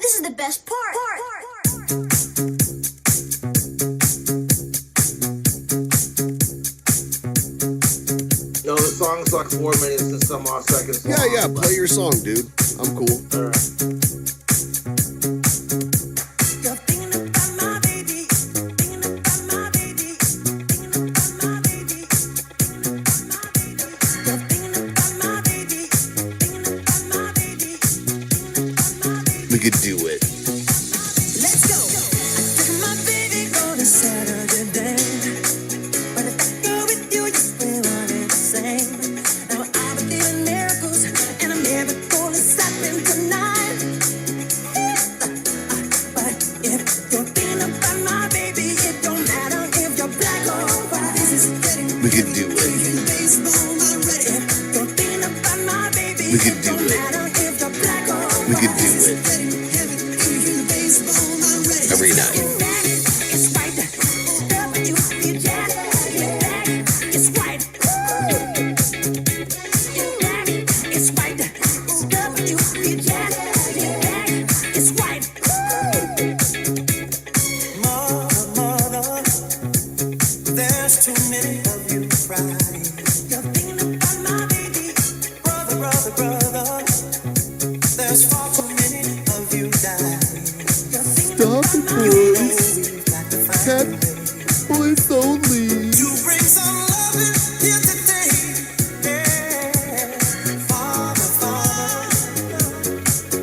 this is the best part. Yo, the song's like 4 minutes and some odd seconds long. Yeah, play your song, dude. I'm cool. All right. We could do it. Let's go. I took my baby on a Saturday. But if I go with you, you swear on it the same. Now I believe in miracles, and a miracle is happening tonight. But if you're thinking about my baby, it don't matter if you're black or white. This is getting We could do it. if you're thinking about my baby, We could it do don't it. matter if you're black or white. We could do it. Every night. It's white. Stuff you feel jack. It's white. It's white. Stuff you feel jack. It's white. Mother, there's too many of you crying. You're thinking about my baby. Brother, there's far too many of you dying. You're thinking Stop about it, my boys. We've got to find Cat a way boys only. to bring some love in here today. Yeah. Father,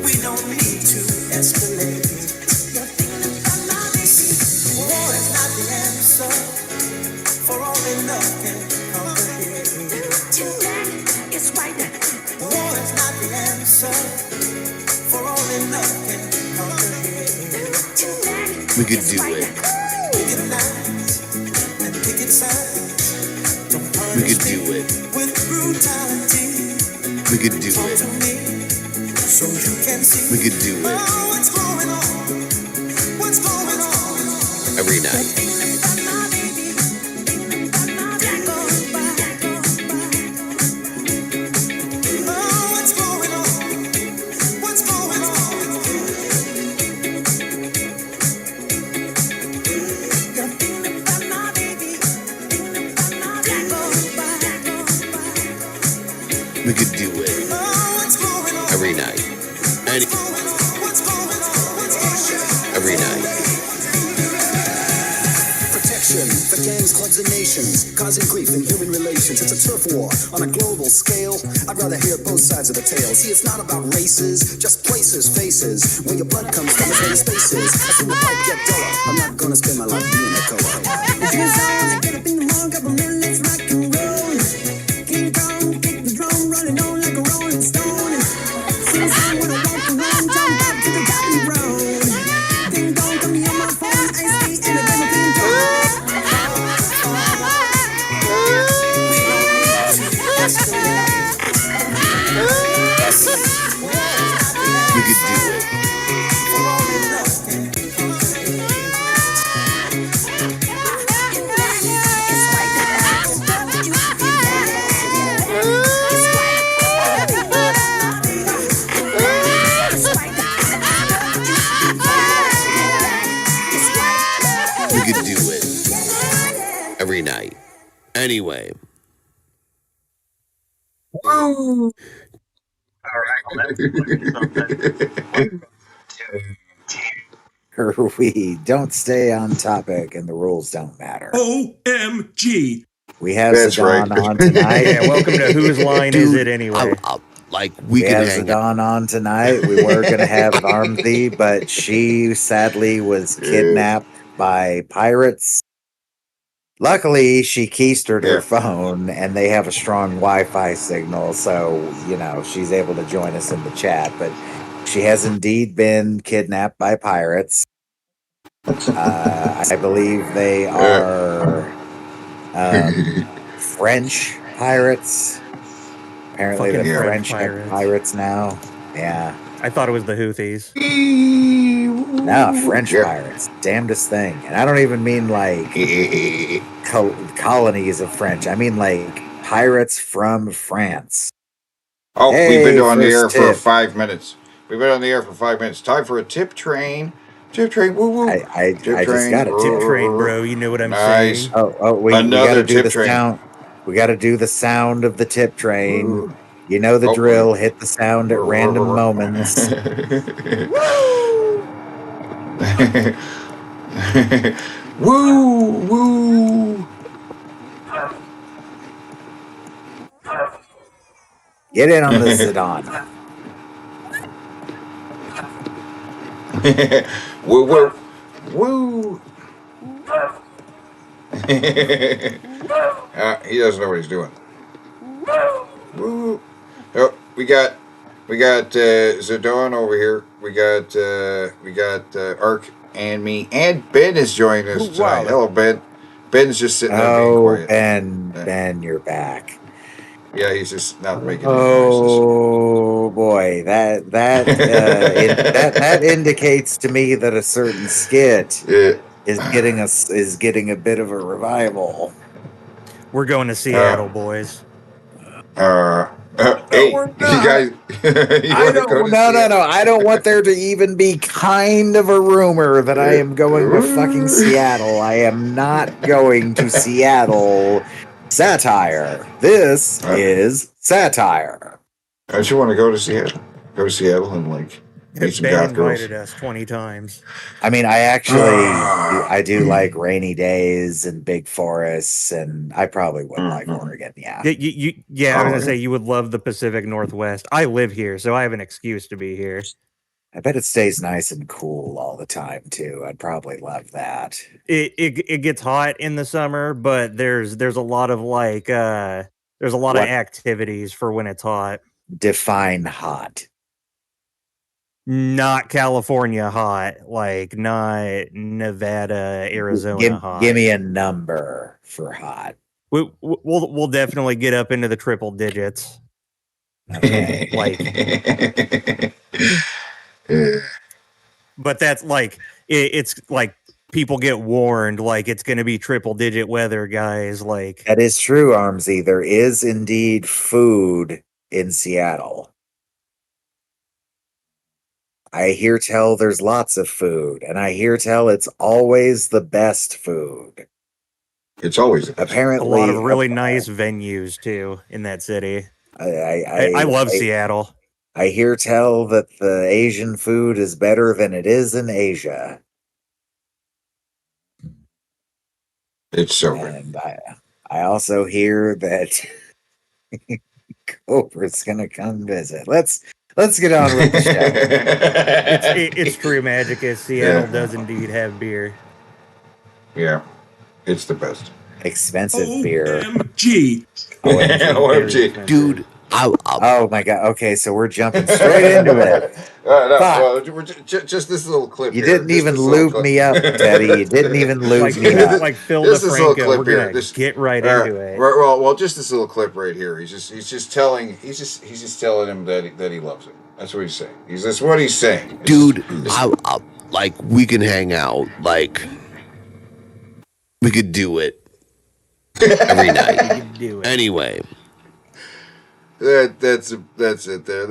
we don't need to escalate. You're thinking about my baby. War is not the answer, for only love can conquer hate. Tonight, it's white. War is not the answer, for only love can conquer hate. Tonight, We could it's do white. it. Picket lines and picket signs. Don't We punish could do me it. with brutality. We could do Talk it. to me so you can see. We could do it. Oh, what's going on? What's going on? Every night. Thinking about my baby. Thinking about my black or white. Oh, what's going on? What's going on? You're thinking about my baby. Thinking about my black or white. We could do it. Oh, what's going on? Every night. Any, What's going on? What's going on? every night. Protection for gangs, clubs, and nations, causing grief in human relations. It's a turf war on a global scale. I'd rather hear both sides of the tale. See, it's not about races, just places, faces. Where your blood comes from is where your space is. I see the pipe get duller. I'm not gonna spend my life being a color. Get up in the morning, couple minutes, rock and roll. King Kong, kick the drum, running on like a rolling stone. Sing a song when I walk around, jump back to the top of the road. Ding dong, come here, my phone, ice tea, and a double ping pong. We could do it. We could do it. Every night. Anyway. All right, well, that's We don't stay on topic and the rules don't matter. OMG. We have That's Zidane right. on tonight. Yeah, welcome to Whose Line Is It Anyway? Like, We we could have hang out. Zidane on tonight. We were going to have Armsy, but she sadly was kidnapped by pirates. Luckily, she keistered her phone, and they have a strong Wi-Fi signal, so, you know, she's able to join us in the chat. But she has indeed been kidnapped by pirates. I believe they are French pirates. Apparently, Fucking the French French have pirates now. Yeah. I thought it was the Houthis. No, French pirates. Damnedest thing. And I don't even mean like colonies of French. I mean like pirates from France. Oh, Hey, we've been on the air first for tip. 5 minutes. We've been on the air for 5 minutes. Time for a tip train. Tip train. Woo woo. I Tip just got a Tip train, bro. You know what I'm Nice. saying? we Another got to do tip the train. sound. We got to do the sound of the tip train. Ooh. You know the Oh, drill. Hit the sound at random moments. Woo woo. Get in on the Zidane. Woo woo woo. He doesn't know what he's doing. Woo. Oh, we got Zidane over here. We got Ark and me, and Ben is joining us tonight. Hello, Ben. Ben's just sitting there being quiet. Ben, you're back. Yeah, he's just not making any noises. Oh boy, that indicates to me that a certain skit is getting a bit of a revival. We're going to Seattle, boys. Hey, you guys. No. I don't want there to even be kind of a rumor that I am going to fucking Seattle. I am not going to Seattle. Satire. This is satire. Don't you want to go to Seattle? Go to Seattle and like meet some Ben goth girls. invited us 20 times. I mean, I do like rainy days and big forests, and I probably would like Oregon. Yeah. I was gonna say you would love the Pacific Northwest. I live here, so I have an excuse to be here. I bet it stays nice and cool all the time too. I'd probably love that. It gets hot in the summer, but there's a lot of of activities for when it's hot. Define hot. Not California hot, like not Nevada, Arizona hot. Give me a number for hot. We'll definitely get up into the triple digits. Okay. But that's like it's like people get warned, like it's going to be triple digit weather, guys. Like that is true, Armsy. There is indeed food in Seattle. I hear tell there's lots of food, and I hear tell it's always the best food. It's always a apparently lot of really nice venues too in that city. I love Seattle. I hear tell that the Asian food is better than it is in Asia. It's so good. I also hear that Cobra's gonna come visit. Let's get on with the show. It's true magic as Seattle does indeed have beer. Yeah, it's the best. Expensive beer. OMG. OMG. Dude. Oh my god. Okay, so we're jumping straight into it. Just this little clip. You didn't even loop me up, Teddy. You didn't even loop me up. Like Phil DeFranco. We're gonna get right into it. Well, just this little clip right here. He's just telling him that he loves him. That's what he's saying. That's what he's saying. Dude, like we can hang out. Like we could do it every night. Anyway. That's it there.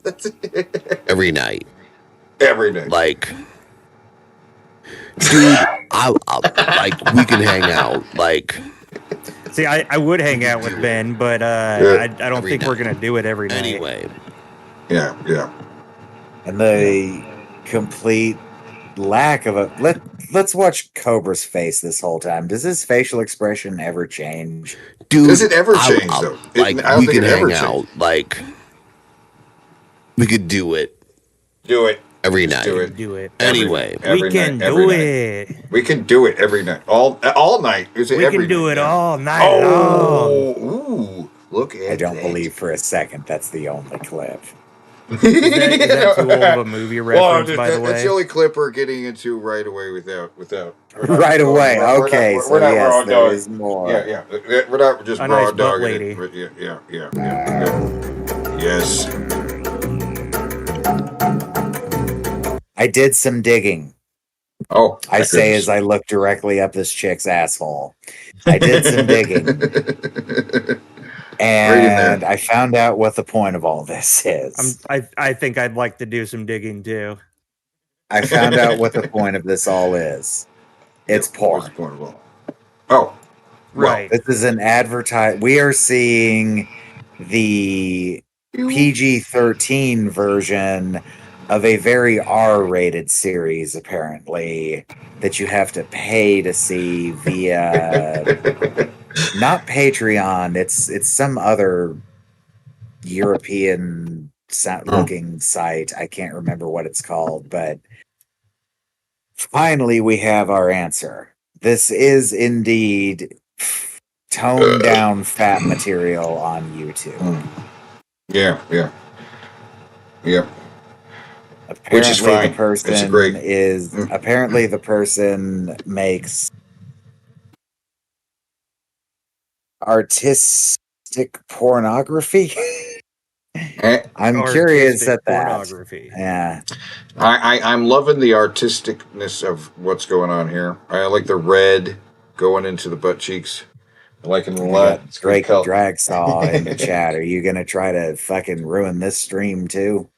That's it. Every night. Like, dude, like we can hang out. Like, see, I would hang out with Ben, but I don't think we're gonna do it every night. Anyway. Yeah. And the complete lack of a let's watch Cobra's face this whole time. Does his facial expression ever change? Dude, does it ever change though? Like we can hang out. Like we could do it. Do it every night. Do it. Anyway, we can do it. We can do it every night. All night. We can do it all night long. Ooh, look at I don't believe for a second that's the only clip. Is that too old of a movie reference, by the way? That's the only clip we're getting into right away without. Right away. Okay, so yes, there is more. Yeah. We're not just a raw nice butt dogging lady. it. Yeah. Yes. I did some digging. Oh, I say as I look directly up this chick's asshole. I did some digging. And I found out what the point of all this is. I think I'd like to do some digging too. I found out what the point of this all is. It's porn. What's the point of all? Oh, right. This is an advertise. We are seeing the PG-13 version of a very R-rated series, apparently, that you have to pay to see via not Patreon. It's some other European looking site. I can't remember what it's called, but finally we have our answer. This is indeed toned down fat material on YouTube. Yeah. Apparently Which is fine. The person It's great. apparently the person makes artistic pornography. I'm curious at that. Pornography. Yeah. I'm loving the artisticness of what's going on here. I like the red going into the butt cheeks. I like it a lot. It's Drake great Drag Saw in the chat. Are you gonna try to fucking ruin this stream too?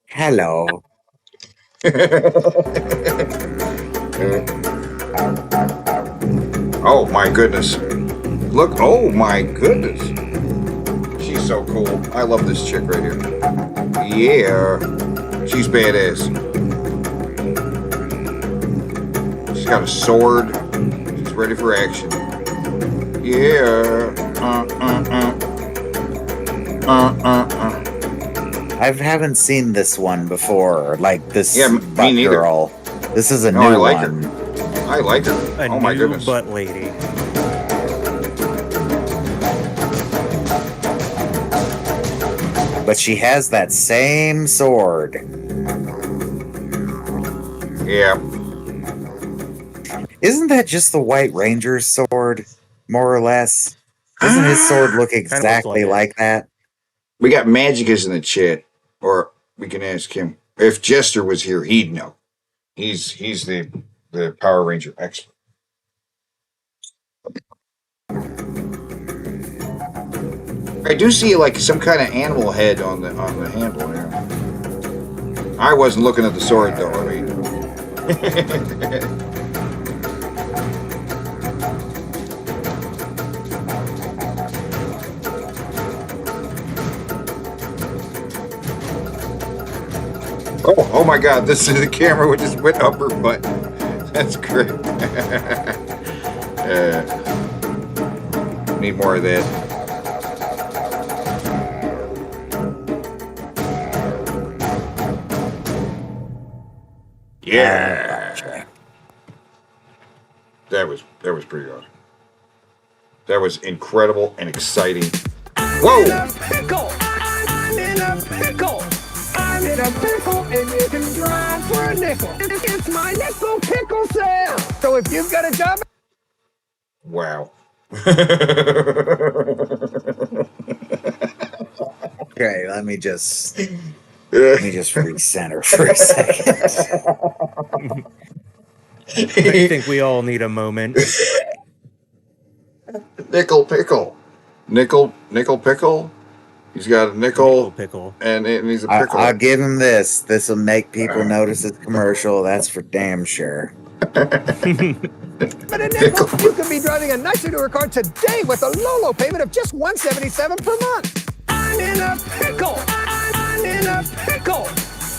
Hello. Oh my goodness. Look, oh my goodness. She's so cool. I love this chick right here. Yeah. She's badass. She's got a sword. She's ready for action. Yeah. I haven't seen this one before. Like this me neither. girl. This is a new I like one. her. I like her. Oh my goodness. Butt lady. But she has that same sword. Yeah. Isn't that just the White Ranger's sword, more or less? Doesn't his sword look exactly like that? We got Magicus in the chat, or we can ask him. If Jester was here, he'd know. He's the Power Ranger expert. I do see like some kind of animal head on the handle here. I wasn't looking at the sword though. I mean. Oh my God! This is the camera with just went up her butt. That's great. Need more of that. Yeah. That was pretty awesome. That was incredible and exciting. Whoa! I'm in a pickle. I'm in a pickle. I'm in a pickle, and you can drive for a nickel. It's my nickel pickle sale. So if you've got a job. Wow. Okay, let me just recenter for a second. I think we all need a moment. Nickel pickle. Nickel pickle. He's got a nickel pickle. And he's a pickle. I'll give him this. This will make people notice his commercial. That's for damn sure. But a nickel, you could be driving a nicer newer car today with a low payment of just $177 per month. I'm in a pickle. I'm in a pickle.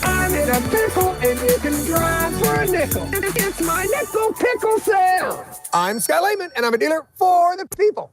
I'm in a pickle, and you can drive for a nickel. It's my nickel pickle sale. I'm Scott Lehman, and I'm a dealer for the people.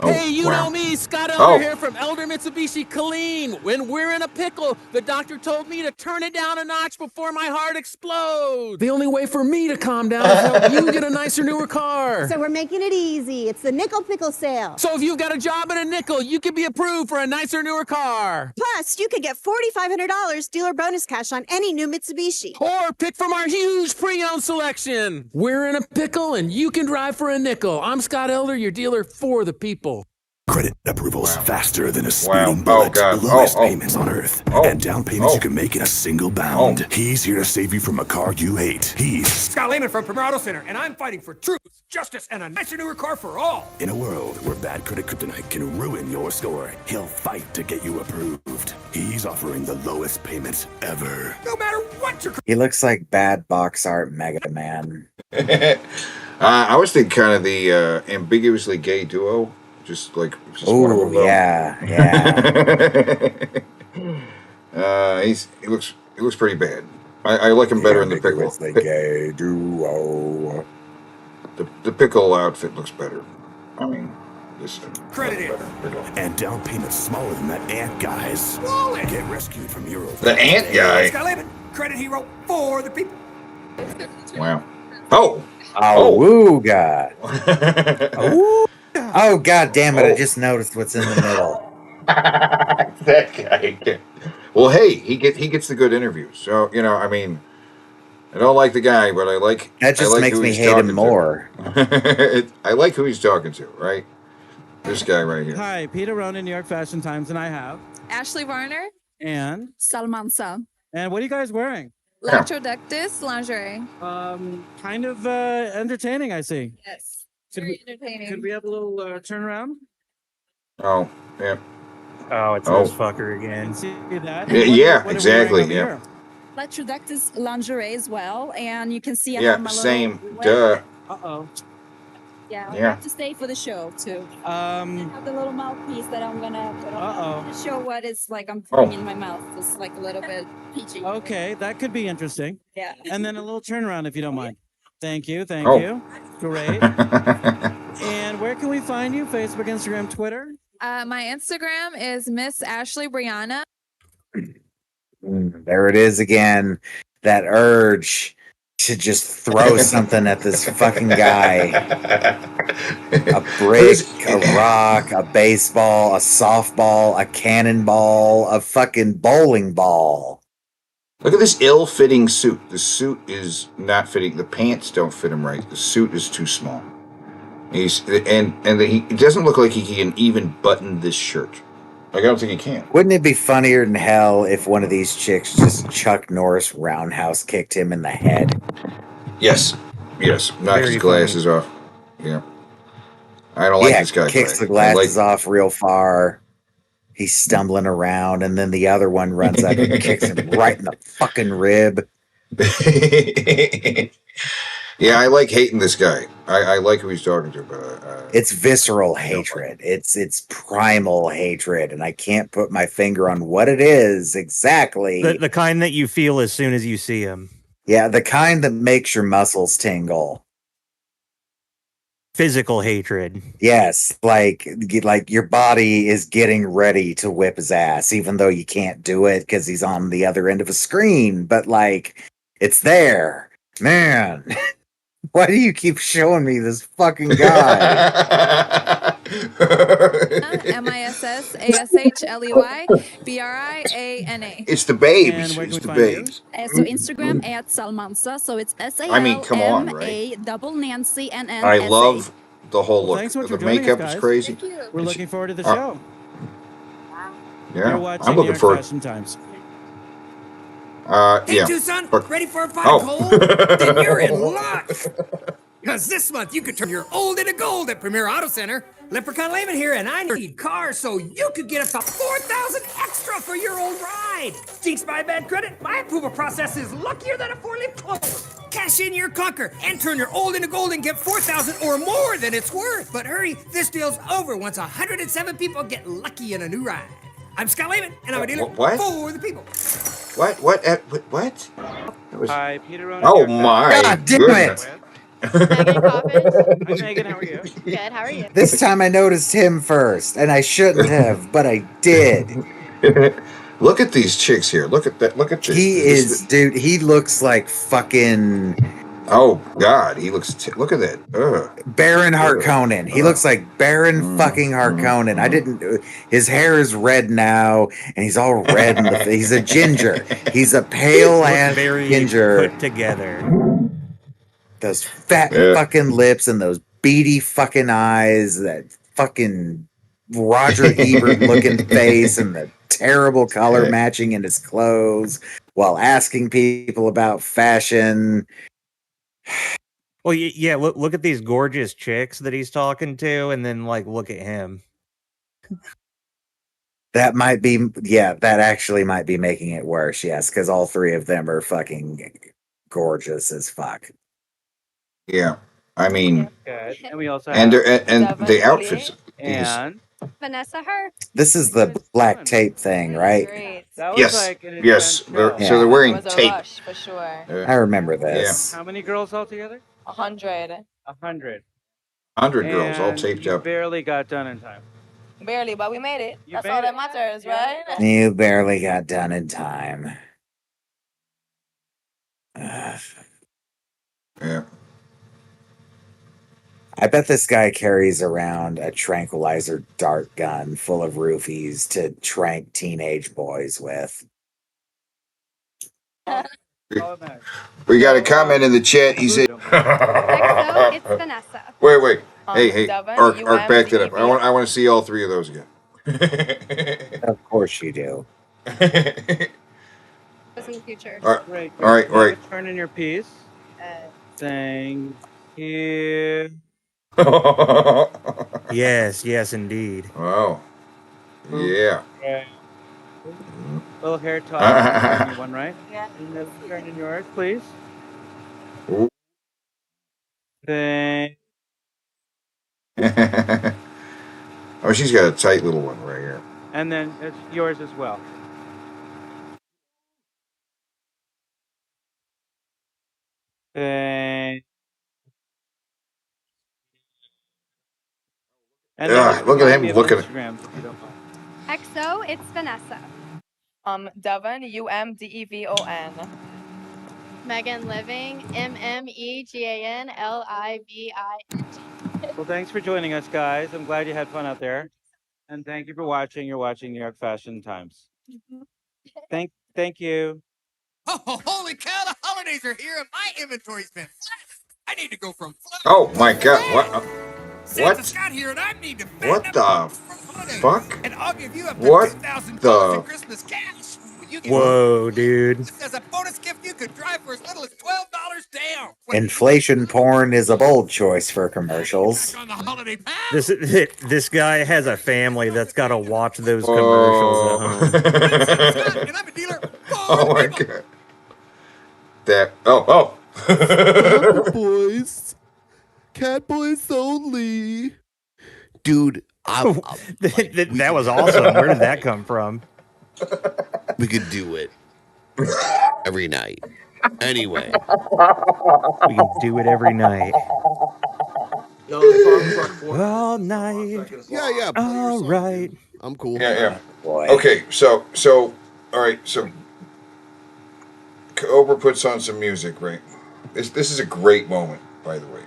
Hey, you know me, Scott Elder here from Elder Mitsubishi Colleen. When we're in a pickle, the doctor told me to turn it down a notch before my heart explodes. The only way for me to calm down is to help you get a nicer, newer car. So we're making it easy. It's the nickel pickle sale. So if you've got a job at a nickel, you can be approved for a nicer, newer car. Plus, you could get $4,500 dealer bonus cash on any new Mitsubishi. Or pick from our huge pre-owned selection. We're in a pickle and you can drive for a nickel. I'm Scott Elder, your dealer for the people. Credit approvals faster than a Wow. speeding Oh, bullet. God. The lowest Oh, oh. payments on Earth. Oh. And down payments Oh. you can make in a single bound. He's here to save you from a car you hate. He's Scott Lehman from Premier Auto Center, and I'm fighting for truth, justice, and a nicer, newer car for all. in a world where bad credit kryptonite can ruin your score. He'll fight to get you approved. He's offering the lowest payments ever. No matter what your He looks like bad box art Mega Man. I was thinking kind of the ambiguously gay duo. Just one of Oh them. yeah. He looks pretty bad. I like him better in the pickle. The gay duo. The pickle outfit looks better. I mean, this credit it. And down payments smaller than that ant guy's. Wallet. Get rescued from Euro. The ant guy. Scott Lehman, credit hero for the people. Wow. Oh. Oh, God. Oh, God damn it. I just noticed what's in the middle. That guy. Well, hey, he gets the good interviews. So, I mean, I don't like the guy, but I like. That just makes me hate him more. I like who he's talking to, right? This guy right here. Hi, Peter Ronan, New York Fashion Times, and I have Ashley Varner and Salman Sa. And what are you guys wearing? Latrodectus lingerie. Kind of entertaining, I see. Yes. Could Very we, entertaining. could we have a little turnaround? Oh, yeah. Oh, it's this fucker again. See that? Yeah, What are we exactly. wearing over Yeah. here? Latrodectus lingerie as well, and you can see I Yeah. have my Same. little Duh. Uh-oh. Yeah, I Yeah. have to stay for the show too. I have the little mouthpiece that I'm gonna put on to show what it's like I'm putting in my mouth. It's like a little bit peachy. Okay, that could be interesting. Yeah. And then a little turnaround if you don't mind. Thank you. Thank Oh. you. Great. And where can we find you? Facebook, Instagram, Twitter? My Instagram is Miss Ashley Brianna. There it is again. That urge to just throw something at this fucking guy. A brick, a rock, a baseball, a softball, a cannonball, a fucking bowling ball. Look at this ill-fitting suit. The suit is not fitting. The pants don't fit him right. The suit is too small. He doesn't look like he can even button this shirt. Like, I don't think he can. Wouldn't it be funnier than hell if one of these chicks just Chuck Norris roundhouse kicked him in the head? Yes. Knock his glasses off. Yeah. I don't like this guy. Kicks the glasses off real far. He's stumbling around, and then the other one runs up and kicks him right in the fucking rib. Yeah, I like hating this guy. I like who he's talking to, but It's visceral hatred. It's primal hatred, and I can't put my finger on what it is exactly. The kind that you feel as soon as you see him. Yeah, the kind that makes your muscles tingle. Physical hatred. Yes, like your body is getting ready to whip his ass, even though you can't do it because he's on the other end of a screen. But like, it's there, man. Why do you keep showing me this fucking guy? MISSASHLEY It's the babes. It's the babes. So Instagram at Salmansa. So it's I mean, come on, right? SALMA I love the whole look. Thanks so much The for joining makeup us, is guys. crazy. We're looking forward to the show. Yeah, You're watching I'm New looking York forward. Fashion Times. Hey, Yeah. Tucson, Fuck. ready for a pot Oh. of cold? Then you're in luck. Because this month you could turn your old into gold at Premier Auto Center. Leprechaun Lehman here, and I need cars so you could get up to $4,000 extra for your old ride. Jinx my bad credit, my approval process is luckier than a four-leaf clover. Cash in your clunker and turn your old into gold and get $4,000 or more than it's worth. But hurry, this deal's over once 107 people get lucky in a new ride. I'm Scott Lehman, and I'm a dealer What? for the people. What? What? What? That was- Hi, Peter Ronan. Oh my! God damn goodness. it! Hi, Megan. How are you? Good. How are you? This time I noticed him first, and I shouldn't have, but I did. Look at these chicks here. Look at that. Look at this. He is, dude. He looks like fucking Oh God, he looks. Look at that. Ugh. Baron Harkonnen. He looks like Baron fucking Harkonnen. I didn't. His hair is red now, and he's all red in the face. He's a ginger. He's a pale ass Very ginger. put together. Those fat fucking lips and those beady fucking eyes. That fucking Roger Ebert looking face and the terrible color matching in his clothes while asking people about fashion. Well, yeah. Look at these gorgeous chicks that he's talking to, and then like look at him. That might be, yeah, that actually might be making it worse. Yes, because all three of them are fucking gorgeous as fuck. Yeah, I mean, Good. And we also and have the outfits. and Vanessa Hart. This is the black tape thing, right? Great. that was Yes, like an yes. intense show. So they're wearing It was a tape. rush for sure. Yeah. I remember this. How many girls altogether? 100. 100. 100 girls all And taped you up. barely got done in time. Barely, but we made it. You That's made all that it. matters, right? You barely got done in time. Ugh. Yeah. I bet this guy carries around a tranquilizer dart gun full of roofies to trank teenage boys with. We got a comment in the chat. He said, XO, it's Vanessa. "Wait. Hey, Devin, Ark, back that up. UMDB. I want to see all three of those again." Of course you do. What's in the future? All right, Great. all right, Now all right. Turn in your piece. Thank you. Yes, indeed. Wow. Yeah. Okay. Little hair tie. Turn in one, right? Yeah. And then turn in yours, please. Ooh. Thank. Oh, she's got a tight little one right here. And then it's yours as well. Thank. And then just Look at remind him me of looking. Instagram, if you don't mind. XO, it's Vanessa. Devon, UMDEVON. Megan Living, MMEGANLIVI. Well, thanks for joining us, guys. I'm glad you had fun out there. And thank you for watching. You're watching New York Fashion Times. Thank you. Oh, holy cow, the holidays are here and my inventory's been flat. I need to go from flat. Oh my God! What? Santa's got here and I need to What the fuck? And I'll give you up to What $2,000 in the? Christmas cash. You get Whoa, dude. as a bonus gift, you could drive for as little as $12 down. Inflation porn is a bold choice for commercials. On the holiday pass. This guy has a family that's got to watch those commercials at home. And I'm a dealer. Oh my God! That. Oh. Boys. Cat boys only. Dude, that was awesome. Where did that come from? we could do it every night. Anyway. We can do it every night. No, the song's like 4 All night. Yeah. All right. I'm cool. Yeah. Boy. Okay, so all right, so Cobra puts on some music, right? This is a great moment, by the way.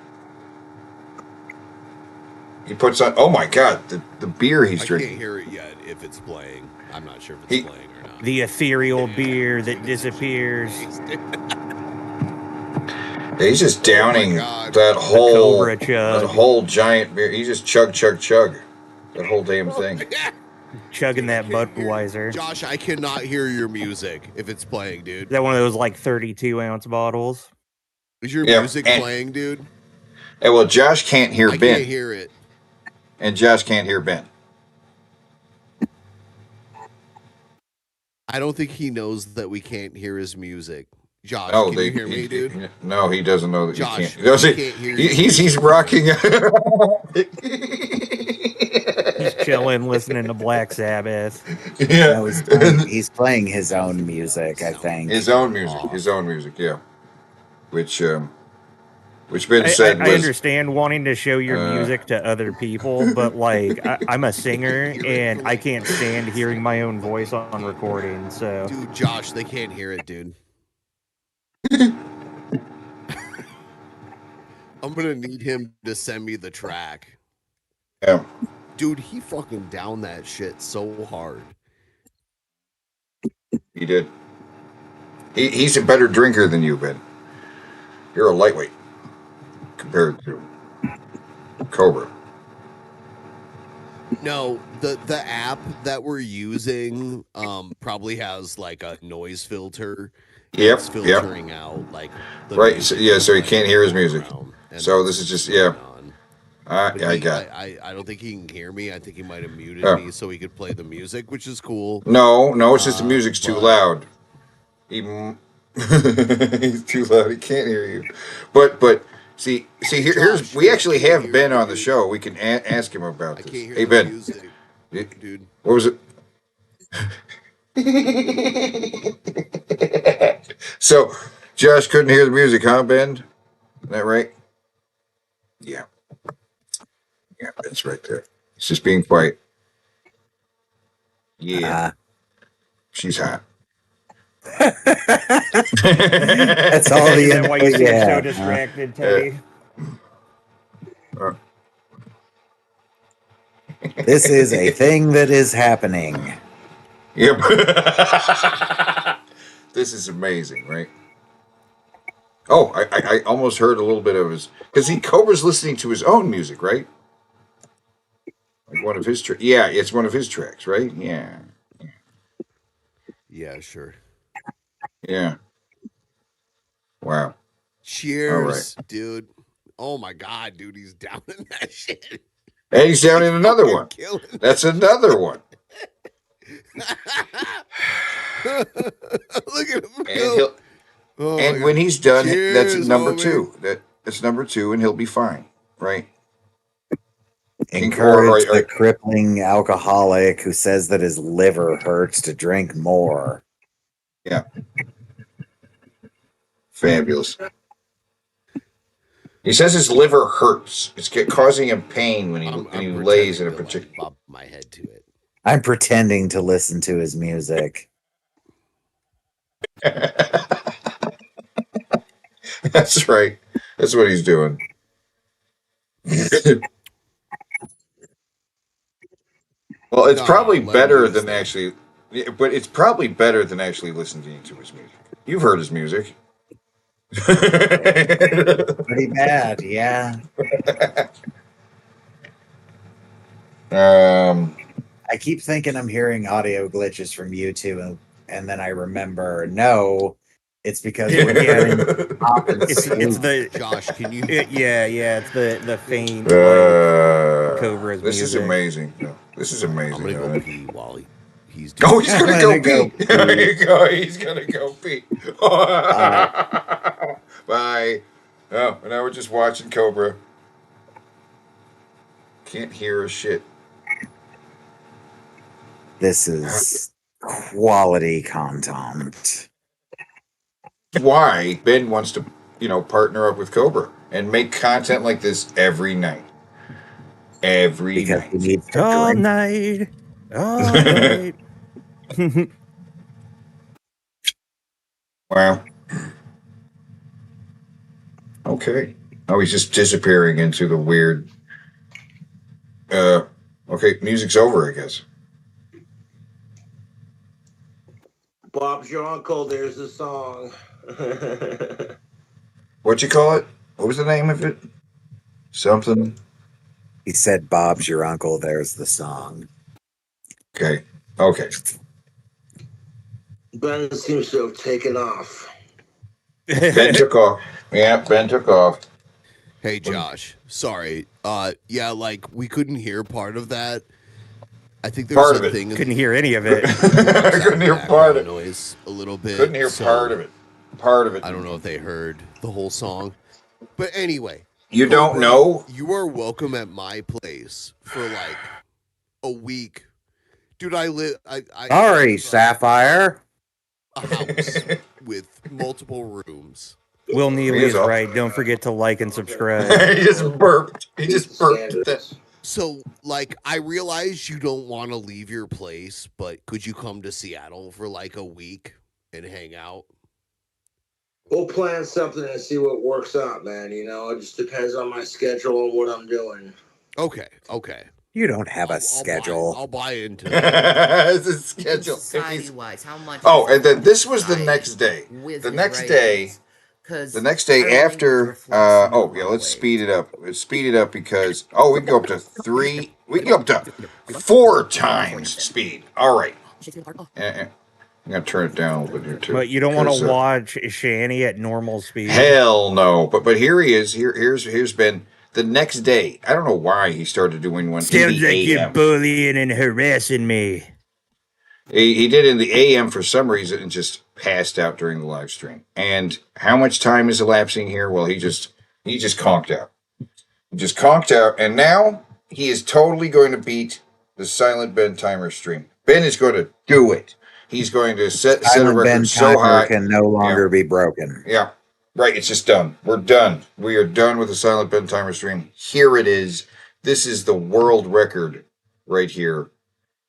He puts on. Oh my God, the beer he's I drinking. can't hear it yet if it's playing. I'm not sure if it's playing or not. The ethereal beer that disappears. He's just downing that whole giant beer. He's just chug that whole damn thing. Chugging that Budweiser. Josh, I cannot hear your music if it's playing, dude. Is that one of those like 32-ounce bottles? Is your music playing, dude? Hey, well, Josh can't hear Ben. I can't hear it. And Josh can't hear Ben. I don't think he knows that we can't hear his music. Josh, Oh, can you hear me, dude? No, he doesn't know that Josh, you can't. Does he he? can't hear you. He's rocking. He's chilling, listening to Black Sabbath. Yeah, No, he's playing his own music, I think. His own music, yeah. Which Ben said I was. understand wanting to show your music to other people, but like I'm a singer and I can't stand hearing my own voice on recording. So, Dude, Josh, they can't hear it, dude. I'm gonna need him to send me the track. Yeah. Dude, he fucking downed that shit so hard. He did. He's a better drinker than you, Ben. You're a lightweight compared to Cobra. No, the app that we're using probably has like a noise filter. Yep, It's filtering out like the right. So, music yeah, so he that's can't playing hear his in the music. background, and So that's this is what's just going on. But I got. I don't think he can hear me. I think he might have muted Oh. me so he could play the music, which is cool. No, it's just the music's too but- loud. He's too loud. He can't hear you. But see here's we actually have Ben on the show. We can ask him about this. Hey Ben, music, dude. What was it? So Josh couldn't hear the music, huh, Ben? Is that right? Yeah. Yeah, that's right there. It's just being quiet. Yeah. She's hot. That's all the Is that why you input seem you so have, distracted, Teddy? This is a thing that is happening. Yep. This is amazing, right? Oh, I almost heard a little bit of his, because Cobra's listening to his own music, right? Like one of his tracks. Yeah, it's one of his tracks, right? Yeah. Yeah, sure. Yeah. Wow. Cheers, dude. Oh my god, dude, he's down in that shit. And he's down in another one. Killing That's another one. Look at him And go. and when he's done, that's Cheers, number homie. 2. That's number 2, and he'll be fine, right? Encourage the crippling alcoholic who says that his liver hurts to drink more. Yeah. Fabulous. He says his liver hurts. It's causing him pain when he lays in a particular. Bob my head to it. I'm pretending to listen to his music. That's right. That's what he's doing. Well, it's probably better than actually, but it's probably better than actually listening to his music. You've heard his music. Pretty bad, yeah. I keep thinking I'm hearing audio glitches from you two, and then I remember, no, it's because we're getting It's the Josh. Can you? Yeah, it's the faint like, Cobra's This music. is amazing. No, this is amazing. I'm gonna go pee while he's. Oh, he's gonna go Go pee. There you go. He's gonna go pee. Bye. Oh, and now we're just watching Cobra. Can't hear a shit. This is quality content. Why Ben wants to, partner up with Cobra and make content like this every night. Every Because night. he needs to All drink. night. All night. Wow. Okay. Oh, he's just disappearing into the weird. Okay, music's over, I guess. Bob's your uncle. There's the song. What'd you call it? What was the name of it? Something. He said, Bob's your uncle, there's the song. Okay. Ben seems to have taken off. Ben took off. Yeah, Ben took off. Hey Josh, sorry. Yeah, like we couldn't hear part of that. I think there's Part a of it. thing. Couldn't hear any of it. I couldn't hear part of it. Noise a little bit. Couldn't hear so part of it. Part of it. I don't know if they heard the whole song, but anyway. You don't Cobra, know? You are welcome at my place for like a week, dude. I live. I Sorry, Sapphire. a house with multiple rooms. Will Neely He is is up. right. Don't forget to like and subscribe. He just burped. That. So, like, I realize you don't want to leave your place, but could you come to Seattle for like a week and hang out? We'll plan something and see what works out, man. It just depends on my schedule and what I'm doing. Okay. You don't have a schedule. I'll buy into that. It's a schedule. Society-wise, how much? Oh, is and then this was the society next day. with The his next day. ratings? 'Cause The next day everything after. reflects in Oh the yeah, wrong let's way. speed it up. Let's speed it up because we can go up to 3 We can go up to 4 times speed. All right. I'm gonna turn it down a little bit here too. But you don't want to watch Shanny at normal speed. Hell no. But here he is. Here's Ben. The next day, I don't know why he started doing one. Sounds like you're bullying and harassing me. He did in the AM for some reason and just passed out during the live stream. And how much time is elapsing here? Well, he just conked out. He just conked out, and now he is totally going to beat the Silent Ben timer stream. Ben is going to do it. He's going to set a record Ben so high. can no longer be broken. Yeah, right. It's just done. We're done. We are done with the Silent Ben timer stream. Here it is. This is the world record right here.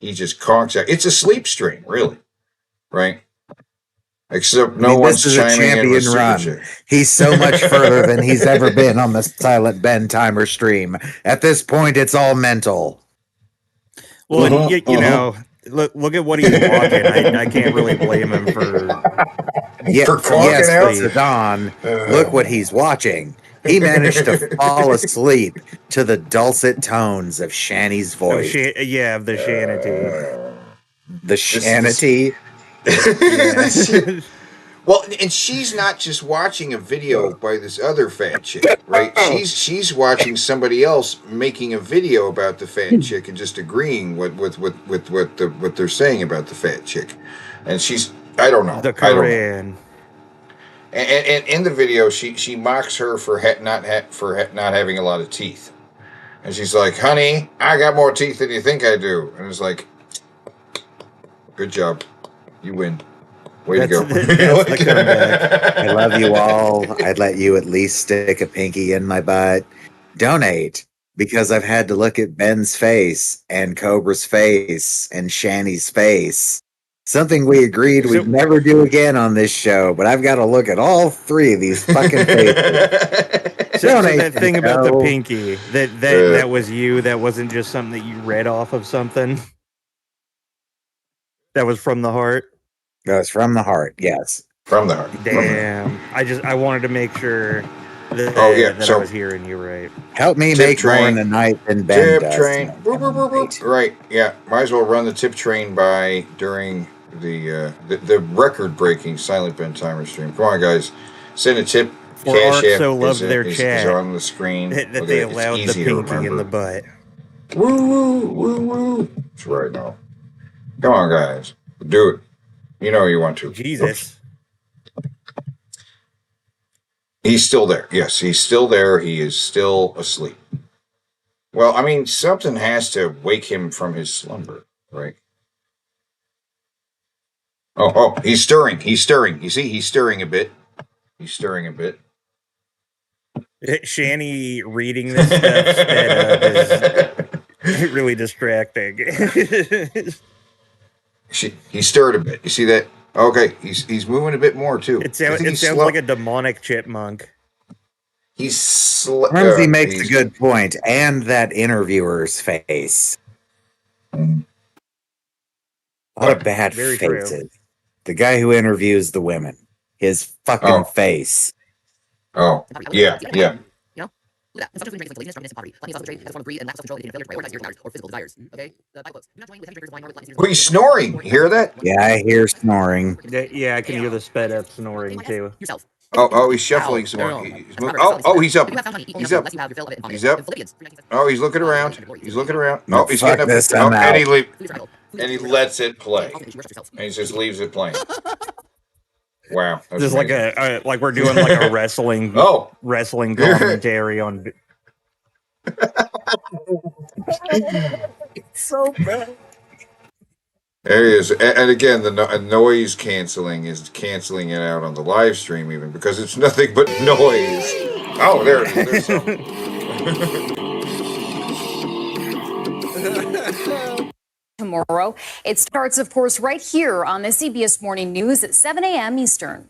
He just conks out. It's a sleep stream, really, right? Except this is a champion run. He's so much further than he's ever been on the Silent Ben timer stream. At this point, it's all mental. Well, you know, look at what he's watching. I can't really blame him for conking out. Zidane, look what he's watching. He managed to fall asleep to the dulcet tones of Shanny's voice. Of the Shanity. The Shanity? Well, and she's not just watching a video by this other fat chick, right? She's watching somebody else making a video about the fat chick and just agreeing with what they're saying about the fat chick. And she's, I don't know. The Korean. And in the video, she mocks her for not having a lot of teeth, and she's like, "Honey, I got more teeth than you think I do." And it's like, "Good job, you win. Way to go." I love you all. I'd let you at least stick a pinky in my butt. Donate, because I've had to look at Ben's face and Cobra's face and Shanny's face. Something we agreed we'd never do again on this show, but I've got to look at all 3 of these fucking faces. So that thing about the pinky, that was you. That wasn't just something that you read off of something. That was from the heart. That was from the heart. Yes, from the heart. Damn. I wanted to make sure that I was hearing you right. Help me make more in the night than Ben does. Train. Boop, boop, boop, boop. Right. Yeah. Might as well run the tip train by during the record-breaking Silent Ben timer stream. Come on, guys. Send a tip. Cash App is on the screen. That they allowed the pinky in the butt. Woo, woo, woo, woo. That's right now. Come on, guys. Do it. You know you want to. Jesus. Oops. He's still there. Yes, he's still there. He is still asleep. Well, I mean, something has to wake him from his slumber, right? Oh, he's stirring. He's stirring. You see, he's stirring a bit. He's stirring a bit. Shanny reading this stuff sped up is really distracting. He stirred a bit. You see that? Okay, he's moving a bit more too. It sounds like a demonic chipmunk. Ramsey makes a good point, and that interviewer's face. What a bad faces. True. The guy who interviews the women. His fucking face. Oh, yeah. Oh, he's snoring. You hear that? Yeah, I hear snoring. Yeah, I can hear the sped up snoring too. Oh, he's shuffling some more. He's up. He's up. He's up. Oh, he's looking around. He's looking around. Oh, he's getting up. And he lets it play. And he just leaves it playing. Wow. Just like like we're doing like a wrestling wrestling commentary on. It's so bad. There he is. And again, the noise canceling is canceling it out on the live stream even because it's nothing but noise. Oh, there it is. There's some. Tomorrow. It starts, of course, right here on the CBS Morning News at 7 a.m. Eastern.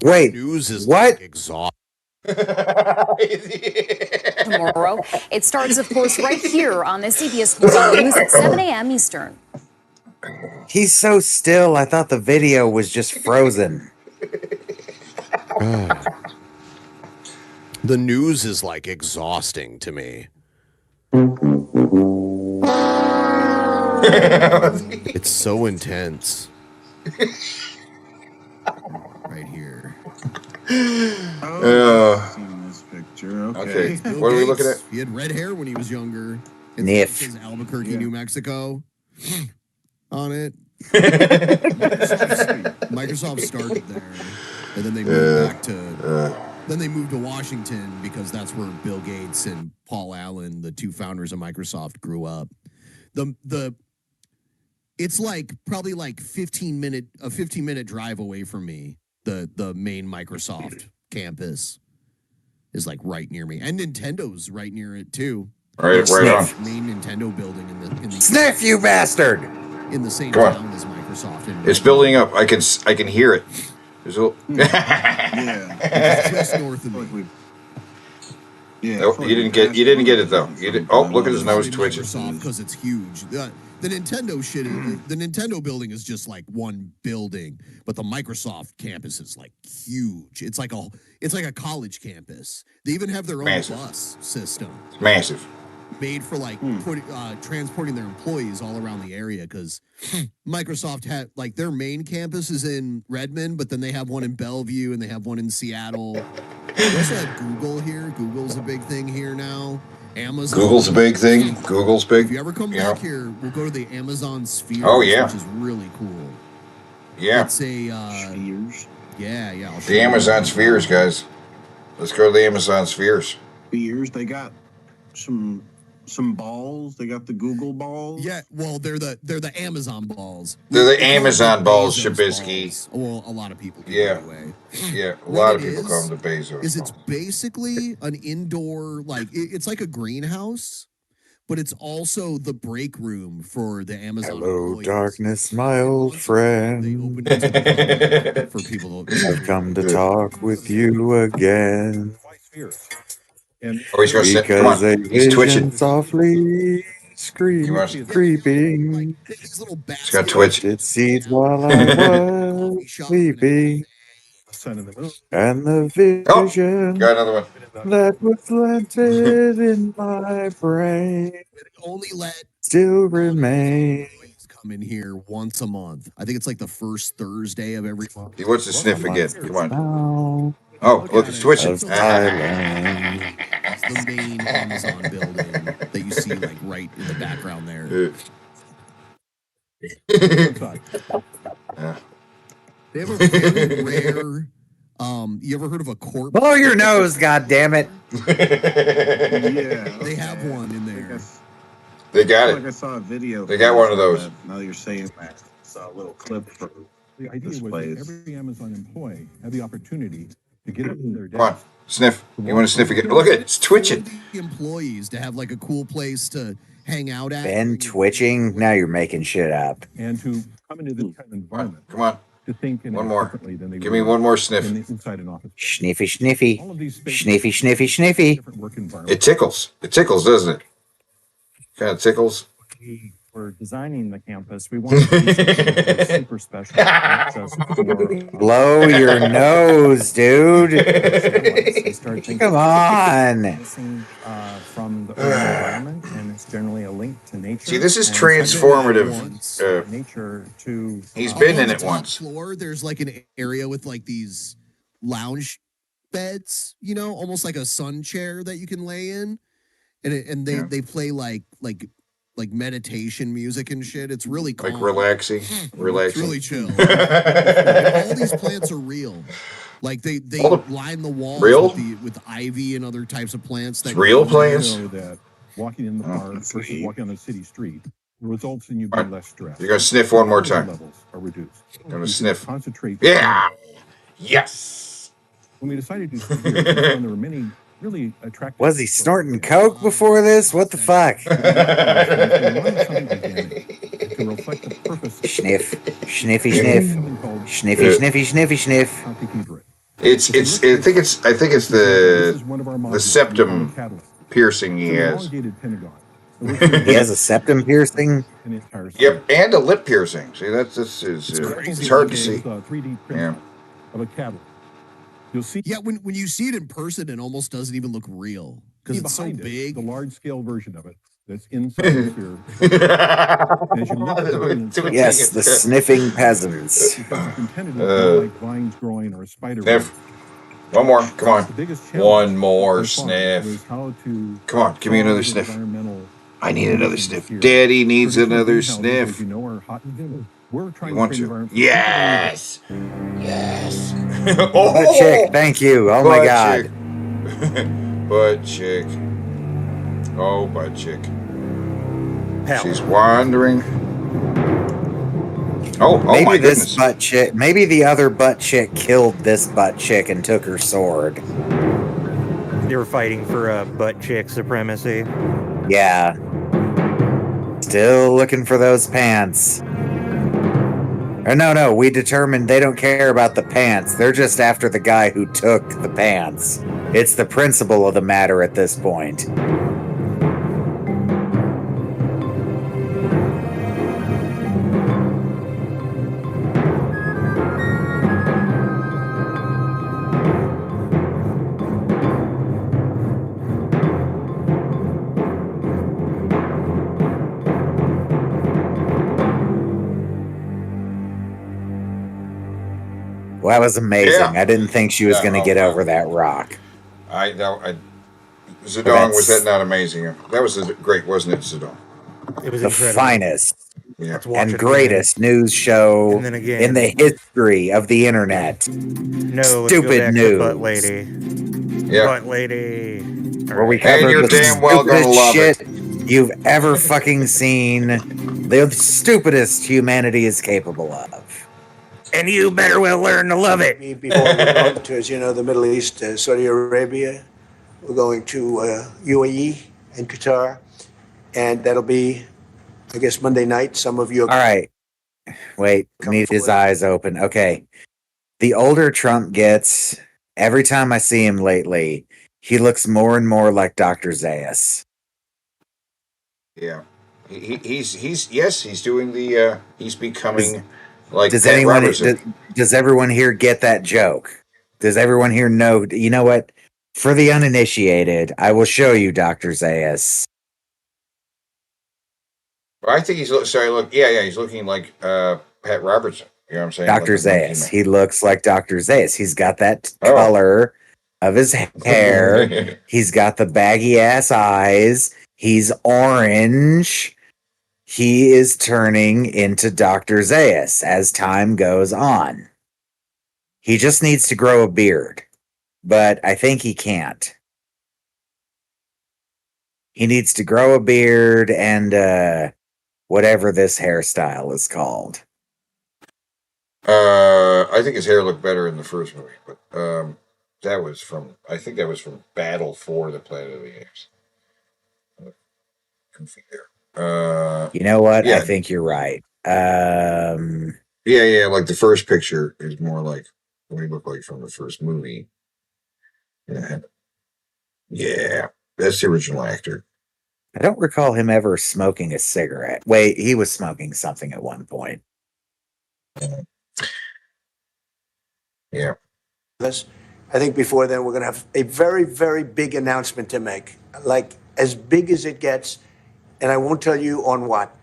Wait, news is what? Exhaust. Tomorrow. It starts, of course, right here on the CBS Morning News at 7 a.m. Eastern. He's so still. I thought the video was just frozen. The news is like exhausting to me. It's so intense. Right here. Seen this picture. Okay. What are we looking at? He had red hair when he was younger. It Niff. says Albuquerque, New Mexico on it. Microsoft started there, and then they moved back to. Then they moved to Washington because that's where Bill Gates and Paul Allen, the two founders of Microsoft, grew up. It's like probably like a 15-minute drive away from me. The main Microsoft campus is like right near me, and Nintendo's right near it too. Right on. Main Nintendo building in the Sniff, you bastard! In the same Come town as Microsoft. It's building up. I can hear it. There's a It's just north of me. Yeah. Nope, you didn't get it though. Oh, look at his nose twitching. Because it's huge. The Nintendo shit, the Nintendo building is just like one building, but the Microsoft campus is like huge. It's like a college campus. They even have their own bus system. It's massive. Made for like transporting their employees all around the area, because Microsoft had like their main campus is in Redmond, but then they have one in Bellevue and they have one in Seattle. They also have Google here. Google's a big thing here now. Amazon. Google's a big thing. Google's big. If you ever come back here, we'll go to the Amazon Sphere. Oh, yeah. Which is really cool. Yeah. It's a Spheres. Yeah. I'll show The you. Amazon Spheres, guys. Let's go to the Amazon Spheres. Spheres. They got some balls. They got the Google balls. Yeah, well, they're the Amazon balls. They're the Amazon balls, Shabisky. Well, a lot of people do anyway. Yeah, a lot of people call them the Bezos. It's basically an indoor, like it's like a greenhouse, but it's also the break room for the Amazon. Hello, employees. darkness, my old friend. For people I've come to talk with you again. Oh, he's going to sit. Come on. He's twitching. Softly creeping. He's got twitch. It seeds while I was sleeping. And the vision Got another one. that was planted in my brain only let still remains. Come in here once a month. I think it's like the first Thursday of every month. He wants to sniff again. Come on. Now Oh, look, he's twitching. of Thailand. It's the main Amazon building that you see like right in the background there. They have a very rare. You ever heard of a corpse? Blow your nose, goddammit. Yeah, they have one in there. They got it. I saw a video. They got one of those. Now you're saying that. I saw a little clip from The idea was that every Amazon employee had the opportunity to get up to their Come on. desk. Sniff. You want to sniff again? Look at it. It's twitching. Employees to have like a cool place to hang out at. Ben twitching? Now you're making shit up. And to come into this kind of environment. Come on. To think and One act more. differently than they Give would me one more sniff. inside an office. Sniffy, sniffy. Sniffy, sniffy, sniffy. It tickles. It tickles, doesn't it? Kind of tickles. We were designing the campus. We wanted to do something super special. Not just for Blow your nose, dude. They start thinking Come on. missing, from the urban environment, and it's generally a link to nature. See, this is and transformative. nature to. He's been On in the it top once. Floor, there's like an area with like these lounge beds, you know, almost like a sun chair that you can lay in, and they play like meditation music and shit. It's really calm. Like relaxing. It's Relaxing. really chill. All these plants are real. Like they line the walls Real? with ivy and other types of plants. It's real plants? Know that walking in the park versus walking on the city street results in you All being right. less stressed. You're going to sniff one more time. Levels are reduced. I'm going You to can sniff. Concentrate. Yeah. Yes. When we decided to do this, we found there were many really attractive. Was he snorting coke before this? What the fuck? To reflect the purpose. Sniff. Sniffy, sniff. Sniffy, sniffy, sniffy, sniff. It's I think it's the septum piercing he has. He has a septum piercing? Yep, and a lip piercing. See, it's hard to see. 3D print Yeah. of a catalyst. You'll see. Yeah, when you see it in person, it almost doesn't even look real because it's so behind it, big. the large scale version of it that's inside the sphere. As you look behind it, Yes, the sniffing peasants. because it's intended to look like vines growing or a spider web. Sniff. One more. Come on. The biggest One challenge more so far sniff. was how to Come on, give me solve another the sniff. environmental I need another conditions sniff. here. Daddy needs Traditional another greenhouses, sniff. as you know, are hot and humid. We're trying You want create to? environments- Yes. Yes. Butt chick, thank you. Oh my Butt god. chick. Butt chick. Oh, butt chick. Hell. She's wandering. Oh Maybe my this goodness. butt chick, maybe the other butt chick killed this butt chick and took her sword. They were fighting for butt chick supremacy. Yeah. Still looking for those pants. Or no, we determined they don't care about the pants. They're just after the guy who took the pants. It's the principle of the matter at this point. Well, that was amazing. Yeah. I didn't think she was Yeah, going to oh, get wow. over that rock. Zedong, was that not amazing? That was great, wasn't it, Zedong? It was The incredible. finest Yeah. Let's watch and it greatest news show And then again. in the history of the internet. again. No, let's go Stupid back news. to butt lady. Yeah. Butt lady. Where we And covered you're the damn well gonna stupidest love shit you've ever fucking seen. The stupidest humanity is capable of. And you better well learn to love it. Before we go to, as you know, the Middle East, Saudi Arabia, we're going to UAE and Qatar, and that'll be, I guess, Monday night. Some of you. All right. Wait, need his eyes open. Okay. The older Trump gets, every time I see him lately, he looks more and more like Dr. Zayas. Yeah. He's doing the, he's becoming like Does Pat anyone, Robertson. does everyone here get that joke? Does everyone here know? You know what? For the uninitiated, I will show you Dr. Zayas. Well, I think he's he's looking like Pat Robertson. You know what I'm saying? Dr. Like a monkey Zayas. He looks like Dr. Zayas. He's got that Oh. color of his hair. man. He's got the baggy ass eyes. He's orange. He is turning into Dr. Zayas as time goes on. He just needs to grow a beard, but I think he can't. He needs to grow a beard and whatever this hairstyle is called. I think his hair looked better in the first movie, but I think that was from Battle for the Planet of the Apes. Confused there. You know what? Yeah. I think you're right. Yeah, like the first picture is more like what he looked like from the first movie. Yeah, that's the original actor. I don't recall him ever smoking a cigarette. Wait, he was smoking something at one point. Yeah. I think before then we're going to have a very, very big announcement to make, like as big as it gets, and I won't tell you on what,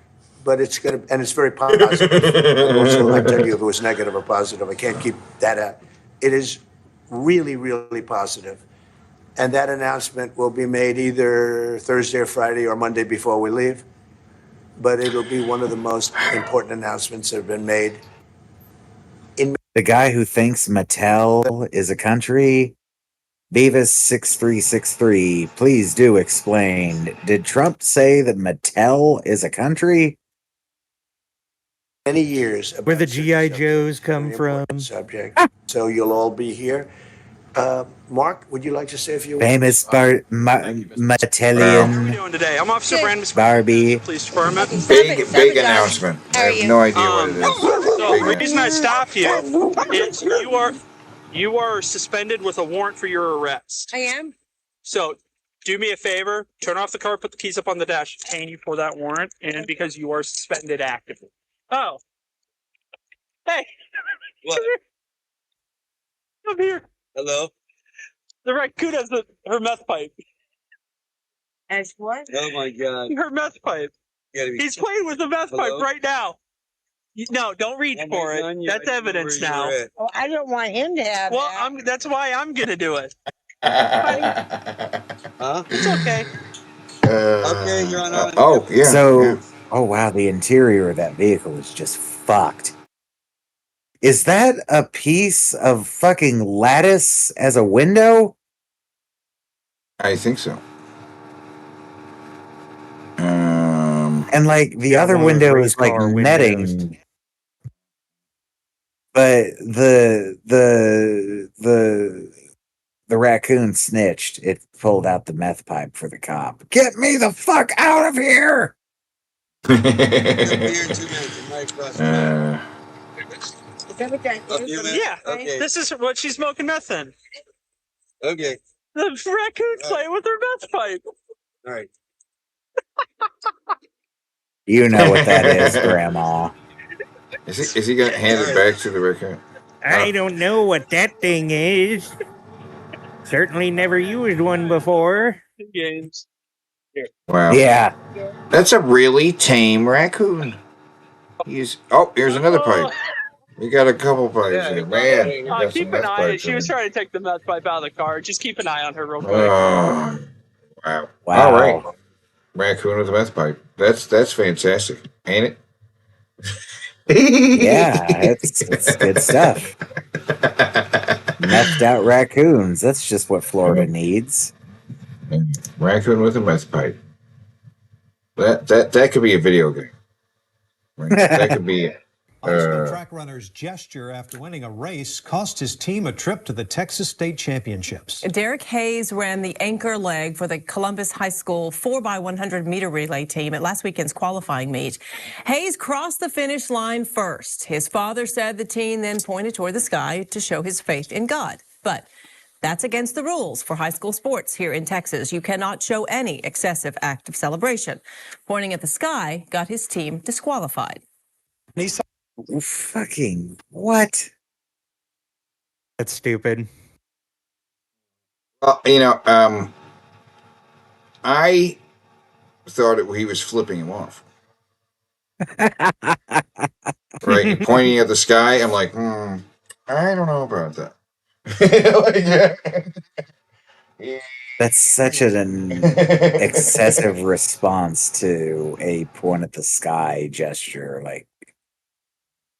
but it's going to, and it's very positive. Also, I tell you if it was negative or positive. I can't keep that out. It is really, really positive, and that announcement will be made either Thursday or Friday or Monday before we leave. But it'll be one of the most important announcements that have been made. The guy who thinks Mattel is a country, Beavis6363, please do explain. Did Trump say that Mattel is a country? Many years. Where the G.I. Joes come from. Subject. So you'll all be here. Mark, would you like to say a few words? Famous Mattellian doing today? I'm Officer Brandon Barbie. Police Department. Big announcement. I have no idea what it is. So the reason I stopped you is you are suspended with a warrant for your arrest. I am. So do me a favor, turn off the car, put the keys up on the dash, detain you for that warrant, and because you are suspended actively. Oh. Hey. What? Come here. Hello? The raccoon has her meth pipe. As what? Oh my god. Her meth pipe. He's playing with the meth pipe Hello? right now. No, don't reach for it. That's evidence now. Oh, I don't want him to have Well, that's why I'm gonna do it. Huh? It's okay. Okay, you're on. Oh, yeah. So, yeah. oh wow, the interior of that vehicle is just fucked. Is that a piece of fucking lattice as a window? I think so. And like the Yeah, other one of those window race is like car netting. windows. But the raccoon snitched. It pulled out the meth pipe for the cop. Get me the fuck out of here! Yeah, this is what she's smoking meth in. Okay. The raccoon's playing with her meth pipe. All right. You know what that is, Grandma. Is he going to hand it back to the raccoon? I don't know what that thing is. Certainly never used one before. Games. Wow. Yeah. That's a really tame raccoon. Here's another pipe. We got a couple pipes here. Man, we got Keep some an meth eye. pipes She in was here. trying to take the meth pipe out of the car. Just keep an eye on her real quick. Wow. Wow. All right. Raccoon with a meth pipe. That's fantastic, ain't it? Yeah, it's good stuff. Methed out raccoons. That's just what Florida needs. Raccoon with a meth pipe. That could be a video game. Right? That could be. High school track runner's gesture after winning a race cost his team a trip to the Texas State Championships. Derek Hayes ran the anchor leg for the Columbus High School 4x100 meter relay team at last weekend's qualifying meet. Hayes crossed the finish line first. His father said the teen then pointed toward the sky to show his faith in God. But that's against the rules for high school sports here in Texas. You cannot show any excessive act of celebration. Pointing at the sky got his team disqualified. Fucking what? That's stupid. Well, I thought he was flipping him off. Right, pointing at the sky. I'm like, I don't know about that. That's such an excessive response to a point at the sky gesture. Like,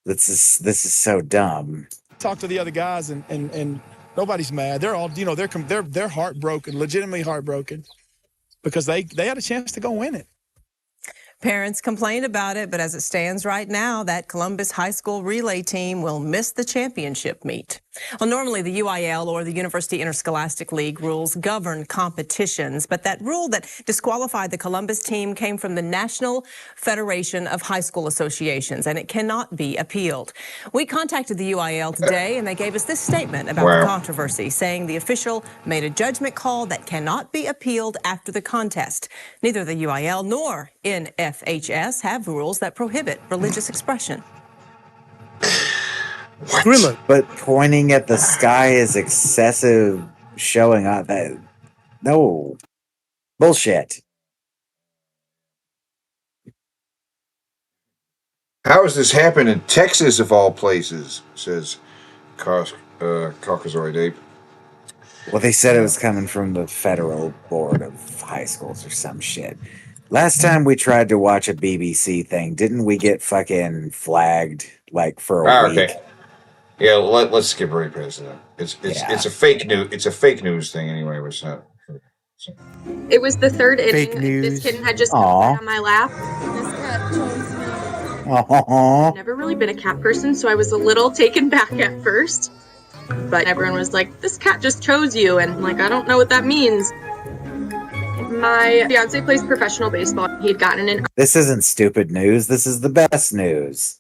this is so dumb. Talk to the other guys and nobody's mad. They're all, they're heartbroken, legitimately heartbroken, because they had a chance to go win it. Parents complained about it, but as it stands right now, that Columbus High School relay team will miss the championship meet. Well, normally the UIL or the University Interscholastic League rules govern competitions, but that rule that disqualified the Columbus team came from the National Federation of High School Associations, and it cannot be appealed. We contacted the UIL today, and they gave us this statement about the controversy, saying the official made a judgment call that cannot be appealed after the contest. Neither the UIL nor NFHS have rules that prohibit religious expression. But pointing at the sky is excessive showing off. That no bullshit. How does this happen in Texas of all places? Says Caucasoid Ape. Well, they said it was coming from the Federal Board of High Schools or some shit. Last time we tried to watch a BBC thing, didn't we get fucking flagged like for a week? Okay. Yeah, let's skip right past that. It's a fake news. It's a fake news thing anyway. It's not. It was the third Fake inning. news. This kitten had just Aw. been on my lap. Aw. I've never really been a cat person, so I was a little taken back at first. But everyone was like, "This cat just chose you," and I'm like, I don't know what that means. My fiance plays professional baseball. He'd gotten an This isn't stupid news. This is the best news.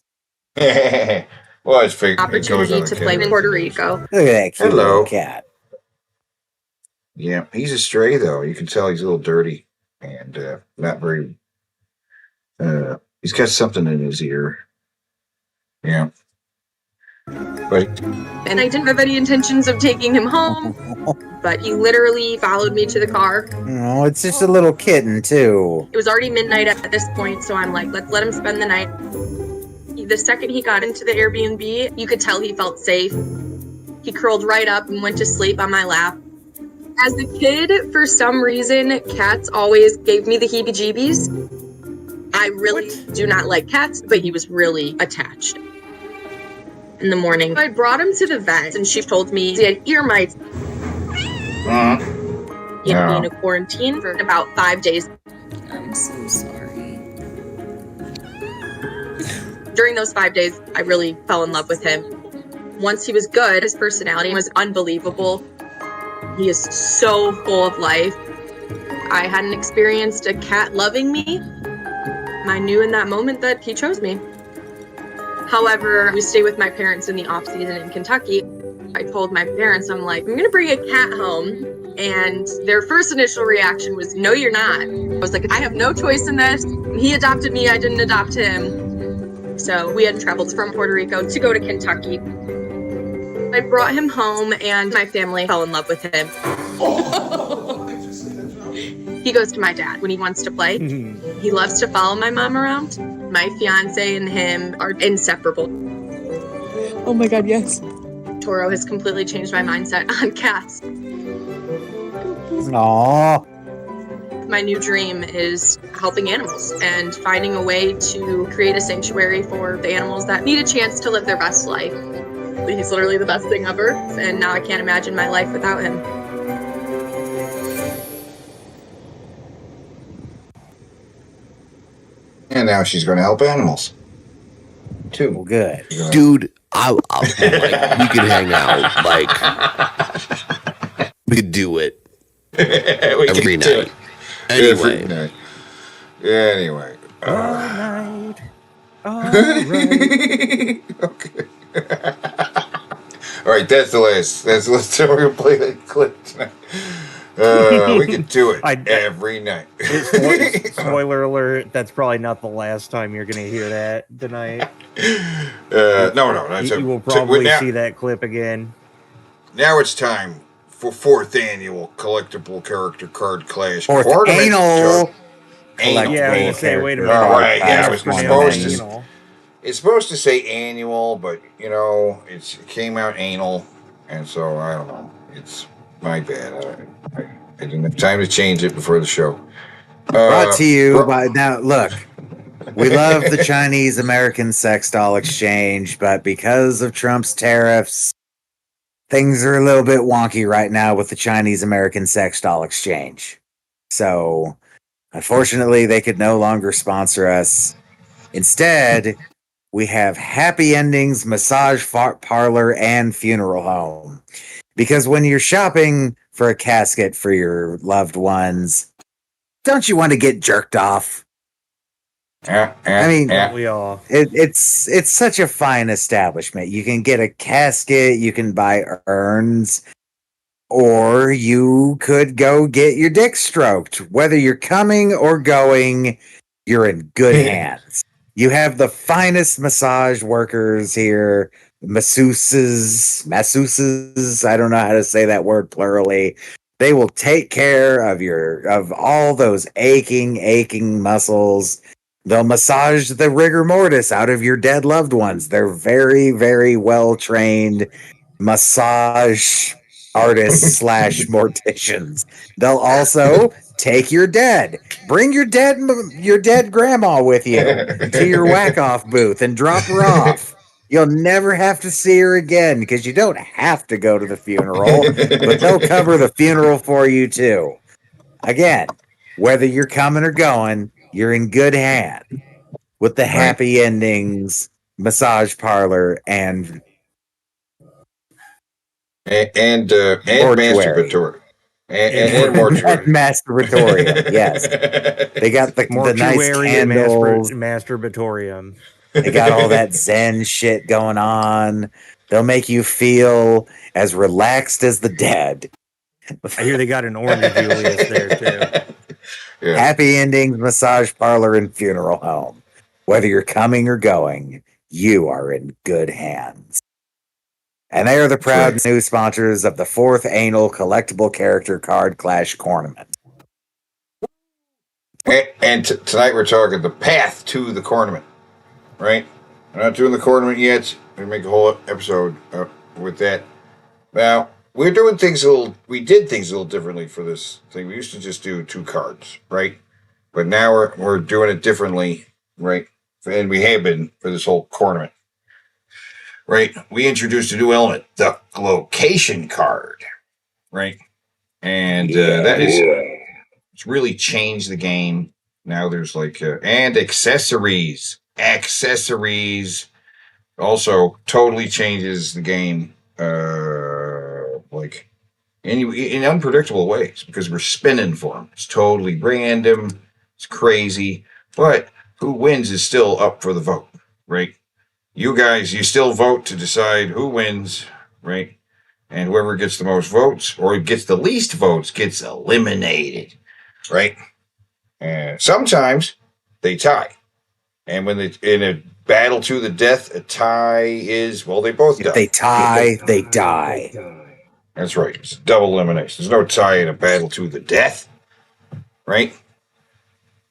Well, it's fake. opportunity to play in Puerto Rico. Look at that cute Hello. little cat. Yeah, he's a stray though. You can tell he's a little dirty and not very. He's got something in his ear. Yeah. Right. And I didn't have any intentions of taking him home, but he literally followed me to the car. Oh, it's just a little kitten, too. It was already midnight at this point, so I'm like, let's let him spend the night. The second he got into the Airbnb, you could tell he felt safe. He curled right up and went to sleep on my lap. As a kid, for some reason, cats always gave me the heebie-jeebies. I really do not like cats, but he was really attached. In the morning, I brought him to the vet, and she told me he had ear mites. He had been in a quarantine for about 5 days. I'm so sorry. During those 5 days, I really fell in love with him. Once he was good, his personality was unbelievable. He is so full of life. I hadn't experienced a cat loving me. I knew in that moment that he chose me. However, we stay with my parents in the off season in Kentucky. I told my parents, I'm like, I'm gonna bring a cat home. And their first initial reaction was, no, you're not. I was like, I have no choice in this. He adopted me, I didn't adopt him. So we had traveled from Puerto Rico to go to Kentucky. I brought him home and my family fell in love with him. He goes to my dad when he wants to play. He loves to follow my mom around. My fiance and him are inseparable. Oh my God, yes. Toro has completely changed my mindset on cats. Aww. My new dream is helping animals and finding a way to create a sanctuary for the animals that need a chance to live their best life. He's literally the best thing ever, and now I can't imagine my life without him. And now she's going to help animals. Too. Well, good. Dude, like, we could hang out. Like, we could do it every night. Anyway. Every night. Anyway. All right. All right. Okay. All right, that's the last. We're going to play that clip tonight. We could do it every night. Spoiler alert, that's probably not the last time you're going to hear that tonight. No. You will probably see that clip again. Now it's time for 4th annual collectible character card clash. Fourth anal. Anal. Yeah, I was say, wait a minute. All right, yeah, I was supposed to. Anal. It's supposed to say annual, but you know, it came out anal, and so I don't know. It's my bad. I didn't have time to change it before the show. Brought to you by, now look, we love the Chinese American sex doll exchange, but because of Trump's tariffs, things are a little bit wonky right now with the Chinese American sex doll exchange. So, unfortunately, they could no longer sponsor us. Instead, we have Happy Endings Massage Parlor and Funeral Home. Because when you're shopping for a casket for your loved ones, don't you want to get jerked off? I mean, we all. It's such a fine establishment. You can get a casket, you can buy urns, or you could go get your dick stroked. Whether you're coming or going, you're in good hands. You have the finest massage workers here, masseuses, I don't know how to say that word plurally. They will take care of all those aching muscles. They'll massage the rigor mortis out of your dead loved ones. They're very, very well trained massage artists / morticians. They'll also take your dead. Bring your dead grandma with you to your whack-off booth and drop her off. You'll never have to see her again because you don't have to go to the funeral, but they'll cover the funeral for you too. Again, whether you're coming or going, you're in good hand with the Happy Endings Massage Parlor and masturbatory. And mortuary. Masturbatorium, yes. They got the nice candles. Masturbatorium. They got all that Zen shit going on. They'll make you feel as relaxed as the dead. I hear they got an Orange Julius there too. Yeah. Happy Endings Massage Parlor and Funeral Home. Whether you're coming or going, you are in good hands. And they are the proud new sponsors of the 4th annual collectible character card clash tournament. And tonight we're talking the path to the tournament, right? We're not doing the tournament yet. We're going to make a whole episode with that. Now, we're doing things we did things a little differently for this thing. We used to just do 2 cards, right? But now we're doing it differently, right? And we have been for this whole tournament, right? We introduced a new element, the location card, right? And that is, it's really changed the game. Now there's like, and accessories also totally changes the game, like in unpredictable ways, because we're spinning for them. It's totally random. It's crazy, but who wins is still up for the vote, right? You guys, you still vote to decide who wins, right? And whoever gets the most votes or gets the least votes gets eliminated, right? And sometimes they tie. And when in a battle to the death, a tie is, well, they both die. If they tie, they die. That's right. It's double elimination. There's no tie in a battle to the death, right?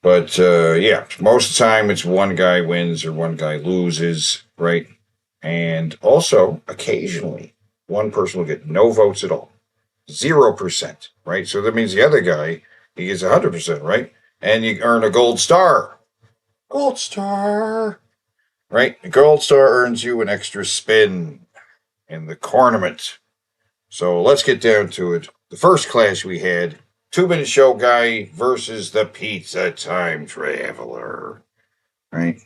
But, yeah, most of the time it's one guy wins or one guy loses, right? And also, occasionally, one person will get no votes at all. 0%, right? So that means the other guy, he gets 100%, right? And you earn a gold star. Gold star. Right? A gold star earns you an extra spin in the tournament. So let's get down to it. The first clash we had, 2-minute show guy versus the pizza time traveler. Right?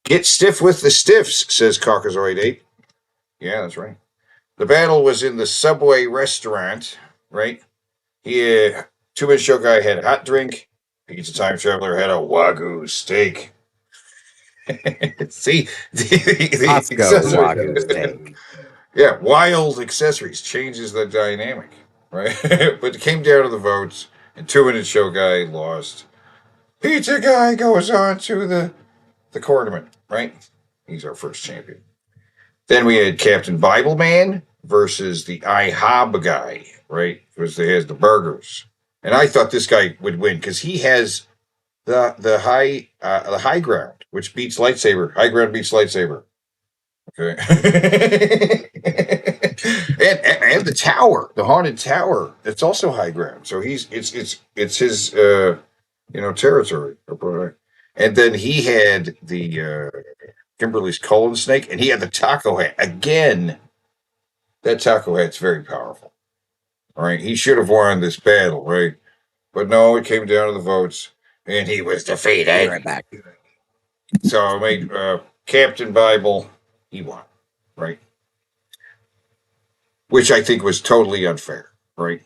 Get stiff with the stiffs, says Caucasoid 8. Yeah, that's right. The battle was in the Subway restaurant, right? 2-minute show guy had a hot drink. Pizza time traveler had a Wagyu steak. See? Let's go, Wagyu steak. Yeah, wild accessories changes the dynamic, right? But it came down to the votes, and 2-minute show guy lost. Pizza guy goes on to the tournament, right? He's our first champion. Then we had Captain Bible Man versus the IHOB guy, right? Because he has the burgers. And I thought this guy would win because he has the high ground, which beats lightsaber. High ground beats lightsaber. Okay. and the tower, the haunted tower, it's also high ground. So it's his territory. And then he had the Kimberly's colon snake, and he had the taco hat. Again, that taco hat's very powerful. All right, he should have won this battle, right? But no, it came down to the votes, and he was defeated. Right back. So I made Captain Bible, he won, right? Which I think was totally unfair, right?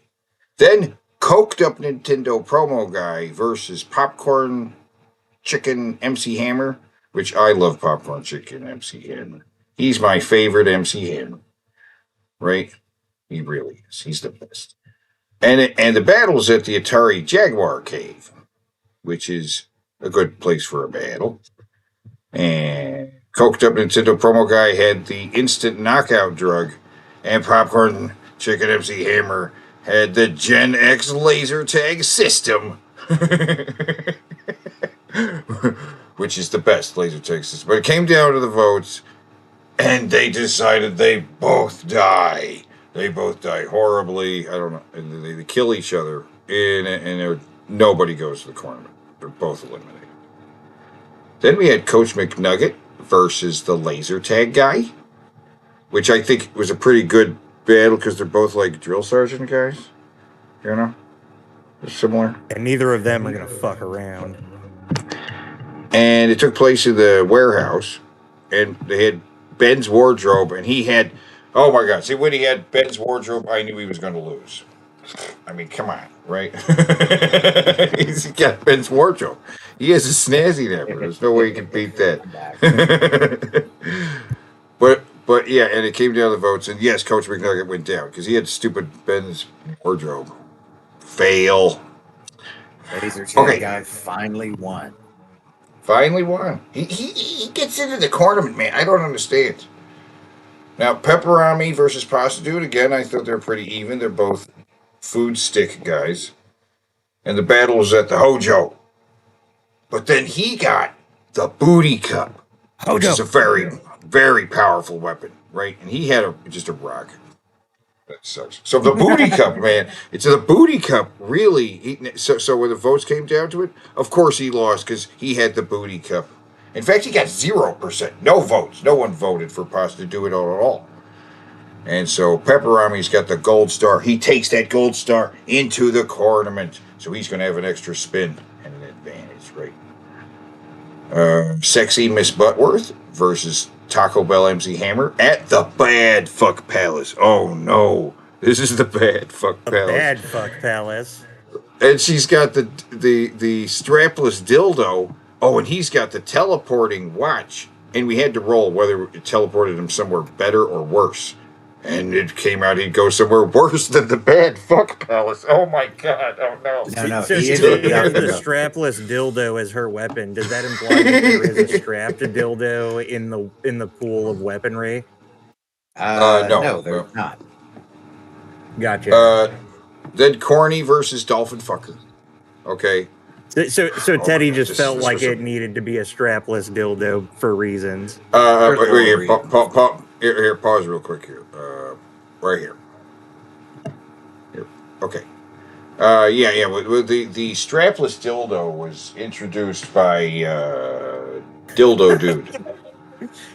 Then coked up Nintendo promo guy versus Popcorn Chicken MC Hammer, which I love Popcorn Chicken MC Hammer. He's my favorite MC Hammer, right? He really is. He's the best. And the battle's at the Atari Jaguar Cave, which is a good place for a battle. And coked up Nintendo promo guy had the instant knockout drug, and Popcorn Chicken MC Hammer had the Gen X laser tag system, which is the best laser tag system. But it came down to the votes, and they decided they both die. They both die horribly. I don't know. And they kill each other, and nobody goes to the tournament. They're both eliminated. Then we had Coach McNugget versus the laser tag guy, which I think was a pretty good battle because they're both like drill sergeant guys. You know? They're similar. And neither of them are going to fuck around. And it took place in the warehouse, and they had Ben's wardrobe, and he had... Oh my God. See, when he had Ben's wardrobe, I knew he was going to lose. I mean, come on, right? He's got Ben's wardrobe. He has a snazzy napper. There's no way he can beat that. But yeah, and it came down to the votes, and yes, Coach McNugget went down because he had stupid Ben's wardrobe. Fail. Laser tag guy finally won. Finally won. He gets into the tournament, man. I don't understand. Now, Pepperami versus Pasta Dude, again, I thought they're pretty even. They're both food stick guys. And the battle was at the Hojo. But then he got the Booty Cup, which is a very, very powerful weapon, right? And he had just a rock. That sucks. So the Booty Cup, man, it's the Booty Cup, really. So when the votes came down to it, of course he lost because he had the Booty Cup. In fact, he got 0%. No votes. No one voted for Pasta Dude at all. And so Pepperami's got the gold star. He takes that gold star into the tournament. So he's going to have an extra spin and an advantage, right? Sexy Miss Buttworth versus Taco Bell MC Hammer at the Bad Fuck Palace. Oh, no. This is the Bad Fuck Palace. Bad Fuck Palace. And she's got the strapless dildo. Oh, and he's got the teleporting watch. And we had to roll whether it teleported him somewhere better or worse. And it came out he'd go somewhere worse than the Bad Fuck Palace. Oh, my God. Oh, no. No, So she has the strapless dildo as her weapon. Does that imply that there is a strapped dildo in the pool of weaponry? No, there's not. Gotcha. Then Corny versus Dolphin Fucker. Okay. So Teddy just felt this like was it needed to be a strapless dildo for reasons. Wait, here, pause real quick here. Right here. Here. Okay. Yeah. With the strapless dildo was introduced by Dildo Dude.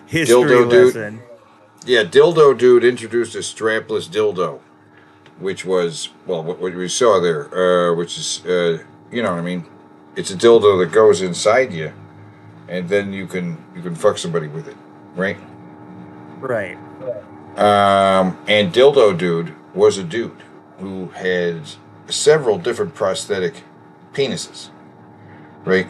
History Dildo lesson. Dude. Yeah, Dildo Dude introduced a strapless dildo, which was what we saw there, which is you know what I mean. It's a dildo that goes inside you, and then you can fuck somebody with it, right? Right. And Dildo Dude was a dude who had several different prosthetic penises, right?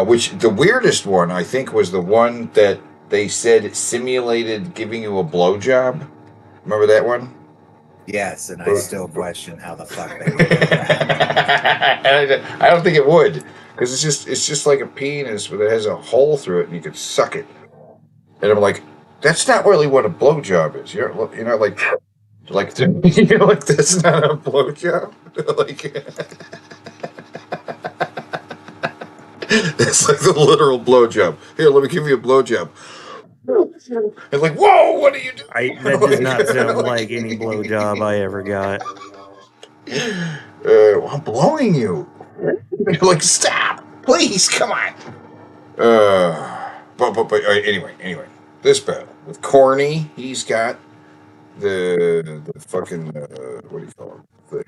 Which the weirdest one, I think, was the one that they said simulated giving you a blowjob. Remember that one? Yes, and I still question how the fuck they did that. I don't think it would, because it's just like a penis, but it has a hole through it, and you could suck it. And I'm like, that's not really what a blowjob is. You're like that's not a blowjob. Like that's like the literal blowjob. Here, let me give you a blowjob. And like, whoa, what are you doing? That does not sound like any blowjob I ever got. I'm blowing you. You're like, stop, please, come on. But anyway, this battle with Corny, he's got the fucking what do you call it?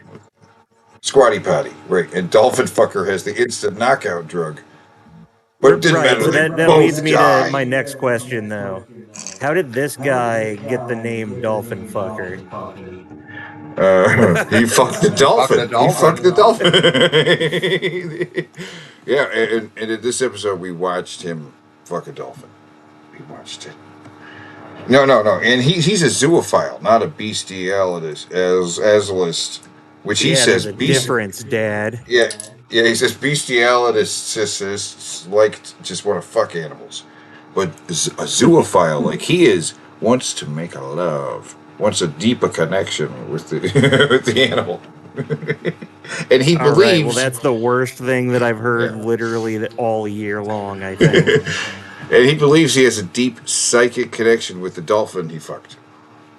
Squatty potty, right? And Dolphin Fucker has the instant knockout drug. But it didn't matter. So that leads me to my next question, though. How did this guy get the name Dolphin Fucker? He fucked the dolphin. He fucked the dolphin. Yeah, and in this episode, we watched him fuck a dolphin. We watched it. No. And he's a zoophile, not a bestialist, which he says. There's a difference, Dad. Yeah, he says bestialists just want to fuck animals. But a zoophile, like he is, wants to make a love, wants a deeper connection with the animal. And he believes... Right, well, that's the worst thing that I've heard literally all year long, I think. And he believes he has a deep psychic connection with the dolphin he fucked.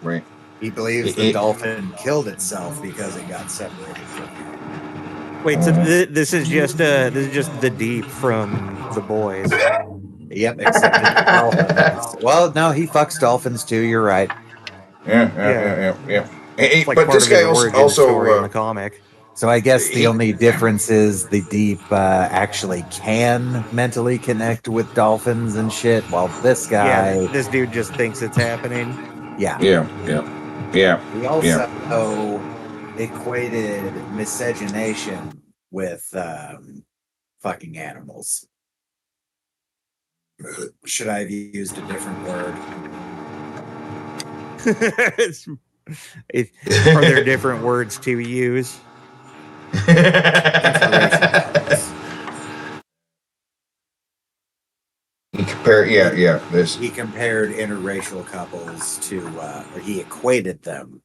Right? He believes the dolphin killed itself because it got separated from him. Wait, so this is just the deep from The Boys. Yep, except for dolphins. Well, no, he fucks dolphins too. You're right. Yeah. It's like but this guy also in the comic. So I guess the only difference is the deep actually can mentally connect with dolphins and shit, while this guy, this dude just thinks it's happening. Yeah. He also equated miscegenation with fucking animals. Should I have used a different word? Are there different words to use? This. He compared interracial couples to, or he equated them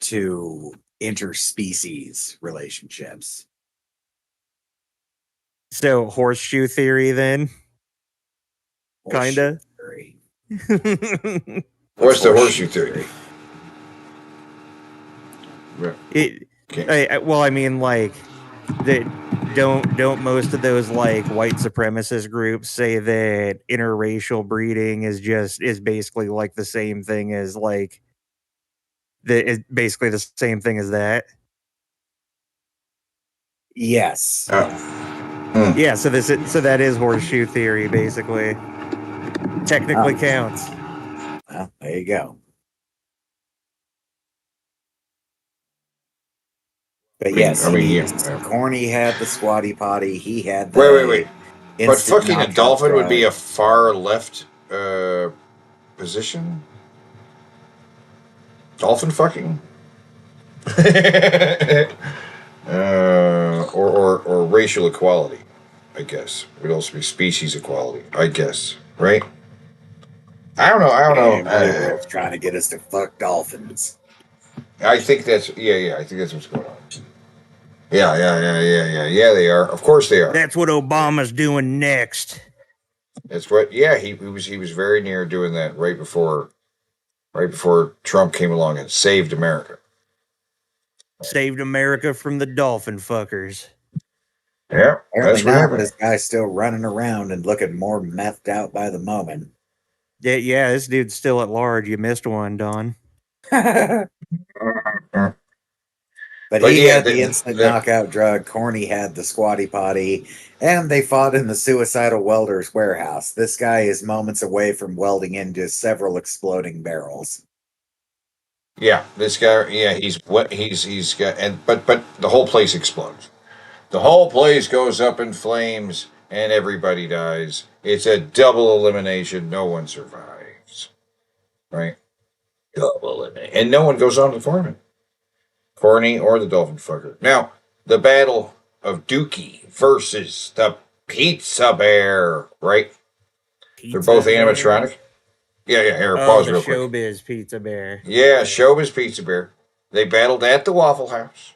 to interspecies relationships. So horseshoe theory, then, kinda. What's the horseshoe theory? Well, I mean, like, don't most of those like white supremacist groups say that interracial breeding is basically like the same thing as like basically the same thing as that? Yes. Yeah. So that is horseshoe theory, basically. Technically counts. Well, there you go. But yes, Corny had the squatty potty. He had the wait. But fucking a dolphin would be a far left position. Dolphin fucking, or racial equality, I guess. Would also be species equality, I guess. Right? I don't know. I was trying to get us to fuck dolphins. I think that's I think that's what's going on. Yeah. They are. Of course they are. That's what Obama's doing next. That's what. Yeah, he was very near doing that right before Trump came along and saved America. Saved America from the dolphin fuckers. Yeah, apparently now this guy's still running around and looking more methed out by the moment. Yeah, this dude's still at large. You missed one, Don. But he had the instant knockout drug. Corny had the squatty potty, and they fought in the suicidal welder's warehouse. This guy is moments away from welding into several exploding barrels. Yeah, this guy. Yeah, he's got but the whole place explodes. The whole place goes up in flames, and everybody dies. It's a double elimination. No one survives. Right? Double elimination, and no one goes on to the tournament. Corny or the dolphin fucker. Now, the battle of Dookie versus the Pizza Bear, right? They're both animatronic. Yeah. Here, pause real quick. Showbiz Pizza Bear. Yeah, Showbiz Pizza Bear. They battled at the Waffle House,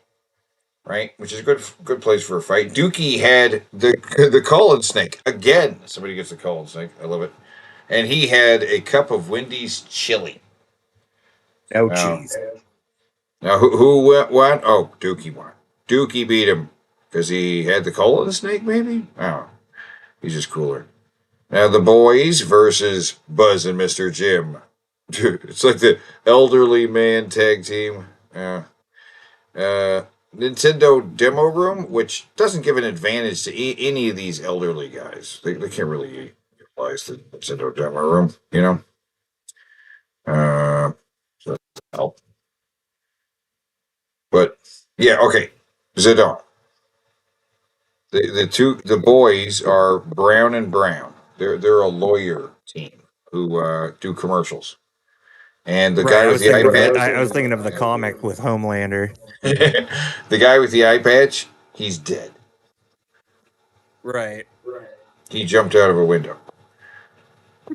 right? Which is a good place for a fight. Dookie had the Colin Snake. Again, somebody gets the Colin Snake. I love it. And he had a cup of Wendy's chili. Oh, jeez. Now, who won? Oh, Dookie won. Dookie beat him because he had the Colin Snake, maybe? I don't know. He's just cooler. Now, the boys versus Buzz and Mr. Jim. Dude, it's like the elderly man tag team. Nintendo Demo Room, which doesn't give an advantage to any of these elderly guys. They can't really utilize the Nintendo Demo Room, you know? So that's help. But yeah, okay. Zidane. The boys are Brown and Brown. They're a lawyer team who do commercials. And the guy with the eye patch. I was thinking of the comic with Homelander. The guy with the eye patch, he's dead. Right. He jumped out of a window.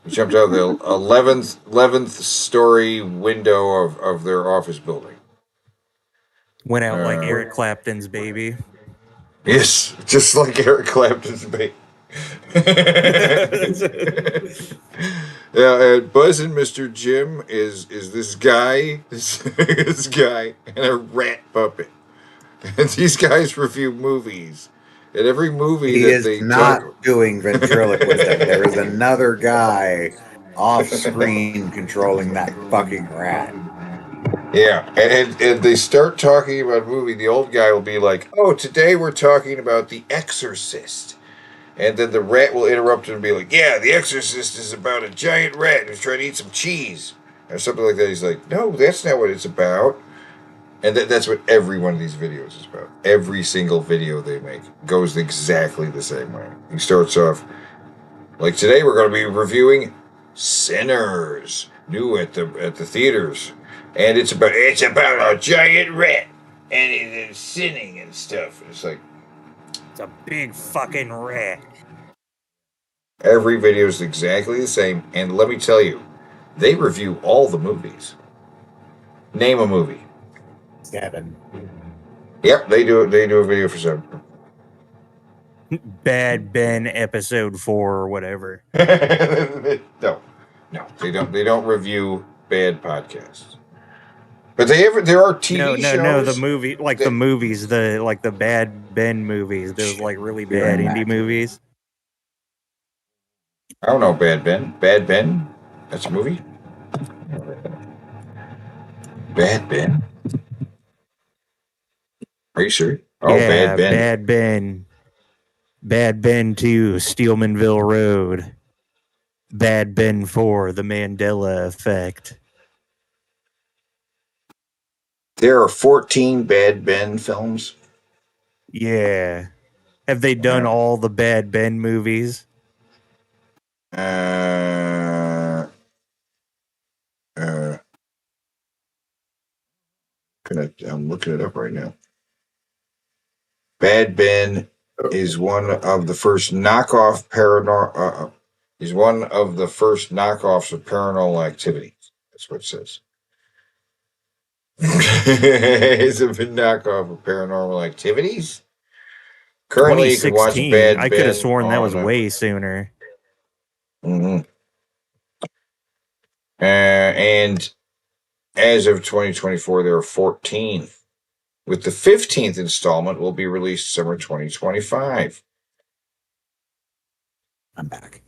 He jumped out of the 11th story window of their office building. Went out like Eric Clapton's baby. Yes, just like Eric Clapton's baby. Yeah, and Buzz and Mr. Jim is this guy, this guy, and a rat puppet. And these guys review movies. And every movie he is not doing ventriloquism. There is another guy off screen controlling that fucking rat. Yeah, and they start talking about a movie. The old guy will be like, "Oh, today we're talking about The Exorcist," and then the rat will interrupt him and be like, "Yeah, The Exorcist is about a giant rat who's trying to eat some cheese," or something like that. He's like, "No, that's not what it's about," and that's what every one of these videos is about. Every single video they make goes exactly the same way. He starts off like, "Today we're going to be reviewing Sinners, new at the theaters." And it's about a giant rat and it's sinning and stuff. It's like it's a big fucking rat. Every video is exactly the same. And let me tell you, they review all the movies. Name a movie. 7. Yep, they do. They do a video for 7. Bad Ben episode 4 or whatever. No, they don't. They don't review bad podcasts. But there are TV shows. No, the movie, like the movies, the Bad Ben movies, those like really bad indie movies. I don't know, Bad Ben. Bad Ben? That's a movie? Bad Ben? Are you sure? Oh, yeah, Bad Ben. Bad Ben. Bad Ben 2, Steelmanville Road. Bad Ben 4, The Mandela Effect. There are 14 Bad Ben films. Yeah. Have they done all the Bad Ben movies? I'm looking it up right now. Bad Ben is one of the first knockoff he's one of the first knockoffs of Paranormal Activity. That's what it says. It's a knockoff of Paranormal Activities. Currently, you can watch Bad Ben. I could have sworn that was way sooner. Mm-hmm. And as of 2024, there are 14. With the 15th installment will be released summer 2025. I'm back.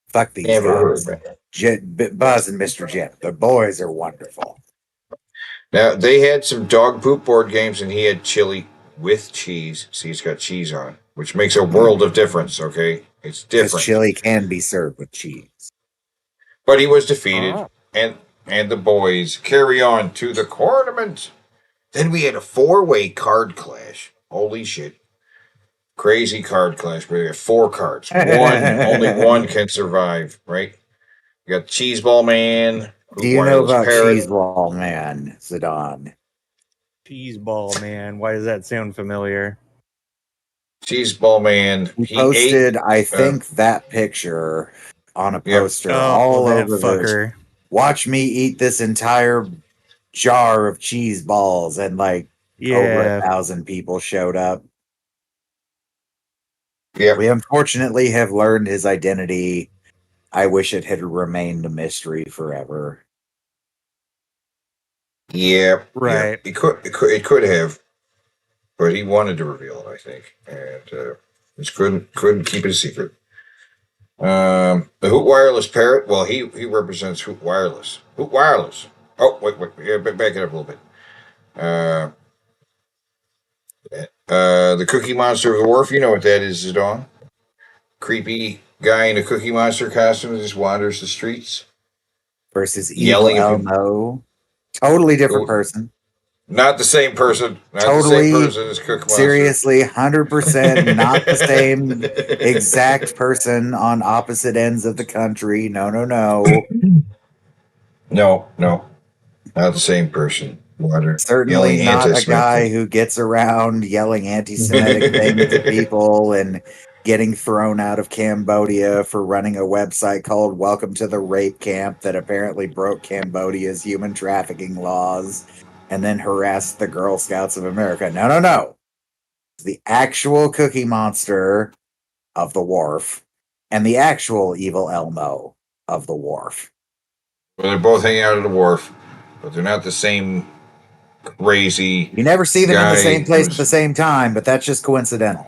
Fuck these guys. Buzz and Mr. Jim. The boys are wonderful. Now, they had some dog poop board games, and he had chili with cheese. See, it's got cheese on it, which makes a world of difference, okay? It's different. Chili can be served with cheese. But he was defeated, and the boys carry on to the tournament. Then we had a 4-way card clash. Holy shit. Crazy card clash. We had 4 cards. Only one can survive, right? You got Cheeseball Man. Do you know about Cheeseball Man, Zidane? Cheeseball Man. Why does that sound familiar? Cheeseball Man. He posted, I think, that picture on a poster all over fucker. Watch me eat this entire jar of cheese balls, and like over 1,000 people showed up. Yeah, we unfortunately have learned his identity. I wish it had remained a mystery forever. Yeah, right. Yeah. It could have, but he wanted to reveal it, I think, and just couldn't keep it a secret. The Hoot Wireless Parrot. Well, he represents Hoot Wireless. Hoot Wireless. Oh, wait. Yeah, back it up a little bit. The Cookie Monster of the Wharf. You know what that is, Zidane. Creepy guy in a Cookie Monster costume that just wanders the streets. Versus Evil Elmo. Totally different person. Not the same person. Not totally, the same person as Cookie Monster. Seriously, 100% not the same exact person on opposite ends of the country. No. No. Not the same person. Certainly not a guy who gets around yelling anti-Semitic things at people and getting thrown out of Cambodia for running a website called Welcome to the Rape Camp that apparently broke Cambodia's human trafficking laws and then harassed the Girl Scouts of America. No. The actual Cookie Monster of the Wharf and the actual Evil Elmo of the Wharf. Well, they're both hanging out at the wharf, but they're not the same crazy. You never see them in the same place at the same time, but that's just coincidental.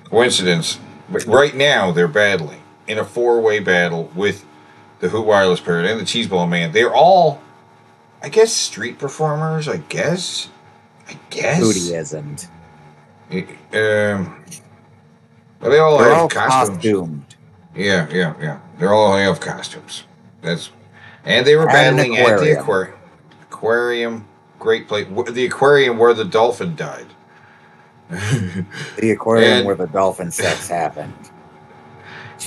Coincidence. But right now, they're battling in a 4-way battle with the Hoot Wireless Parrot and the Cheeseball Man. They're all, I guess, street performers. I guess. Hootie isn't. But they all They're have all costumes. costumed. Yeah. They all have costumes. And they were battling at the aquarium. Great place. The aquarium where the dolphin died. The aquarium where the dolphin sex happened.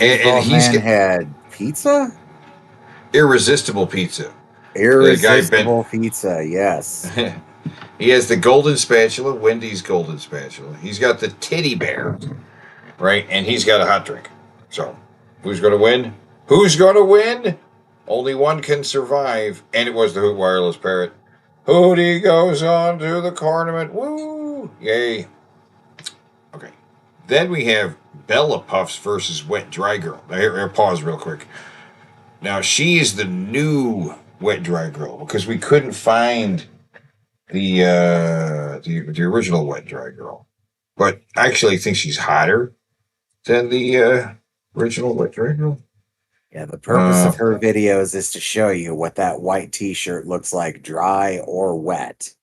And he's had pizza? Irresistible pizza. Irresistible pizza, yes. He has the golden spatula, Wendy's golden spatula. He's got the titty bear. right? And he's got a hot drink. So, who's going to win? Who's going to win? Only one can survive, and it was the Hoot Wireless Parrot. Hootie goes on to the tournament. Woo! Yay. Okay. Then we have Bella Puffs versus Wet Dry Girl. Now, here, pause real quick. Now, she is the new Wet Dry Girl because we couldn't find the original Wet Dry Girl. But I actually think she's hotter than the original Wet Dry Girl. Yeah, the purpose of her videos is to show you what that white t-shirt looks like, dry or wet.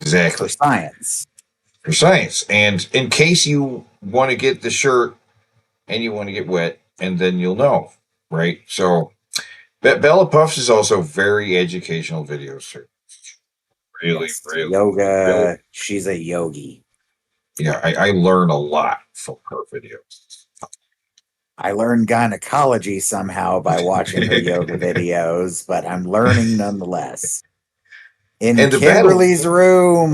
Exactly. For science. For science. And in case you want to get the shirt and you want to get wet, and then you'll know, right? So, Bella Puffs is also very educational videos. Really, Yes, really. Yoga. Really. She's a yogi. Yeah, I learn a lot from her videos. I learned gynecology somehow by watching her yoga videos, but I'm learning nonetheless. In And the Kimberly's room,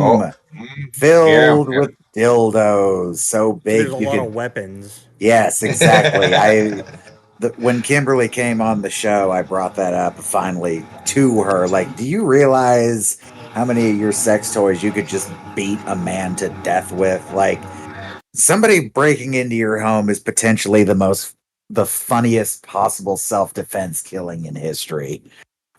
filled Yeah. with dildos, so big There's a you lot can. of weapons. Yes, exactly. When Kimberly came on the show, I brought that up finally to her. Like, do you realize how many of your sex toys you could just beat a man to death with? Like, somebody breaking into your home is potentially the funniest possible self-defense killing in history.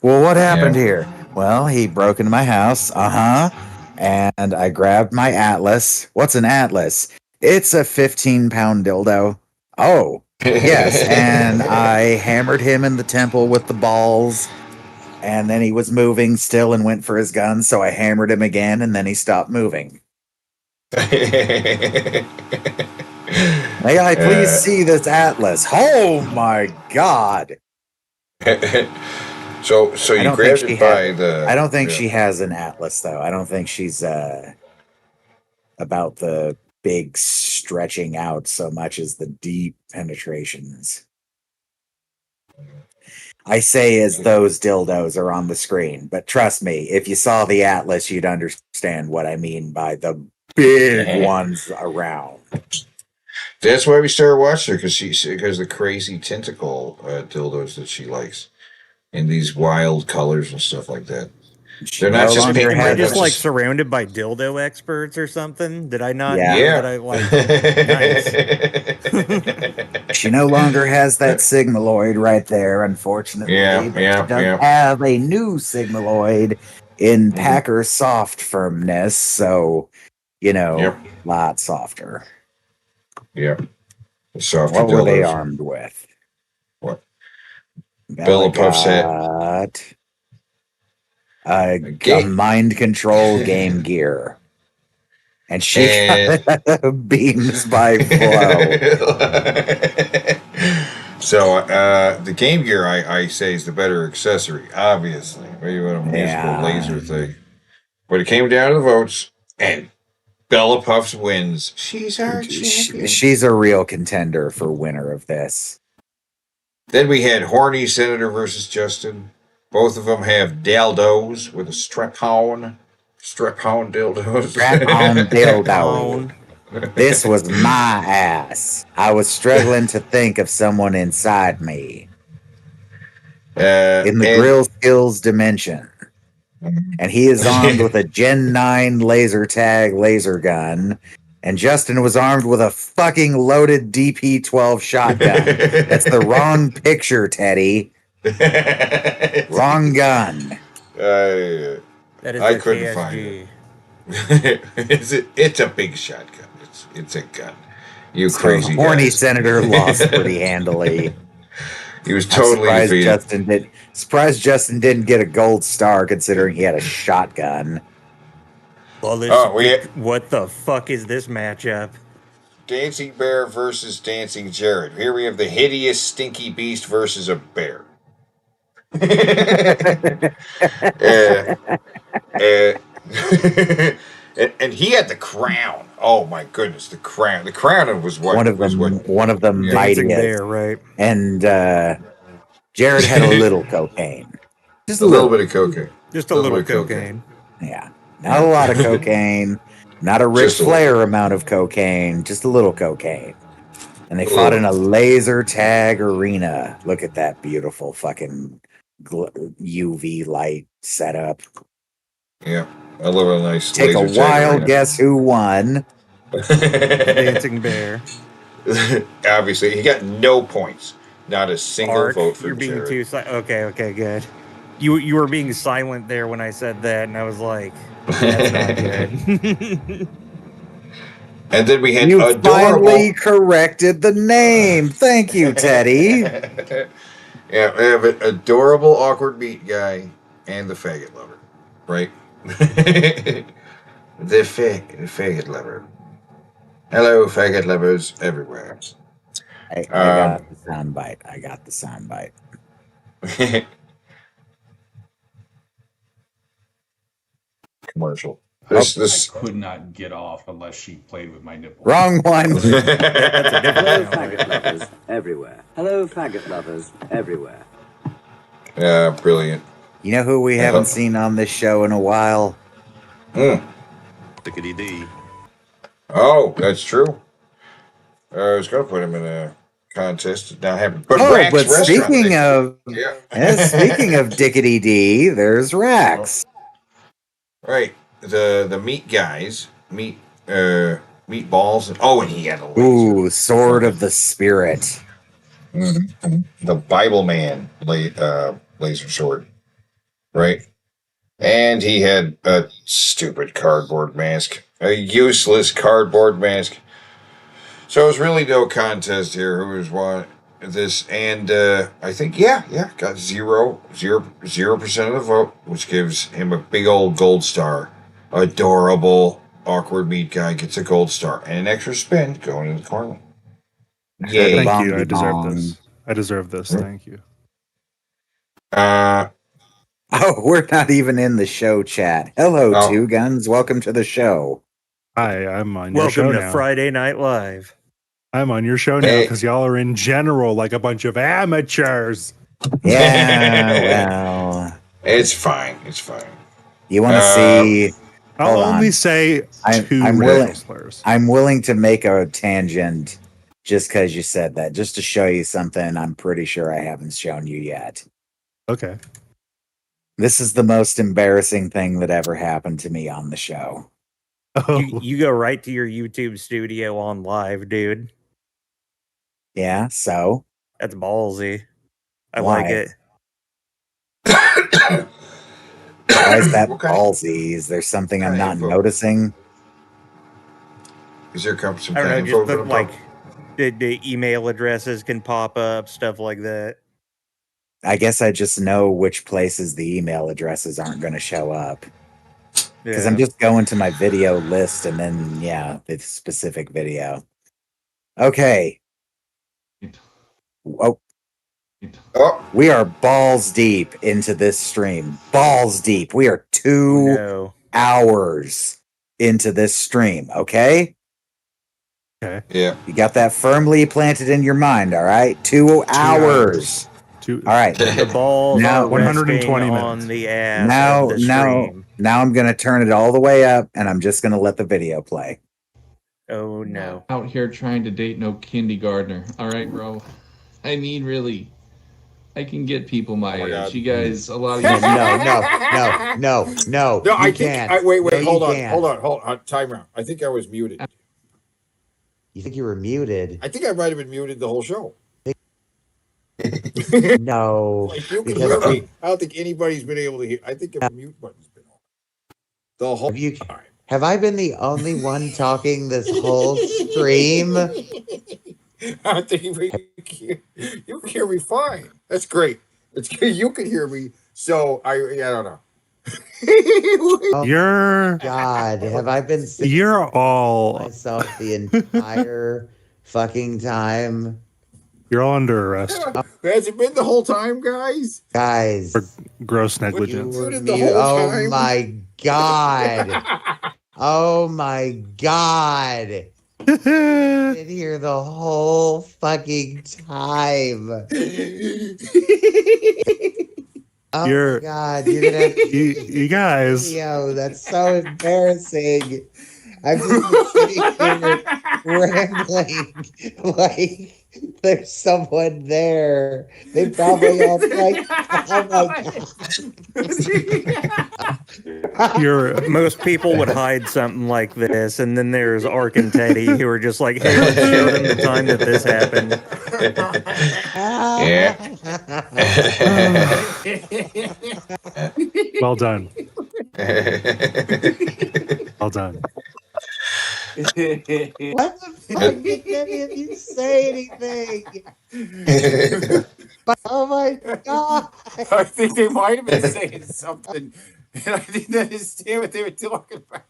Well, what happened here? Well, he broke into my house. And I grabbed my Atlas. What's an Atlas? It's a 15-pound dildo. Oh, yes. And I hammered him in the temple with the balls. And then he was moving still and went for his gun. So I hammered him again, and then he stopped moving. May I please see this Atlas? Oh my God! So you grabbed it by the. I don't think she has an Atlas though. I don't think she's about the big stretching out so much as the deep penetrations. I say as those dildos are on the screen, but trust me, if you saw the Atlas, you'd understand what I mean by the big ones around. That's why we started watching her because the crazy tentacle dildos that she likes in these wild colors and stuff like that. They're not just painted. Am I just like surrounded by dildo experts or something? Did I not? Yeah. Know that I like? Nice. She no longer has that Sigmaloid right there, unfortunately. But she does have a new Sigmaloid in Packer soft firmness, so a lot softer. Yeah. Soft. What were they armed with? What? Bella Puffs got a mind control Game Gear. And she got beams by flow. So the Game Gear, I say, is the better accessory, obviously. Maybe with a musical laser thing. But it came down to the votes, and Bella Puffs wins. She's our champion. She's a real contender for winner of this. Then we had Horny Senator versus Justin. Both of them have dildos with a strap-on dildos. Strap-on dildo. This was my ass. I was struggling to think of someone inside me. In the Grill Skills dimension. And he is armed with a Gen 9 laser tag laser gun. And Justin was armed with a fucking loaded DP-12 shotgun. That's the wrong picture, Teddy. Wrong gun. That is I the couldn't KSG. find it. It's a big shotgun. It's a gun. You crazy Horny guys. Senator lost pretty handily. He was totally defeated. Surprised Justin didn't get a gold star considering he had a shotgun. Well, what the fuck is this matchup? Dancing Bear versus Dancing Jared. Here we have the hideous stinky beast versus a bear. And he had the crown. Oh my goodness, the crown. The crown was what One of the mightiest. Bear, right? And Jared had a little cocaine. Just a little bit of cocaine. Just a little bit of cocaine. Yeah. Not a lot of cocaine. Not a Ric Flair amount of cocaine. Just a little cocaine. And they fought in a laser tag arena. Look at that beautiful fucking UV light setup. Yeah, I love a nice. Take a wild guess who won. Dancing Bear. Obviously, he got no points. Not a single Art, vote for you're being Jared. too okay, good. You were being silent there when I said that, and I was like, that's not good. And then we had You adorable. finally corrected the name. Thank you, Teddy. Yeah, we have an adorable awkward meat guy and the faggot lover, right? the faggot lover. Hello, faggot lovers everywhere. I got the soundbite. Commercial. I could not get off unless she played with my nipple. Wrong one. Hello, faggot lovers everywhere. Hello, faggot lovers everywhere. Yeah, brilliant. You know who we haven't seen on this show in a while? Dickety D. Oh, that's true. I was going to put him in a contest. Now have But speaking of speaking of Dickety D, there's Rax. Right, the meat guys, meatballs, and he had a laser. Ooh, Sword of the Spirit. The Bible Man laser sword, right? And he had a stupid cardboard mask, a useless cardboard mask. So it was really no contest here. Who was won this? And I think got 0% of the vote, which gives him a big old gold star. Adorable awkward meat guy gets a gold star and an extra spin going in the corner. Yay! Thank you. I deserve this. Thank you. Oh, we're not even in the show chat. Hello, Two Guns. Welcome to the show. Hi, I'm on your show Welcome to now. Friday Night Live. I'm on your show now because y'all are in general like a bunch of amateurs. Yeah, well, it's fine. It's fine. You want to see? I'll hold only on. say two I'm racial willing. slurs. I'm willing to make a tangent just because you said that, just to show you something I'm pretty sure I haven't shown you yet. Okay. This is the most embarrassing thing that ever happened to me on the show. You go right to your YouTube studio on live, dude. Yeah, so? That's ballsy. I Why? like it. Why is that ballsy? Is there something I'm not noticing? Is there some I don't know, kind just of put like the email addresses can pop up, stuff like that. I guess I just know which places the email addresses aren't going to show up. Because I'm just going to my video list and then, the specific video. Okay. Oh. We are balls deep into this stream. Balls deep. We are 2 hours into this stream. Okay? Okay. Yeah. You got that firmly planted in your mind, all right? 2 hours. All right. The balls now are 120 on the ass. Now of the stream. I'm going to turn it all the way up and I'm just going to let the video play. Oh no. Out here trying to date no kindergartner. All right, bro. I mean, really. I can get people my age. You guys, a lot of you. No, No, you I think. can't. Wait, No, you hold on, can't. hold on. Time out. I think I was muted. You think you were muted? I think I might have been muted the whole show. No. Like you can because hear me. I don't think anybody's been able to hear. I think the mute button's been on the whole time. Have I been the only one talking this whole stream? I think you can hear me fine. That's great. It's good. You can hear me. So I don't know. You're God, have I been You're all myself the entire fucking time? You're all under arrest Has it been the whole time, guys? Guys. for gross negligence. Oh my God. Oh my God. Been here the whole fucking time. Oh You're- my God, you're gonna have to You guys. video. That's so embarrassing. I'm just sitting here rambling like there's someone there. They probably all like, oh my god. Most people would hide something like this, and then there's Ark and Teddy who are just like, hey, let's show them the time that this happened. Well done. Well done. What the fuck did any of you say anything? Oh my god! I think they might have been saying something, and I didn't understand what they were talking about.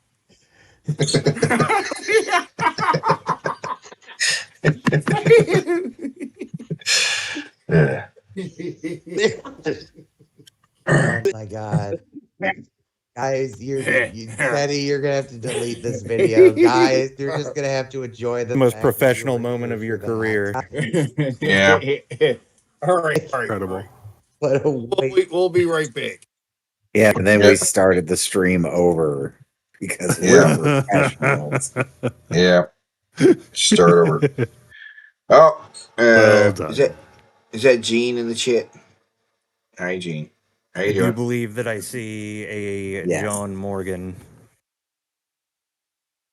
Oh my god. Guys, Teddy, you're gonna have to delete this video. Guys, you're just gonna have to enjoy the most professional moment of your career. Yeah. All right. Incredible. What a We'll be right back. Yeah, and then we started the stream over because we're professionals. Yeah. Start over. Oh, is that Gene in the chat? Hi, Gene. How you I do doing? believe that I see a John Morgan.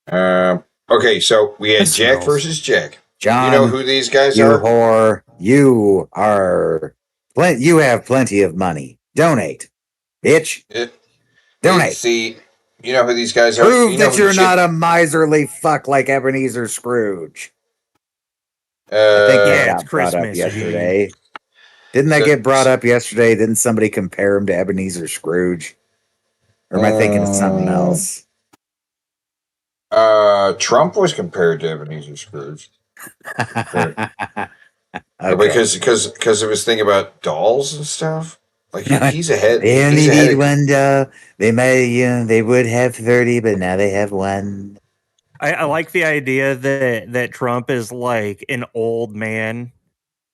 Okay, so we had Jack smells. versus Jack. John, you know who these guys you are? whore. You are. You have plenty of money. Donate, bitch. Donate. See, you know who these guys are? Prove You know that who you're the not a miserly fuck like Ebenezer Scrooge. chick- I think that it's got brought up Christmas, yesterday. Didn't that get brought up yesterday? Didn't somebody compare him to Ebenezer Scrooge? Or am I thinking of something else? Trump was compared to Ebenezer Scrooge. Because of his thing about dolls and stuff. Like he's ahead. They only He's need ahead. one doll. They might, they would have 30, but now they have one. I like the idea that Trump is like an old man,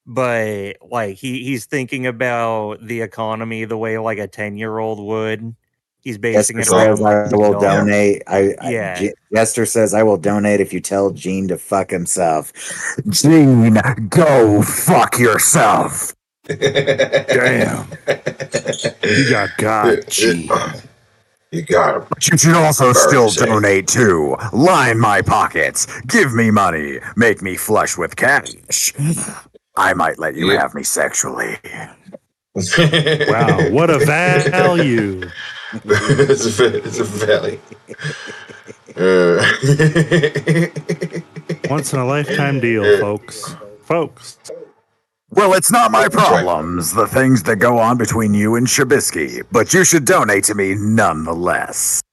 but like he's thinking about the economy the way like a 10-year-old would. He's basing it around. I will donate. Yeah. Jester says I will donate if you tell Gene to fuck himself. Gene, go fuck yourself. Damn. You got Gene. You got him. But you should also still donate too. Line my pockets. Give me money. Make me flush with cash. I might let you have me sexually. Wow, what a value. It's a value. Once in a lifetime deal, folks. Well, it's not my problems, the things that go on between you and Shabisky, but you should donate to me nonetheless.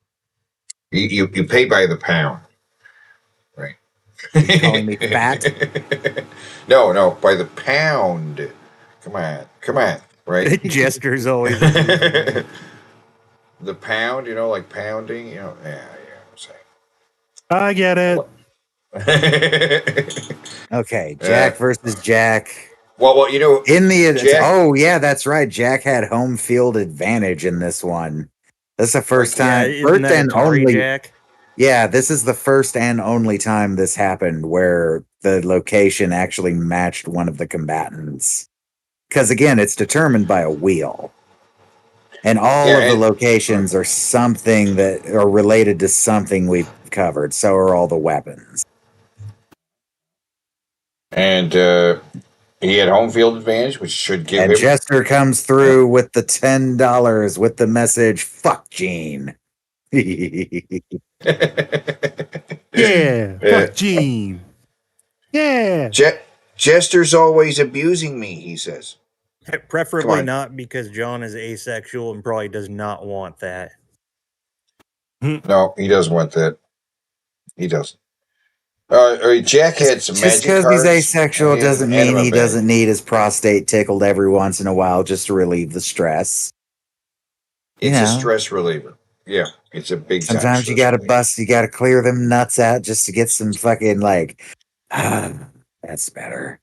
You pay by the pound, right? You calling me fat? No, by the pound. Come on, right? Jester's always the pound, like pounding, yeah, I'm saying. I get it. Okay, Jack versus Jack. Well, in the Jack, oh yeah, that's right. Jack had home field advantage in this one. That's the first time, first and only. Jack? Yeah, this is the first and only time this happened where the location actually matched one of the combatants. Because again, it's determined by a wheel, and all of the locations are something that are related to something we've covered. So are all the weapons. And he had home field advantage, which should give And him. Jester comes through with the $10 with the message, fuck Gene. Yeah, fuck Gene. Yeah. Jester's always abusing me, he says. Preferably not, because John is asexual and probably does not want that. No, he doesn't want that. He doesn't. Jack had some magic Just because cards. he's asexual and doesn't anima mean he bed. doesn't need his prostate tickled every once in a while just to relieve the stress. It's You a know. stress reliever. Yeah, it's a big time Sometimes you stress gotta you gotta clear them nuts out just to get some fucking that's better.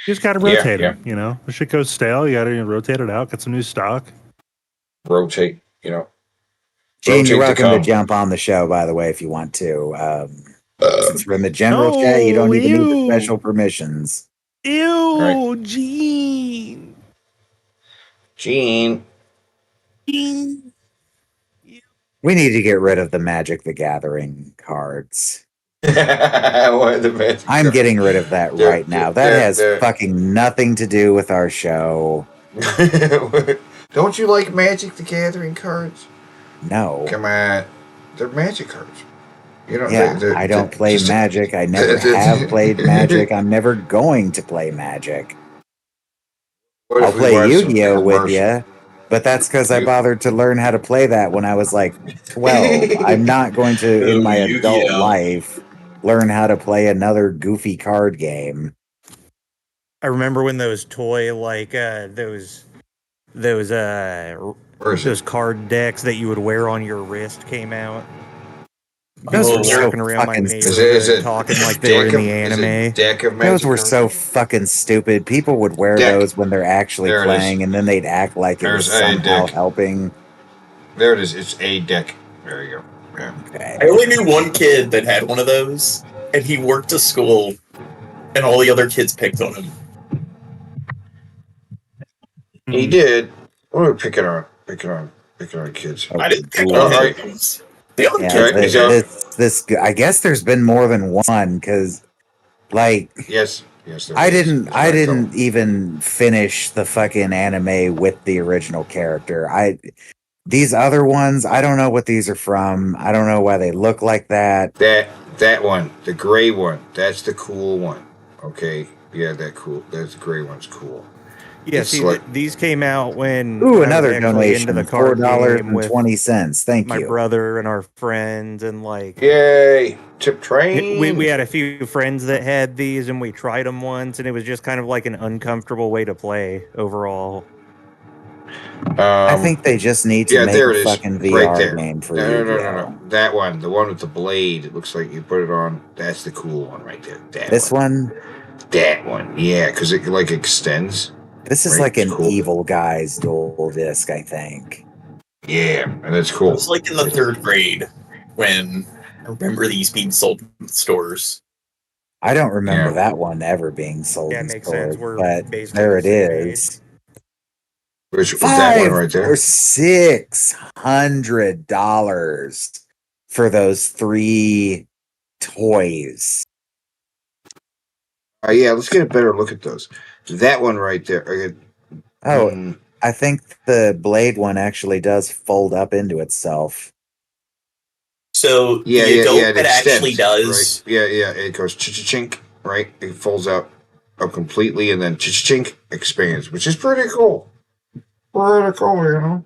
You just got to Yeah, rotate yeah. them, The shit goes stale. You got to rotate it out, get some new stock. Rotate, Gene, Rotate you're the welcome to cum. jump on the show, by the way, if you want to. Since we're in the general chat, you don't even need the special permissions. Ew, Right. Gene. Gene. We need to get rid of the Magic the Gathering cards. I'm getting rid of that right now. That has fucking nothing to do with our show. Don't you like Magic the Gathering cards? No. Come on. They're Magic cards. You know, Yeah, I don't play Magic. I never have played Magic. I'm never going to play Magic. I'll play Yu-Gi-Oh with you, but that's because I bothered to learn how to play that when I was like 12. I'm not going to, in my adult life, learn how to play another goofy card game. I remember when those toy those card decks that you would wear on your wrist came out. Those were so walking around my fucking neighborhood talking like they were in the anime. Those were so fucking stupid. People would wear those when they're actually There it playing, and then they'd act like it was There's a somehow deck. helping. There it is. It's a deck. There you go. Yeah. Okay. I only knew one kid that had one of those, and he worked to school, and all the other kids picked on him. He did. What are we picking on? Picking on kids. I didn't pick All on right. him. The other Yeah, kid. this I guess there's been more than one because, like, Yes. I didn't even finish the fucking anime with the original character. These other ones, I don't know what these are from. I don't know why they look like that. That one, the gray one, that's the cool one. Okay, yeah, that gray one's cool. Yeah, It's see, like- these came out when Ooh, I was another actually donation, into the card game with $4.20. Thank my you. brother and our friends, and like, yay, tip train. we had a few friends that had these, and we tried them once, and it was just kind of like an uncomfortable way to play overall. I think they just need to make there it a is, fucking right VR there. game for No, you. no. That one, the one with the blade. It looks like you put it on. That's the cool one right there. This one? That one, yeah, because it like extends. This is Right, like an it's cool. Evil Guys dual disc, I think. Yeah, and that's cool. It was like in the 3rd grade when I remember these being sold in stores. I don't remember that one ever being sold Yeah, in makes stores, sense. We're but basically there it the same is. Which was that one right there? Or $600 for those 3 toys. Yeah, let's get a better look at those. That one right there. Oh, I think the blade one actually does fold up into itself. So Yeah, the adult it that actually extends, does. Right? Yeah, it goes chink, right? It folds out up completely, and then chink expands, which is pretty cool. Pretty cool, you know.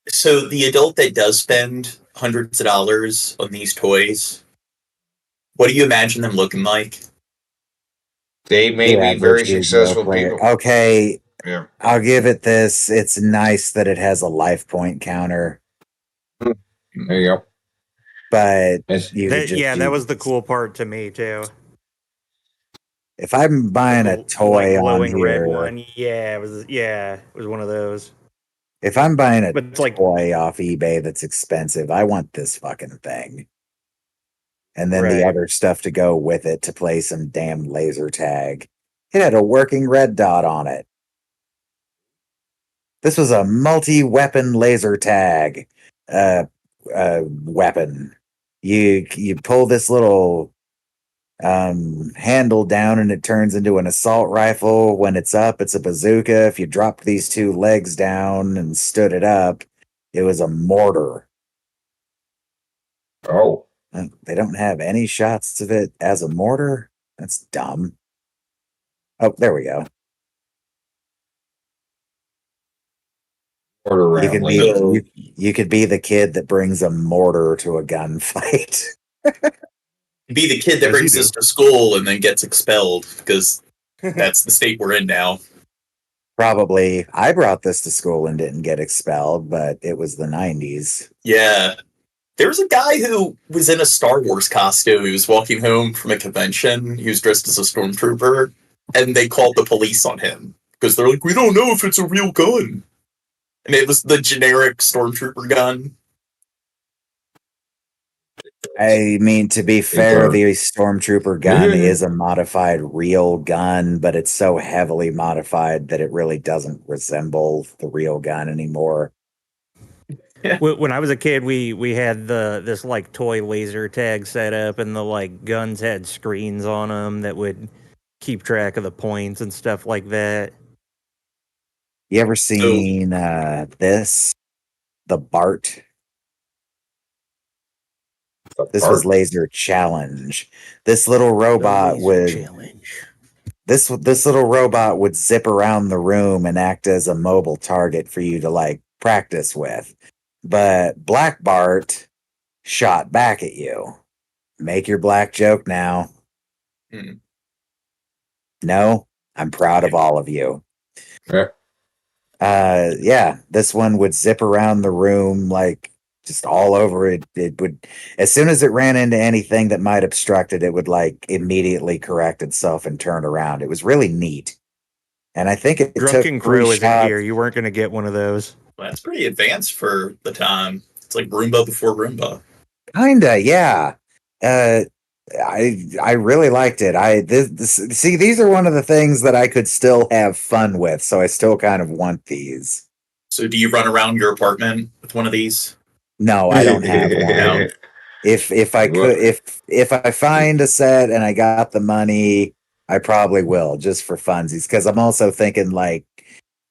So the adult that does spend hundreds of dollars on these toys, what do you imagine them looking like? They may Yeah, be very those Yu-Gi-Oh successful player. people. Okay, Yeah. I'll give it this. It's nice that it has a life point counter, There you go. but you could just that was the cool part to me too. if I'm buying a toy on Glowing red here, one, it was one of those. if I'm buying a But it's like- toy off eBay that's expensive, I want this fucking thing. And then the Right. other stuff to go with it to play some damn laser tag. It had a working red dot on it. This was a multi-weapon laser tag weapon. You pull this little handle down and it turns into an assault rifle. When it's up, it's a bazooka. If you dropped these 2 legs down and stood it up, it was a mortar. Oh. They don't have any shots of it as a mortar? That's dumb. Oh, there we go. Mortar You could round. you could be the kid that brings a mortar to a gunfight. Be the kid that brings this to school and then gets expelled because that's the state we're in now. Probably. I brought this to school and didn't get expelled, but it was the 90s. Yeah. There was a guy who was in a Star Wars costume. He was walking home from a convention. He was dressed as a stormtrooper, and they called the police on him because they're like, "We don't know if it's a real gun," and it was the generic stormtrooper gun. I mean, to be fair, the Stormtrooper gun is a modified real gun, but it's so heavily modified that it really doesn't resemble the real gun anymore. When I was a kid, we had this like toy laser tag set up, and the like guns had screens on them that would keep track of the points and stuff like that. You ever seen this? The Bart? This was Laser Challenge. This little robot this little robot would zip around the room and act as a mobile target for you to like practice with. But Black Bart shot back at you. Make your black joke now. No, I'm proud of all of you. Yeah, this one would zip around the room like just all over it. It would, as soon as it ran into anything that might obstruct it, it would like immediately correct itself and turn around. It was really neat. And I think it Drunken took Crow 3 isn't shots. here. You weren't going to get one of those. Well, that's pretty advanced for the time. It's like Roomba before Roomba. Kinda, yeah. I really liked it. See, these are one of the things that I could still have fun with, so I still kind of want these. So do you run around your apartment with one of these? No, I don't have one. If I could, if I find a set and I got the money, I probably will, just for funsies. Because I'm also thinking like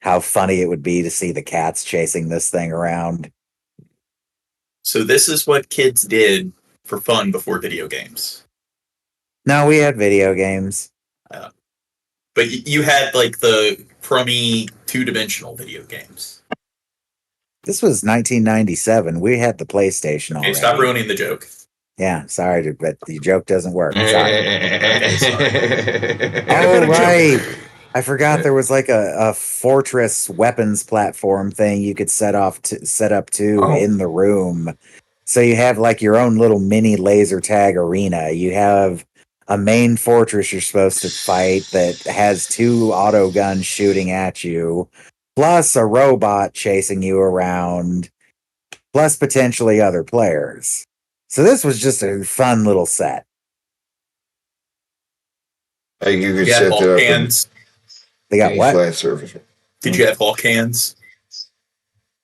how funny it would be to see the cats chasing this thing around. So this is what kids did for fun before video games. No, we had video games. But you had like the crummy 2-dimensional video games. This was 1997. We had the PlayStation already. Okay, stop ruining the joke. Yeah, sorry, but the joke doesn't work. Sorry. Oh, right. I forgot there was like a fortress weapons platform thing you could set up in the room. So you have like your own little mini laser tag arena. You have a main fortress you're supposed to fight that has 2 auto guns shooting at you, plus a robot chasing you around, plus potentially other players. So this was just a fun little set. Like you could You had set Hulk it up. hands. They got any what? flat surface. Did you have Hulk hands?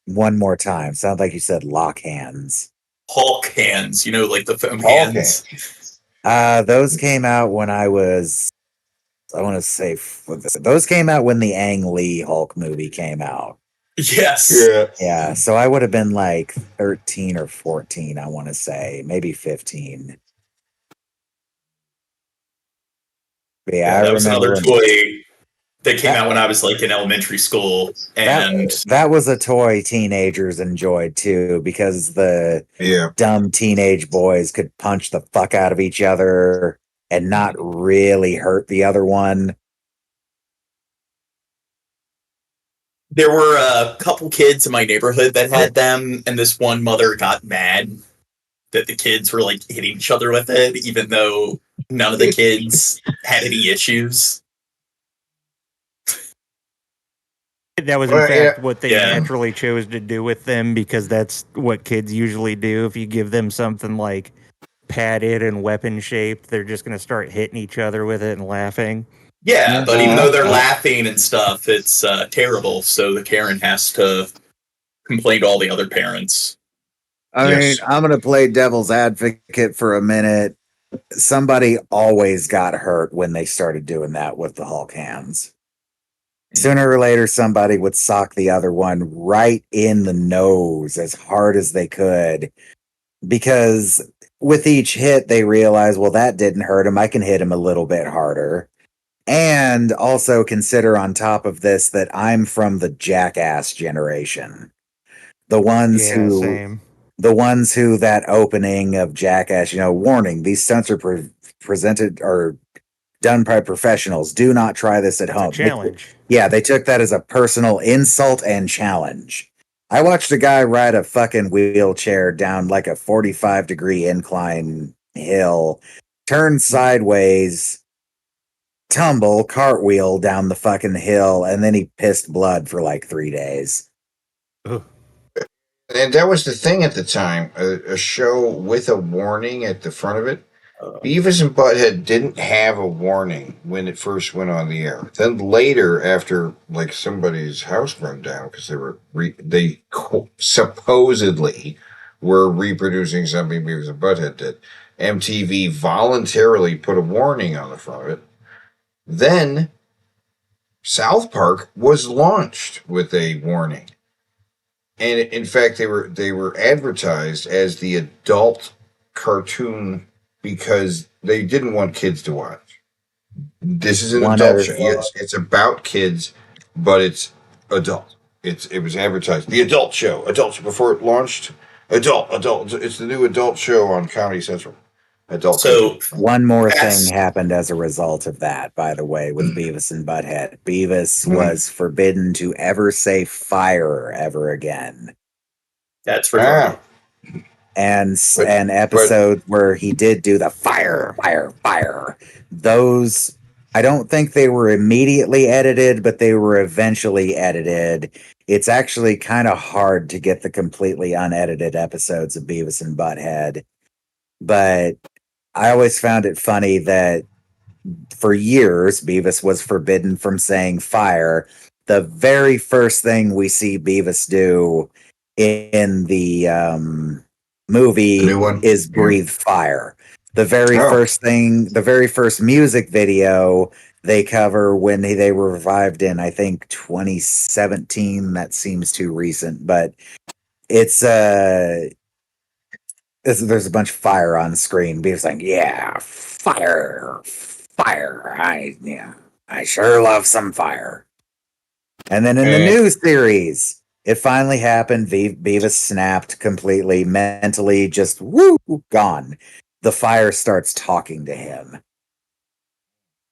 One more time. Sounds like you said lock hands. Hulk hands, you know, like the foam hands. Those came out when I was, I want to say, those came out when the Ang Lee Hulk movie came out. Yes. Yeah. So I would have been like 13 or 14, I want to say, maybe 15. But yeah, That I was remember another toy that came out when I was like in elementary school, and that was a toy teenagers enjoyed too, because the dumb teenage boys could punch the fuck out of each other and not really hurt the other one. there were a couple kids in my neighborhood that had them, and this one mother got mad that the kids were like hitting each other with it, even though none of the kids had any issues. That was, in fact, what they naturally chose to do with them, because that's what kids usually do. If you give them something like padded and weapon shaped, they're just going to start hitting each other with it and laughing. Yeah, but even though they're laughing and stuff, it's terrible. So the Karen has to complain to all the other parents. I mean, I'm going to play devil's advocate for a minute. Somebody always got hurt when they started doing that with the Hulk hands. Sooner or later, somebody would sock the other one right in the nose as hard as they could. Because with each hit, they realize, well, that didn't hurt him. I can hit him a little bit harder. And also consider on top of this that I'm from the Jackass generation. The ones who that opening of Jackass, warning, these stunts are presented or done by professionals. Do not try this at home. Challenge. They took that as a personal insult and challenge. I watched a guy ride a fucking wheelchair down like a 45-degree incline hill, turn sideways, tumble, cartwheel down the fucking hill, and then he pissed blood for like 3 days. Ugh. And that was the thing at the time, a show with a warning at the front of it. Beavis and Butthead didn't have a warning when it first went on the air. Then later, after like somebody's house burned down because they supposedly were reproducing something Beavis and Butthead did, MTV voluntarily put a warning on the front of it. Then South Park was launched with a warning. And in fact, they were advertised as the adult cartoon because they didn't want kids to watch. This is an adult show. Yes, it's about kids, but it's adult. It was advertised the adult show before it launched. Adult. It's the new adult show on Comedy Central. Adult. So one more thing happened as a result of that, by the way, with Beavis and Butthead. Beavis was forbidden to ever say fire ever again. That's right. And an episode where he did do the fire. Those, I don't think they were immediately edited, but they were eventually edited. It's actually kind of hard to get the completely unedited episodes of Beavis and Butthead. But I always found it funny that for years, Beavis was forbidden from saying fire. The very first thing we see Beavis do in the movie is breathe fire. The very first thing, the very first music video they cover when they were revived in, I think, 2017. That seems too recent, but it's there's a bunch of fire on screen. Beavis like, yeah, fire. I sure love some fire. And then in the new series, it finally happened. Beavis snapped completely, mentally just gone. The fire starts talking to him.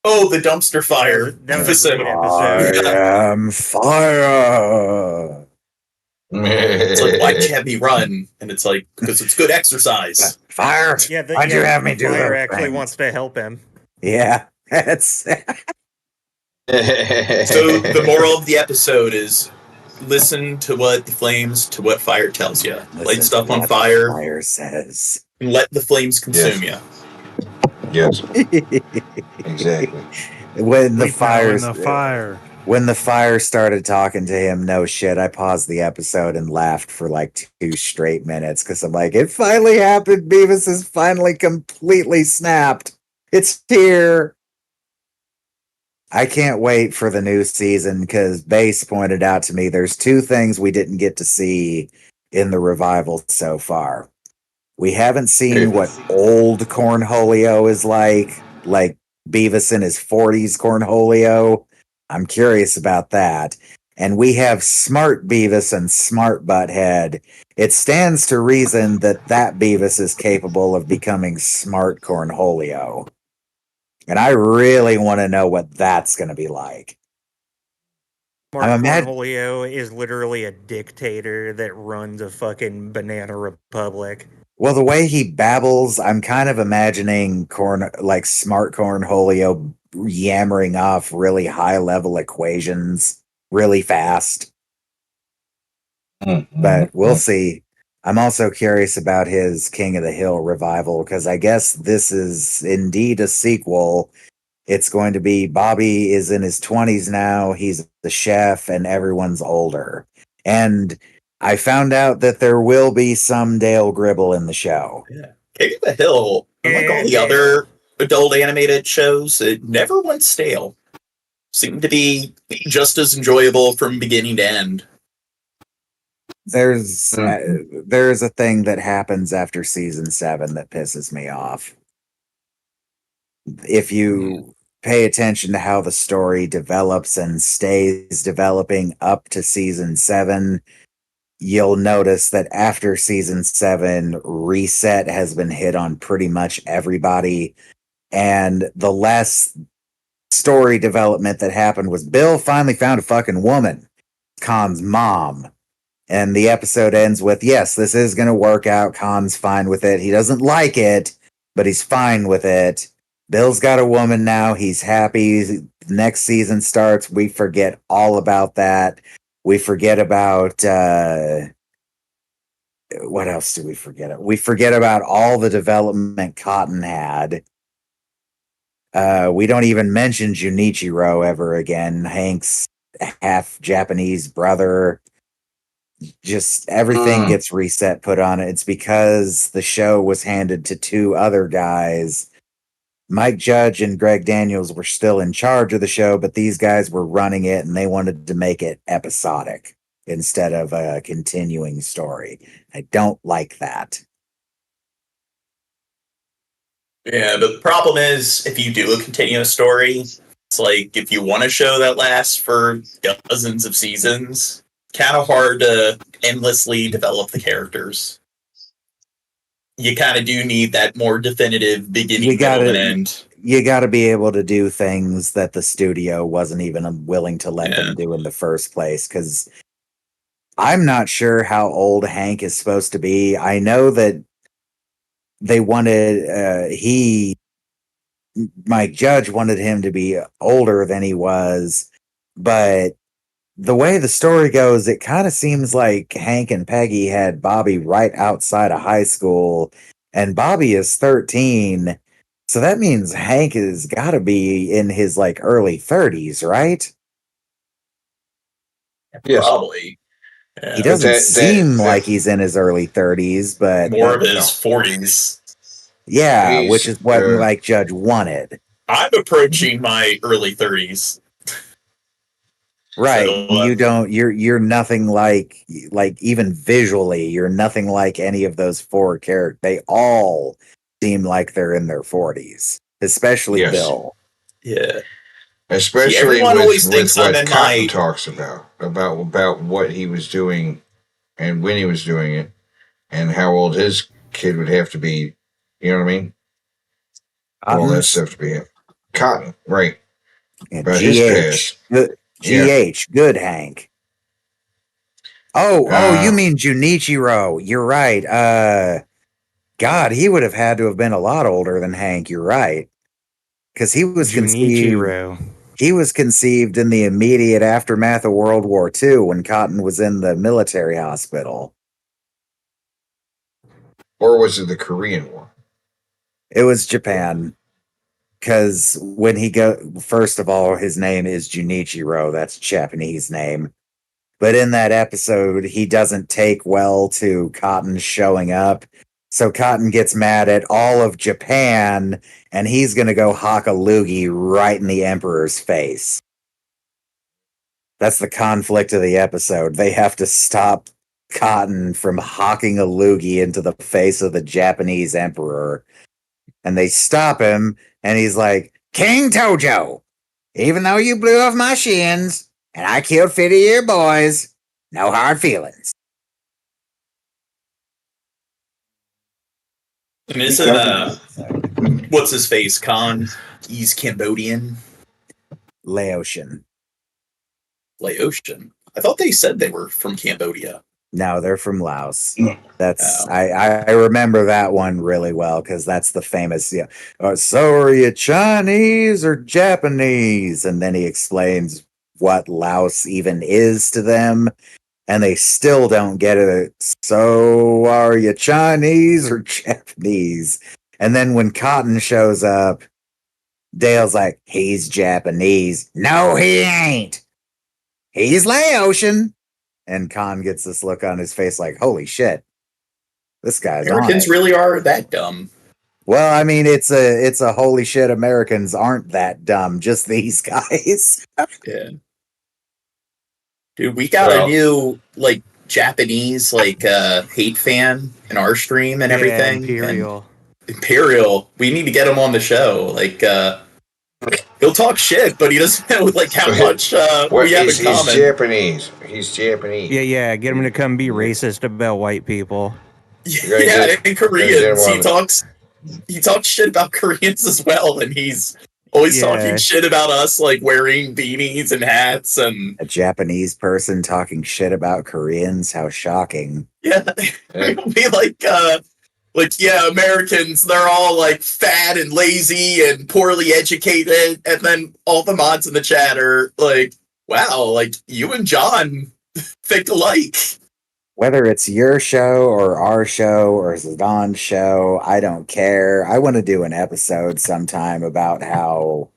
Oh, the dumpster fire. That was a great episode. I am fire. It's like, why can't we run? And it's like, because it's good exercise. Fire. Why'd you have me do that? Fire actually wants to help him. Yeah, that's. So the moral of the episode is listen to what the flames, to what fire tells you. Light stuff on fire. Fire says. And let the flames consume you. Yes. Exactly. When the fire. When the fire started talking to him, no shit, I paused the episode and laughed for like 2 straight minutes because I'm like, it finally happened. Beavis is finally completely snapped. It's here. I can't wait for the new season because Base pointed out to me there's 2 things we didn't get to see in the revival so far. We haven't seen what old Cornholio is like Beavis in his 40s Cornholio. I'm curious about that. And we have smart Beavis and smart Butthead. It stands to reason that Beavis is capable of becoming smart Cornholio. And I really want to know what that's going to be like. Cornholio is literally a dictator that runs a fucking banana republic. Well, the way he babbles, I'm kind of imagining smart Cornholio yammering off really high-level equations really fast. But we'll see. I'm also curious about his King of the Hill revival, because I guess this is indeed a sequel. It's going to be Bobby is in his 20s now. He's the chef and everyone's older. And I found out that there will be some Dale Gribble in the show. Yeah. King of the Hill, unlike all the other adult animated shows, it never went stale. Seemed to be just as enjoyable from beginning to end. There's a thing that happens after season 7 that pisses me off. If you pay attention to how the story develops and stays developing up to season 7, you'll notice that after season 7, reset has been hit on pretty much everybody. And the last story development that happened was Bill finally found a fucking woman, Khan's mom. And the episode ends with, yes, this is going to work out. Khan's fine with it. He doesn't like it, but he's fine with it. Bill's got a woman now. He's happy. Next season starts. We forget all about that. We forget about what else do we forget? We forget about all the development Cotton had. We don't even mention Junichiro ever again. Hank's half Japanese brother. Just everything gets reset, put on it. It's because the show was handed to two other guys. Mike Judge and Greg Daniels were still in charge of the show, but these guys were running it and they wanted to make it episodic instead of a continuing story. I don't like that. Yeah, but the problem is, if you do a continuous story, it's like if you want a show that lasts for dozens of seasons, kind of hard to endlessly develop the characters. You kind of do need that more definitive beginning, middle, and end. You got to be able to do things that the studio wasn't even willing to let them do in the first place, because I'm not sure how old Hank is supposed to be. I know that they wanted Mike Judge wanted him to be older than he was, but the way the story goes, it kind of seems like Hank and Peggy had Bobby right outside of high school, and Bobby is 13, so that means Hank has got to be in his like early 30s, right? Yes. Probably. Yeah. He doesn't seem like he's in his early 30s, but more of his 40s. Yeah, which is what Mike Judge wanted. I'm approaching my early 30s. Right. So, you're nothing like even visually, you're nothing like any of those four characters. They all seem like they're in their 40s, especially Bill. Yeah. Especially with what Cotton talks about what he was doing and when he was doing it and how old his kid would have to be. You know what I mean? All that stuff to be Cotton, right. About his past. Good Hank. Oh, you mean Junichiro. You're right. God, he would have had to have been a lot older than Hank. You're right. Because he was conceived in the immediate aftermath of World War II when Cotton was in the military hospital. Or was it the Korean War? It was Japan. Because when first of all, his name is Junichiro. That's a Japanese name. But in that episode, he doesn't take well to Cotton showing up. So Cotton gets mad at all of Japan, and he's going to go hock a loogie right in the Emperor's face. That's the conflict of the episode. They have to stop Cotton from hocking a loogie into the face of the Japanese Emperor. And they stop him, and he's like, King Tojo, even though you blew off my shins, and I killed 50 of your boys, no hard feelings. And isn't what's his face? Khan? He's Cambodian. Laotian. Laotian. I thought they said they were from Cambodia. No, they're from Laos. That's I remember that one really well because that's the famous. So are you Chinese or Japanese? And then he explains what Laos even is to them. And they still don't get it. So are you Chinese or Japanese? And then when Cotton shows up, Dale's like, he's Japanese. No, he ain't. He's Laotian. And Khan gets this look on his face like, holy shit. This guy's Americans really are that dumb. Well, I mean, it's a holy shit, Americans aren't that dumb. Just these guys. Yeah. Dude, we got a new Japanese hate fan in our stream and everything. Imperial. We need to get him on the show. He'll talk shit, but he doesn't know how much we have in common. He's Japanese. Yeah. Get him to come be racist about white people. Yeah, and Koreans. He talks shit about Koreans as well, and he's always talking shit about us, wearing beanies and hats, and a Japanese person talking shit about Koreans. How shocking! Yeah, it'll be Americans. They're all fat and lazy and poorly educated, and then all the mods in the chat are like, "Wow, you and John think alike." Whether it's your show or our show or Zidon's show, I don't care. I want to do an episode sometime about how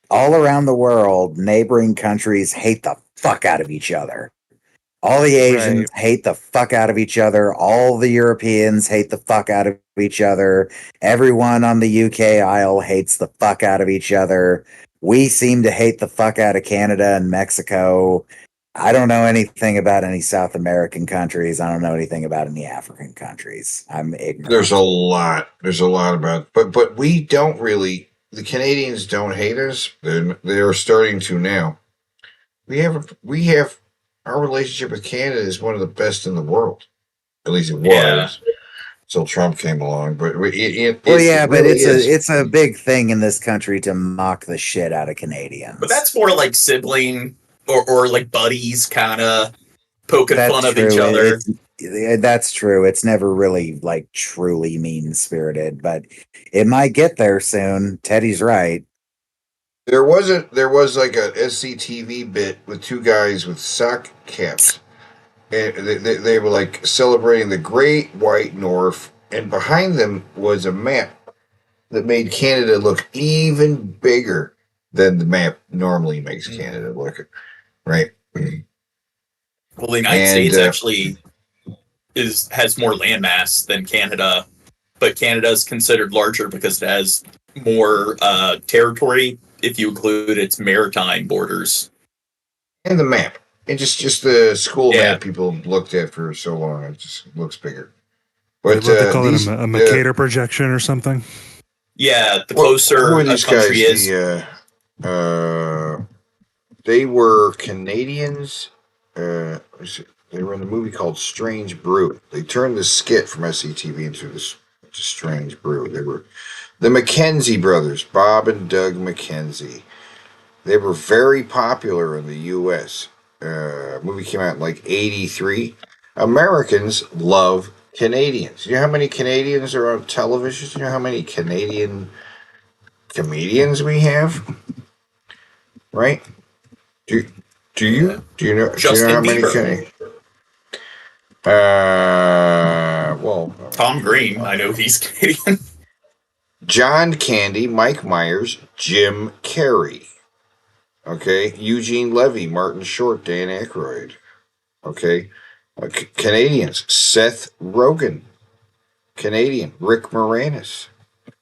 all around the world, neighboring countries hate the fuck out of each other. All the Asians hate the fuck out of each other. All the Europeans hate the fuck out of each other. Everyone on the UK Isle hates the fuck out of each other. We seem to hate the fuck out of Canada and Mexico. I don't know anything about any South American countries. I don't know anything about any African countries. I'm ignorant. There's a lot about, but we don't really. The Canadians don't hate us. They're starting to now. We have our relationship with Canada is one of the best in the world. At least it was until Trump came along. But it's a big thing in this country to mock the shit out of Canadians. But that's more like sibling or like buddies, kind of poking fun of each other. That's true. It's never really like truly mean spirited, but it might get there soon. Teddy's right. There was like a SCTV bit with two guys with sock caps, and they were like celebrating the Great White North, and behind them was a map that made Canada look even bigger than the map normally makes Canada look, right? Well, the United States actually has more landmass than Canada, but Canada is considered larger because it has more territory if you include its maritime borders. And the map. And just the school map people looked at for so long, it just looks bigger. But they call it a Mercator projection or something. Yeah, the closer a country is. They were Canadians. They were in a movie called Strange Brew. They turned the skit from SCTV into this Strange Brew. They were the McKenzie brothers, Bob and Doug McKenzie. They were very popular in the U.S. Movie came out in like 83. Americans love Canadians. You know how many Canadians are on television? You know how many Canadian comedians we have? Right? Do you know how many Canadians? Tom Green, I know he's Canadian. John Candy, Mike Myers, Jim Carrey. Okay, Eugene Levy, Martin Short, Dan Aykroyd. Okay, Canadians, Seth Rogen. Canadian, Rick Moranis.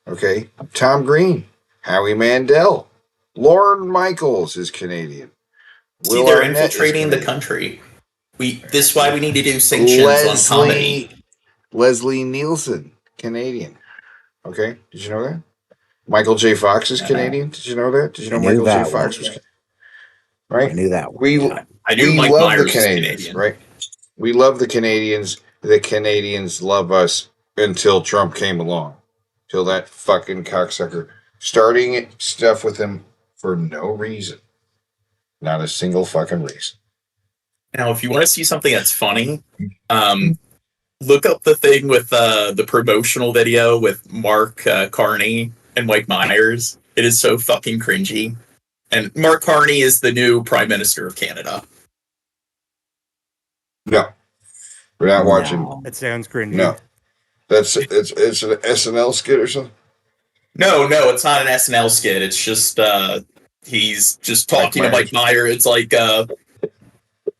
Okay, Tom Green, Howie Mandel. Lorne Michaels is Canadian. See, they're infiltrating the country. This is why we need to do sanctions on comedy. Leslie Nielsen, Canadian. Okay, did you know that? Michael J. Fox is Canadian. Did you know that? Did you know Michael J. Fox was Canadian? Right? I knew that. We love the Canadians, right? We love the Canadians. The Canadians love us until Trump came along. Till that fucking cocksucker starting stuff with him for no reason. Not a single fucking reason. Now, if you want to see something that's funny, look up the thing with the promotional video with Mark Carney and Mike Myers. It is so fucking cringy. And Mark Carney is the new Prime Minister of Canada. No. We're not watching. It sounds cringy. No. It's an SNL skit or something? No, it's not an SNL skit. It's just he's just talking to Mike Myers. It's like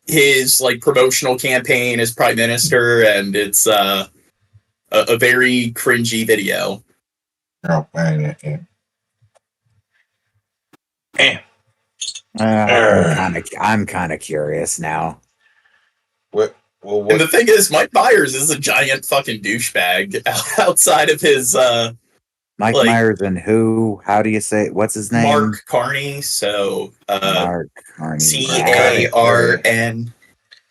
his like promotional campaign as Prime Minister, and it's a very cringy video. Oh, man, I'm kind of curious now. What? And the thing is, Mike Myers is a giant fucking douchebag outside of his. Mike Myers and who? How do you say? What's his name? Mark Carney. So Mark Carney. CARN.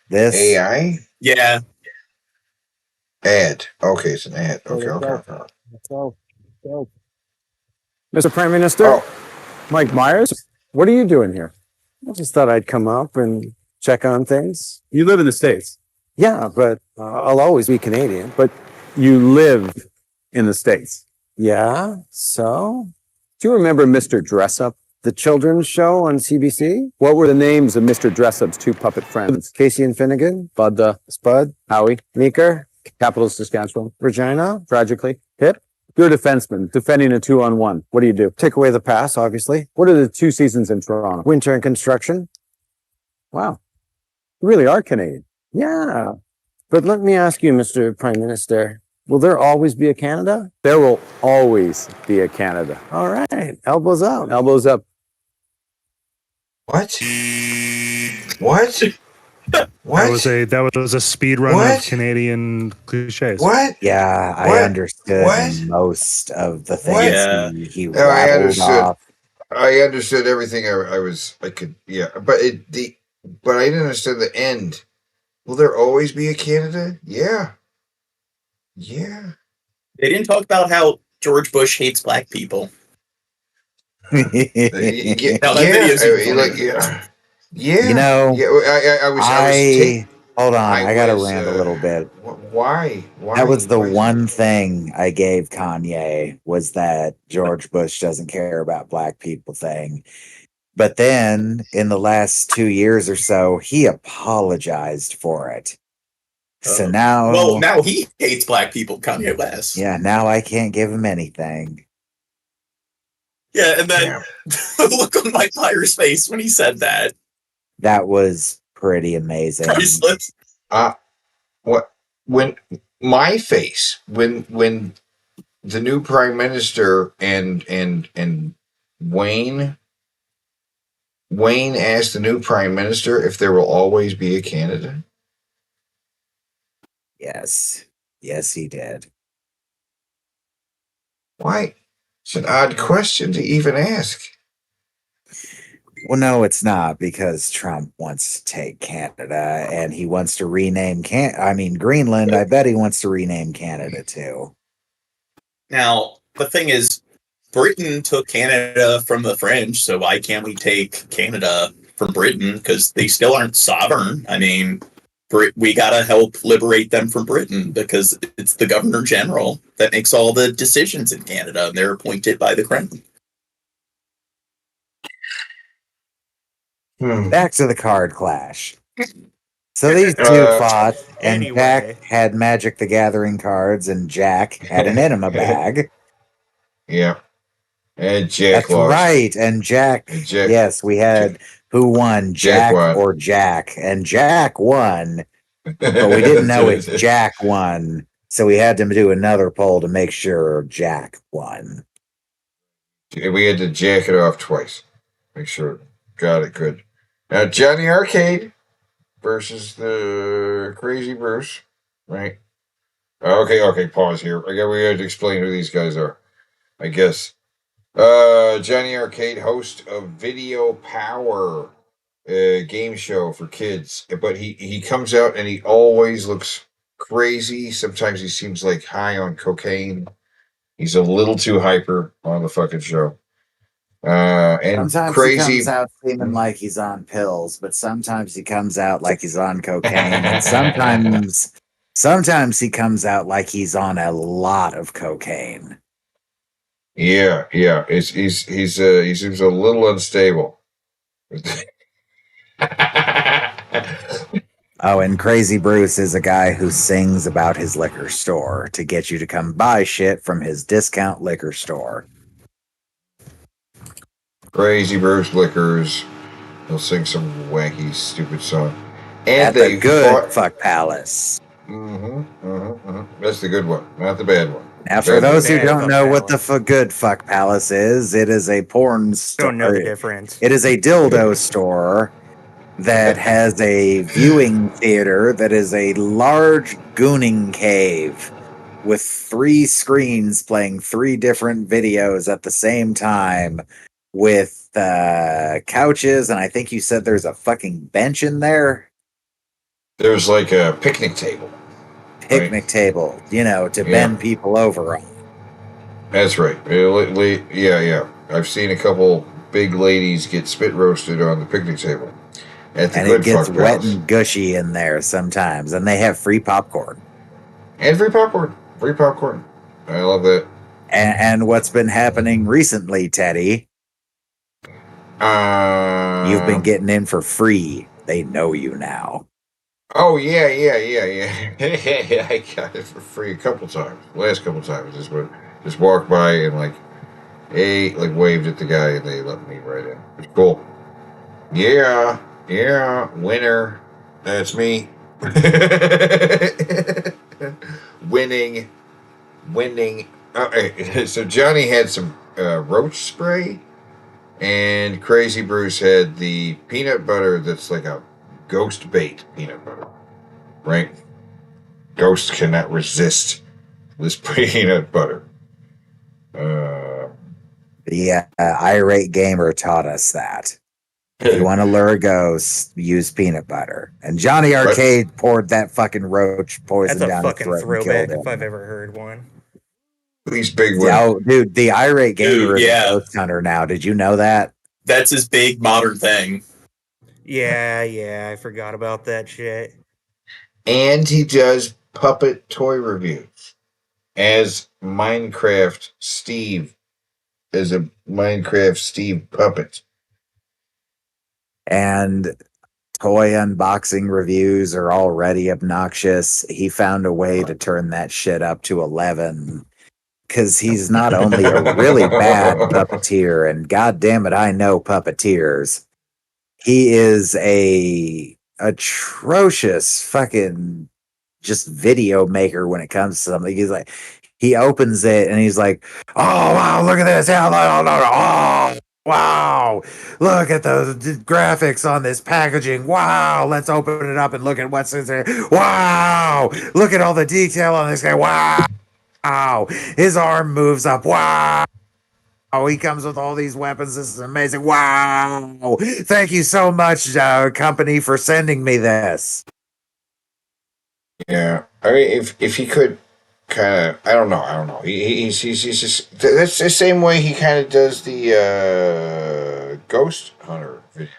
This AI? Yeah. Ad. Okay, it's an ad. Okay. Mr. Prime Minister, Mike Myers, what are you doing here? I just thought I'd come up and check on things. You live in the States? Yeah, but I'll always be Canadian. But you live in the States? Yeah, so? Do you remember Mr. Dressup The children's show on CBC? What were the names of Mr. Dressup's two puppet friends? Casey and Finnegan? Bud the Spud? Howie? Meeker? Capital Saskatchewan? Regina? Tragically? Pip? You're a defenseman, defending a 2-on-1. What do you do? Take away the pass, obviously. What are the 2 seasons in Toronto? Winter and construction? Wow. You really are Canadian. Yeah. But let me ask you, Mr. Prime Minister, will there always be a Canada? There will always be a Canada. All right. Elbows up. Elbows up. What? What? What? That was a speed run of Canadian cliches. What? Yeah, I understood most of the things Yeah. he No, I rattled understood. off. I understood everything. I could. Yeah, but but I didn't understand the end. Will there always be a Canada? Yeah. Yeah. They didn't talk about how George Bush hates black people. Yeah. Now, that video's even funnier. Yeah. You know, I hold on, I gotta was, rant a little bit. Why? That was the one thing I gave Kanye, was that George Bush doesn't care about black people thing. But then in the last 2 years or so, he apologized for it. So now, Well, now he hates black people, Kanye West. yeah, now I can't give him anything. Yeah, and then the look on Mike Myers' face when he said that. That was pretty amazing. Priceless. What? When my face, when the new prime minister and Wayne asked the new prime minister if there will always be a Canada. Yes, he did. Why? It's an odd question to even ask. Well, no, it's not, because Trump wants to take Canada and he wants to rename Greenland. I bet he wants to rename Canada too. Now, the thing is, Britain took Canada from the French, so why can't we take Canada from Britain? Because they still aren't sovereign. I mean, we gotta help liberate them from Britain, because it's the Governor General that makes all the decisions in Canada, and they're appointed by the Kremlin. Back to the card clash. So these two fought, and Jack had Magic the Gathering cards, and Jack had an enema bag. Yeah. And Jack That's lost. right. And Jack, yes, we had who won, Jack won. or Jack. And Jack won, but we didn't know if Jack won. So we had to do another poll to make sure Jack won. We had to jack it off twice. Make sure got it good. Now Johnny Arcade versus the Crazy Bruce, right? Okay, pause here. We had to explain who these guys are, I guess. Johnny Arcade, host of Video Power, game show for kids. But he comes out and he always looks crazy. Sometimes he seems like high on cocaine. He's a little too hyper on the fucking show. And Sometimes crazy. he comes out seeming like he's on pills, but sometimes he comes out like he's on cocaine, and sometimes he comes out like he's on a lot of cocaine. Yeah. He seems a little unstable. Oh, and Crazy Bruce is a guy who sings about his liquor store to get you to come buy shit from his discount liquor store. Crazy Bruce Liquors. He'll sing some wacky, stupid song. And At the good Fuck Palace. That's the good one, not the bad one. Now, for those who don't know what the good Fuck Palace is, it is a porn store. Don't know the difference. It is a dildo store that has a viewing theater that is a large gooning cave with 3 screens playing 3 different videos at the same time, with couches, and I think you said there's a fucking bench in there. There's like a picnic table. Table, to bend people over on. That's right. Yeah. I've seen a couple big ladies get spit roasted on the picnic table. At the And good it gets Fuck wet Palace. and gushy in there sometimes, and they have free popcorn. And free popcorn. I love that. And what's been happening recently, Teddy, You've been getting in for free. They know you now. Oh yeah. I got it for free a couple times. Last couple times, just walked by and like waved at the guy and they let me right in. It's cool. Yeah, winner. That's me. Winning. So Johnny had some roach spray, and Crazy Bruce had the peanut butter that's like a ghost bait peanut butter, right? Ghosts cannot resist this peanut butter. The irate gamer taught us that. If you want to lure a ghost, use peanut butter. And Johnny Arcade poured that fucking roach poison That's a down fucking his throat and throwback killed if him. I've ever heard one. These big ones. Oh, dude, the irate gamer Dude, is yeah. a ghost hunter now. Did you know that? That's his big modern thing. Yeah, I forgot about that shit. And he does puppet toy reviews as Minecraft Steve, as a Minecraft Steve puppet. And toy unboxing reviews are already obnoxious. He found a way to turn that shit up to 11 because he's not only a really bad puppeteer, and god damn it, I know puppeteers. He is a atrocious fucking just video maker when it comes to something. He's like, he opens it and he's like, oh wow, look at this. Oh wow, look at the graphics on this packaging. Wow, let's open it up and look at what's in there. Wow, look at all the detail on this guy. Wow, his arm moves up. Wow. Oh, he comes with all these weapons. This is amazing. Wow. Thank you so much, company, for sending me this. Yeah, I mean, if he could kind of, I don't know. He's just, that's the same way he kind of does the Ghost Hunter videos.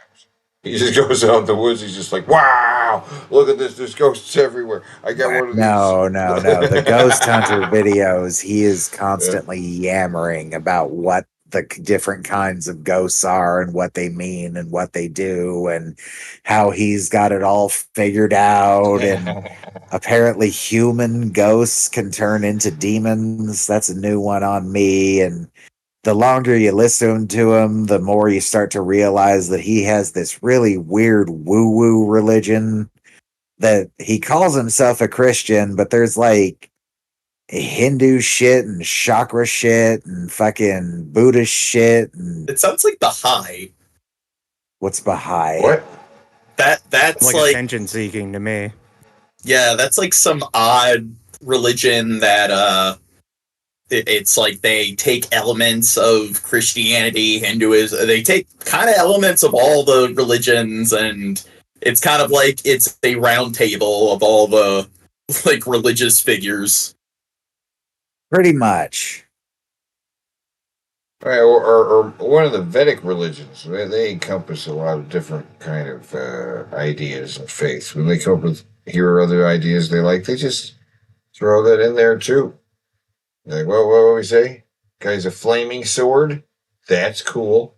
He just goes out in the woods. He's just like, wow, look at this. There's ghosts everywhere. I got one of these. No. The Ghost Hunter videos, he is constantly yammering about what the different kinds of ghosts are and what they mean and what they do and how he's got it all figured out. And apparently human ghosts can turn into demons. That's a new one on me. And the longer you listen to him, the more you start to realize that he has this really weird woo-woo religion that he calls himself a Christian, but there's like Hindu shit and chakra shit and fucking Buddhist shit. And It sounds like Baha'i. what's Baha'i? What? That's Like like attention seeking to me. yeah, that's like some odd religion that it's like they take elements of Christianity, Hinduism, they take kind of elements of all the religions, and it's kind of like it's a round table of all the like religious figures. Pretty much. Right, or one of the Vedic religions. They encompass a lot of different kind of ideas and faiths. When they come up with here are other ideas they like, they just throw that in there too. Like, what do we say? Guy's a flaming sword? That's cool.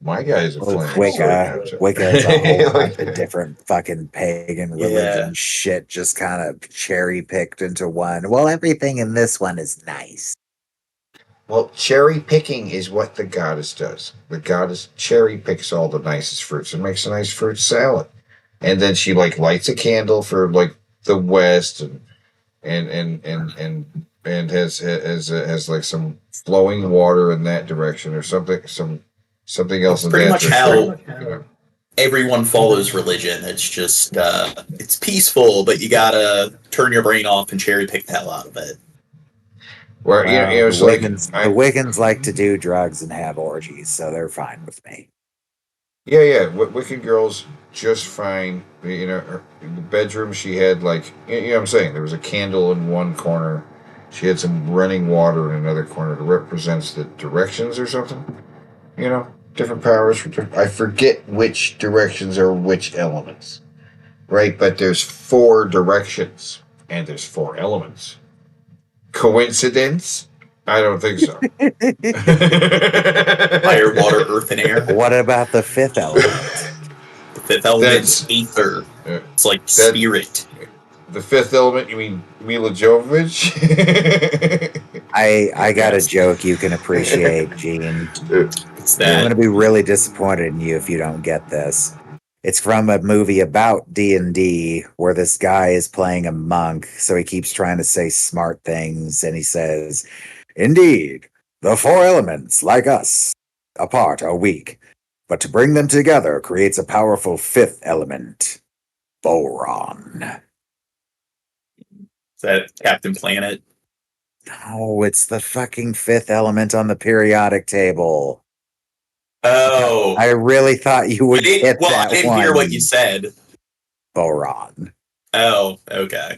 My guy's a flaming sword. Wicca is a whole bunch of different fucking pagan religion shit just kind of cherry picked into one. Well, everything in this one is nice. Well, cherry picking is what the goddess does. The goddess cherry picks all the nicest fruits and makes a nice fruit salad. And then she like lights a candle for like the West and has like some flowing water in that direction or something else. Pretty much how Yeah. everyone follows religion. It's just it's peaceful, but you gotta turn your brain off and cherry pick the hell out of it. Where it's the like Wiccans, the Wiccans like to do drugs and have orgies, so they're fine with me. yeah, Wicked Girl's just fine. You know, in the bedroom she had like you know what I'm saying. There was a candle in one corner. She had some running water in another corner that represents the directions or something. You know, different powers for I forget which directions are which elements, right? But there's 4 directions and there's 4 elements. Coincidence? I don't think so. Fire, water, earth, and air. What about the fifth element? The fifth element's ether. It's like spirit. The fifth element, you mean Mila Jovovich? I got a joke you can appreciate, Gene. What's that? I'm going to be really disappointed in you if you don't get this. It's from a movie about D&D where this guy is playing a monk, so he keeps trying to say smart things, and he says, "Indeed, the four elements, like us, apart are weak, but to bring them together creates a powerful fifth element, boron." Is that Captain Planet? No, it's the fucking fifth element on the periodic table. Oh. I really thought you would get that one. I didn't hear what you said. Boron. Oh, okay.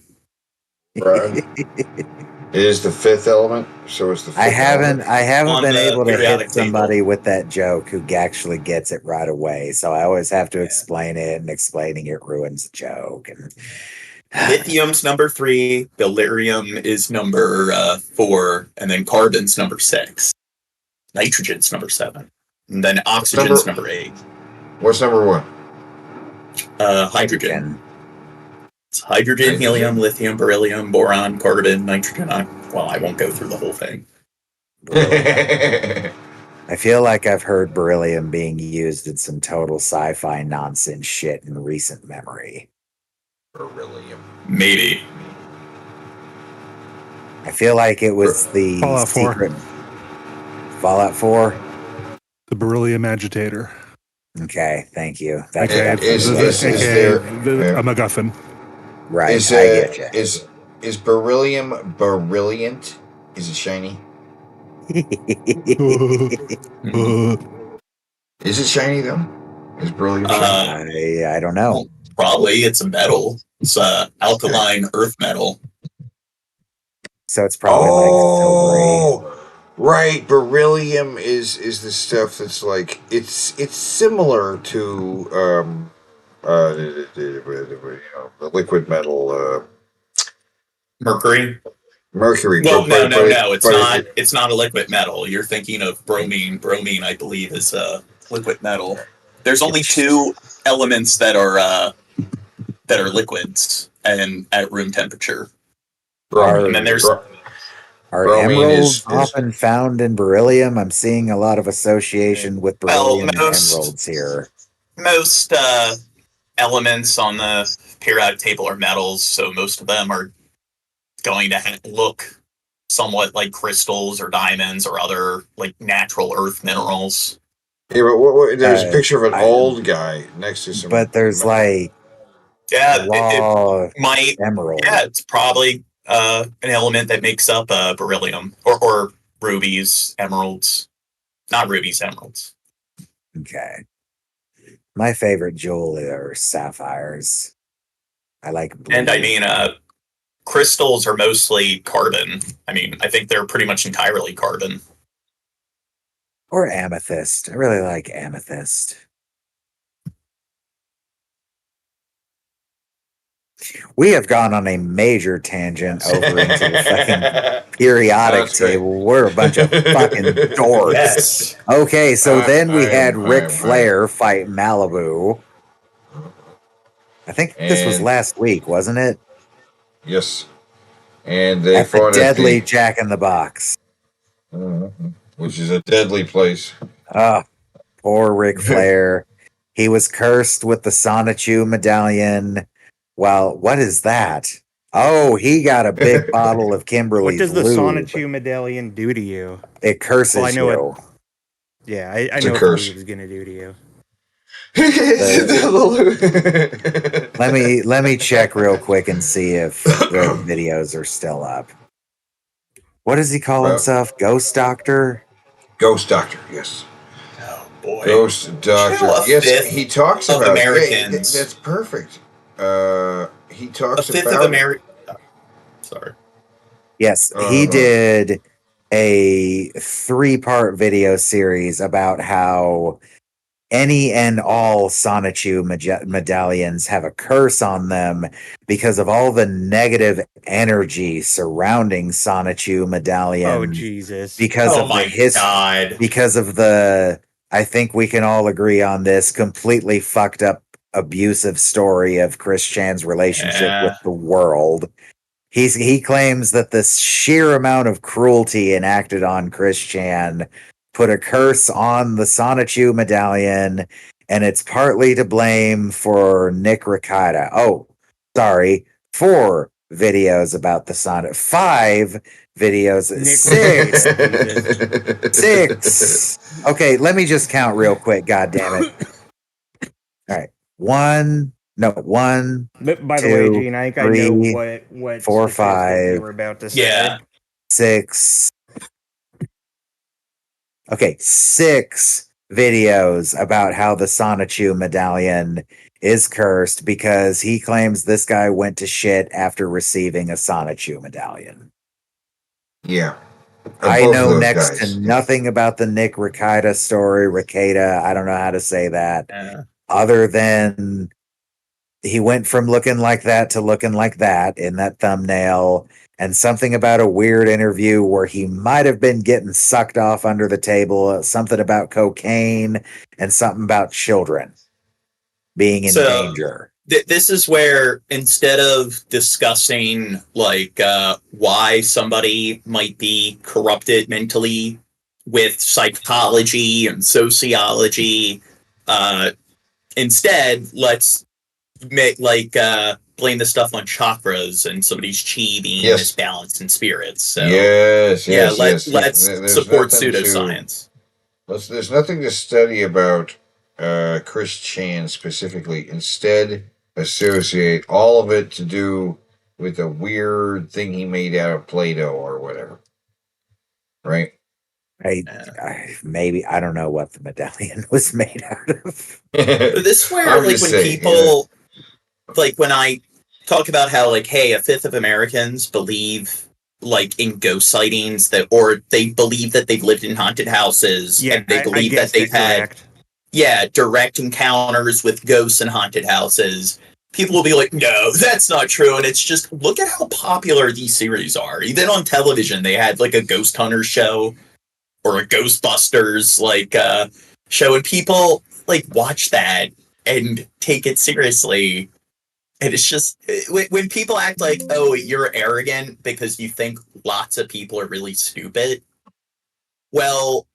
It is the fifth element, so it's the fifth I haven't On been the able to periodic hit somebody with that joke who actually gets it right away. So I always have to explain it, and explaining it ruins the joke. And Lithium's number 3, beryllium is number 4, and then carbon's number 6. Nitrogen's number 7. And then oxygen's number 8. What's number 1? Hydrogen. It's hydrogen, helium, lithium, beryllium, boron, carbon, nitrogen. Well, I won't go through the whole thing. I feel like I've heard beryllium being used in some total sci-fi nonsense shit in recent memory. Beryllium. Maybe. I feel like it was the Fallout 4. secret. Fallout 4? The beryllium agitator. Okay, thank you. Okay, what it's there- a MacGuffin. Right, Is, I get you. is beryllium brilliant? Is it shiny? Is it shiny though? Is beryllium shiny? I don't know. Probably. It's a metal. It's alkaline earth metal. So it's probably like silvery. Right, beryllium is the stuff that's like it's similar to the liquid metal Mercury. Mercury. Well, no. It's not a liquid metal. You're thinking of bromine. Bromine, I believe, is a liquid metal. There's only 2 elements that are liquids and at room temperature. And then there's Are bromine emeralds often found in beryllium? I'm seeing a lot of association with beryllium and emeralds here. most elements on the periodic table are metals, so most of them are going to look somewhat like crystals or diamonds or other like natural earth minerals. Yeah, but there's a picture of an old guy next to some. But there's like emerald. Yeah, it's probably an element that makes up beryllium or rubies, emeralds. Not rubies, emeralds. Okay. My favorite jewel are sapphires. I like blue. And I mean, crystals are mostly carbon. I mean, I think they're pretty much entirely carbon. Or amethyst. I really like amethyst. We have gone on a major tangent over into the fucking periodic table. We're a bunch of fucking dorks. Yes. Okay, so then we had Ric Flair fight Malibu. I think this was last week, wasn't it? Yes. And they At the fought deadly at Jack in the Box. which is a deadly place. Ah, poor Ric Flair. He was cursed with the Sonichu medallion. Well, what is that? Oh, he got a big bottle of Kimberly's What does the lube. Sonichu medallion do to you? It curses Well, I know you. Yeah, I It's a know what curse. the lube's gonna do to you. Let me check real quick and see if the videos are still up. What does he call himself? Ghost Doctor? Ghost Doctor, yes. Oh boy. Ghost Doctor. a Yes, fifth he talks of about Americans. that's perfect. He talks A fifth about of America. Sorry. Yes, he did a 3-part video series about how any and all Sonichu medallions have a curse on them because of all the negative energy surrounding Sonichu medallion. Oh Jesus! Because of the history. Because of the, I think we can all agree on this completely fucked up, abusive story of Chris Chan's relationship with the world. He claims that the sheer amount of cruelty enacted on Chris Chan put a curse on the Sonichu medallion, and it's partly to blame for Nick Rekieta. Oh, sorry, 4 videos about the Sonic. 5 videos. 6. Okay, let me just count real quick. God damn it! All right, 1. But by 2, the way, Gene, I think 3, I know what 4, statistic 5. you were about to say. Yeah. 6. Okay, 6 videos about how the Sonichu medallion is cursed because he claims this guy went to shit after receiving a Sonichu medallion. Yeah. I Both of know those next guys. to nothing about the Nick Rekieta story. Rekieta, I don't know how to say that. Other than he went from looking like that to looking like that in that thumbnail, and something about a weird interview where he might have been getting sucked off under the table, something about cocaine, and something about children being in danger. This is where, instead of discussing like why somebody might be corrupted mentally with psychology and sociology, instead let's make blame the stuff on chakras and somebody's chi being misbalanced in spirits. So Yes. let's There's support nothing pseudoscience. There's nothing to study about Chris Chan specifically. Instead, associate all of it to do with a weird thing he made out of Play-Doh or whatever. Right? Maybe I don't know what the medallion was made out of. This where I'm like just when saying, people like when I talk about how like, hey, 1/5 of Americans believe like in ghost sightings or they believe that they've lived in haunted houses and they believe that they've had direct encounters with ghosts and haunted houses. People will be like, no, that's not true. And it's just, look at how popular these series are. Even on television, they had like a ghost hunter show or a Ghostbusters show, and people like watch that and take it seriously. And it's just when people act like, oh, you're arrogant because you think lots of people are really stupid. Well,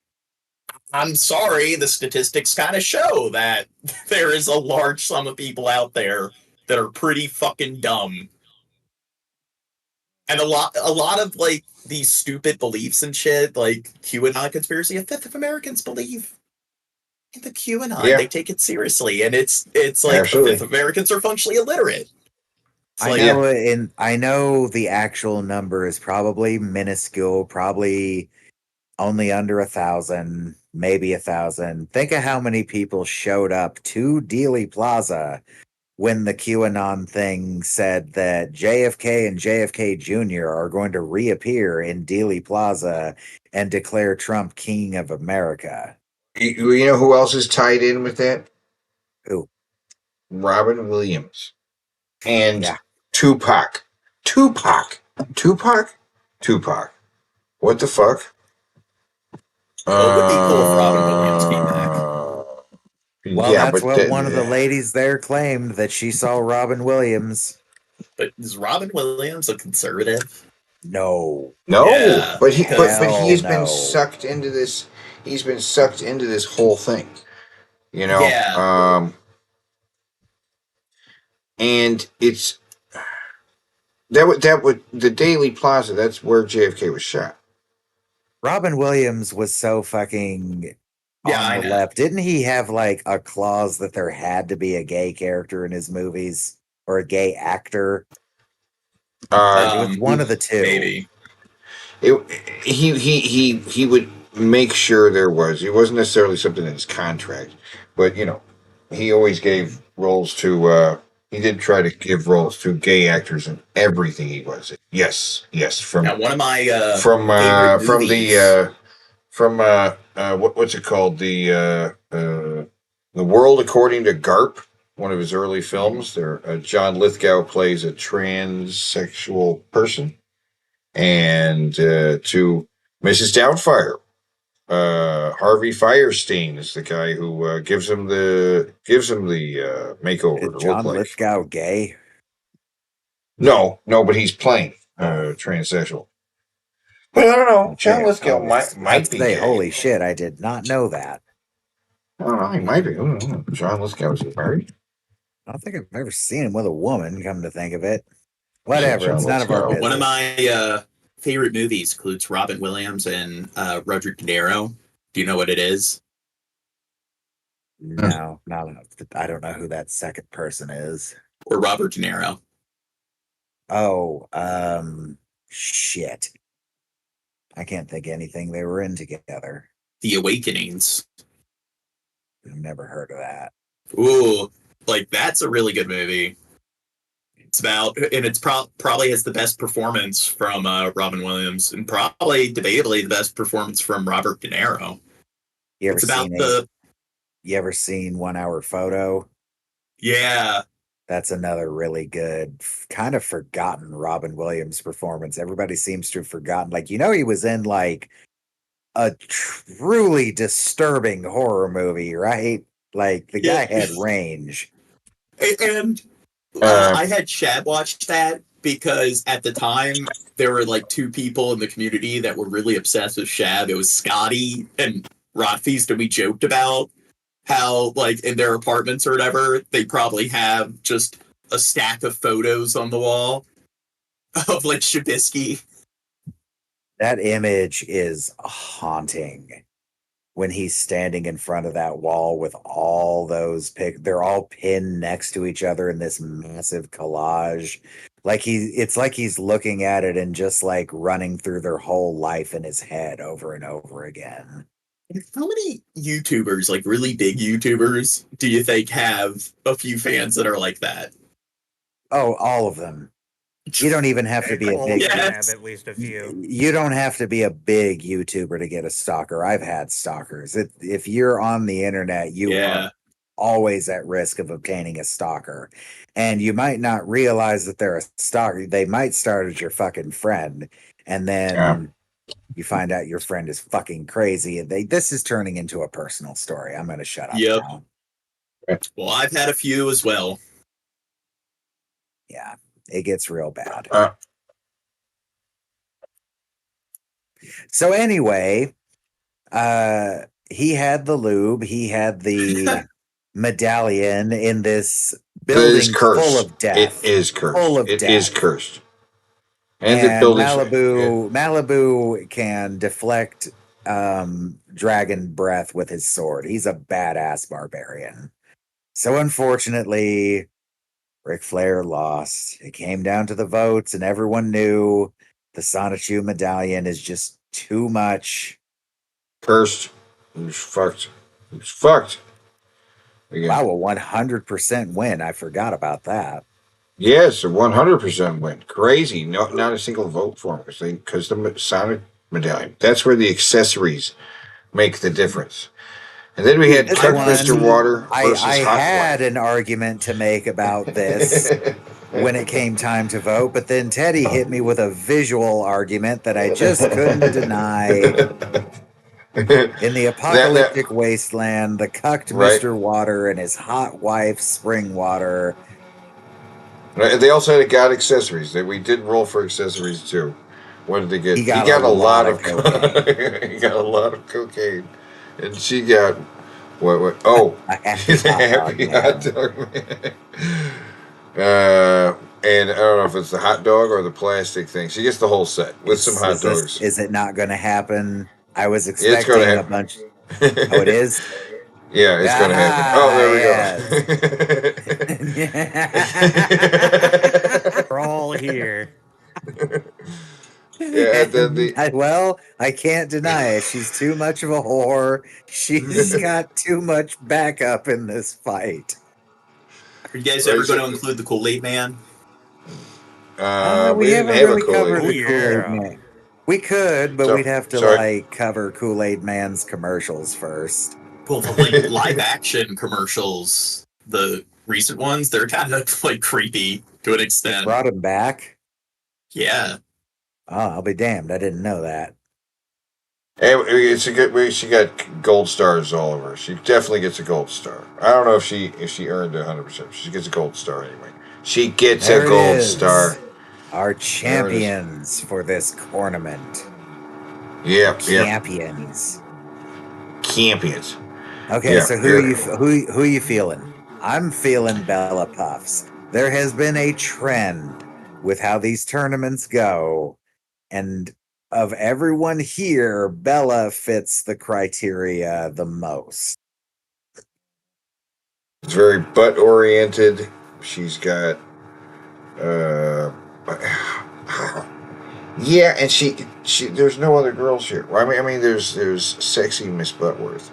I'm sorry, the statistics kind of show that there is a large sum of people out there that are pretty fucking dumb. And a lot of like these stupid beliefs and shit, like QAnon conspiracy, 1/5 of Americans believe in the QAnon. Yeah. They take it seriously, and it's like Absolutely. 1/5 of Americans are functionally illiterate. I know the actual number is probably minuscule, probably only under 1,000, maybe 1,000. Think of how many people showed up to Dealey Plaza when the QAnon thing said that JFK and JFK Jr. are going to reappear in Dealey Plaza and declare Trump king of America. You know who else is tied in with that? Who? Robin Williams. And Tupac. Tupac. What the fuck? What would be cool if Robin Williams came back? Well, that's what one of the ladies there claimed, that she saw Robin Williams. But is Robin Williams a conservative? No. Yeah, but he's no. been sucked into this. He's been sucked into this whole thing. You know? Yeah. And it's that would the Dealey Plaza, that's where JFK was shot. Robin Williams was so fucking on the left. Didn't he have like a clause that there had to be a gay character in his movies or a gay actor? It was one of the two. Maybe. He would make sure there was. It wasn't necessarily something in his contract, but you know, he always gave roles to. He did try to give roles to gay actors in everything he was in. Yes. From now, one of my what's it called, the The World According to Garp, one of his early films. There, John Lithgow plays a transsexual person, and to Mrs. Doubtfire, Harvey Firestein is the guy who gives him the makeover. Is John Lithgow gay? No, but he's playing transsexual. But I don't know. John Lithgow might be gay. Holy shit! I did not know that. I don't know. He might be. I don't know. John Lithgow, is he married? I don't think I've ever seen him with a woman. Come to think of it, whatever. It's none of our business. One of my favorite movies includes Robin Williams and Roger De Niro. Do you know what it is? No, I don't know who that second person is. Or Robert De Niro. Oh, shit. I can't think of anything they were in together. The Awakenings. I've never heard of that. Ooh, like that's a really good movie. It's about, and it's probably has the best performance from Robin Williams, and probably debatably the best performance from Robert De Niro. You ever seen 1 Hour Photo? Yeah. That's another really good, kind of forgotten Robin Williams performance. Everybody seems to have forgotten. Like, he was in like a truly disturbing horror movie, right? Like, the guy had range. And I had Chad watch that because at the time there were like two people in the community that were really obsessed with Shab. It was Scotty and Rotfeast, and we joked about how, like, in their apartments or whatever, they probably have just a stack of photos on the wall of, like, Shabisky. That image is haunting when he's standing in front of that wall with all those they're all pinned next to each other in this massive collage. Like it's like he's looking at it and just like running through their whole life in his head over and over again. How many YouTubers, like really big YouTubers, do you think have a few fans that are like that? Oh, all of them. You don't even have to be a big. Have at least a few. You don't have to be a big YouTuber to get a stalker. I've had stalkers. If you're on the internet, you are always at risk of obtaining a stalker. And you might not realize that they're a stalker. They might start as your fucking friend, and then you find out your friend is fucking crazy. And this is turning into a personal story. I'm going to shut up now. Well, I've had a few as well. Yeah, it gets real bad. So anyway, he had the lube. He had the medallion in this building full of death. It is cursed. Full of death. It is cursed. And And the building Malibu can deflect dragon breath with his sword. He's a badass barbarian. So unfortunately, Ric Flair lost. It came down to the votes, and everyone knew the Sonichu medallion is just too much. Cursed. He's fucked. He's fucked. Wow, a 100% win. I forgot about that. Yes, a 100% win. Crazy. Not a single vote for him because the Sonic medallion. That's where the accessories make the difference. And then we had Chuck Mr. Water versus I Hot had an argument to make about this when it came time to vote, but then Teddy hit me with a visual argument that I just couldn't deny. In the apocalyptic wasteland, the cucked Mr. Water and his hot wife, Spring Water. They also had God accessories. We did roll for accessories too. What did they get? He got a lot of cocaine. He got a lot of cocaine, and she got what? Oh, she's a happy hot dog man. And I don't know if it's the hot dog or the plastic thing. She gets the whole set with some hot dogs. Is it not going to happen? I was expecting a bunch. Oh, it is. Yeah, it's going to happen. Oh, there we go. We're all here. Yeah, then well, I can't deny it. She's too much of a whore. She's got too much backup in this fight. Are you guys ever going to include the Kool-Aid Man? We haven't really covered the Kool-Aid Man. We could, but we'd have to cover Kool-Aid Man's commercials first. Well, the like live action commercials, the recent ones, they're kind of like creepy to an extent. Brought him back. Yeah. Oh, I'll be damned. I didn't know that. Hey, it's a good way. She got gold stars all over. She definitely gets a gold star. I don't know if she earned 100%. She gets a gold star anyway. She gets There a it gold is. star. Our champions for this tournament. Yeah, Champions. Champions. Okay, Yeah, so who you feeling? I'm feeling Bella Puffs. There has been a trend with how these tournaments go, and of everyone here, Bella fits the criteria the most. It's very butt oriented. She's got yeah, and she there's no other girls here. I mean there's sexy Miss Buttworth.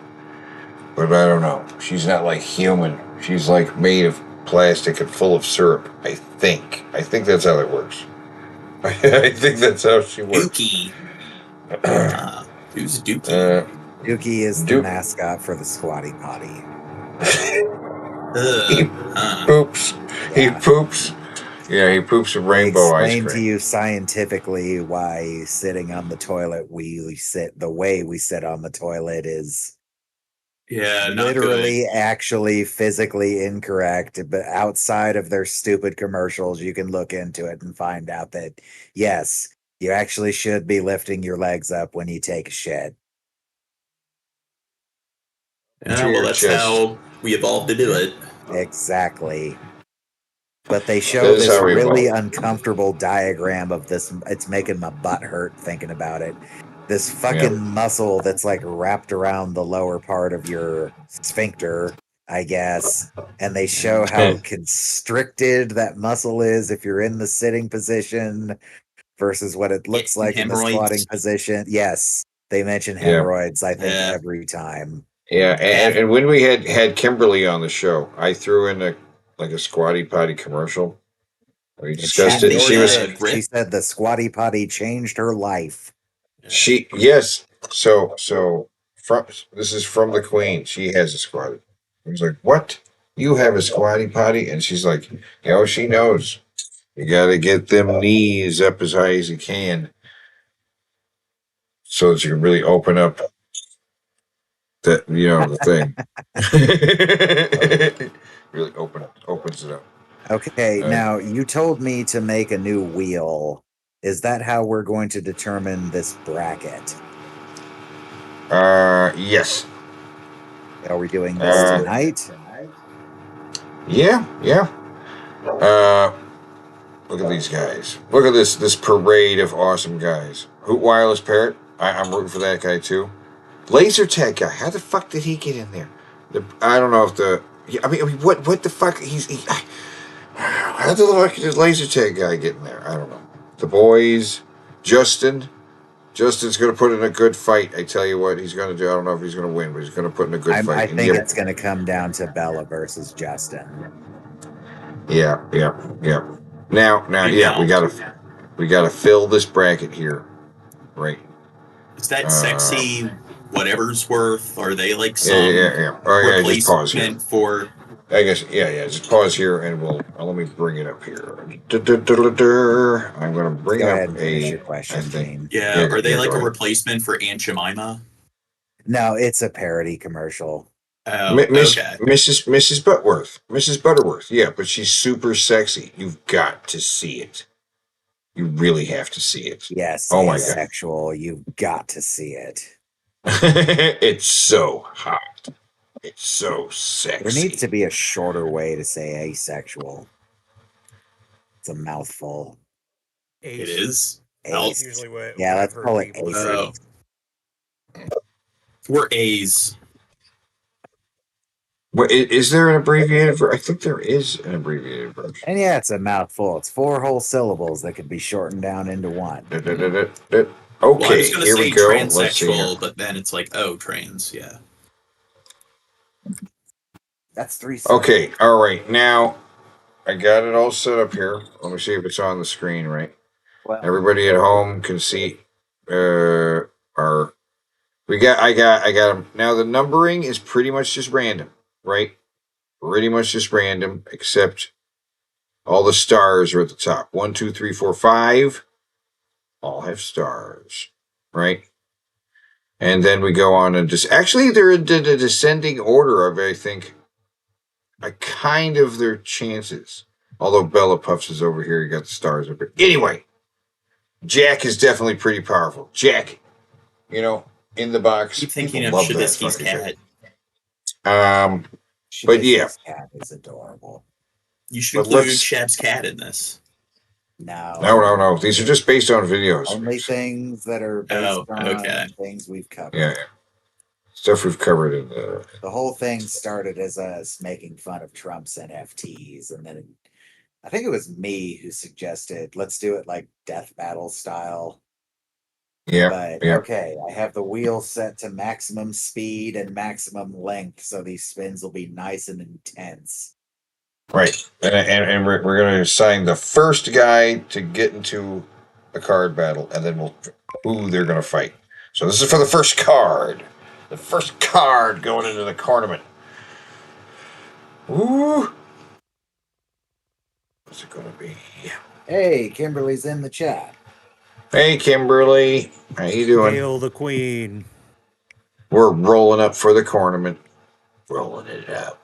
But I don't know. She's not like human. She's like made of plastic and full of syrup, I think. I think that's how it works. I think that's how she works. Dookie. Who's Dookie? Dookie is the mascot for the Squatty Potty. He poops. He poops. Yeah, he poops a rainbow ice Explain cream. to you scientifically why sitting on the toilet the way we sit on the toilet is not literally actually physically incorrect. But outside of their stupid commercials, you can look into it and find out that yes, you actually should be lifting your legs up when you take a shit. Yeah, well, that's how we evolved to do it. Exactly. But they show That is this how we really evolved. uncomfortable diagram of this. It's making my butt hurt thinking about it. This fucking muscle that's like wrapped around the lower part of your sphincter, I guess. And they show how constricted that muscle is if you're in the sitting position versus what it looks like in the hemorrhoids. squatting position. Yes, they mention Yeah. hemorrhoids, I think, every time. Yeah, and when we had Kimberly on the show, I threw in a Squatty Potty commercial. We discussed it. She said the Squatty Potty changed her life. Yes. So this is from the Queen. She has a squatty. I was like, "What? You have a Squatty Potty?" And she's like, she knows. You got to get them knees up as high as you can, so that you can really open up the thing. Really opens it up. Okay, now you told me to make a new wheel. Is that how we're going to determine this bracket? Yes. Are we doing this tonight? Yeah. Look at these guys. Look at this parade of awesome guys. Hoot Wireless Parrot. I'm rooting for that guy too. Laser Tag guy. How the fuck did he get in there? I don't know if what the fuck how the fuck did this Laser Tag guy get in there? I don't know. The boys, Justin's going to put in a good fight. I tell you what he's going to do. I don't know if he's going to win, but he's going to put in a good fight. I think it's going to come down to Bella versus Justin. Yeah. Now, we gotta fill this bracket here, right? Is that sexy whatever's worth? Are they like some Yeah. All right, just pause here. replacement for? I guess, just pause here and let me bring it up here. I'm going to bring up your question, Gene. Yeah, are they like go a ahead. replacement for Aunt Jemima? No, it's a parody commercial. Oh, Mrs. Butterworth. Yeah, but she's super sexy. You've got to see it. You really have to see it. Yes, Oh my God. asexual. You've got to see it. It's so hot. It's so sexy. There needs to be a shorter way to say asexual. It's a mouthful. It is. Ace. Usually what Yeah, I've let's heard call it people ace. We're A's. Well, is there an abbreviated version? I think there is an abbreviated version. And yeah, it's a mouthful. It's 4 whole syllables that could be shortened down into one. Okay, Well, I was gonna here say we go. Let's see here. transsexual, but then it's like, trans, yeah. That's 3 Okay, all right. Now, I got it all set up here. Let me see if it's on the screen, right? Well, Everybody at home can see our I got them. Now the numbering is pretty much just random, right? Pretty much just random, except all the stars are at the top. 1, 2, 3, 4, 5. All have stars, right? And then we go on and just actually they're in the descending order of, I think, kind of their chances. Although Bella Puffs is over here, you got the stars up here. Anyway, Jack is definitely pretty powerful. Jack, in the box. Keep thinking People of love that Shabisky's fucking cat. thing. But yeah, cat is adorable. You should But include let's- Shab's cat in this. no. These are just based on videos. Only things that are based on things we've covered. Yeah. Stuff we've covered in the. The whole thing started as us making fun of Trump's NFTs, and then I think it was me who suggested let's do it like death battle style. Yeah. But yeah. okay, I have the wheel set to maximum speed and maximum length, so these spins will be nice and intense. Right. And we're going to assign the first guy to get into a card battle, and then who they're going to fight. So this is for the first card. The first card going into the tournament. Ooh. What's it going to be? Hey, Kimberly's in the chat. Hey, Kimberly. How you doing? Hail the queen. We're rolling up for the tournament. Rolling it up.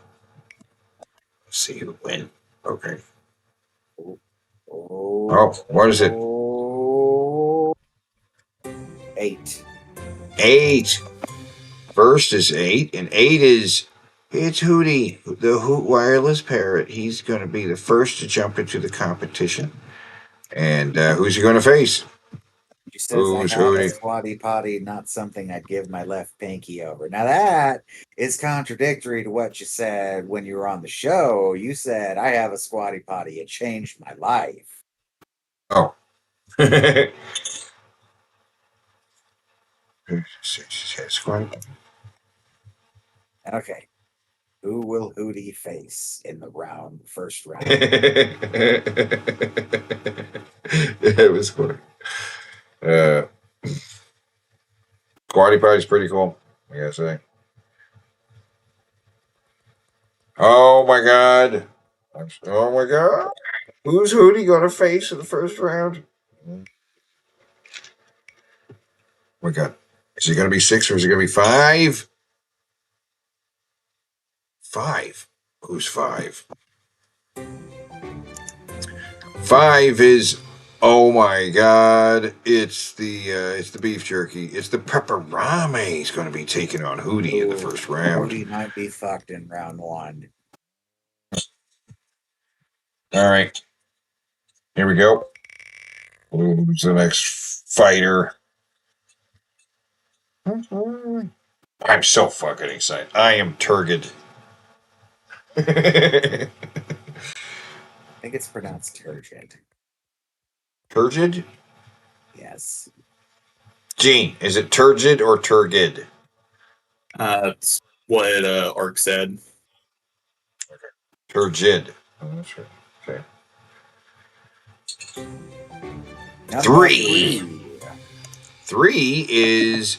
Let's see who wins. Okay. Oh, what is it? 8. 8. First is 8, and 8 is it's Hootie, the Hoot Wireless Parrot. He's going to be the first to jump into the competition. And who's he going to face? She says, I have a squatty potty, not something I'd give my left pinky over. Now that is contradictory to what you said when you were on the show. You said, I have a squatty potty. It changed my life. Oh. Okay. Who will Hootie face in the first round? It was funny. Squatty Potty's pretty cool, I gotta say. Oh my god. Oh my god. Who's Hootie gonna face in the first round? Oh my god. Is it gonna be 6 or is it gonna be 5? 5. Who's 5? 5 is, oh my god, it's the beef jerky. It's the pepperami. He's going to be taking on Hootie in the first round. Hootie might be fucked in round 1. All right. Here we go. Who's the next fighter? I'm so fucking excited. I am turgid. I think it's pronounced turgid. Turgid? Yes. Gene, is it turgid or turgid? It's what Ark said. Turgid. Oh, that's right. Okay. Number 3. 3 is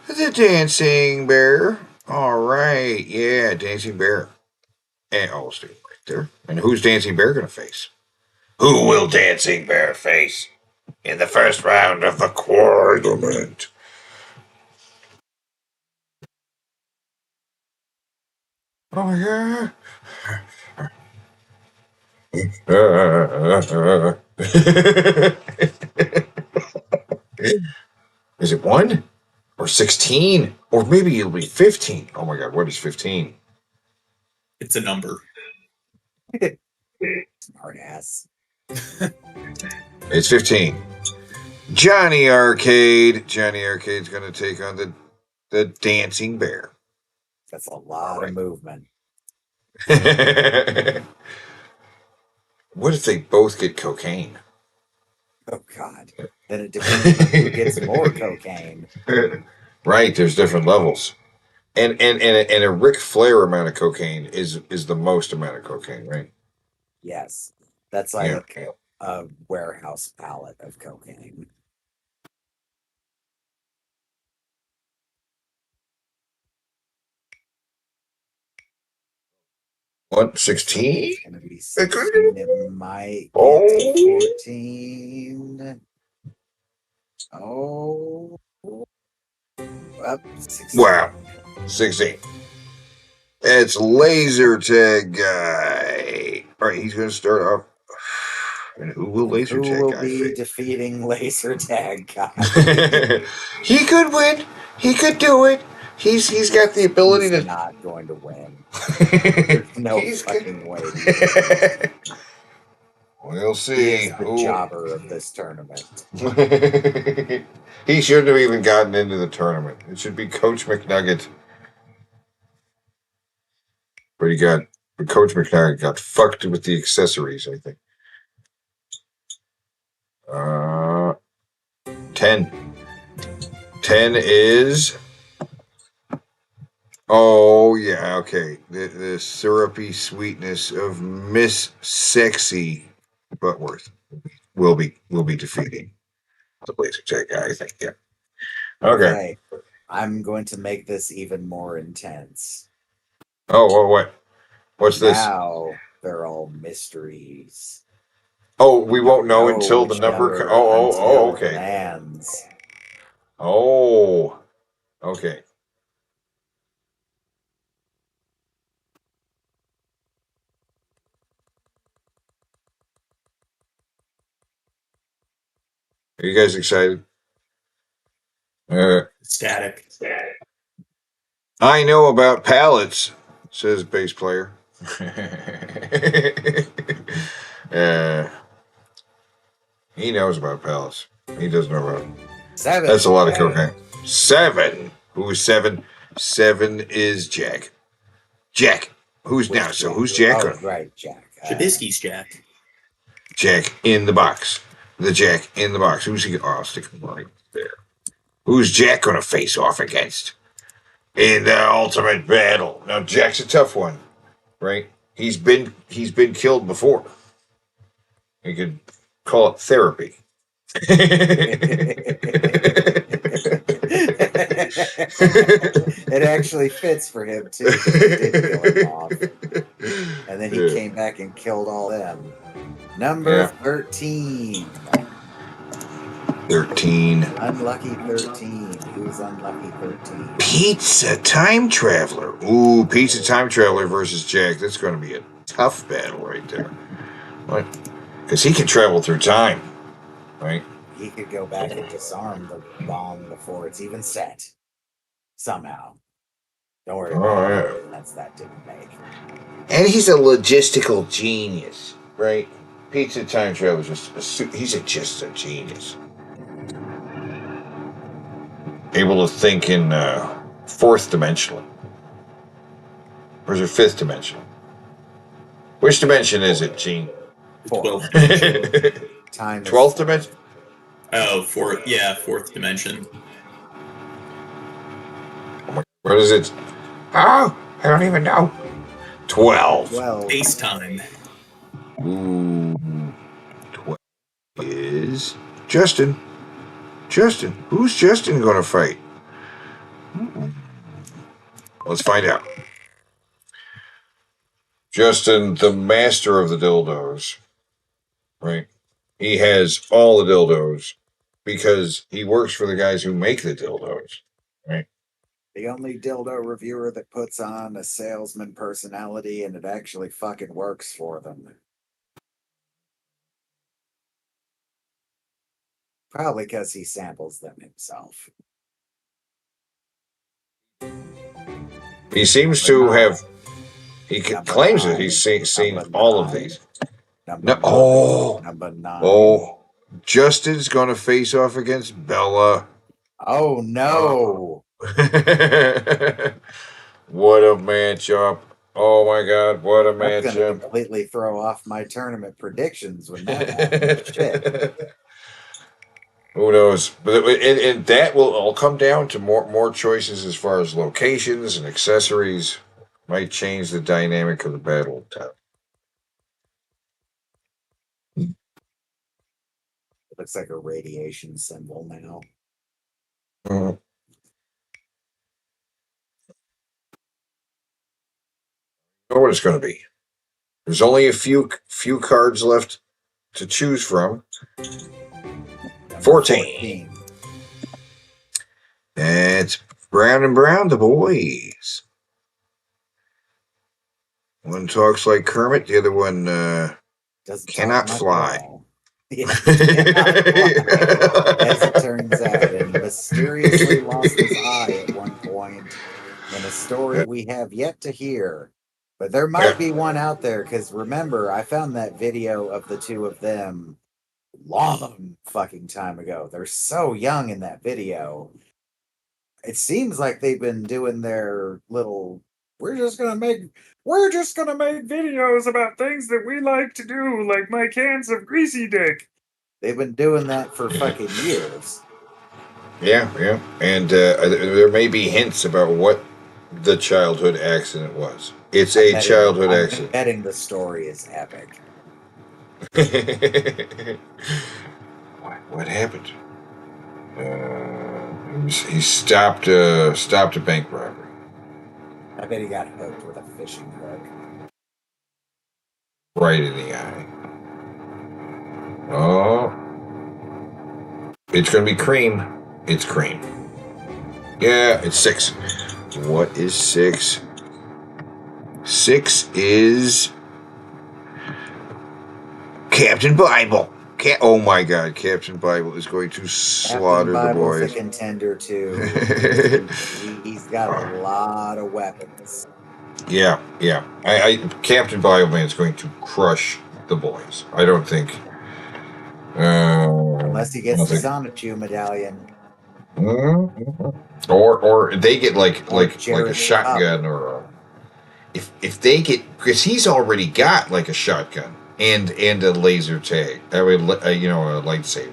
the dancing bear. All right. Yeah, dancing bear. And I'll stay right there. And who's dancing bear going to face? Who will dancing bear face in the first round of the tournament? Oh yeah. Is it 1 or 16 or maybe it'll be 15? Oh my god, what is 15? It's a number. Smart ass. It's 15. Johnny Arcade. Johnny Arcade's going to take on the dancing bear. That's a lot of movement. What if they both get cocaine? Oh God! Then it depends on who gets more cocaine. Right, there's different levels, and a Ric Flair amount of cocaine is the most amount of cocaine, right? Yes, that's like a warehouse pallet of cocaine. What, 16? It's gonna be 16. It might get Oh. 14. Oh. Up 16. Wow. 16. It's laser tag guy. All right, he's going to start off. And who will laser Who tag will guy be face? defeating laser tag guy? He could win. He could do it. He's got the ability He's to. not going to win. There's no fucking way. We'll He see. is the jobber of this tournament. He shouldn't have even gotten into the tournament. It should be Coach McNugget. But Coach McNugget got fucked with the accessories, I think. 10. 10 is. Oh yeah, okay. The syrupy sweetness of Miss Sexy Buttworth will be defeating the laser tag guy, I think. Yeah. Okay. I'm going to make this even more intense. Oh, well, what? What's this? Now they're all mysteries. Oh, we won't know until the which number. number Oh, until okay. lands. Oh, okay. Are you guys excited? Static. I know about pallets, says bass player. He knows about pallets. He doesn't know about 7. That's a lot of cocaine. 7. Who is 7? 7 is Jack. Jack. Who's now? So who's Jack? Oh, right, Jack. Trubisky's Jack. Jack in the box. The Jack in the box. Who's he? Oh, I'll stick him right there. Who's Jack going to face off against in the ultimate battle? Now, Jack's a tough one, right? He's been killed before. You could call it therapy. It actually fits for him too. He did kill him off. And then he came back and killed all them. Number 13. 13. Unlucky 13. Who's unlucky 13? Pizza Time Traveler. Ooh, Pizza Time Traveler versus Jack. That's going to be a tough battle right there. What? Because he can travel through time, right? He could go back and disarm the bomb before it's even set. Somehow. Don't worry about it. That didn't make. And he's a logistical genius, right? Pizza Time Traveler is he's just a genius. Able to think in fourth dimensional. Or is it fifth dimensional? Which dimension is it, Gene? 12th dimension. Time 12th dimension? Oh, fourth dimension. What is it? Oh, I don't even know. 12. Space time. Ooh. 12 is Justin. Justin. Who's Justin going to fight? Let's find out. Justin, the master of the dildos, right? He has all the dildos because he works for the guys who make the dildos, right? The only dildo reviewer that puts on a salesman personality and it actually fucking works for them. Probably because he samples them himself. He seems to have. He claims that he's seen all of these. Number 9. Oh, Justin's going to face off against Bella. Oh no! What a matchup! Oh my God, what a That's matchup! gonna completely throw off my tournament predictions when that happens. Shit. Who knows? But and that will all come down to more choices as far as locations and accessories. Might change the dynamic of the battle. It looks like a radiation symbol now. You know what it's going to be. There's only a few cards left to choose from. 14. It's Brown and Brown, the boys. One talks like Kermit, the other one cannot fly. As it turns out, and mysteriously lost his eye at one point in a story we have yet to hear. But there might be one out there, because remember, I found that video of the two of them long fucking time ago. They're so young in that video. It seems like they've been doing their little, we're just gonna make videos about things that we like to do, like my cans of greasy dick. They've been doing that for fucking years. Yeah. And there may be hints about what the childhood accident was. It's a childhood accident. I'm betting the story is epic. What happened? He stopped a bank robbery. I bet he got hooked with a fishing hook. Right in the eye. Oh. It's going to be cream. It's cream. Yeah, it's 6. What is 6? 6 is Captain Bible. Oh my God, Captain Bible is going to slaughter the boys. Captain Bible's a contender too. He's got a lot of weapons. Yeah. Captain Bible Man is going to crush the boys. I don't think. Unless he gets the Sonichu medallion. Or they get like a shotgun or if they get, because he's already got like a shotgun and a laser tag. That would a lightsaber.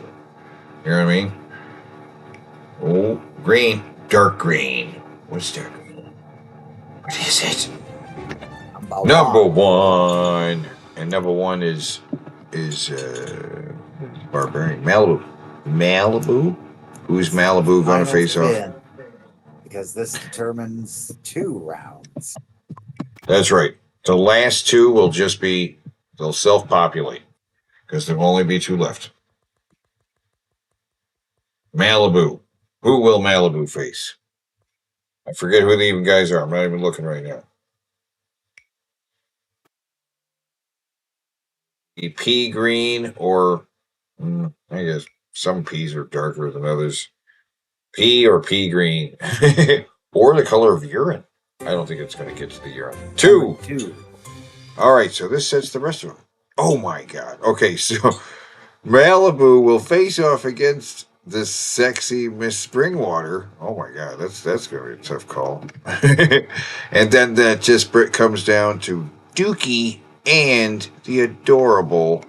You know what I mean? Oh, green, dark green. What's dark green? What is it? Number 1. And number 1 is Barbarian Malibu. Who's Malibu going to face off? Because this determines 2 rounds. That's right. The last 2 will just be, they'll self-populate because there will only be 2 left. Malibu. Who will Malibu face? I forget who the even guys are. I'm not even looking right now. Pea green or I guess some peas are darker than others. Pea or pea green. Or the color of urine. I don't think it's going to get to the urine. 2. All right, so this sets the rest of them. Oh my God. Okay, so Malibu will face off against the sexy Miss Springwater. Oh my God, that's going to be a tough call. And then that just comes down to Dookie and the adorable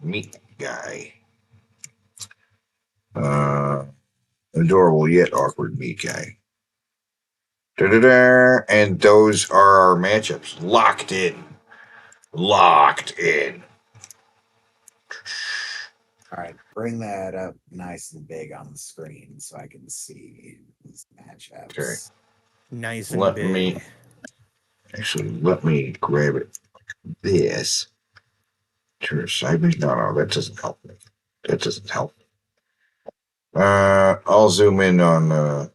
meat guy. Adorable yet awkward meat guy. And those are our matchups. Locked in. All right, bring that up nice and big on the screen so I can see these matchups. Okay. Nice and big. Let me grab it like this. Turn sideways. No, that doesn't help me. I'll zoom in on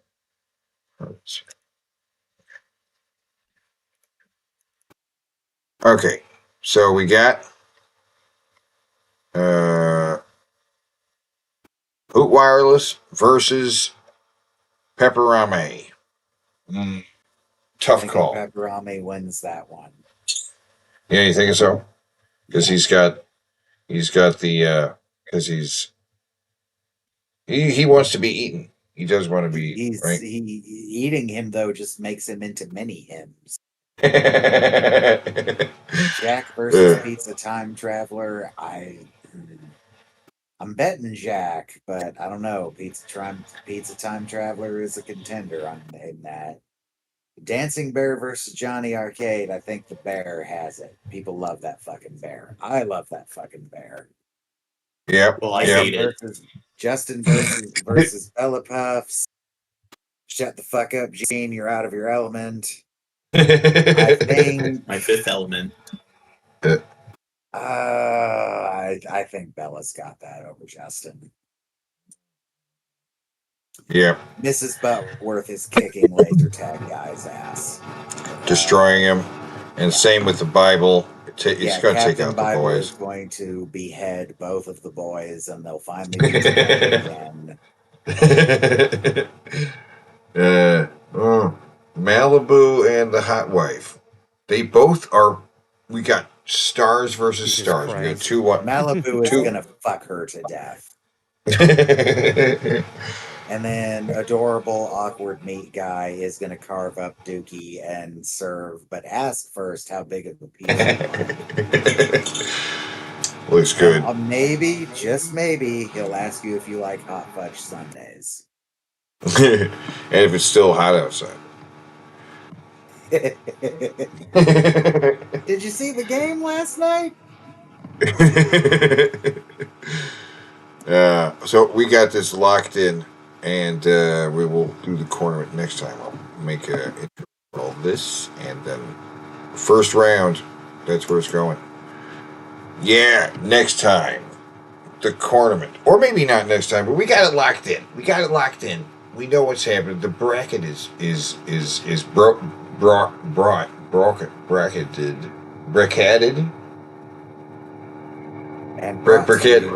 okay, so we got Hoot Wireless versus Pepperami. Tough call. Pepperami wins that one. Yeah, you think so? Because he's got the because he wants to be eaten. He does want to be eaten, right? Eating him though just makes him into mini hymns. Jack versus Pizza Time Traveler. I'm betting Jack, but I don't know. Pizza Time Traveler is a contender in that. Dancing Bear versus Johnny Arcade. I think the bear has it. People love that fucking bear. I love that fucking bear. Yeah. Well, I hate it. Justin versus Bella Puffs. Shut the fuck up, Gene. You're out of your element. I think. My Fifth Element. I think Bella's got that over Justin. Yeah. Mrs. Butworth is kicking laser tag guy's ass, Destroying him, and same with the Bible. It's going to take Captain out Bible the is boys. going to behead both of the boys, and they'll finally be together again. Malibu and the Hot Wife. They both are. We got stars versus stars. We got 2-1. Malibu is gonna fuck her to death. And then adorable, awkward meat guy is gonna carve up Dookie and serve, but ask first how big of a piece you want. Looks good. Maybe, just maybe, he'll ask you if you like hot fudge sundaes. And if it's still hot outside. Did you see the game last night? So we got this locked in, and we will do the tournament next time. I'll make all this, and then first round, that's where it's going. Yeah, next time, the tournament. Or maybe not next time, but we got it locked in. We know what's happening. The bracket is bracketed. And bracketed.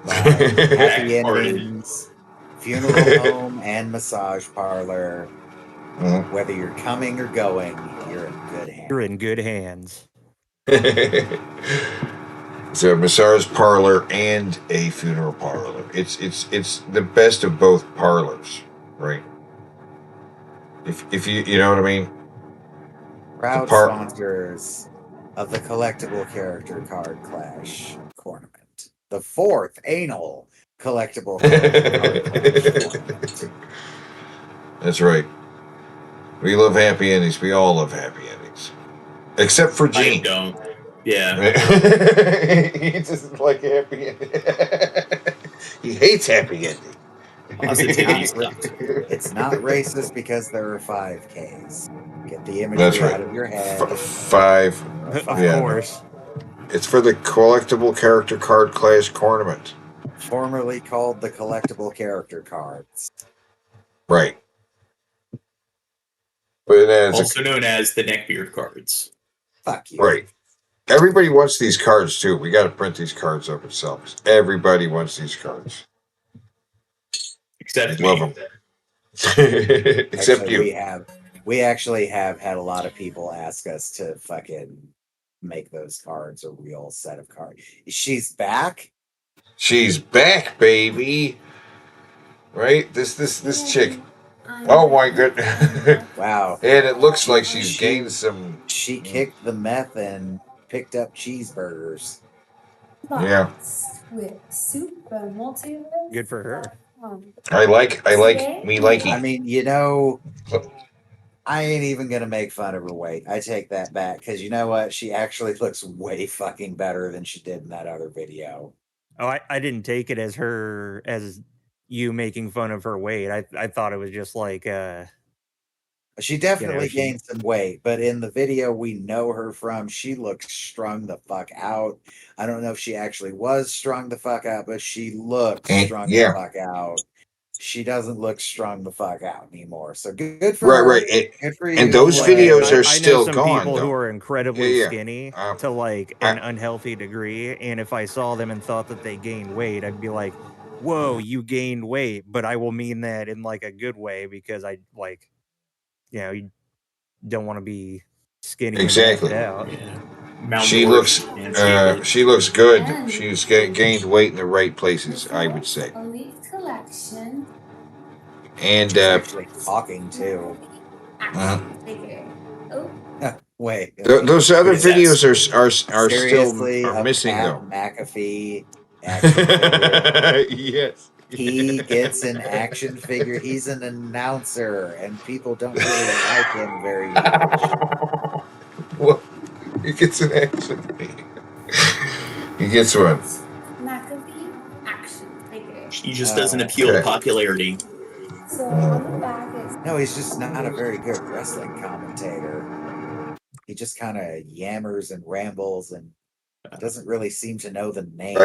Happy Endings, Funeral Home, and Massage Parlor. Whether you're coming or going, you're in good hands. You're in good hands. It's a massage parlor and a funeral parlor. It's the best of both parlors, right? If you know what I mean. Proud sponsors of the Collectible Character Card Clash Tournament, the 4th anal Collectible Character Card Clash Tournament. That's right. We love happy endings. We all love happy endings, except for Gene. I don't. Yeah. He doesn't like happy ending. He hates happy ending. It's not racist because there are 5Ks. Get the imagery That's right. out of your head. Five. Of course. It's for the Collectible Character Card Clash Tournament. Formerly called the Collectible Character Cards. Right. But Also known as the neckbeard cards. Fuck you. Right. Everybody wants these cards too. We got to print these cards up ourselves. Everybody wants these cards. Except love me. them. Except Actually, you. We actually have had a lot of people ask us to fucking make those cards a real set of cards. She's back. She's back, baby. Right? This chick. Oh my goodness. Wow. And it looks like she's gained some. She kicked the meth and picked up cheeseburgers. Yeah. With soup and multi. Good for her. I like me likey. I mean, you know, I ain't even gonna make fun of her weight. I take that back because you know what? She actually looks way fucking better than she did in that other video. Oh, I didn't take it as you making fun of her weight. I thought it was just like she definitely gained some weight, but in the video we know her from, she looks strung the fuck out. I don't know if she actually was strung the fuck out, but she looks strung the fuck out. She doesn't look strung the fuck out anymore. So good for her. Right. Good for And you. those videos are I still know some gone. people who Though. are incredibly Yeah. skinny to like an unhealthy degree, and if I saw them and thought that they gained weight, I'd be like, "Whoa, you gained weight!" But I will mean that in like a good way because I like, you don't want to be skinny. Exactly. Out. She looks good. She's gained weight in the right places, I would say. Elite collection. And actually talking too. Wait. Those other videos are Seriously, still missing Pat though. McAfee. Yes. He gets an action figure. He's an announcer, and people don't really like him very much. What? He gets an action figure. He gets one. McAfee action figure. He just doesn't appeal to popularity. So on the back is No, he's just not a very good wrestling commentator. he just kind of yammers and rambles and doesn't really seem to know the names.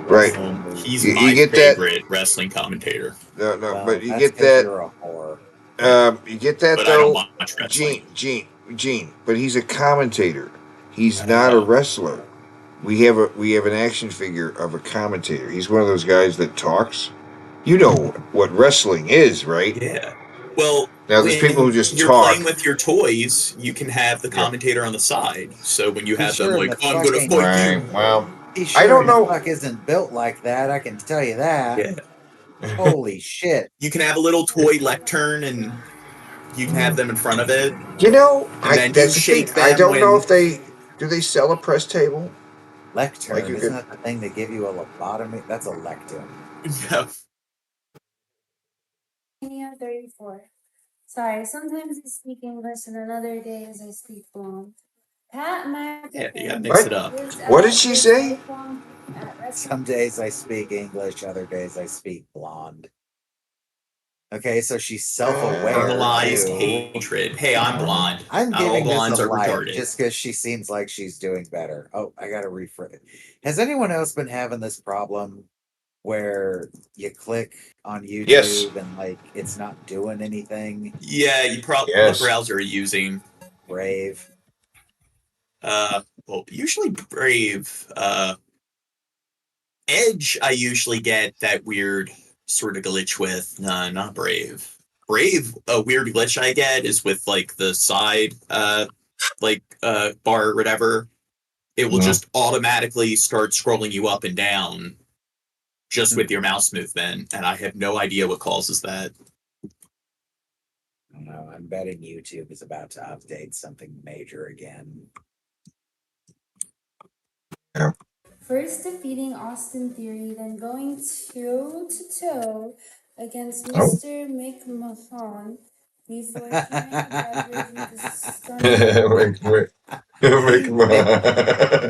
Right. He's You my get that- favorite wrestling commentator. No, Well, but you that's get 'cause that. you're a whore. You get that But I don't though, watch wrestling. Gene. But he's a commentator. He's not a wrestler. We have an action figure of a commentator. He's one of those guys that talks. You know what wrestling is, right? Yeah. Well, Now there's when people who just you're talk. playing with your toys, you can have the commentator on the side. So when you He have sure them in like, the I'm gonna fucking- fight you. Right. Well, He sure I don't in the know. fuck isn't built like that. I can tell you that. Yeah. Holy shit! You can have a little toy lectern and you can have them in front of it. You know, And then that's you the thing. shake I them don't know when- if they sell a press table. Lectern, Like you isn't could- that the thing they give you a lobotomy? That's a lectern. Yeah. 34. Sorry, sometimes I speak English and on other days I speak blonde. Pat McAfee. Yeah, you gotta mix it up. What did she say? Some days I speak English, other days I speak blonde. Okay, so she's self-aware. Normalized too. hatred. Hey, I'm blonde. I'm Not all giving blondes this a are like retarded. just because she seems like she's doing better. Oh, I gotta rephrase it. Has anyone else been having this problem where you click on YouTube Yes. and like it's not doing anything? Yeah, you probably Yes. what browser are you using? Brave. Well, usually Brave. Edge, I usually get that weird sort of glitch with. Nah, not Brave. Brave, a weird glitch I get is with like the side, bar or whatever. It will Mhm. just automatically start scrolling you up and down just with your mouse movement, and I have no idea what causes that. I don't know. I'm betting YouTube is about to update something major again. First defeating Austin Theory, then going toe to toe against Oh. Mr. Mick Mahon before carrying Dodgers with a stunning.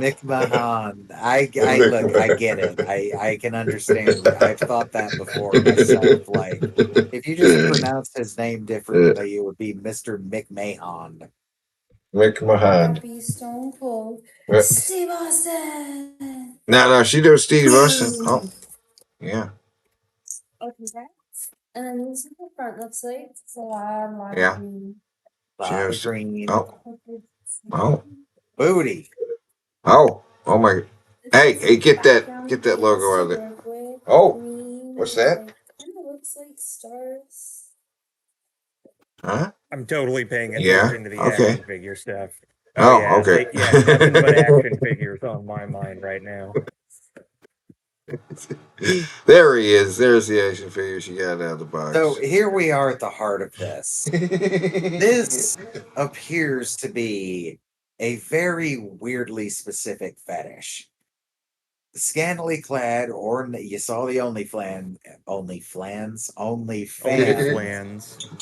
Nick Mahan. I look, I get it. I can understand. I've thought that before myself. Like, if you just pronounce his name differently, it would be Mr. Mick Mahon. Mick Mahan. Happy Stone Cold. Yeah. Steve Austin. No, she does Steve Austin. Oh, yeah. Oh, congrats. And then this is the front. Looks like it's a lot of Yeah. green. She knows. Green. Oh, Booty. oh my! Hey, get that logo out of there. Oh, what's that? Kind of looks like stars. Huh? I'm totally paying Yeah, attention to the okay. action figure stuff. Oh, yeah, okay. Yeah, nothing but action figures on my mind right now. There he is. There's the action figure she got out of the box. So here we are at the heart of this. This appears to be a very weirdly specific fetish. Scantily clad, or you saw the OnlyFans.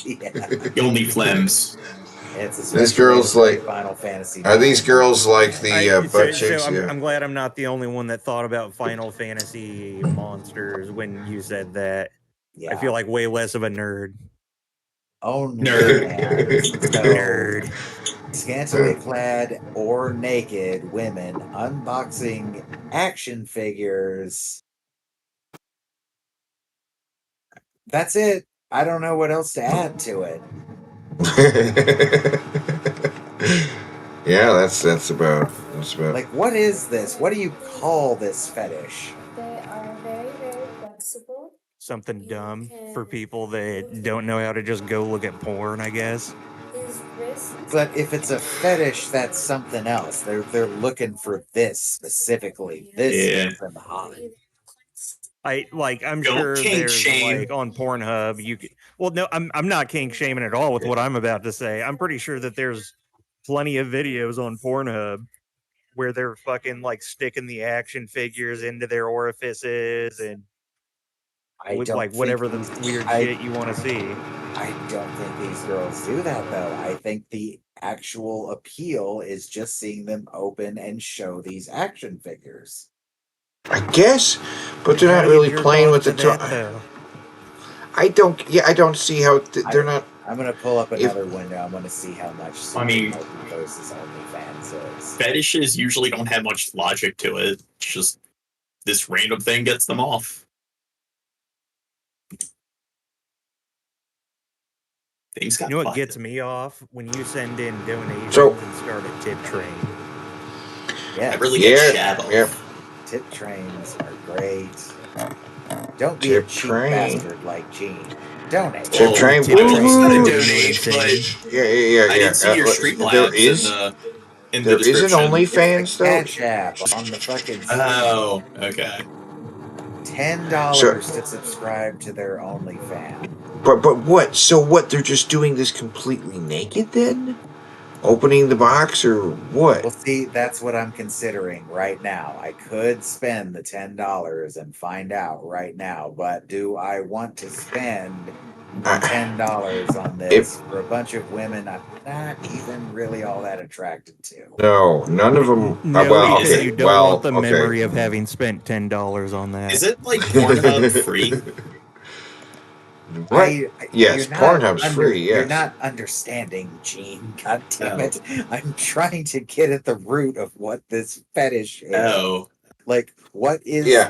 Yeah. The only flames. It's a These special girls like. Final Fantasy. Are these girls like the butt chicks? Yeah. I'm glad I'm not the only one that thought about Final Fantasy monsters when you said that. Yeah. I feel like way less of a nerd. Only Nerd. So, Nerd. scantily clad or naked women unboxing action figures. That's it. I don't know what else to add to it. Yeah, that's about. Like, what is this? What do you call this fetish? They are very, very flexible. Something dumb for people that don't know how to just go look at porn, I guess. His wrists. But if it's a fetish, that's something else. They're looking for this specifically. This Yeah. is them hot. I'm Don't sure kink there's shame. like on Pornhub you could, well no I'm not kink shaming at all with what I'm about to say. I'm pretty sure that there's plenty of videos on Pornhub where they're fucking like sticking the action figures into their orifices and I with don't like whatever the think weird I- shit you want to see. I don't think these girls do that though. I think the actual appeal is just seeing them open and show these action figures. I guess, but they're How not do you really jerk playing off with the to that, toy. though? I don't see how they're not. I'm gonna pull up another window. I'm gonna see how much. I mean, versus OnlyFans is. fetishes usually don't have much logic to it. It's just this random thing gets them off. Things got You know what fucked. gets me off? When you send in donations So- and start a tip train. Yeah, I really get Yeah, shat yeah. tip trains are great. Don't be Tip a cheap train. bastard like Gene. Donate. Tip train. Tip train's Woo-hoo. gotta donate, but Yeah. I didn't see your Streamlabs in the There is an description. OnlyFans though. Cash App on the fucking. Oh, okay. $10 to subscribe to their OnlyFans. But what? So what? They're just doing this completely naked then? Opening the box or what? Well, see, that's what I'm considering right now. I could spend the $10 and find out right now, but do I want to spend $10 on this for a bunch of women I'm not even really all that attracted to? No, none of them. No, well, because okay. you don't well, want the okay. memory of having spent $10 on that. Is it like Pornhub free? What? Yes, you're not Pornhub's free. You're Yes. not understanding, Gene. God damn it! I'm trying to get at the root of what this fetish is. Oh, like what is Yeah.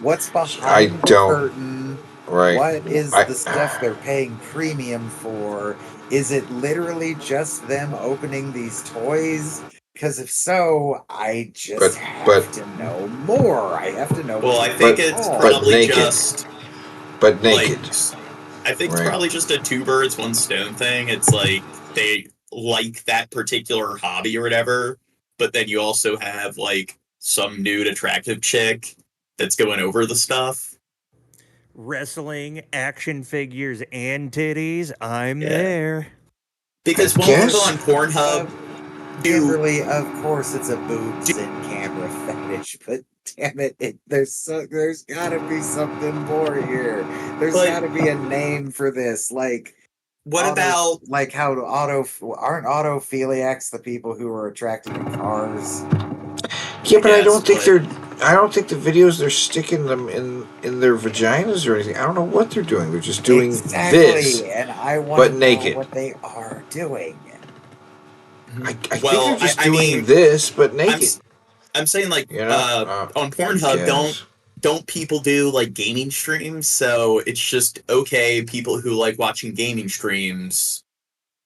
what's behind I the don't- curtain? Right. What is I- the stuff they're paying premium for? Is it literally just them opening these toys? Because if so, I just have to know more. I have to know. well, what I think it's it's called. probably naked. just But naked. like. I think it's Right. probably just a two birds, one stone thing. It's like they like that particular hobby or whatever, but then you also have like some nude attractive chick that's going over the stuff. Wrestling, action figures, and titties. I'm Yeah. there. Because I when you guess. go on Pornhub, Kimberly, of course, it's a boobs in camera fetish, but damn it, there's got to be something more here. There's But- got to be a name for this. Like, what about like how aren't autophiliacs the people who are attracted to cars? Yeah, but I Yes, don't think but- they're. I don't think the videos they're sticking them in their vaginas or anything. I don't know what they're doing. They're just doing Exactly, this. and I want but to know naked. what they are doing. I think Well, they're just I doing mean, this, but naked. I'm saying like You know? on Pornhub, guess. don't people do like gaming streams? So it's just okay. People who like watching gaming streams,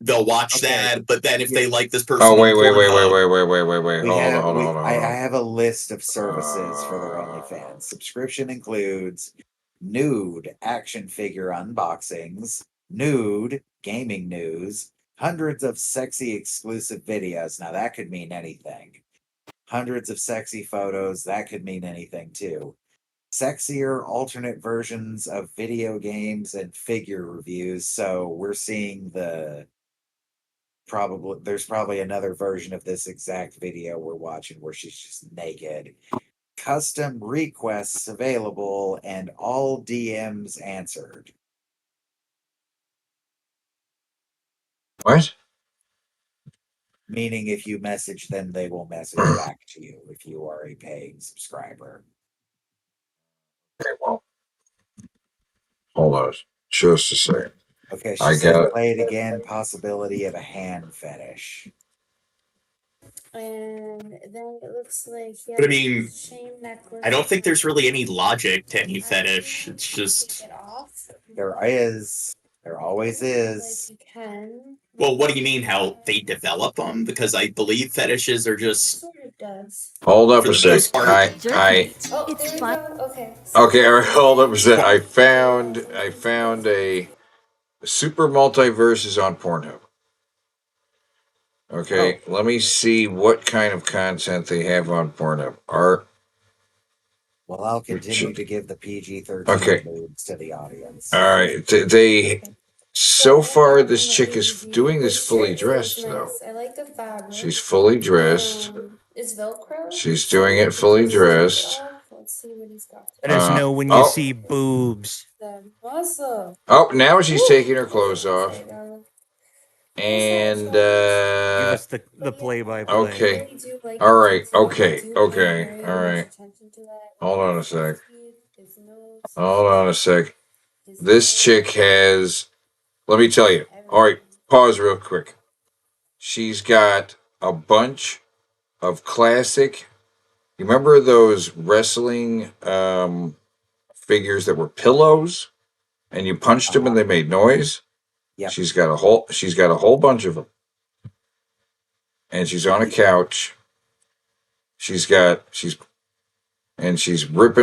they'll watch that. But then if they like this person, Oh on wait. Pornhub- Hold on. I have a list of services for their OnlyFans. Subscription includes nude action figure unboxings, nude gaming news, hundreds of sexy exclusive videos. Now that could mean anything. Hundreds of sexy photos. That could mean anything too. Sexier alternate versions of video games and figure reviews. So we're seeing there's probably another version of this exact video we're watching where she's just naked. Custom requests available and all DMs answered. What? Meaning if you message them, they will message back to you if you are a paying subscriber. Okay, well, hold on, just a second. Okay, she I said got it. play it again, possibility of a hand fetish. And then it looks like he But I has a mean, chain necklace. I don't think there's really any logic to any fetish. It's just Take it off. There is. There always is. Like you can. well, what do you mean how they develop them? Because I believe fetishes are just Sort of does. Hold up For a the sec. most part. I Oh, there we go. Okay. okay. All right, hold up a sec. I found a Super Multiverses on Pornhub. Okay, let me see what kind of content they have on Pornhub. Art. Well, I'll continue to give the PG-13 Okay. moves to the audience. All right. They so far this chick is doing this fully dressed though. I like the fabric. She's fully dressed. It's Velcro. She's doing it fully dressed. Let's see what he's got. Let us know when you oh. see boobs. Then awesome. Oh, now she's taking her clothes off. And Give us the play-by-play. okay. All right. Okay. All right. Hold on a sec. Hold on a sec. This chick has, let me tell you, All right, pause real quick. She's got a bunch of classic. You remember those wrestling figures that were pillows, and you punched them and they made noise? Yep. She's got a whole bunch of them, and she's on a couch. She's ripping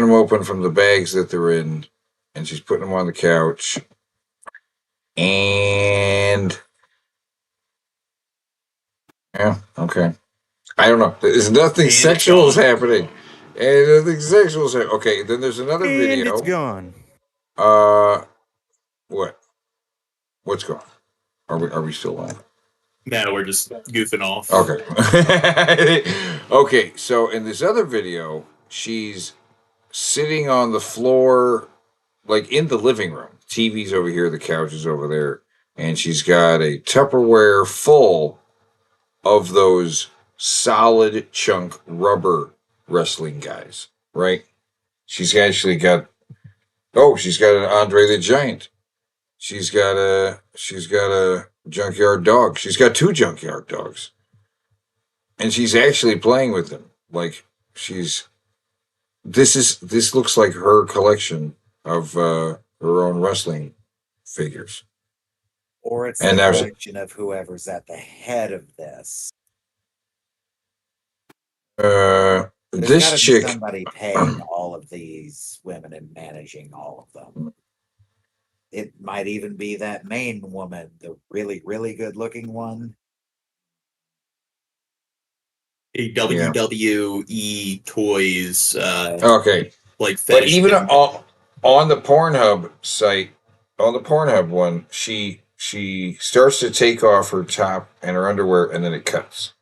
them open from the bags that they're in, and she's putting them on the couch. And yeah, okay. I don't know. There's nothing sexual is happening. And nothing sexual is happening. Okay, then there's another video. It's gone. What? What's going on? Are we still on? No, we're just goofing off. Okay. Okay, so in this other video, she's sitting on the floor, like in the living room. TV's over here, the couch is over there, and she's got a Tupperware full of those solid chunk rubber wrestling guys, right? She's actually got an Andre the Giant. She's got a junkyard dog. She's got 2 junkyard dogs. And she's actually playing with them. Like this looks like her collection of her own wrestling figures. Or it's And the now collection of whoever's at the head of this. There's this gotta be chick, somebody paying all of these women and managing all of them. It might even be that main woman, the really, really good looking one. A WWE toys. okay, like but fetish even thing. on the Pornhub site, on the Pornhub one, she starts to take off her top and her underwear, and then it cuts.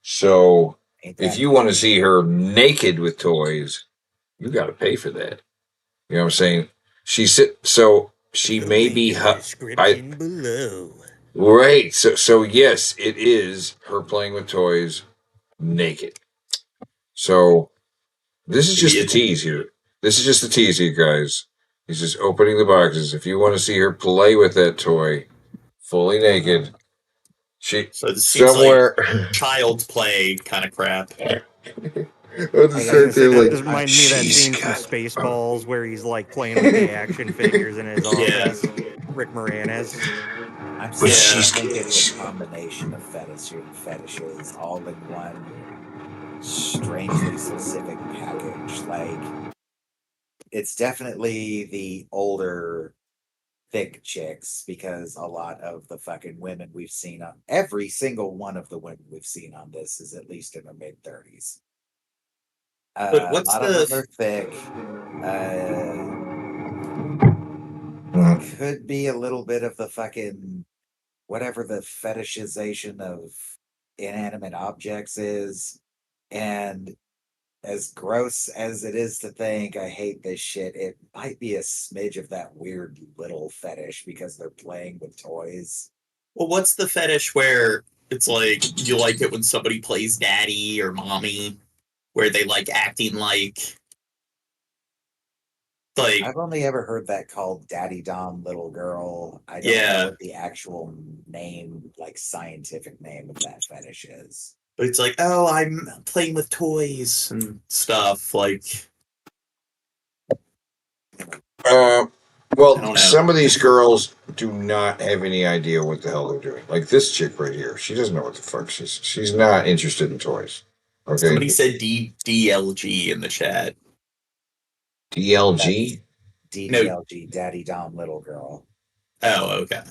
So if you want to see her naked with toys, you got to pay for that. You know what I'm saying? So she may be below. Right. So yes, it is her playing with toys naked. So this is just a tease here. This is just a tease here, guys. He's just opening the boxes. If you want to see her play with that toy, fully naked, So this seems somewhere. like child's play kind of crap. That reminds me of that scene from Spaceballs where he's like playing with the action figures in his office. Rick Moranis. I'm But saying she's- I think it's a combination of fetishes all in one strangely specific package. Like, it's definitely the older thick chicks, because a lot of the fucking women we've seen on every single one of the women we've seen on this is at least in their mid-30s. But what's a lot the- of them are thick. Could be a little bit of the fucking whatever the fetishization of inanimate objects is. And as gross as it is to think, I hate this shit, it might be a smidge of that weird little fetish because they're playing with toys. Well, what's the fetish where it's like you like it when somebody plays daddy or mommy, where they like acting like I've only ever heard that called daddy dom little girl. I don't know what the actual name, like scientific name of that fetish is. but it's like, oh, I'm playing with toys and stuff. Like, Well, don't know. some of these girls do not have any idea what the hell they're doing. Like this chick right here, she doesn't know what the fuck she's not interested in toys. Okay. Somebody said DLG in the chat. DLG? DDLG, daddy dom little girl. Oh, okay.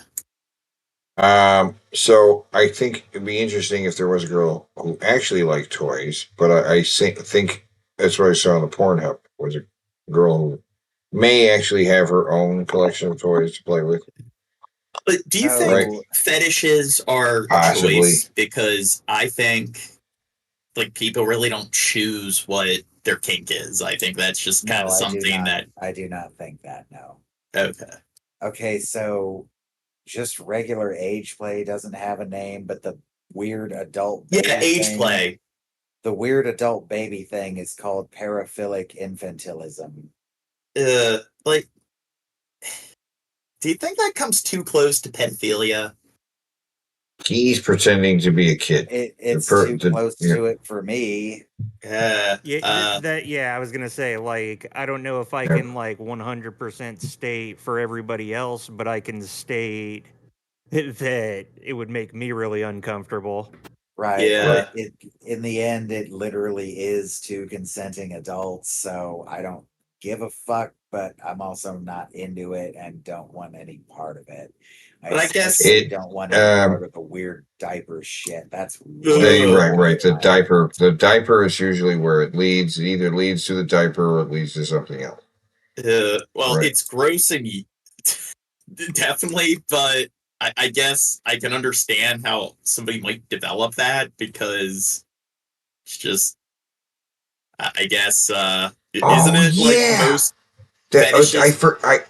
So I think it'd be interesting if there was a girl who actually liked toys, but I think that's what I saw on the Pornhub, was a girl who may actually have her own collection of toys to play with. But do you think fetishes are Possibly. choice? Because I think like people really don't choose what their kink is. I think that's just kind of something that I do not think that, no. Okay. Okay, so just regular age play doesn't have a name, but the weird adult baby age thing, play. The weird adult baby thing is called paraphilic infantilism. Like Do you think that comes too close to pedophilia? He's pretending to be a kid. It's too close to it for me. Yeah, I was gonna say, like, I don't know if I can like 100% state for everybody else, but I can state that it would make me really uncomfortable. Right. Yeah. In the end, it literally is two consenting adults, so I don't give a fuck, but I'm also not into it and don't want any part of it. But I guess especially don't want any part of the weird diaper shit. That's right. The diaper is usually where it leads. It either leads to the diaper or it leads to something else. It's gross and definitely, but I guess I can understand how somebody might develop that because it's just, I guess, isn't it like most fetishes?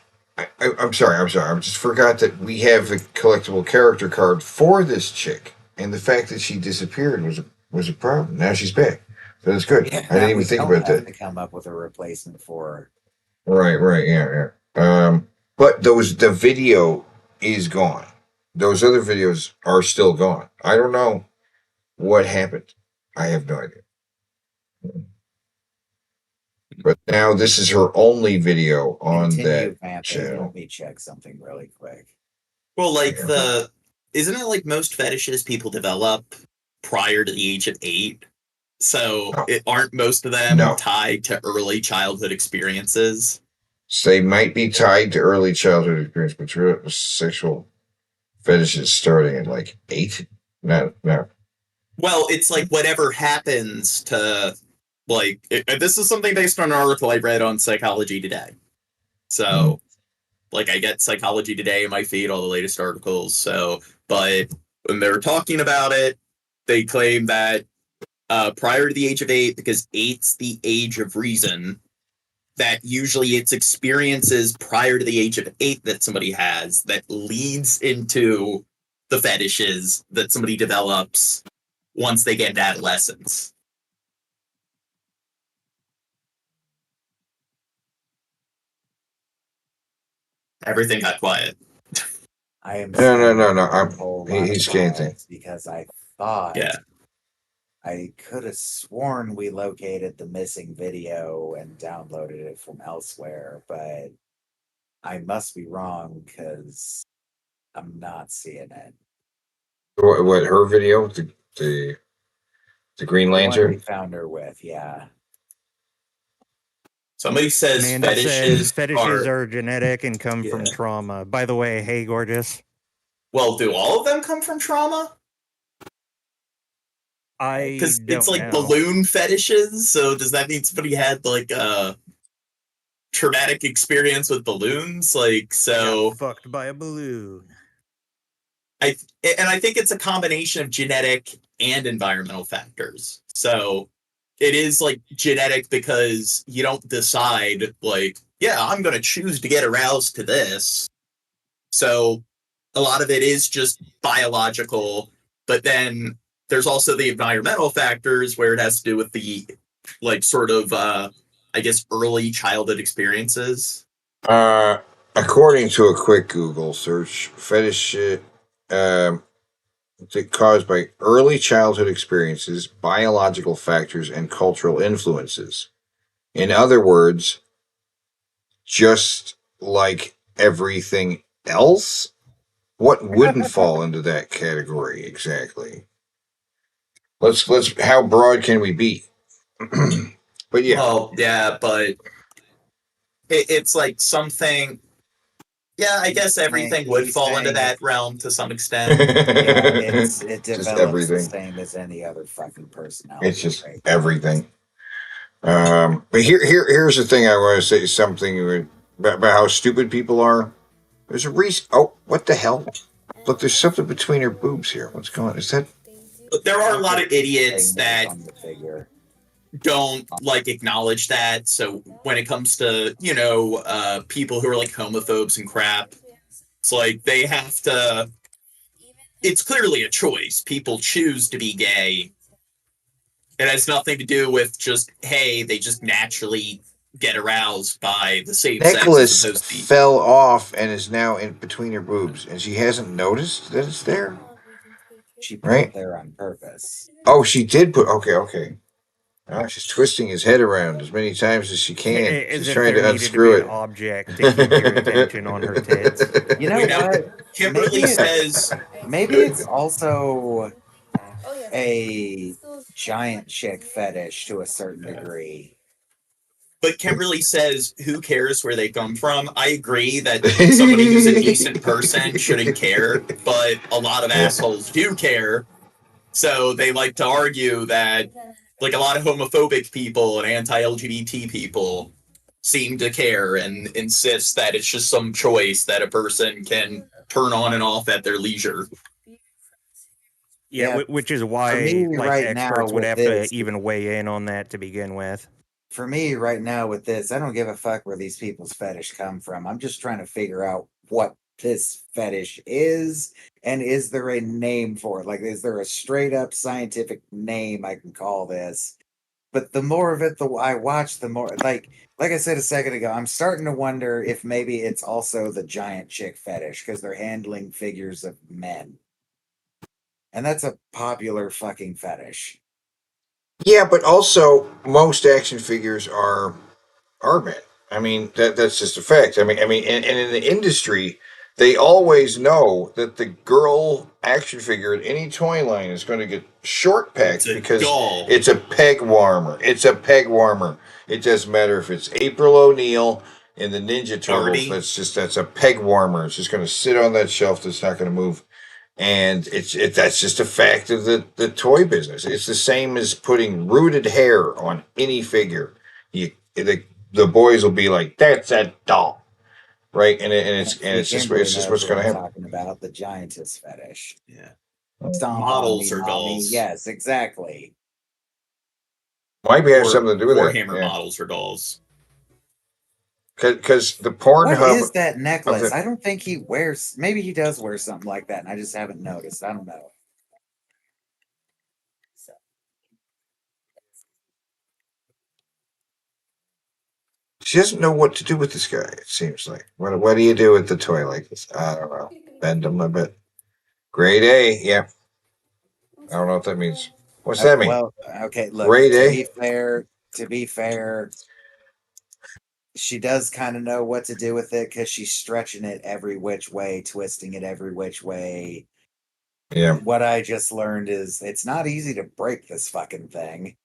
I'm sorry. I just forgot that we have a collectible character card for this chick, and the fact that she disappeared was a problem. Now she's back, so that's good. Yeah, I didn't even think about that. To come up with a replacement for her. Right, yeah. But the video is gone. Those other videos are still gone. I don't know what happened. I have no idea. But now this is her only video on that channel. Let me check something really quick. Well, like isn't it like most fetishes people develop prior to the age of 8? So aren't most of them tied to early childhood experiences? So they might be tied to early childhood experience, but sexual fetishes starting at like 8? No. Well, it's like whatever happens to, like, this is something based on an article I read on Psychology Today. So, like, I get Psychology Today in my feed, all the latest articles. So, but when they're talking about it, they claim that prior to the age of 8, because 8's the age of reason, that usually it's experiences prior to the age of 8 that somebody has that leads into the fetishes that somebody develops once they get into adolescence. Everything got quiet. I am no. He's scanning because I thought I could have sworn we located the missing video and downloaded it from elsewhere, but I must be wrong because I'm not seeing it. What her video? The Green Lantern? We found her with, yeah. Somebody says fetishes are genetic and come from trauma. By the way, hey, gorgeous. Well, do all of them come from trauma? Because it's like balloon fetishes, so does that mean somebody had like a traumatic experience with balloons? Like, so got fucked by a balloon. I think it's a combination of genetic and environmental factors. So it is like genetic because you don't decide like, yeah, I'm going to choose to get aroused to this. So a lot of it is just biological, but then there's also the environmental factors where it has to do with the like sort of, I guess, early childhood experiences. According to a quick Google search, fetish caused by early childhood experiences, biological factors, and cultural influences. In other words, just like everything else, what wouldn't fall into that category exactly? Let's how broad can we be? But yeah. Well, yeah, but it's like something. Yeah, I guess everything would fall into that realm to some extent. It develops the same as any other fucking personality. It's just everything. But here's the thing I want to say something about how stupid people are. There's a reason. Oh, what the hell? Look, there's something between her boobs here. What's going on? Is that? There are a lot of idiots that don't like acknowledge that. So when it comes to, people who are like homophobes and crap, it's like they have to, it's clearly a choice. People choose to be gay. It has nothing to do with just, hey, they just naturally get aroused by the same sex as necklace opposed to fell off and is now in between her boobs, and she hasn't noticed that it's there. She put Right? it there on purpose. Oh, she did put. Okay. Oh, she's twisting his head around as many times as she can. As She's if trying there to needed unscrew be it. an object to keep your attention on her tits. You know You know, what? Kimberly says Maybe it's also a giant chick fetish to a certain degree. But Kimberly says, who cares where they come from? I agree that somebody who's a decent person shouldn't care, but a lot of assholes do care. So they like to argue that, like, a lot of homophobic people and anti-LGBT people seem to care and insist that it's just some choice that a person can turn on and off at their leisure. Yeah, which is why me like right now experts would with have this- to even weigh in on that to begin with. For me, right now with this, I don't give a fuck where these people's fetish come from. I'm just trying to figure out what this fetish is, and is there a name for it? Like, is there a straight up scientific name I can call this? But the more of it I watch, the more like I said a second ago, I'm starting to wonder if maybe it's also the giant chick fetish because they're handling figures of men, and that's a popular fucking fetish. Yeah, but also most action figures are men. I mean, that's just a fact. I mean, and in the industry, they always know that the girl action figure in any toy line is going to get short packed because it's a peg warmer. It's a peg warmer. It doesn't matter if it's April O'Neil in the Ninja Turtles. That's a peg warmer. It's just going to sit on that shelf. That's not going to move. And that's just a fact of the toy business. It's the same as putting rooted hair on any figure. The boys will be like, "That's a doll," right? And it's just what's going to happen. Talking about the giantess fetish. Yeah, models or dolls. Yes, exactly. Might have something to do with that. Warhammer models or dolls. Because the Pornhub. What is that necklace? I don't think he wears. Maybe he does wear something like that, and I just haven't noticed. I don't know. She doesn't know what to do with this guy. It seems like. What do you do with the toy like this? I don't know. Bend him a bit. Grade A. Yeah. I don't know what that means. What's that mean? Well, okay. Look. Grade A. To be fair. She does kind of know what to do with it because she's stretching it every which way, twisting it every which way. Yeah. What I just learned is it's not easy to break this fucking thing.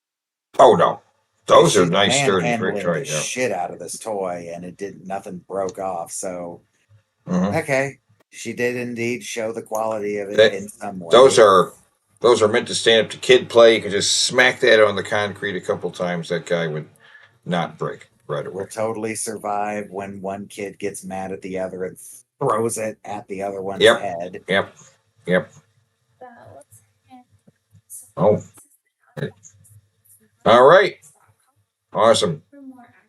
Oh no, those are She's nice sturdy manhandling bricks, the right? Yeah. shit out of this toy, and nothing broke off. So, okay, she did indeed show the quality of it in some way. Those are meant to stand up to kid play. You can just smack that on the concrete a couple times. That guy would not break right away. Will totally survive when one kid gets mad at the other and throws it at the other one's head. Yep. Oh. All right. Awesome.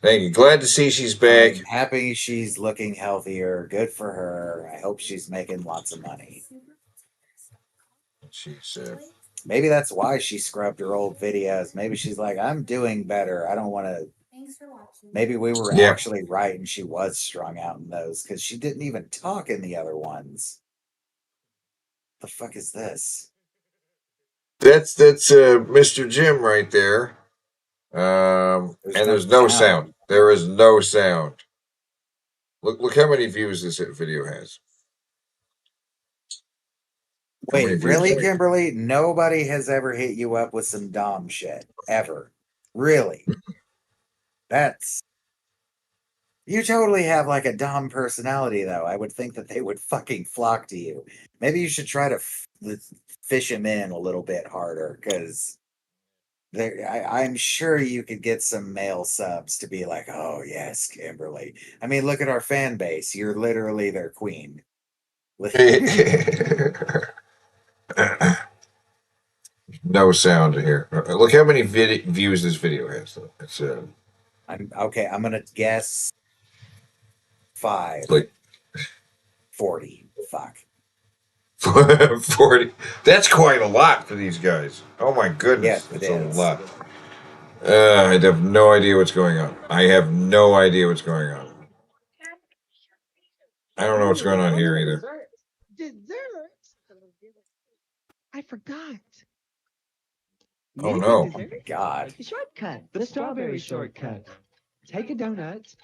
Thank you. Glad to see she's back. I'm happy she's looking healthier. Good for her. I hope she's making lots of money. She's maybe that's why she scrubbed her old videos. Maybe she's like, I'm doing better. I don't want to. Maybe we were actually right and she was strung out in those because she didn't even talk in the other ones. The fuck is this? That's Mr. Jim right there. And there's no sound. There is no sound. Look how many views this video has. Wait, really, Kimberly? Nobody has ever hit you up with some Dom shit ever. Really? You totally have like a Dom personality, though. I would think that they would fucking flock to you. Maybe you should try to fish him in a little bit harder, because I'm sure you could get some male subs to be like, oh, yes, Kimberly. I mean, look at our fan base. You're literally their queen. No sound here. Look how many views this video has. It's I'm gonna guess 5. 40. Fuck. 40. That's quite a lot for these guys. Oh my goodness, yes, it's a lot. I have no idea what's going on. I have no idea what's going on. I don't know what's going on here either. Dessert? I forgot. Oh no. Oh my God. Shortcut. The strawberry shortcut. Take a donut,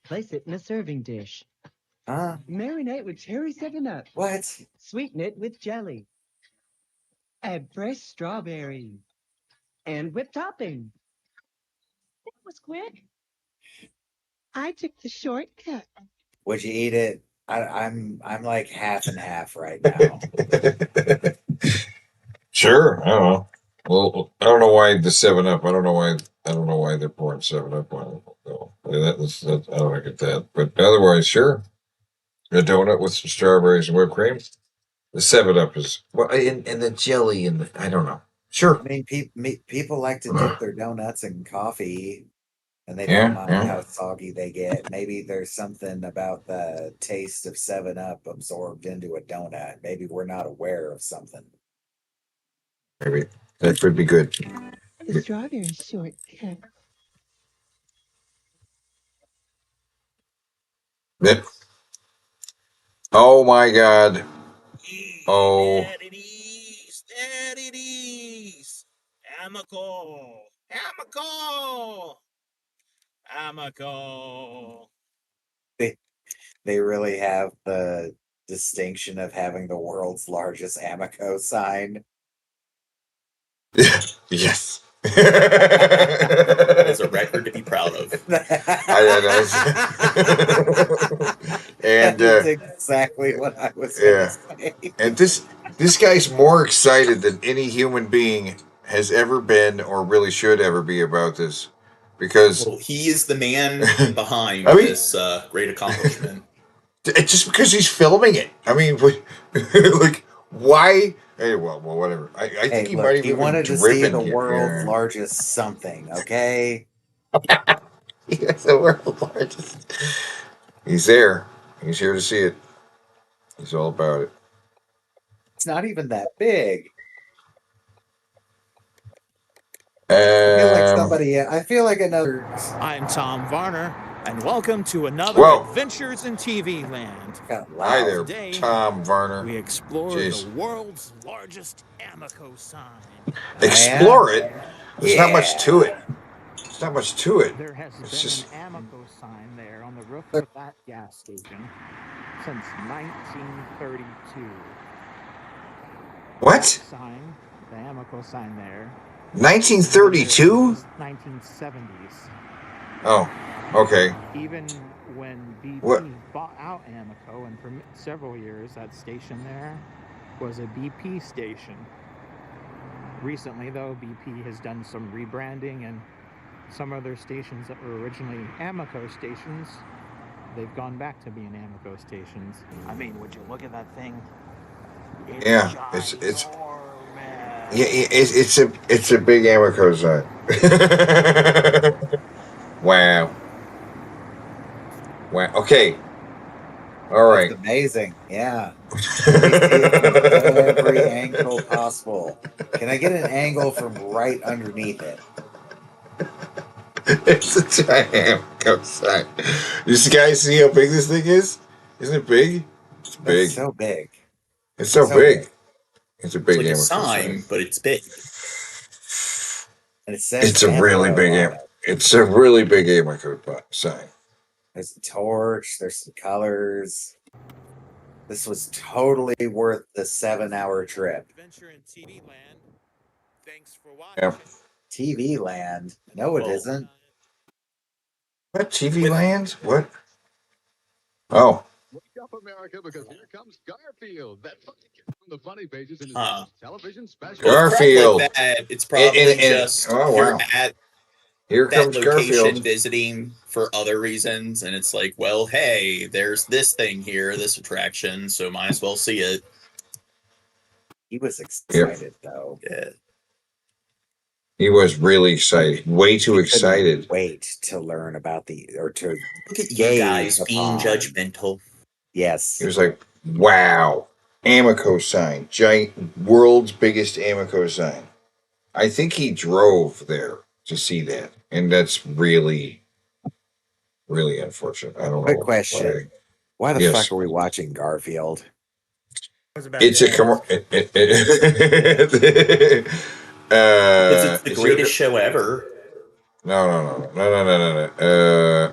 place it in a serving dish. Marinate with cherry 7-Up. What? Sweeten it with jelly. Add fresh strawberry. And whipped topping. That was quick. I took the shortcut. Would you eat it? I'm like half and half right now. Sure. I don't know. Well, I don't know why the 7-Up. I don't know why they're pouring 7-Up on it. So, I don't get that. But otherwise, sure. A donut with some strawberries and whipped cream. The 7-Up is well, and the jelly and I don't know. Sure. I mean, people like to dip their donuts in coffee, and they don't mind how soggy they get. Maybe there's something about the taste of 7-Up absorbed into a donut. Maybe we're not aware of something. Maybe that could be good. The strawberry shortcut. Yep. Oh my God. Oh. Amico. They really have the distinction of having the world's largest Amico sign. Yes. That is a record to be proud of. And that's exactly what I was going to say. And this guy's more excited than any human being has ever been or really should ever be about this, because he is the man behind this great accomplishment. Just because he's filming it. I mean, like, why? Hey, well, whatever. I think he might he even wanted to see the world's largest something. Okay. Yes, the world's largest. He's there. He's here to see it. He's all about it. It's not even that big. I feel like another. I'm Tom Varner, and welcome to another Adventures in TV Land. Hi there, Today, Tom Varner. we explore the world's largest Amico sign. Explore it? There's not much to it. There's not much to it. There has It's been just an Amico sign there on the roof of that gas station since 1932. What? Sign, the Amico sign there. 1932? 1970s. Oh, okay. Even when BP What? bought out Amico, and for several years that station there was a BP station. Recently, though, BP has done some rebranding, and some of their stations that were originally Amico stations, they've gone back to being Amico stations. I mean, would you look at that thing? It's a big Amico sign. Wow. Okay. All right. That's amazing. Yeah. Every angle possible. Can I get an angle from right underneath it? It's a giant Amico sign. Does you guys see how big this thing is? Isn't it big? It's big. It's so big. It's so big. It's a big It's like Amico a sign, but it's big. And it says It's a really big Amico. It's a really big Amico sign. There's a torch. There's some colors. This was totally worth the 7-hour trip. Yeah. TV Land? No, it isn't. What TV Land? What? Oh. Wake up, America, because here comes Garfield. That funny kid from the funny pages in his television special. Garfield. Like that, it's probably just you're at Here that comes location Garfield. visiting for other reasons, and it's like, well, hey, there's this thing here, this attraction, so might as well see it. He was excited, though. Yeah. He was really excited. Way too excited. Wait to learn about to Look at you gaze guys being upon. judgmental. Yes. He was like, wow. Amico sign. Giant, world's biggest Amico sign. I think he drove there to see that, and that's really, really unfortunate. I don't know. Quick question: why the Yes. fuck are we watching Garfield? It's a It's the greatest show ever. No.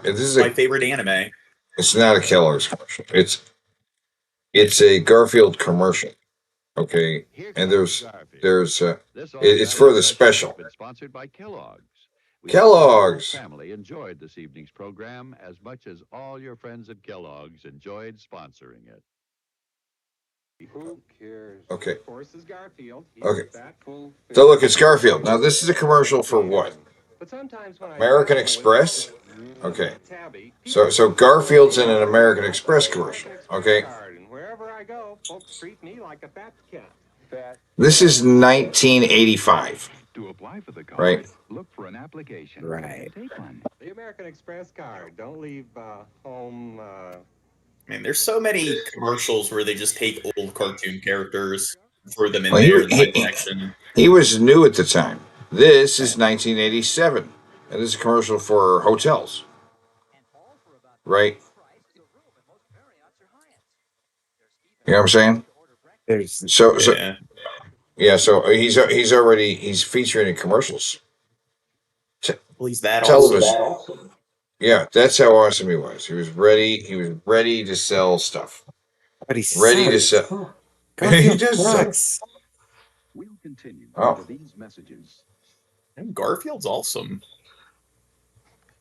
This is My favorite anime. It's not a Kellogg's commercial. It's a Garfield commercial. Okay, and there's it's for the special. Sponsored by Kellogg's. Kellogg's. Family enjoyed this evening's program as much as all your friends at Kellogg's enjoyed sponsoring it. Who cares? Okay. Of course, is Garfield. Okay. So look, it's Garfield. Now this is a commercial for what? American Express. Okay. So Garfield's in an American Express commercial. Okay. This is 1985. To apply for the card, right? Look for an application. Right. Take one. The American Express card. Don't leave home. Man, there's so many commercials where they just take old cartoon characters, throw them in Well, there in live action. He was new at the time. This is 1987, and this is a commercial for hotels, right? You know what I'm saying? So he's featuring in commercials. Well, he's that television. awesome. Yeah, that's how awesome he was. He was ready to sell stuff. But he ready to sucks. sell. He Garfield just sucks. We'll continue Oh. these messages. And Garfield's awesome.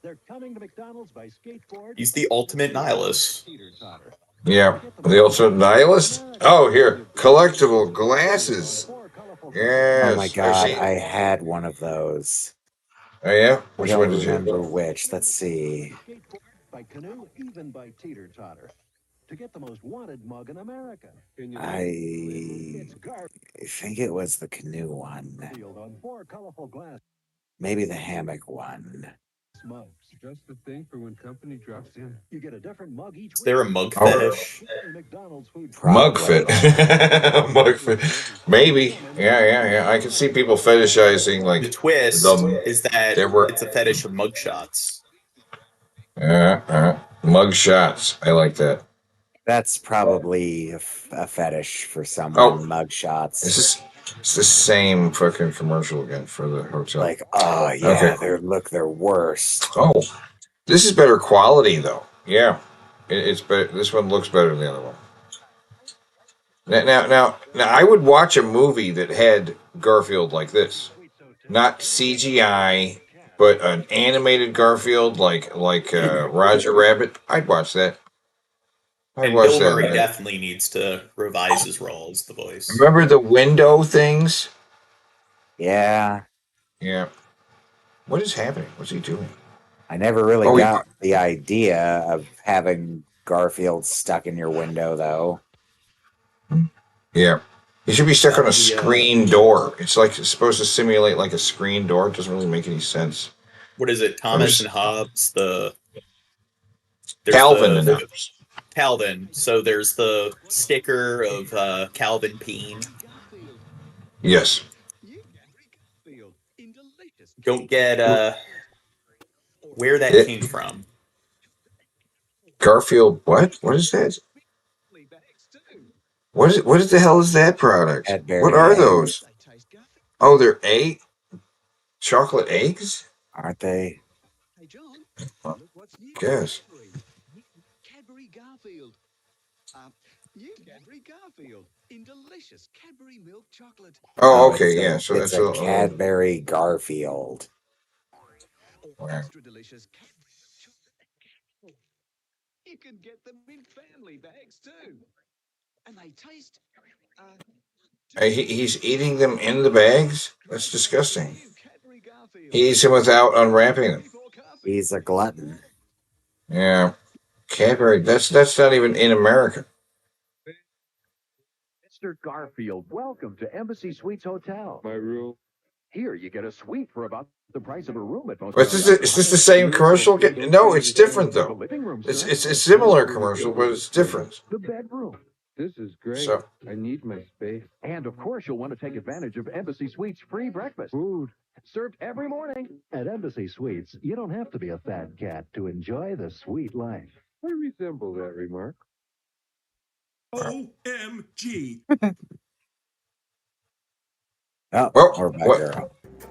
They're coming to McDonald's by skateboard. He's the ultimate nihilist. Yeah, the ultimate nihilist. Oh, here, collectible glasses. Yes. Oh my god, I had one of those. Oh yeah, I which don't one did you? remember which. Let's see. By canoe, even by teeter totter. To get the most wanted mug in America. I think it was the canoe one. On 4 colorful glass Maybe the hammock one. mugs. Just the thing for when company drops in. You get a different mug each Is there a mug Oh. fetish? McDonald's food. Mug fit. Mug fit. Maybe. Yeah. I can see people fetishizing like The twist is that there were it's a fetish of mugshots. mug shots. I like that. That's probably a fetish for someone. Mug shots. It's the same fucking commercial again for the hotel. Like, oh yeah, Okay. they're worst. Oh, this is better quality though. Yeah, it's better. This one looks better than the other one. Now, I would watch a movie that had Garfield like this, not CGI, but an animated Garfield like Roger Rabbit. I'd watch that. And Bill Murray definitely needs to revise his role as the voice. Remember the window things? Yeah. Yeah. What is happening? What's he doing? I never really Oh, got the idea of having Garfield stuck in your window, though. Yeah. He should be stuck on a screen door. It's supposed to simulate like a screen door. It doesn't really make any sense. What is it? Thomas and Hobbes? Calvin and Hobbes. Calvin. So there's the sticker of Calvin Peen. Yes. Don't get where that came from. Garfield, what? What is that? What the hell is that product? What are those? Oh, they're chocolate eggs? Aren't they? Guess. Cadbury Garfield. New Cadbury Garfield in delicious Cadbury milk chocolate. Oh, okay, yeah. It's So a that's a Cadbury Garfield. Extra delicious Cadbury. You can get them in family bags too. And they taste He's eating them in the bags? That's disgusting. He eats them without unwrapping them. He's a glutton. Yeah. Cadbury, that's not even in America. Mr. Garfield, welcome to Embassy Suites Hotel. My room. Here you get a suite for about the price of a room at most. Is this the same commercial? No, it's different though. It's a similar commercial, but it's different. The bedroom. This is great. So- I need my space. And of course, you'll want to take advantage of Embassy Suites free breakfast. Food. served every morning. At Embassy Suites, you don't have to be a fat cat to enjoy the sweet life. I resemble that remark. OMG. Oh, Well, we're back what?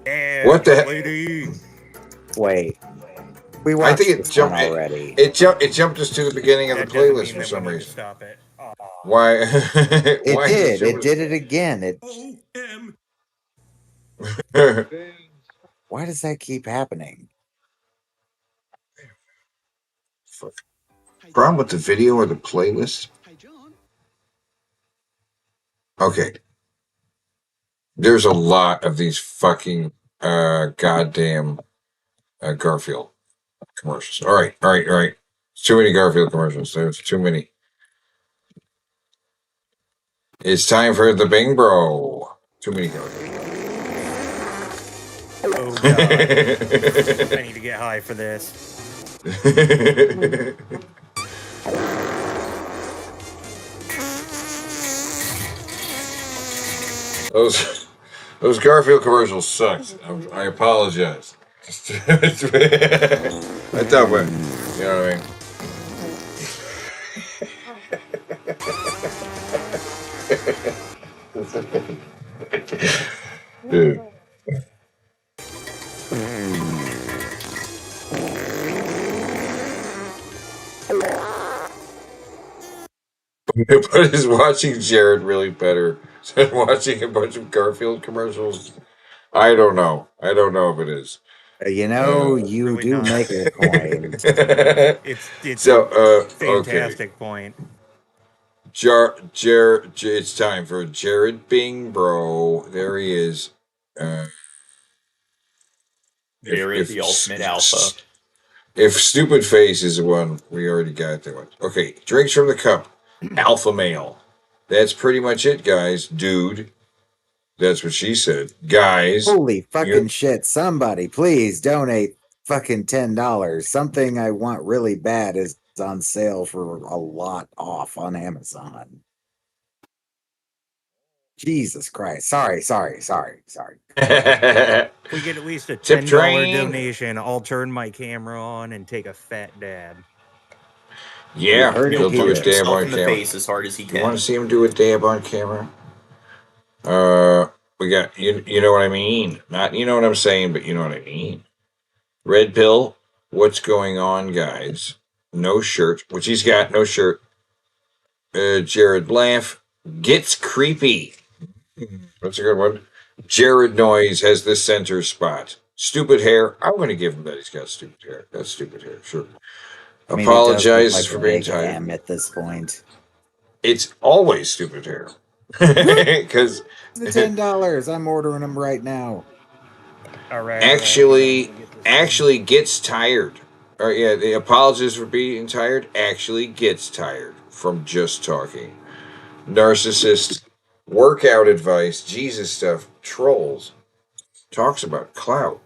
there. What the heck? Wait. We I watched think it this jumped. one already. It jumped us to the beginning of the playlist for some reason. Stop it. Why? It why did. is It did it again. It. Why does that keep happening? Problem with the video or the playlist? Okay. There's a lot of these fucking goddamn Garfield commercials. All right. Too many Garfield commercials. There's too many. It's time for the Bing Bro. Too many Garfield. Oh god. I need to get high for this. Those Garfield commercials sucked. I apologize. I thought, you know what I mean. Dude. But is watching Jared really better than watching a bunch of Garfield commercials? I don't know. I don't know if it is. You know, you do make a point. It's so a fantastic point. It's time for Jared Bing Bro. There he is. Jared, the ultimate alpha. If Stupid Face is the one, we already got that one. Okay, drinks from the cup. Alpha male. That's pretty much it, guys. Dude. That's what she said. Guys. Holy fucking shit. Somebody, please donate fucking $10. Something I want really bad is on sale for a lot off on Amazon. Jesus Christ. Sorry. If we get at least a Tip $10 train. donation, I'll turn my camera on and take a fat dab. Yeah, he'll do a Punch dab himself on in the camera. face as hard as he You can. want to see him do a dab on camera? We got you know what I mean. Not you know what I'm saying, but you know what I mean. Red Pill, what's going on, guys? No shirt, which he's got no shirt. Jared Laugh gets creepy. That's a good one. Jared Noise has the center spot. Stupid hair. I'm going to give him that he's got stupid hair. That's stupid hair, sure. I mean, Apologizes it does look for like being a big tired. M at this point. It's always stupid hair. Because The $10. I'm ordering them right now. All right. actually gets tired. Or yeah, the apologist for being tired actually gets tired from just talking. Narcissist, workout advice, Jesus stuff, trolls, talks about clout,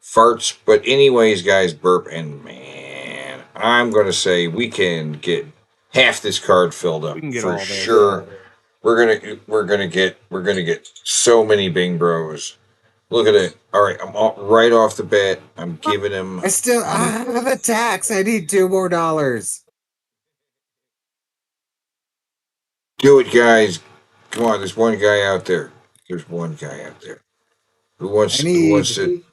farts. But anyways, guys, burp, and man, I'm gonna say we can get half this card filled up We can get for all this. sure. We're gonna get so many Bing Bros. Look at it. All right, right off the bat. I'm giving him. I have a tax. I need $2 more. Do it, guys. Come on, there's one guy out there. Who wants to?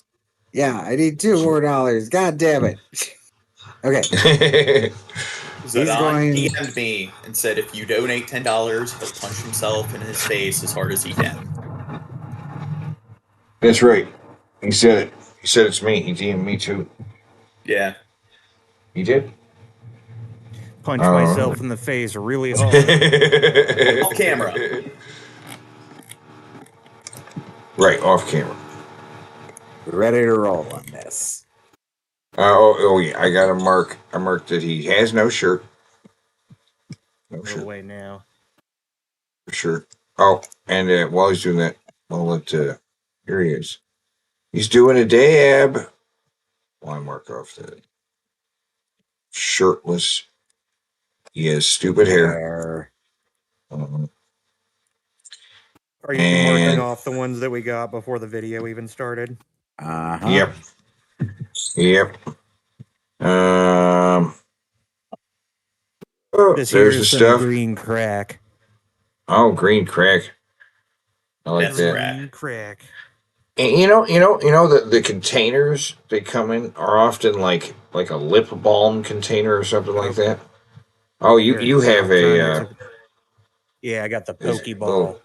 Yeah, I need $2 more. God damn it. Okay. Zidane DM'd me and said if you donate $10, he'll punch himself in his face as hard as he can. That's right. He said it. He said it's me. He DM'd me too. Yeah. He did? Punch myself in the face really hard. Off camera. Right, off camera. We're ready to roll on this. Oh yeah, I got a mark. I marked that he has no shirt. No shirt. Away now. Shirt. Oh, and while he's doing that, I'll let here he is. He's doing a dab. Well, I mark off the shirtless. He has stupid hair. Are you marking off the ones that we got before the video even started? Uh-huh. Yep. Yep. Oh, This there's here's the some stuff. green crack. Oh, green crack. I like That's that. Green crack. And the containers they come in are often like a lip balm container or something like that. Oh, you Here, have a yeah, I got the is it Pokeball.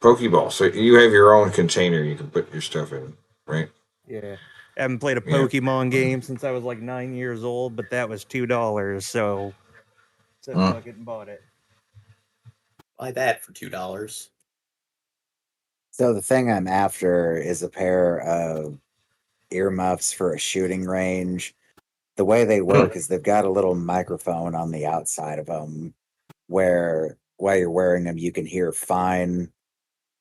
Pokeball. So you have your own container you can put your stuff in, right? Yeah. I haven't played a Yeah. Pokemon game since I was like 9 years old, but that was $2, so said fuck it and bought it. Buy that for $2. So the thing I'm after is a pair of earmuffs for a shooting range. The way they work is they've got a little microphone on the outside of them where while you're wearing them, you can hear fine.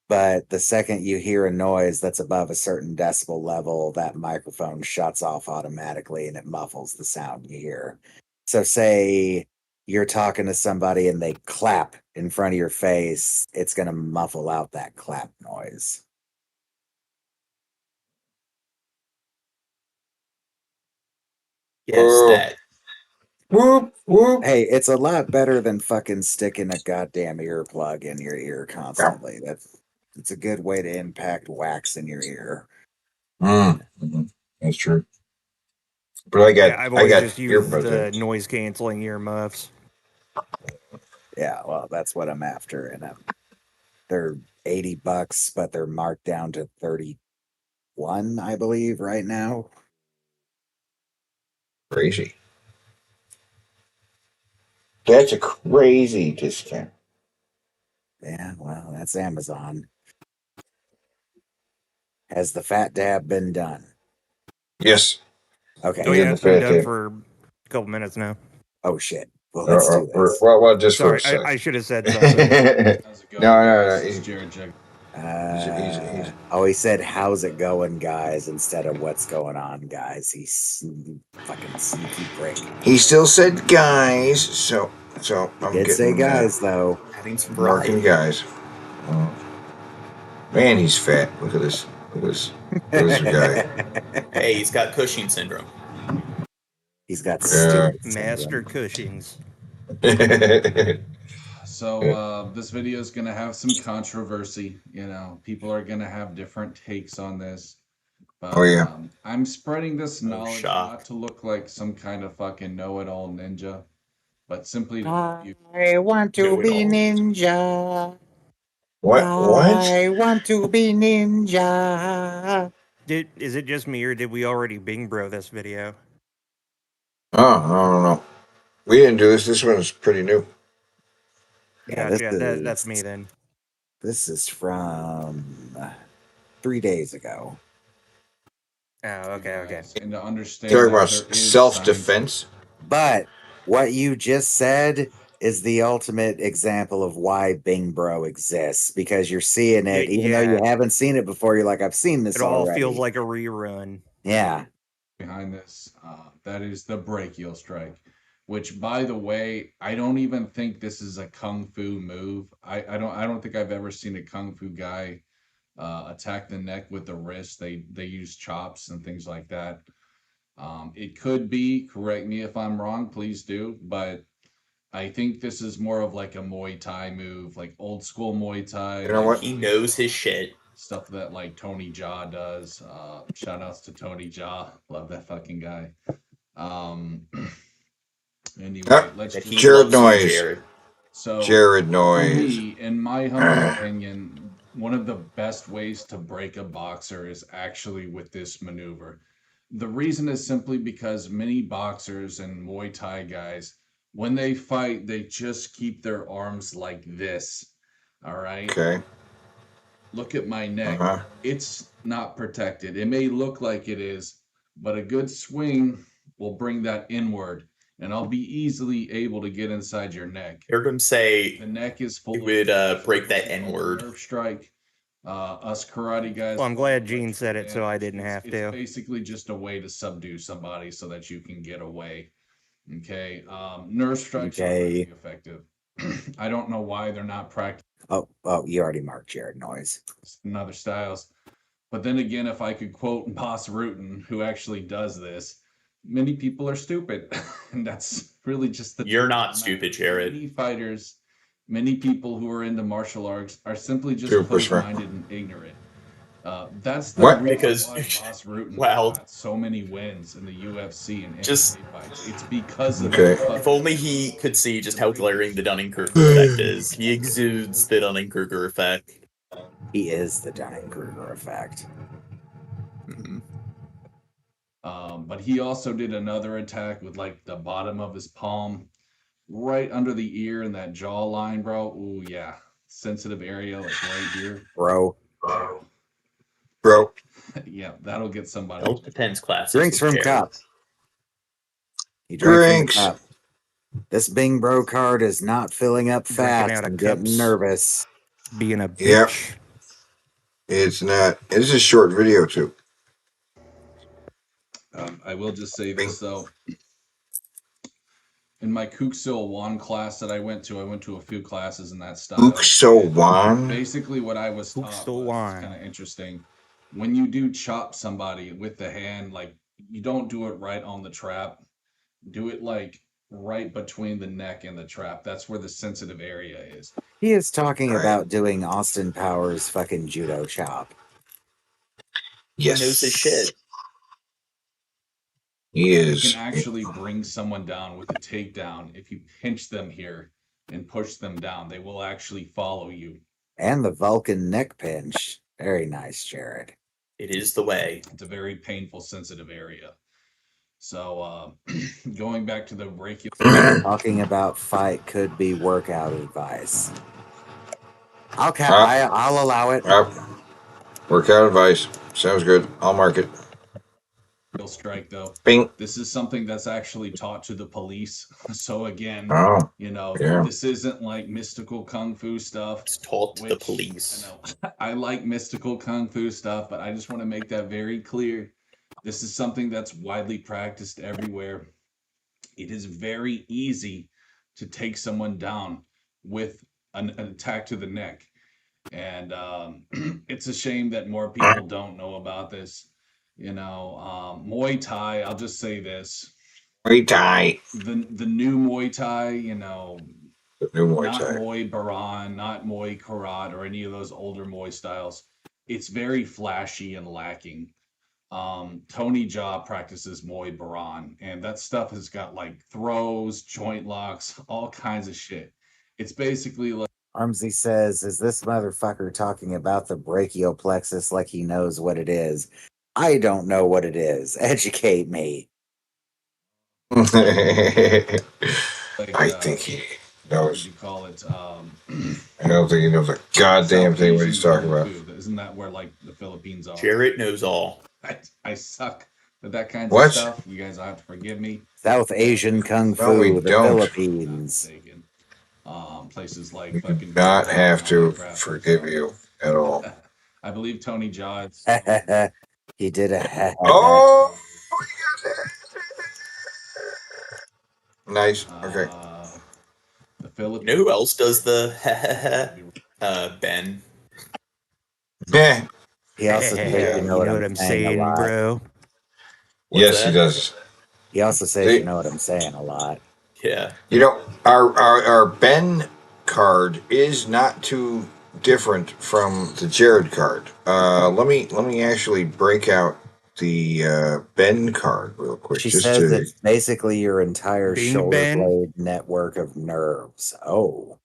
But the second you hear a noise that's above a certain decibel level, that microphone shuts off automatically and it muffles the sound you hear. So, say you're talking to somebody and they clap in front of your face, it's going to muffle out that clap noise. Yes, that. Whoop, whoop. Hey, it's a lot better than fucking sticking a goddamn earplug in your ear constantly. It's a good way to impact wax in your ear. That's true. But I got I've I always got just used earbuds the in. noise canceling earmuffs. Yeah, well, that's what I'm after, and they're $80, but they're marked down to 31, I believe, right now. Crazy. That's a crazy discount. Yeah, well, that's Amazon. Has the fat dab been done? Yes. Okay. Oh yeah, it's been done for a couple minutes now. Oh shit. Well, let's do this. Well, just Sorry, for a second. I should have said something. No. This is Jared Jug. Oh, he said, "How's it going, guys?" instead of "What's going on, guys." He's fucking sneaky prick. He still said guys, so I'm Did getting say guys though. Having some marking variety. guys. Man, he's fat. Look at this. Look at this guy. Hey, he's got Cushing syndrome. He's got stupid Master Cushing's. So this video is going to have some controversy. You know, people are going to have different takes on this. But, Oh, yeah. I'm spreading this knowledge shock. not to look like some kind of fucking know-it-all ninja, but simply I want to be ninja. What? I want to be ninja. Is it just me or did we already Bing Bro this video? Oh, I don't know. We didn't do this. This one is pretty new. Yeah, Gotcha. That's me then. This is from 3 days ago. Oh, okay. and to understand Talking that about there is self-defense. But what you just said is the ultimate example of why Bing Bro exists, because you're seeing it, even though you haven't seen it before. You're like, I've seen this It all already. feels like a rerun. Yeah. behind this. That is the brachial strike, which, by the way, I don't even think this is a kung fu move. I don't think I've ever seen a kung fu guy attack the neck with the wrist. They use chops and things like that. It could be, correct me if I'm wrong, please do, but I think this is more of like a Muay Thai move, like old school Muay Thai. You know what? He knows his shit. Stuff that like Tony Jaa does. Shout outs to Tony Jaa. Love that fucking guy. Anyway, let's just Jared Noise. Jared. So Jared for Noise. me, in my humble opinion, one of the best ways to break a boxer is actually with this maneuver. The reason is simply because many boxers and Muay Thai guys, when they fight, they just keep their arms like this. All right. Okay. Look at my neck. Uh-huh. It's not protected. It may look like it is, but a good swing will bring that inward, and I'll be easily able to get inside your neck. Heard him say the neck is full. He would break that N-word. Nerve strike. Us karate guys. Well, I'm glad Gene said it, so I didn't have It's to. basically just a way to subdue somebody so that you can get away. Okay. Nerve strikes are very effective. I don't know why they're not practicing. Oh, you already marked Jared Noise. Another styles. But then again, if I could quote Boss Rutan, who actually does this, many people are stupid. And that's really just the You're truth of not the stupid, matter. Jared. Many fighters, many people who are into martial arts are simply just Super smart. closed-minded and ignorant. That's the What? reason Because why Boss Rutan well, got so many wins in the UFC and just MMA fights. It's because of Okay. that fucking if only he could see just how glaring the Dunning-Kruger effect is. He exudes the Dunning-Kruger effect. He is the Dunning-Kruger effect. But he also did another attack with like the bottom of his palm, right under the ear and that jawline, bro. Ooh, yeah, sensitive area, like right here, bro. Yeah, that'll get somebody. Self-defense classes. Drinks with from Jared. cup. He drank Drinks. from the cup. This Bing Bro card is not filling up Drinking fast. out of I'm getting cups. nervous. Being a Yep. bitch. It's not. It's a short video too. I will just say this though. In my Kuxil Wan class that I went to a few classes in that style. Kuxil Wan? Basically, what I was taught was kind of interesting. When you do chop somebody with the hand, like you don't do it right on the trap. Do it like right between the neck and the trap. That's where the sensitive area is. He is talking about doing Austin Powers' fucking judo chop. Yes. He knows his shit. He is. You can actually bring someone down with a takedown if you pinch them here and push them down. They will actually follow you. And the Vulcan neck pinch. Very nice, Jared. It is the way. It's a very painful, sensitive area. So, going back to the brachial. Talking about fight could be workout advice. I'll allow it. Workout advice. Sounds good. I'll mark it. Strike though. Bing. This is something that's actually taught to the police. So again, Oh, you know, yeah. this isn't like mystical kung fu stuff. It's taught to the police. I like mystical kung fu stuff, but I just want to make that very clear. This is something that's widely practiced everywhere. It is very easy to take someone down with an attack to the neck. And it's a shame that more people don't know about this. You know, Muay Thai, I'll just say this. Muay Thai. The new Muay Thai, you know, The new Muay not Thai. Muay Baran, not Muay Karat or any of those older Muay styles. It's very flashy and lacking. Tony Jaa practices Muay Baran, and that stuff has got like throws, joint locks, all kinds of shit. It's basically like Armsy says, is this motherfucker talking about the brachial plexus like he knows what it is? I don't know what it is. Educate me. I think he knows. you call it. I don't think he knows a goddamn thing what he's talking about. Isn't that where like the Philippines are? Jarrett knows all. I suck with that kind What? of stuff. You guys will have to forgive me. South Asian Kung Fu, No, we the don't. Philippines. Places like fucking. Not have to forgive you at all. I believe Tony Jaa. It's, He did a Oh, nice. Okay. the Philippines. You know who else does the Ben? Yeah. He also says, you know what I'm saying, a lot. bro. Yes, he does. He also says, See? you know what I'm saying, a lot. Yeah. You know, our Ben card is not too different from the Jared card. Let me actually break out the Ben card real quick. She just says to, it's basically your entire Bing shoulder Ben? blade network of nerves. Oh.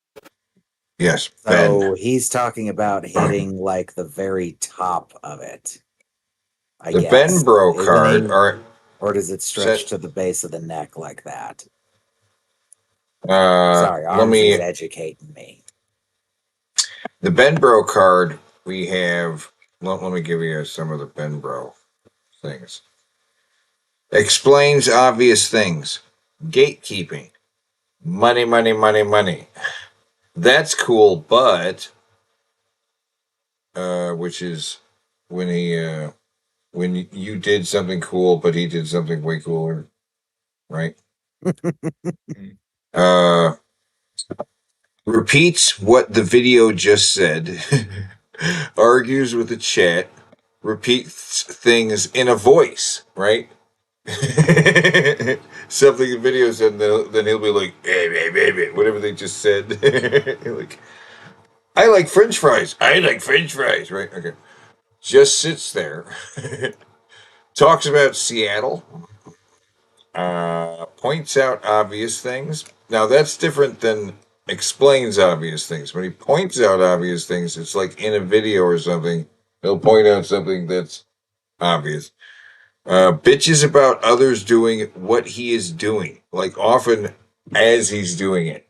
yes, So Ben. he's talking about hitting like the very top of it. I The guess. Ben Bro Isn't card, he? or Or does it stretch to the base of the neck like that? let Sorry, Armsy's me. educating me. The Ben Bro card we have. Let me give you some of the Ben Bro things. Explains obvious things. Gatekeeping. Money, money, money, money. That's cool, but which is when he when you did something cool, but he did something way cooler, right? Repeats what the video just said. Argues with the chat. repeats things in a voice, right? Something in videos, and then he'll be like, hey, whatever they just said. Like, I like French fries. I like French fries, right? Okay. Just sits there, talks about Seattle, points out obvious things. Now, that's different than explains obvious things. When he points out obvious things, it's like in a video or something, he'll point out something that's obvious. Bitches about others doing what he is doing, like often as he's doing it.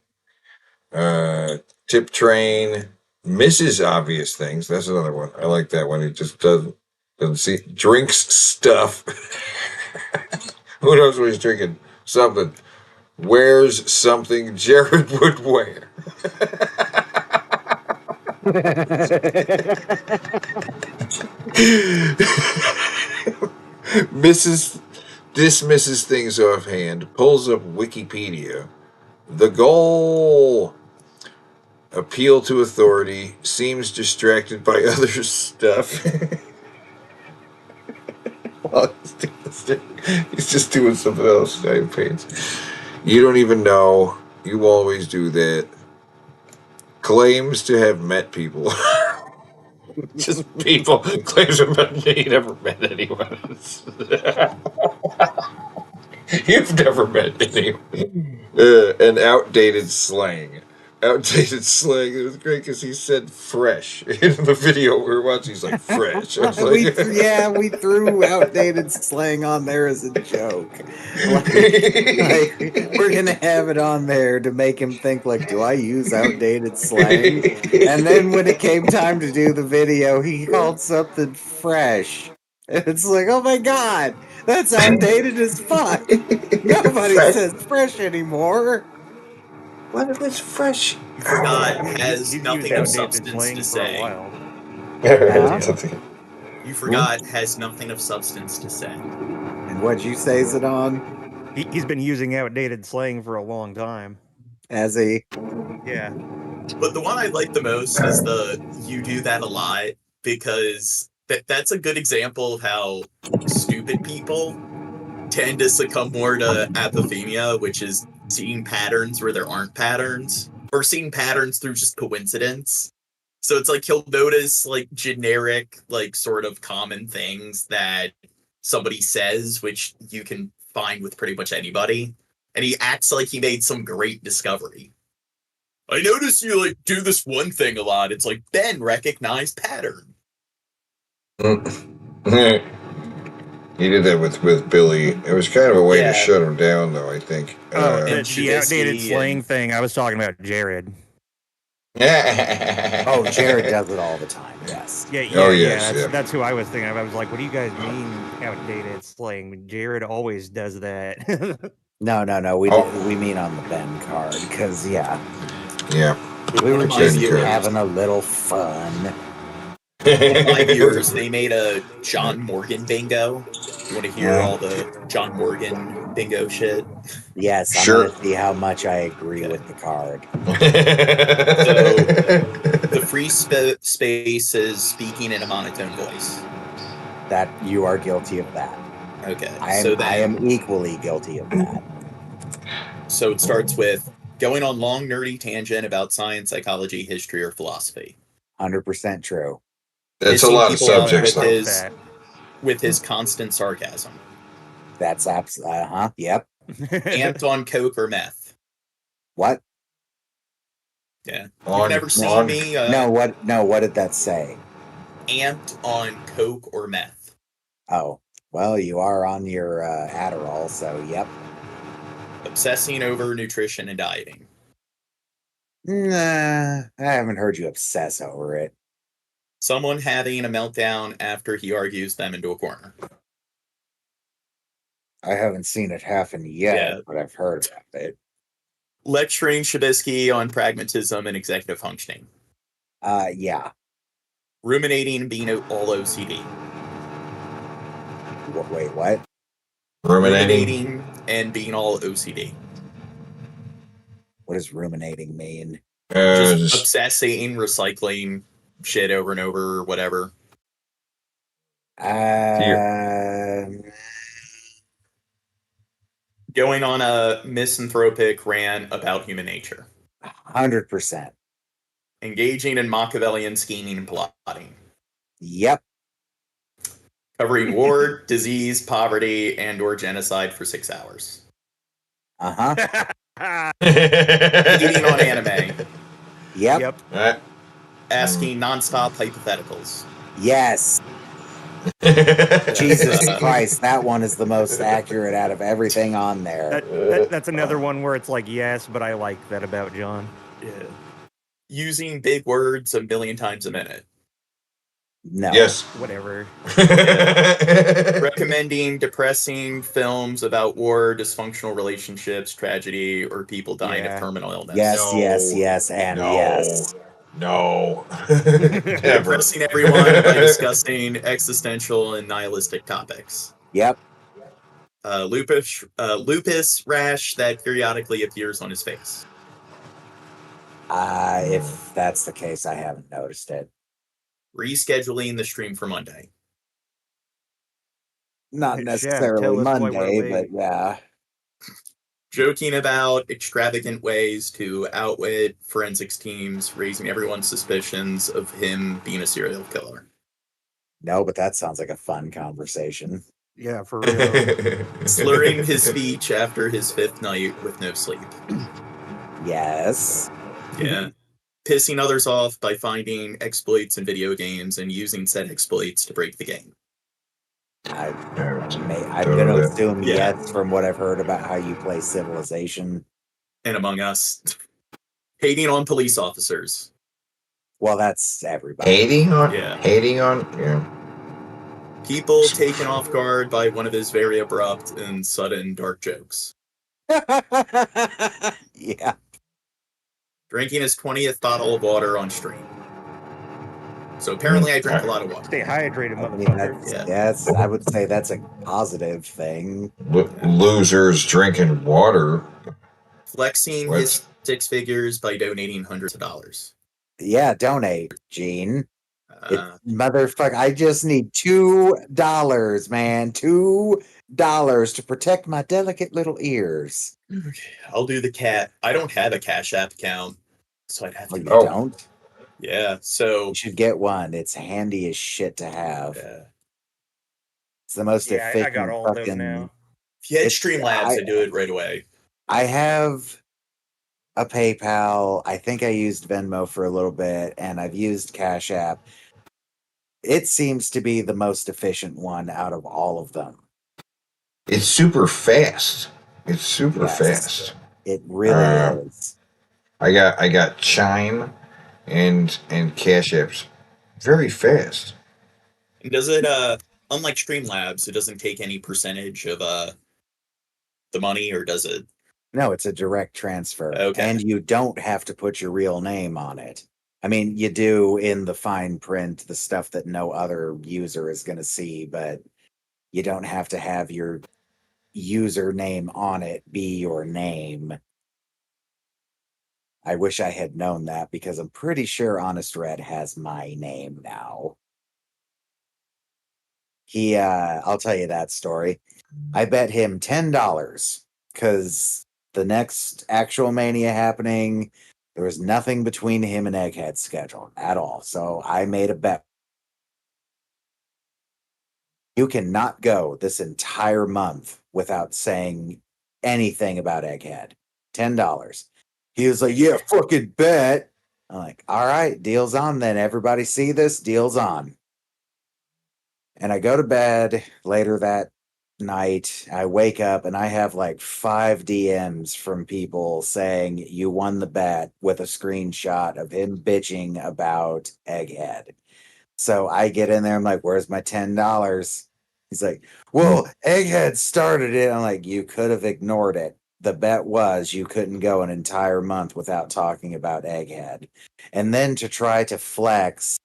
Tip train, misses obvious things. That's another one. I like that one. He just doesn't see. Drinks stuff. Who knows what he's drinking? Something. Wears something Jared would wear. Dismisses things offhand, pulls up Wikipedia. The goal, appeal to authority, seems distracted by other stuff. Well, he's just doing something else. You don't even know. You always do that. Claims to have met people. Just people claims to have met me. You never met anyone. You've never met anyone. An outdated slang. Outdated slang. It was great because he said fresh in the video we were watching. He's like fresh. I was like, we threw outdated slang on there as a joke. Like, we're gonna have it on there to make him think like, do I use outdated slang? And then when it came time to do the video, he called something fresh. And it's like, oh my god, that's outdated as fuck. Nobody says fresh anymore. What if it's fresh? You forgot has nothing of substance to say. You forgot has nothing of substance to say. And what'd you say, Zidane? He's been using outdated slang for a long time. Has he? Yeah. But the one I like the most is the "you do that a lot," because that's a good example of how stupid people tend to succumb more to apophenia, which is seeing patterns where there aren't patterns, or seeing patterns through just coincidence. So it's like he'll notice like generic, like sort of common things that somebody says, which you can find with pretty much anybody, and he acts like he made some great discovery. I notice you like do this one thing a lot. It's like, Ben recognized pattern. He did that with Billy. It was kind of a way to shut him down, though, I think. The outdated slang thing, I was talking about Jared. Oh, Jared does it all the time, yes. Yeah, that's who I was thinking of. I was like, what do you guys mean outdated slang? Jared always does that. No, we mean on the Ben card, because, Yeah. we were just having a little fun. In my viewers, they made a John Morgan bingo. You want to hear all the John Morgan bingo shit? Yes, I'm going to see how much I agree with the card. So, the free space is speaking in a monotone voice. That you are guilty of that. Okay. I am equally guilty of that. So it starts with going on long nerdy tangent about science, psychology, history, or philosophy. 100% true. That's a lot of subjects, with his constant sarcasm. That's yep. Amped on coke or meth. What? Yeah. You've never seen me. No, what did that say? Amped on coke or meth. Oh, well, you are on your Adderall, so yep. Obsessing over nutrition and dieting. Nah, I haven't heard you obsess over it. Someone having a meltdown after he argues them into a corner. I haven't seen it happen yet, but I've heard about it. Lecturing Shabisky on pragmatism and executive functioning. Yeah. Ruminating and being all OCD. Wait, what? Ruminating and being all OCD. What does ruminating mean? Just obsessing, recycling shit over and over, or whatever. Going on a misanthropic rant about human nature. 100%. Engaging in Machiavellian scheming and plotting. Yep. Covering war, disease, poverty, and/or genocide for 6 hours. Eating on anime. Yep. Asking nonstop hypotheticals. Yes. Jesus Christ, that one is the most accurate out of everything on there. That's another one where it's like, yes, but I like that about John. Yeah. Using big words a million times a minute. No. Yes. Whatever. Recommending depressing films about war, dysfunctional relationships, tragedy, or people dying of terminal illness. Yes, yes, and yes. No. Depressing everyone by discussing existential and nihilistic topics. Yep. Lupus rash that periodically appears on his face. If that's the case, I haven't noticed it. Rescheduling the stream for Monday. Not necessarily Monday, but yeah. Joking about extravagant ways to outwit forensics teams, raising everyone's suspicions of him being a serial killer. No, but that sounds like a fun conversation. Yeah, for real. Slurring his speech after his 5th night with no sleep. Yes. Yeah. Pissing others off by finding exploits in video games and using said exploits to break the game. I'm going to assume yes from what I've heard about how you play Civilization. And Among Us. Hating on police officers. Well, that's everybody. Hating on? Yeah. People taken off guard by one of his very abrupt and sudden dark jokes. Yeah. Drinking his 20th bottle of water on stream. So apparently I drink a lot of water. Stay hydrated, motherfucker. Yes, I would say that's a positive thing. Losers drinking water. Flexing his 6 figures by donating hundreds of dollars. Yeah, donate, Gene. Motherfucker, I just need $2, man. $2 to protect my delicate little ears. Okay, I'll do the cat. I don't have a Cash App account, so I'd have to. You don't? Yeah, so you should get one. It's handy as shit to have. Yeah. It's the most efficient. I got all of them now. If you had Streamlabs, I'd do it right away. I have a PayPal. I think I used Venmo for a little bit, and I've used Cash App. It seems to be the most efficient one out of all of them. It's super fast. It's super fast. It really is. I got Chime and Cash Apps very fast. And does it unlike Streamlabs, it doesn't take any percentage of the money, or does it? No, it's a direct transfer. Okay. And you don't have to put your real name on it. I mean, you do in the fine print, the stuff that no other user is going to see, but you don't have to have your username on it be your name. I wish I had known that, because I'm pretty sure Honest Red has my name now. I'll tell you that story. I bet him $10 because the next actual Mania happening, there was nothing between him and Egghead scheduled at all. So I made a bet. You cannot go this entire month without saying anything about Egghead. $10. He was like, yeah, fucking bet. I'm like, all right, deal's on then. Everybody see this? Deal's on. And I go to bed later that night. I wake up and I have like 5 DMs from people saying you won the bet, with a screenshot of him bitching about Egghead. So I get in there. I'm like, where's my $10? He's like, well, Egghead started it. I'm like, you could have ignored it. The bet was you couldn't go an entire month without talking about Egghead. And then to try to flex,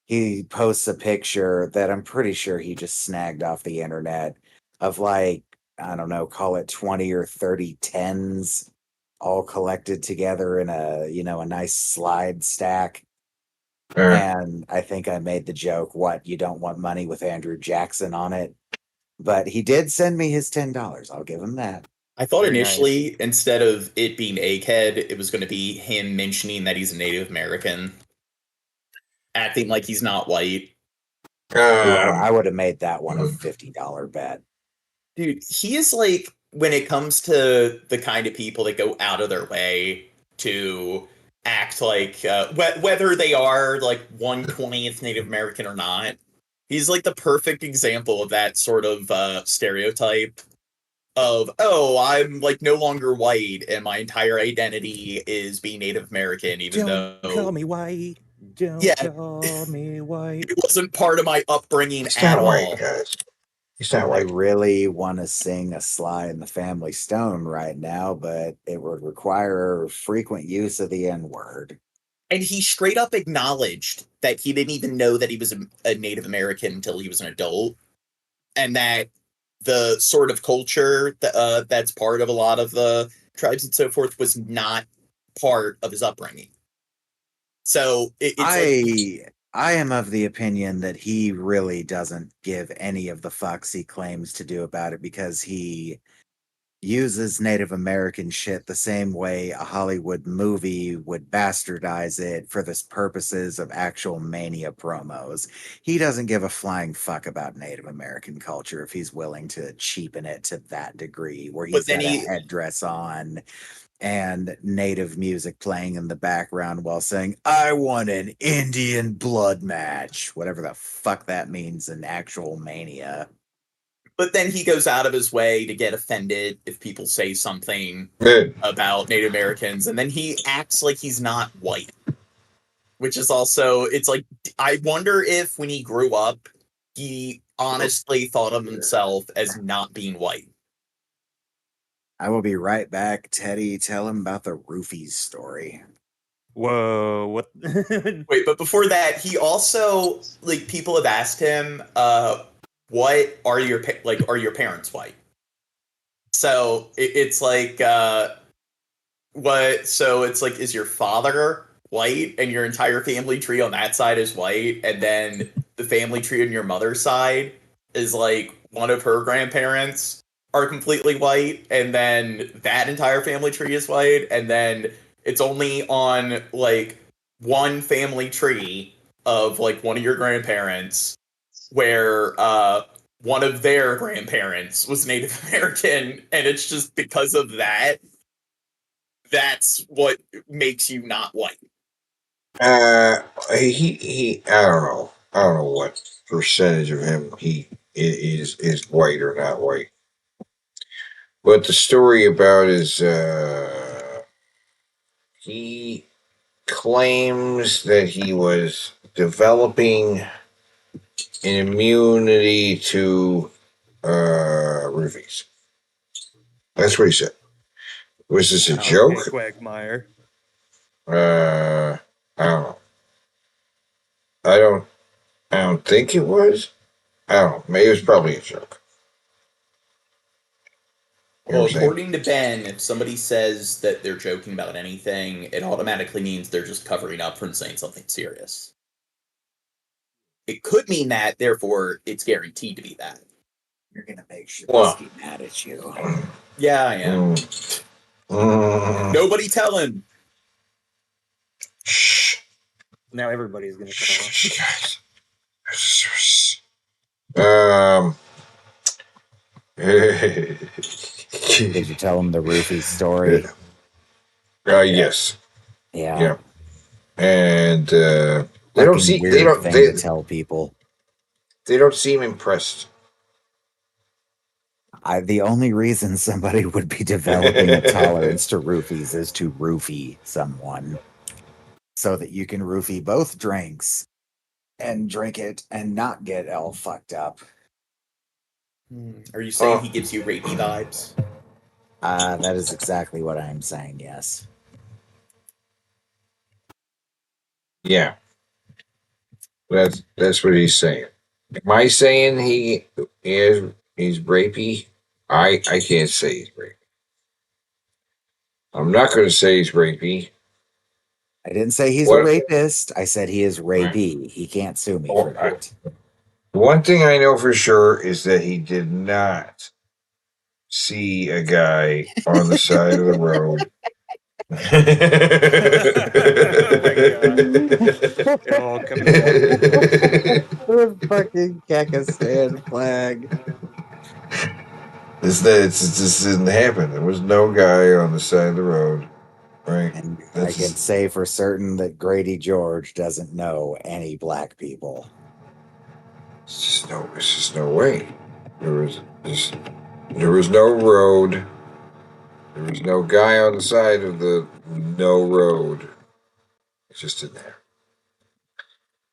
he posts a picture that I'm pretty sure he just snagged off the internet of, like, I don't know, call it 20 or 30 tens all collected together in a nice slide stack. And I think I made the joke, what, you don't want money with Andrew Jackson on it? But he did send me his $10. I'll give him that. I thought Very initially, instead of it being Egghead, it was going to be him mentioning that he's a Native American, acting like he's not white. I would have made that one a $50 bet. Dude, he is like, when it comes to the kind of people that go out of their way to act like, whether they are like 1/20th Native American or not, he's like the perfect example of that sort of stereotype of, oh, I'm like no longer white and my entire identity is being Native American, even Don't though call me white. Don't call me white. it wasn't part of my upbringing He's at not white, all. guys. He's not I white. really want to sing a Sly and the Family Stone right now, but it would require frequent use of the N-word. And he straight up acknowledged that he didn't even know that he was a Native American until he was an adult, and that the sort of culture that's part of a lot of the tribes and so forth was not part of his upbringing. So I am of the opinion that he really doesn't give any of the fucks he claims to do about it, because he uses Native American shit the same way a Hollywood movie would bastardize it for the purposes of actual Mania promos. He doesn't give a flying fuck about Native American culture if he's willing to cheapen it to that degree, where he's got a headdress on and Native music playing in the background while saying, I want an Indian blood match, whatever the fuck that means in actual Mania. But then he goes out of his way to get offended if people say something about Native Americans, and then he acts like he's not white. Which is also, it's like, I wonder if when he grew up, he honestly thought of himself as not being white. I will be right back. Teddy, tell him about the roofies story. Whoa, what? Wait, but before that, he also, like, people have asked him, what are your are your parents white? So it's like, so it's like, is your father white and your entire family tree on that side is white, and then the family tree on your mother's side is like one of her grandparents are completely white, and then that entire family tree is white, and then it's only on like one family tree of like one of your grandparents where one of their grandparents was Native American, and it's just because of that, that's what makes you not white. He I don't know what percentage of him he is white or not white. But the story about is he claims that he was developing an immunity to roofies. That's what he said. Was this a joke? Quagmire. I don't know. I don't think it was. I don't know. Maybe it was probably a joke. Well, according to Ben, if somebody says that they're joking about anything, it automatically means they're just covering up from saying something serious. It could mean that, therefore, it's guaranteed to be that. You're gonna make sure Well, get mad at you. Yeah, I am. Nobody tell him. Now everybody's gonna call. Did you tell him the roofies story? Yes. Yeah. And they don't see. They don't. To tell people. They don't seem impressed. The only reason somebody would be developing a tolerance to roofies is to roofie someone, so that you can roofie both drinks and drink it and not get all fucked up. Are you saying he gives you rapey vibes? That is exactly what I'm saying, yes. Yeah. That's what he's saying. Am I saying he's rapey? I can't say he's rapey. I'm not going to say he's rapey. I didn't say he's What- a rapist. I said he is rapey. He can't sue me for that. One thing I know for sure is that he did not see a guy on the side of the road. It all comes back. The fucking Kakistan flag. This didn't happen. There was no guy on the side of the road. Right. And I can say for certain that Grady George doesn't know any black people. It's just no way. There was no road. There was no guy on the side of the no road. It just didn't happen.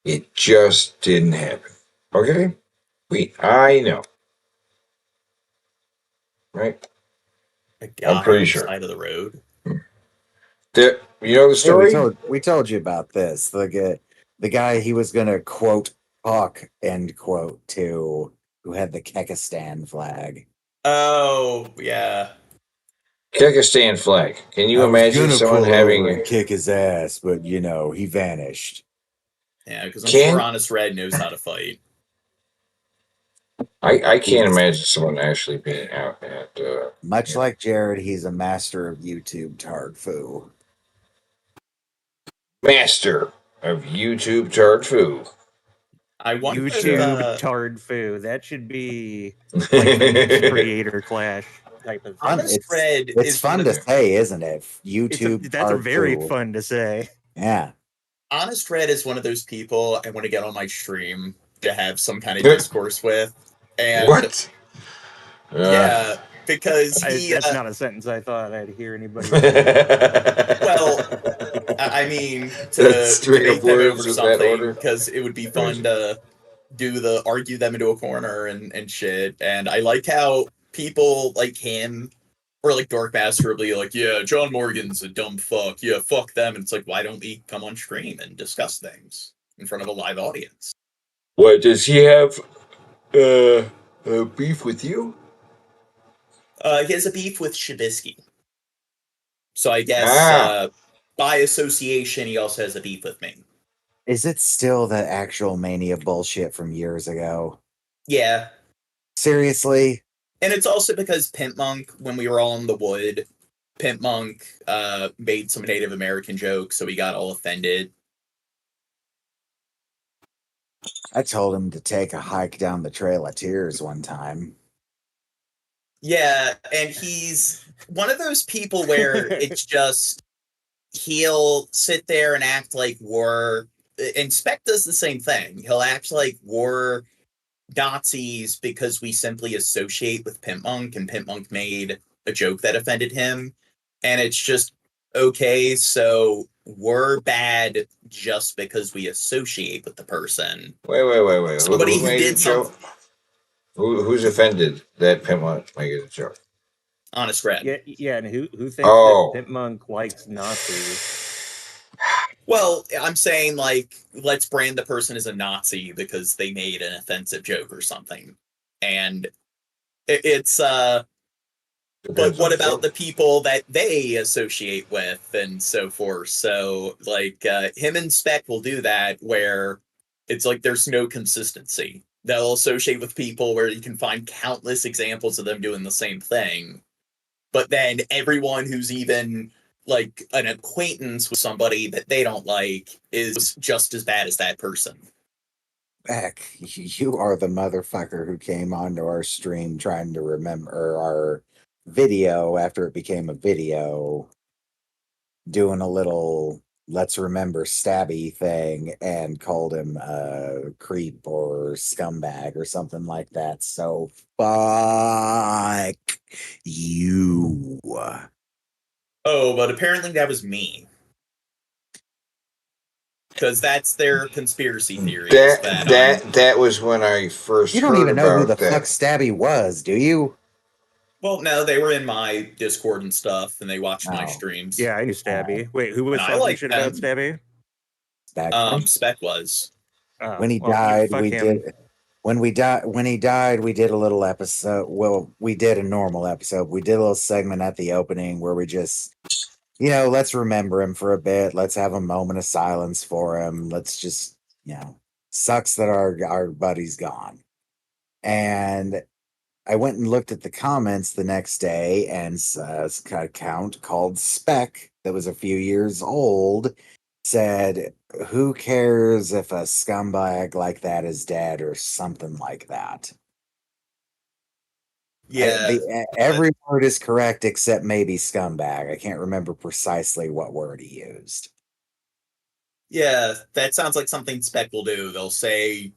It just didn't happen. Okay? I know. Right? A guy I'm pretty on the sure. Side of the road. You know the story? Yeah, we told you about this. The guy he was gonna quote talk end quote to who had the Kekistan flag. Oh, yeah. Kyrgyzstan flag. Can you I was imagine gonna someone pull over having and kick his ass, but he vanished. Yeah, because I'm sure Honest Red knows how to fight. I can't imagine someone actually being out at Much like Jared, he's a master of YouTube tard foo. master of YouTube tard foo. I wonder YouTube tard foo. That should be like the creator clash type of thing. Honest Red It's is fun one to of the- say, isn't it? YouTube. That's a tard very foo. fun to say. Yeah. Honest Red is one of those people I want to get on my stream to have some kind of discourse with. And What? Yeah, because that's not a sentence I thought I'd hear anybody. well, I mean, to That's straight debate up them over words in that something, order. because it would be fun to argue them into a corner and shit. And I like how people like him or like Dorkmaster will be like, yeah, John Morgan's a dumb fuck. Yeah, fuck them. And it's like, why don't we come on stream and discuss things in front of a live audience? What does he have? Beef with you? He has a beef with Shabisky. So I guess by association, he also has a beef with me. Is it still the actual Mania bullshit from years ago? Yeah. Seriously? And it's also because Pimp Monk, when we were all in the wood, Pimp Monk made some Native American jokes, so he got all offended. I told him to take a hike down the Trail of Tears one time. Yeah, and he's one of those people where it's just he'll sit there and act like we're and Spec does the same thing. He'll act like we're Nazis because we simply associate with Pimp Monk, and Pimp Monk made a joke that offended him, and it's just okay, so we're bad just because we associate with the person. Wait. Somebody Who who made did a joke? Who's offended that Pimp Monk made a joke? Honest Red. Yeah, and who thinks Oh. that Pimp Monk likes Nazis? Well, I'm saying, like, let's brand the person as a Nazi because they made an offensive joke or something. And it's, but what about the people that they associate with and so forth? So, like, him and Spec will do that where it's like there's no consistency. They'll associate with people where you can find countless examples of them doing the same thing. But then everyone who's even like an acquaintance with somebody that they don't like is just as bad as that person. Beck, you are the motherfucker who came onto our stream trying to remember our video after it became a video, doing a little let's remember Stabby thing and called him a creep or scumbag or something like that. So fuck you. Oh, but apparently that was me. Because that's their conspiracy theory. That was when I first You don't heard even know who the about that. fuck Stabby was, do you? Well, no, they were in my Discord and stuff, and they watched my streams. Yeah, I knew Stabby. Wait, who was And I talking like shit about them. Stabby? Spec was. When he died, we did. When he died, we did a little episode. Well, we did a normal episode. We did a little segment at the opening where we just let's remember him for a bit. Let's have a moment of silence for him. Let's just, sucks that our buddy's gone. And I went and looked at the comments the next day, and a account called Spec that was a few years old said, "Who cares if a scumbag like that is dead," or something like that. Yeah. Every word is correct except maybe scumbag. I can't remember precisely what word he used. Yeah, that sounds like something Spec will do. They'll say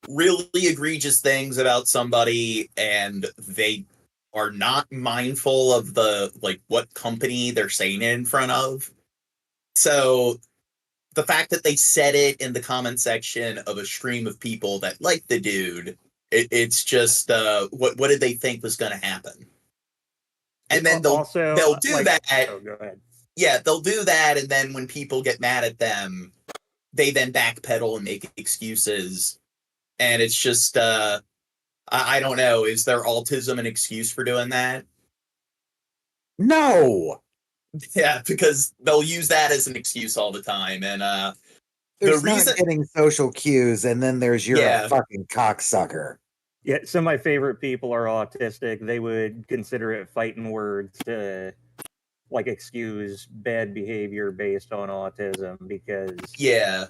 really egregious things about somebody, and they are not mindful of what company they're saying it in front of. So the fact that they said it in the comment section of a stream of people that like the dude, it's just what did they think was going to happen? And then they'll do that. Oh, go ahead. Yeah, they'll do that, and then when people get mad at them, they then backpedal and make excuses. And it's just, I don't know, is their autism an excuse for doing that? No! Yeah, because they'll use that as an excuse all the time. And there's not getting social cues, and then there's you're a fucking cocksucker. Yeah, some of my favorite people are autistic. They would consider it fighting words to excuse bad behavior based on autism because yeah.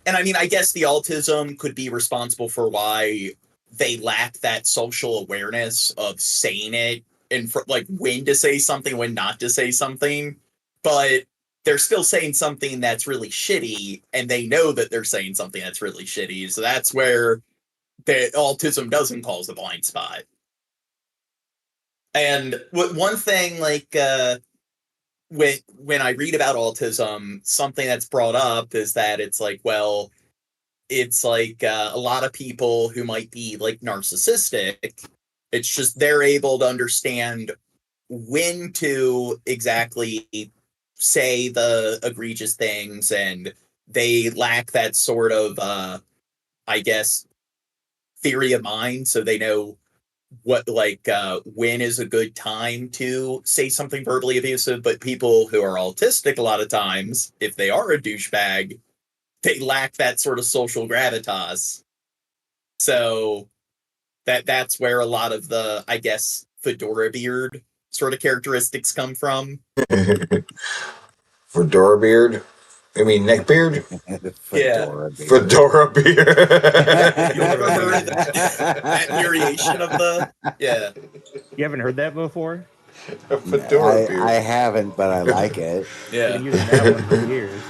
And I mean, I guess the autism could be responsible for why they lack that social awareness of saying it and when to say something, when not to say something, but they're still saying something that's really shitty, and they know that they're saying something that's really shitty. So that's where the autism doesn't cause a blind spot. And one thing, when I read about autism, something that's brought up is that it's it's a lot of people who might be narcissistic. It's just they're able to understand when to exactly say the egregious things, and they lack that sort of, I guess, theory of mind. So they know what when is a good time to say something verbally abusive. But people who are autistic, a lot of times, if they are a douchebag, they lack that sort of social gravitas. So that's where a lot of the, I guess, fedora beard sort of characteristics come from. Fedora beard? I mean neckbeard? Yeah. Fedora beard. You ever heard that variation of the... Yeah. You haven't heard that before? A fedora beard. I haven't, but I like it. Yeah. I've been using that one for years.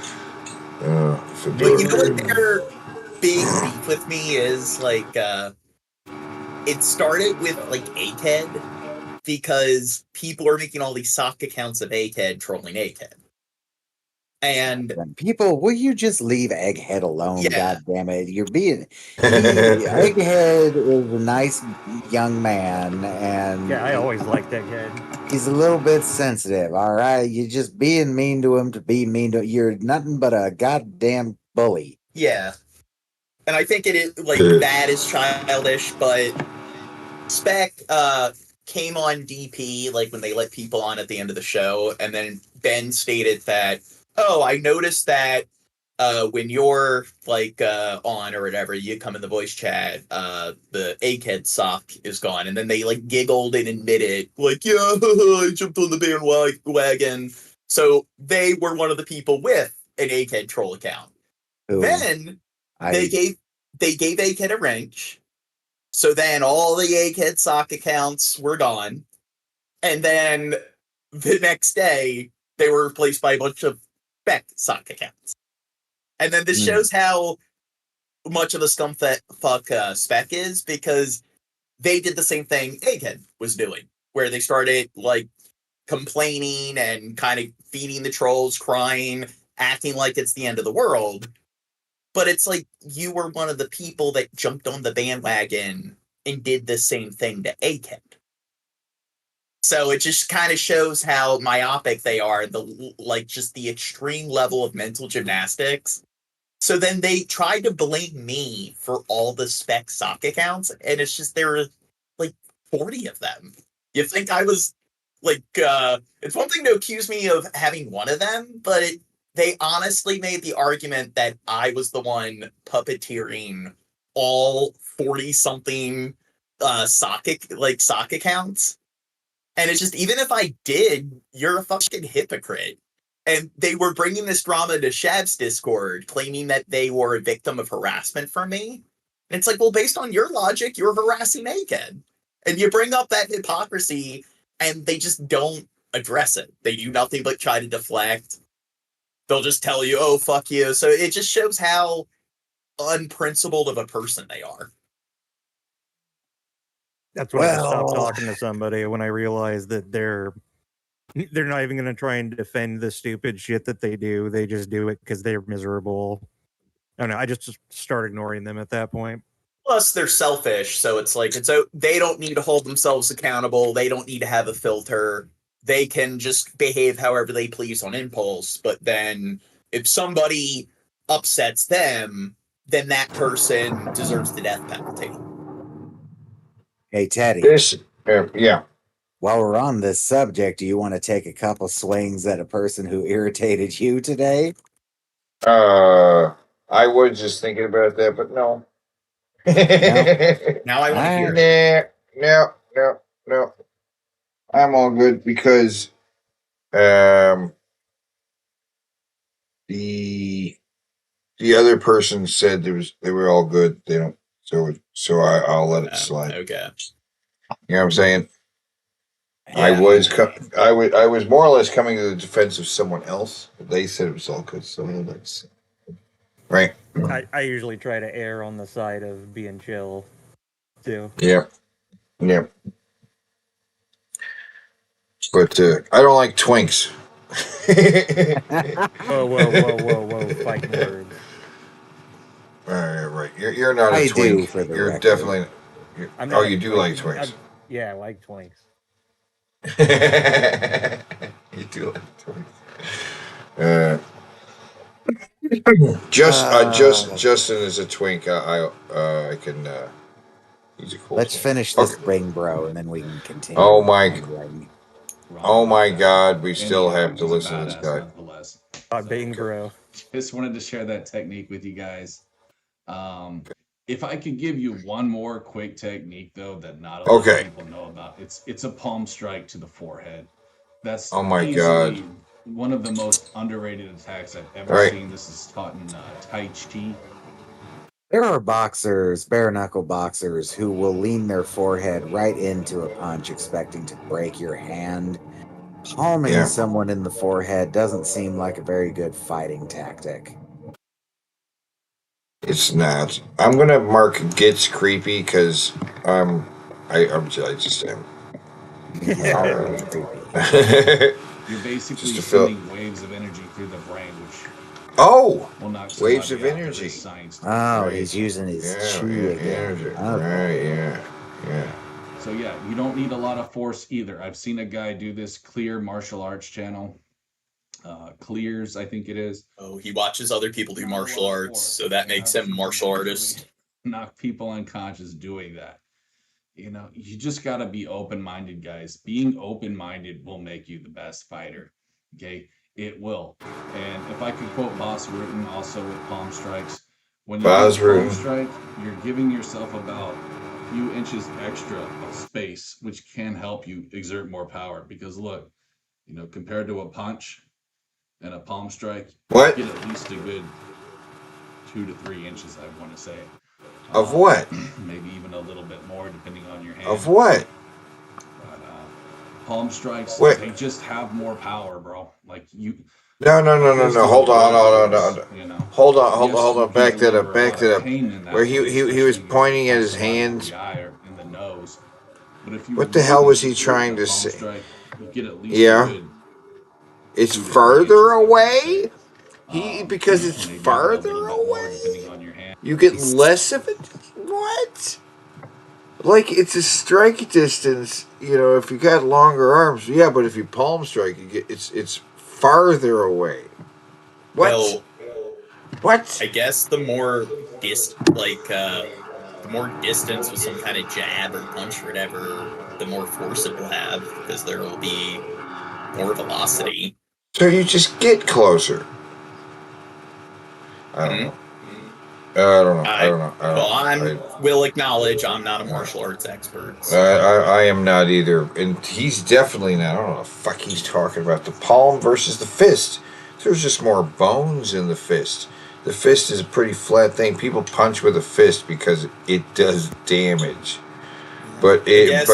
But you know what their big beef with me is? It started with Egghead, because people are making all these sock accounts of Egghead trolling Egghead. And people, will you just leave Egghead alone? God damn it. You're being Egghead is a nice young man, and I always liked Egghead. He's a little bit sensitive, all right? You're just being mean to him to be mean to him. You're nothing but a goddamn bully. Yeah. And I think it is that is childish, but Spec came on DP when they let people on at the end of the show, and then Ben stated that, oh, I noticed that when you're on or whatever, you come in the voice chat, the Egghead sock is gone. And then they giggled and admitted, yeah, I jumped on the bandwagon. So they were one of the people with an Egghead troll account. Ooh. Then they gave Egghead a wrench. So then all the Egghead sock accounts were gone. And then the next day, they were replaced by a bunch of Spec sock accounts. And then this shows how much of a scumfuck Spec is, because they did the same thing Egghead was doing, where they started complaining and kind of feeding the trolls, crying, acting like it's the end of the world. But it's you were one of the people that jumped on the bandwagon and did the same thing to Egghead. So it just kind of shows how myopic they are, just the extreme level of mental gymnastics. So then they tried to blame me for all the Spec sock accounts, and it's just there were 40 of them. You think I was Like, it's one thing to accuse me of having one of them, but they honestly made the argument that I was the one puppeteering all 40-something sock accounts. And it's just, even if I did, you're a fucking hypocrite. And they were bringing this drama to Shab's Discord, claiming that they were a victim of harassment from me. And it's like, well, based on your logic, you're harassing Egghead. And you bring up that hypocrisy, and they just don't address it. They do nothing but try to deflect. They'll just tell you, oh, fuck you. So it just shows how unprincipled of a person they are. That's when I stopped talking to somebody, when I realized that they're not even going to try and defend the stupid shit that they do. They just do it because they're miserable. I don't know. I just start ignoring them at that point. Plus, they're selfish, so it's like they don't need to hold themselves accountable. They don't need to have a filter. They can just behave however they please on impulse. But then, if somebody upsets them, then that person deserves the death penalty. Hey, Teddy. Yeah. While we're on this subject, do you want to take a couple swings at a person who irritated you today? I was just thinking about that, but no. Now I want to hear it. No. I'm all good because the other person said they were all good. They don't, so I'll let it slide. Okay. You know what I'm saying? Yeah. I was more or less coming to the defense of someone else, but they said it was all good. So that's right. I usually try to err on the side of being chill, too. Yeah. But I don't like twinks. Whoa! Fighting words. Right. You're not a I twink. do, for the You're record. definitely. I'm not You do like twinks. Yeah, I like twinks. You do like twinks. Justin is a twink. I can. He's a cool. Let's finish this ring, bro, and then we can continue. Oh my God! We still have to listen to this guy. Bing, bro. Just wanted to share that technique with you guys. If I could give you one more quick technique, though, that not a lot of people know about, it's a palm strike to the forehead. That's God, one of the most underrated attacks I've ever seen. This is taught in Tai Chi. There are boxers, bare knuckle boxers, who will lean their forehead right into a punch, expecting to break your hand. Palming someone in the forehead doesn't seem like a very good fighting tactic. It's not. I'm gonna mark gets creepy because I just am. You're basically sending waves of energy through the brain, which will knock waves of somebody out. energy. Oh, he's using his chi again. Energy. Right, yeah. So yeah, you don't need a lot of force either. I've seen a guy do this. Clear Martial Arts channel. Clears, I think it is. Oh, he watches other people do martial arts, so that makes him a martial artist. Knock people unconscious doing that. You know, you just got to be open-minded, guys. Being open-minded will make you the best fighter. Okay, it will. And if I could quote Boss Rutan also with palm strikes, when you do palm strike, you're giving yourself about a few inches extra of space, which can help you exert more power. Because look, you know, compared to a punch and a palm strike, you get at least a good 2 to 3 inches, I want to say. Of what? Maybe even a little bit more, depending on your hand. Of what? But palm strikes, they just have more power, bro. Like you. No. Hold on. You know? Hold on. Back that up. Where he was pointing at his hands. In the nose. But if you what the hell was he trying to say? Strike, you get at least it's further away. Because it's farther away. You get less of it. What? Like it's a strike distance. You know, if you got longer arms, yeah. But if you palm strike, you get it's farther away. What? Well, what? I guess the more the more distance with some kind of jab or punch or whatever, the more force it will have, because there will be more velocity. So you just get closer. I don't know. I don't know. Well, I will acknowledge I'm not a martial arts expert. So. I am not either. And he's definitely not. I don't know what the fuck he's talking about. The palm versus the fist. There's just more bones in the fist. The fist is a pretty flat thing. People punch with a fist because it does damage. But he's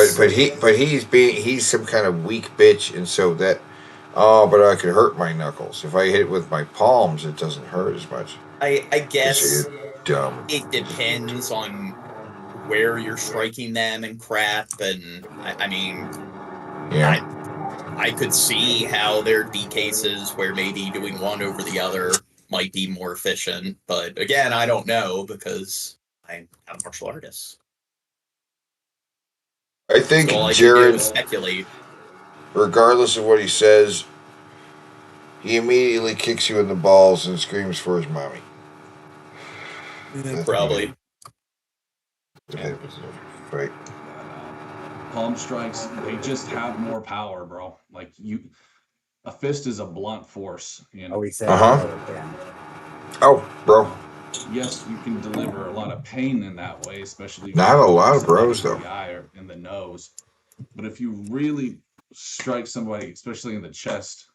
some kind of weak bitch, and so that but I could hurt my knuckles. If I hit it with my palms, it doesn't hurt as much. I guess dumb. It depends on where you're striking them and crap, and I mean, yeah. I could see how there'd be cases where maybe doing one over the other might be more efficient, but again, I don't know because I'm not a martial artist. I think so all I Jared, can do is speculate. Regardless of what he says, he immediately kicks you in the balls and screams for his mommy. Probably. Right. Palm strikes, they just have more power, bro. Like a fist is a blunt force. You know? Oh, he said. Oh, bro. Yes, you can deliver a lot of pain in that way, especially if Not you a lot of somebody bros, in though. the eye or in the nose. But if you really strike somebody, especially in the chest,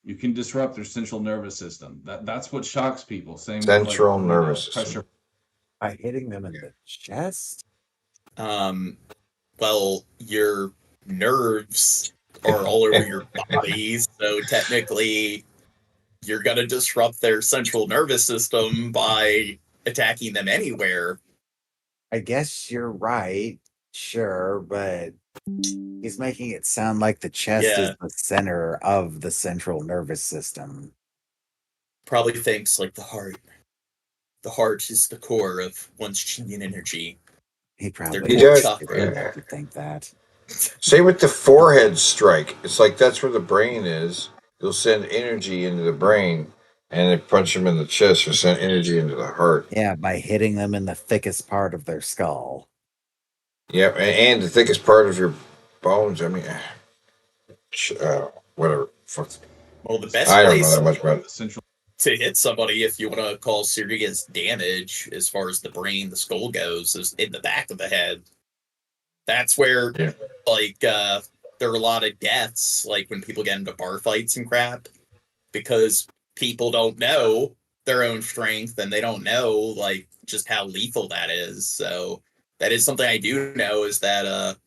you can disrupt their central nervous system. That's what shocks people. Same Central with, nervous system. pressure. By hitting them in the chest? Well, your nerves are all over your body, so technically you're going to disrupt their central nervous system by attacking them anywhere. I guess you're right. Sure, but he's making it sound like the chest is the center of the central nervous system. Probably thinks like the heart. The heart is the core of one's chi and energy. He probably does. Think that. Same with the forehead strike. It's like that's where the brain is. You'll send energy into the brain, and they punch them in the chest or send energy into the heart. Yeah, by hitting them in the thickest part of their skull. Yep, and the thickest part of your bones. I mean, whatever. Fuck. Well, the best I don't place know that much about it. to hit somebody, if you want to call serious damage as far as the brain, the skull goes, is in the back of the head. That's where, like, there are a lot of deaths, like when people get into bar fights and crap, because people don't know their own strength and they don't know, like, just how lethal that is. So that is something I do know, is that,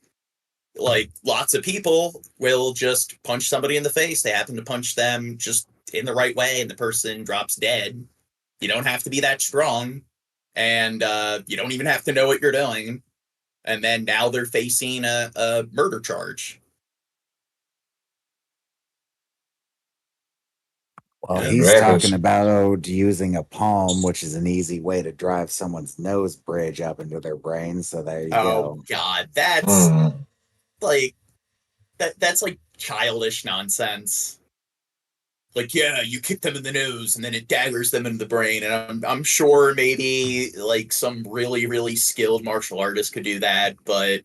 like, lots of people will just punch somebody in the face. They happen to punch them just in the right way and the person drops dead. You don't have to be that strong, and you don't even have to know what you're doing. And then now they're facing a murder charge. Well, he's talking about using a palm, which is an easy way to drive someone's nose bridge up into their brain. So there you go. Oh God, that's like that's like childish nonsense. Like, yeah, you kick them in the nose and then it daggers them in the brain. And I'm sure maybe like some really, really skilled martial artist could do that, but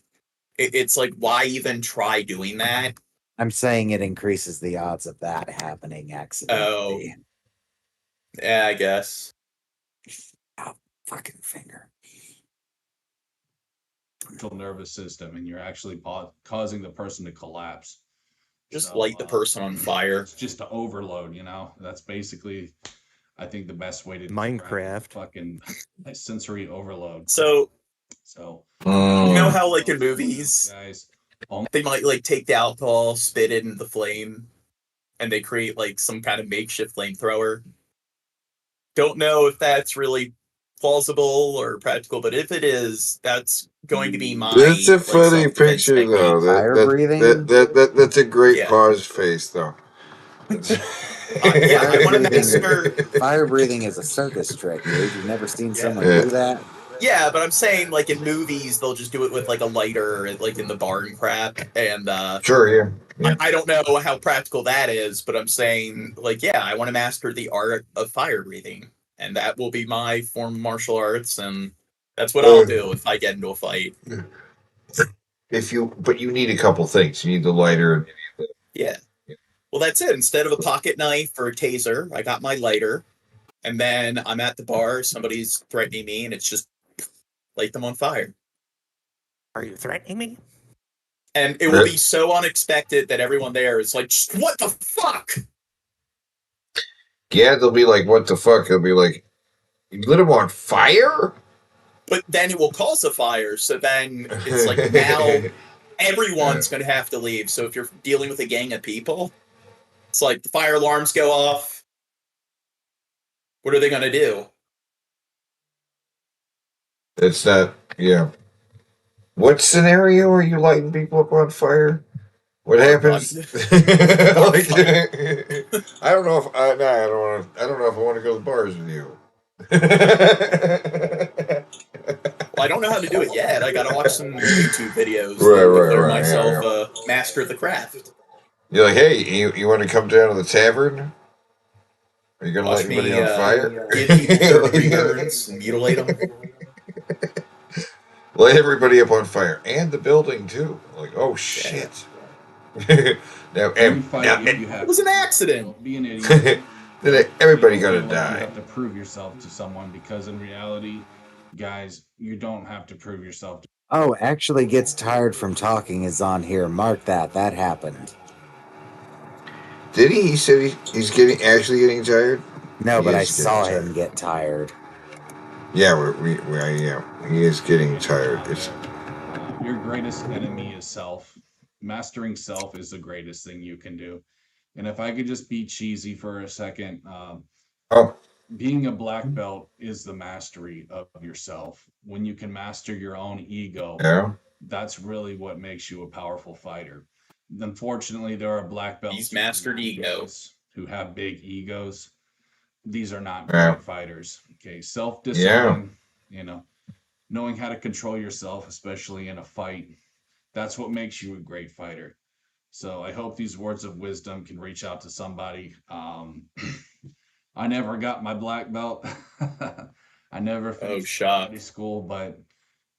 it's like, why even try doing that? I'm saying it increases the odds of that happening accidentally. Oh. Yeah, I guess. Oh, fucking finger. Central nervous system, and you're actually causing the person to collapse. Just light the person on fire. It's just to overload, you know? That's basically, I think, the best way to Minecraft. Fucking sensory overload. So you know how, like, in Oh, movies, they might, like, take the alcohol, spit it into the flame, and they create, like, some kind of makeshift flamethrower. Don't know if that's really plausible or practical, but if it is, that's going to be my... That's a funny self-defense picture, technique. though. That's a great pause face, though. Yeah, I want to make sure... Fire breathing is a circus trick, dude. You've never seen someone do that? Yeah, but I'm saying, like, in movies, they'll just do it with, like, a lighter, like, in the bar and crap, and, Sure, yeah. I don't know how practical that is, but I'm saying, like, yeah, I want to master the art of fire breathing, and that will be my form of martial arts, and That's what I'll do if I get into a fight. But you need a couple things. You need the lighter. Yeah. Well, that's it. Instead of a pocket knife or a taser, I got my lighter. And then I'm at the bar, somebody's threatening me, and it's just light them on fire. Are you threatening me? And it will be so unexpected that everyone there is like, what the fuck? Yeah, they'll be like, what the fuck? They'll be like, you lit them on fire? But then it will cause a fire. So then it's like now everyone's going to have to leave. So if you're dealing with a gang of people, it's like the fire alarms go off. What are they going to do? It's not, yeah. What scenario are you lighting people up on fire? What happens? Like, I don't know if I don't know if I want to go to the bars with you. Well, I don't know how to do it yet. I got to watch some YouTube videos Right, to right, declare right, myself yeah. a master of the craft. You're like, hey, you want to come down to the tavern? Are you gonna Watch light anybody me on fire? give people third-degree burns and mutilate them. Light everybody up on fire, and the building too. Like, oh shit! now, It was an accident. Be an idiot. then everybody gonna You die. have to prove yourself to someone because in reality, guys, you don't have to prove yourself. Oh, actually gets tired from talking is on here. Mark that. That happened. Did he? He said he's actually getting tired. No, He but I is getting saw tired. him get tired. Yeah, he is getting tired. It's Your greatest enemy is self. Mastering self is the greatest thing you can do. And if I could just be cheesy for a second, being a black belt is the mastery of yourself. When you can master your own ego, Yeah. that's really what makes you a powerful fighter. Unfortunately, there are black belts He's mastered ego. who have big egos. These are not Yeah. great fighters. Okay, self-discipline, knowing how to control yourself, especially in a fight, that's what makes you a great fighter. So I hope these words of wisdom can reach out to somebody. I never got my black belt. I never finished karate school, but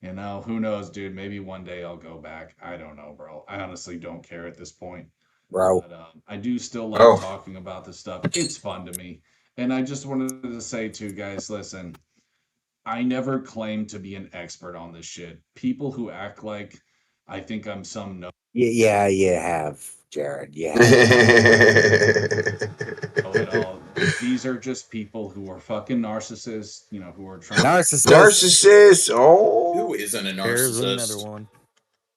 who knows, dude? Maybe one day I'll go back. I don't know, bro. I honestly don't care at this point. Bro. But I do still like talking about this stuff. It's fun to me. And I just wanted to say to guys, listen, I never claimed to be an expert on this shit. People who act like I think I'm some Yeah, you have, Jared. Yeah. know it all. These are just people who are fucking narcissists, who are trying Narcissist. Oh, Who isn't a There's narcissist? another one.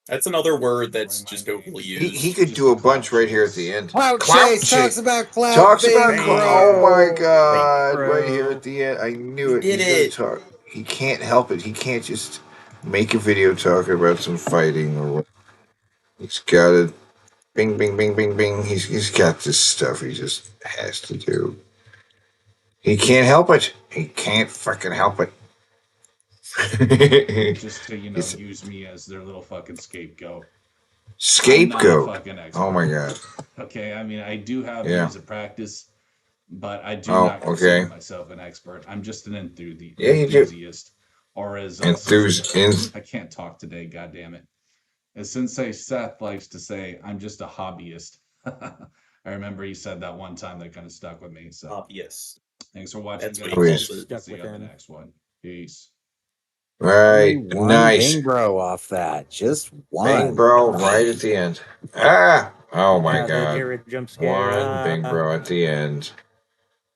That's another word that's just overly used. He could do a bunch right here at the end. Clout chase talks about clout. Talks about bing, oh my god! bro. Right here at the end, I knew it. He did He's gonna talk. He can't help it. He can't just make a video talking about some fighting or what. He's got it. Bing, bing, bing, bing, bing. He's got this stuff. He just has to do. He can't help it. He can't fucking help it. just to use me as their little fucking scapegoat. Scapegoat. I'm not a fucking expert. Oh my god. Okay, I mean I do have Yeah. years of practice, but I do Oh, not consider okay. myself an expert. I'm just an Yeah, you do. enthusiast. Or as I can't talk today, god damn it. As Sensei Seth likes to say, I'm just a hobbyist. I remember he said that one time that kind of stuck with me. So Hobbyist. thanks for watching. That's guys. what he calls it. Stuck See you on the next one. Peace. Right. Only one Nice. Bing bro off that. Just one. Bing bro right at the end. Ah! Oh my Yeah, the god. Jared jump scare. One bing bro at the end.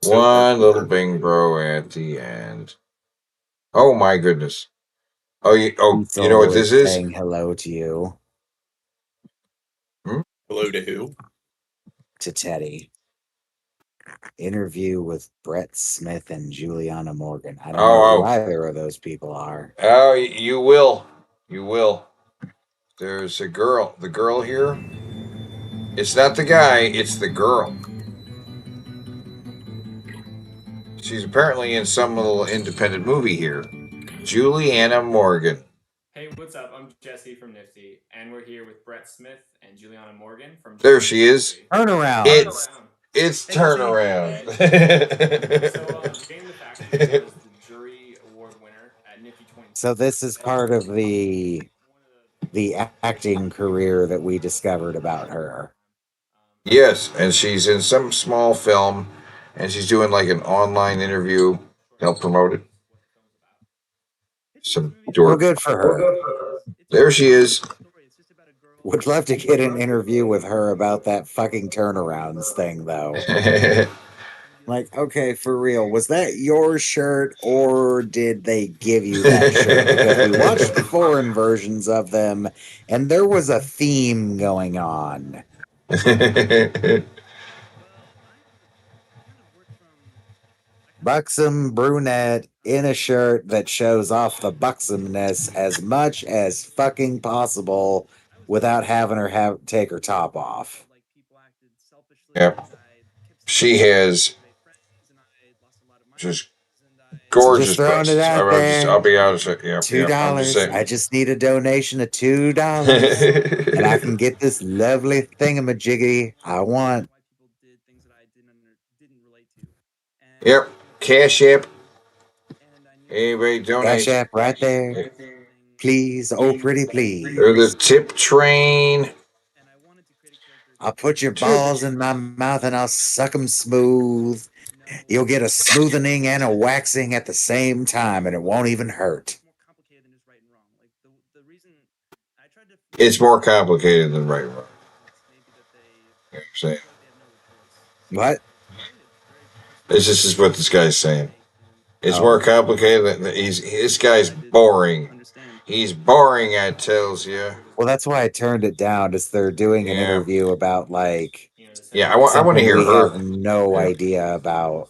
So One little perfect. bing bro at the end. Oh my goodness. Oh, you know what this is? Saying hello to you. Hello to who? To Teddy. Interview with Brett Smith and Juliana Morgan. I don't know who either of those people are. Oh, you will. You will. There's a girl. The girl here. It's not the guy, it's the girl. She's apparently in some little independent movie here. Juliana Morgan. Hey, what's up? I'm Jesse from Nifty, and we're here with Brett Smith and Juliana Morgan from. There she is. Turnaround. It's turnaround. So, Game of the Factory was the jury award winner at Nifty 2020. So this is part of the acting career that we discovered about her. Yes, and she's in some small film, and she's doing like an online interview to help promote it. Some dork. Well, good for her. There she is. Would love to get an interview with her about that fucking turnarounds thing, though. Like, okay, for real, was that your shirt or did they give you that shirt? Because we watched the foreign versions of them and there was a theme going on. Buxom brunette in a shirt that shows off the buxomness as much as fucking possible without having her take her top off. Yep. She has just gorgeous Just throwing it out there. I'll be honest. Yep, $2. I just need a donation of $2, and I can get this lovely thingamajiggy I want. Yep, Cash App. Anybody donate? Cash App right there. Please, oh pretty please. Or the tip train. I'll put your balls in my mouth and I'll suck them smooth. You'll get a smoothening and a waxing at the same time, and it won't even hurt. It's more complicated than right and wrong. You know what I'm saying? What? This is what this guy's saying. It's more complicated than this guy's boring. He's boring, I tells you. Well, that's why I turned it down. Is they're doing an interview about like I want to hear we her. have no idea about.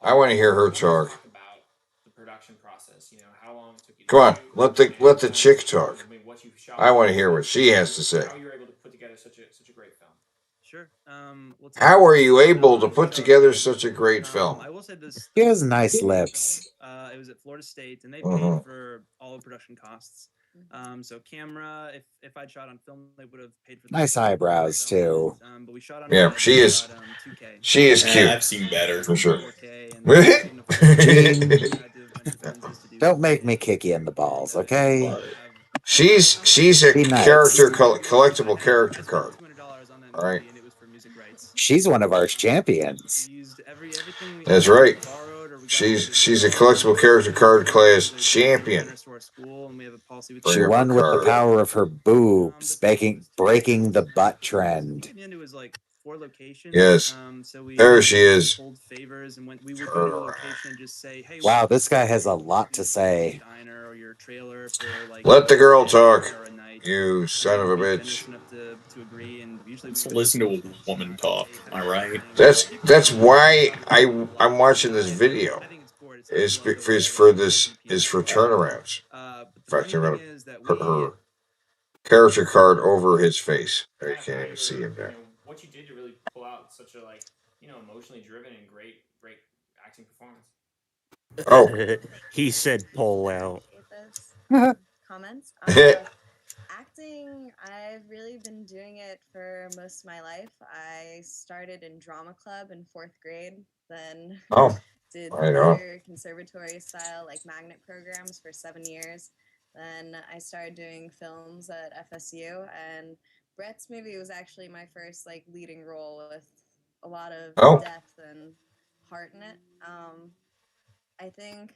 I want to hear her talk. Come on, let the chick talk. I want to hear what she has to say. How are you able to put together such a great film? I will say this. She has nice lips. It was at Florida State, and they paid for all the production costs. So camera, if I'd shot on film, they would have paid for. Nice eyebrows too. But we shot on. Yeah, she is. She is cute. I've seen better for sure. Don't make me kick you in the balls, okay? She's a character collectible character card. All right. She's one of our champions. That's right. She's a collectible character card class champion. She won with the power of her boobs, breaking the butt trend. Yes. There she is. Wow, this guy has a lot to say. Let the girl talk, you son of a bitch. So listen to a woman talk, am I right? That's why I'm watching this video. Is for turnarounds. In fact, I'm gonna put her character card over his face. I can't even see him there. What you did to really pull out such a emotionally driven and great acting performance. Oh, he said pull out. Comments. Acting, I've really been doing it for most of my life. I started in drama club in 4th grade, then did other conservatory style like magnet programs for 7 years. Then I started doing films at FSU, and Brett's movie was actually my first like leading role with a lot of depth and heart in it. I think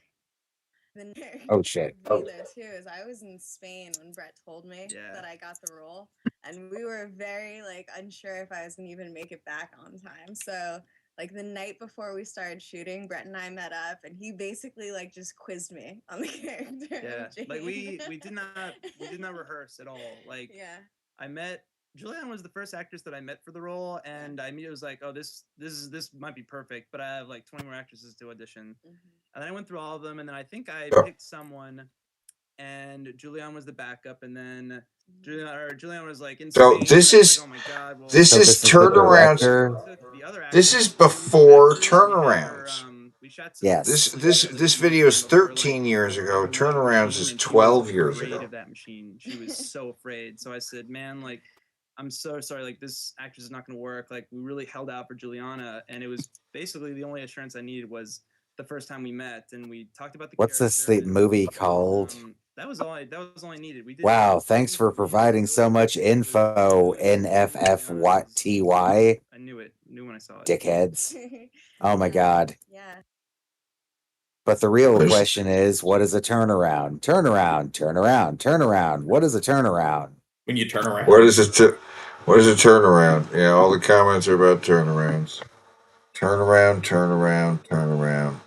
Oh shit. Though too is I was in Spain when Brett told me that I got the role, and we were very like unsure if I was gonna even make it back on time. So like the night before we started shooting, Brett and I met up, and he basically like just quizzed me on the character. Yeah, like we did not rehearse at all. Like I met Julianne was the first actress that I met for the role, and I immediately was like, oh, this might be perfect, but I have like 20 more actresses to audition. And then I went through all of them, and then I think I picked someone, and Julianne was the backup, and then Julianne was like in So Spain, this and I was is like, oh my God, well, this is turnarounds. This is before turnarounds. Yes. This video is 13 years ago. Turnarounds is 12 years ago. Of that machine. She was so afraid. So I said, man, like, I'm so sorry. Like, this actress is not going to work. Like, we really held out for Juliana, and it was basically the only assurance I needed was the first time we met, and we talked about the What's this character. movie called? That was all I needed. We did. Wow, thanks for providing so much info, NFFTY. I knew it. Knew when I saw it. Dickheads. Oh my god. Yeah. But the real question is, what is a turnaround? Turnaround, turnaround, turnaround. What is a turnaround? When you turn around. What is a turnaround? Yeah, all the comments are about turnarounds. Turnaround, turnaround, turnaround.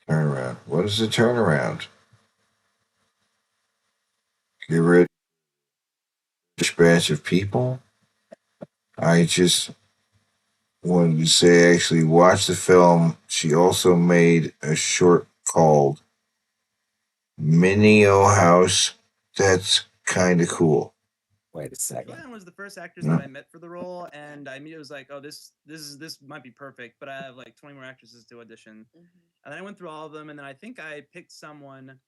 Turnaround. What is a turnaround? Get rid of this batch of people? I just wanted to say, actually, watch the film. She also made a short called Minio House. That's kind of cool. Wait a second. Julianne was the first actress that I met for the role, and I immediately was like, "Oh, this might be perfect." But I have like 20 more actresses to audition, and then I went through all of them, and then I think I picked someone,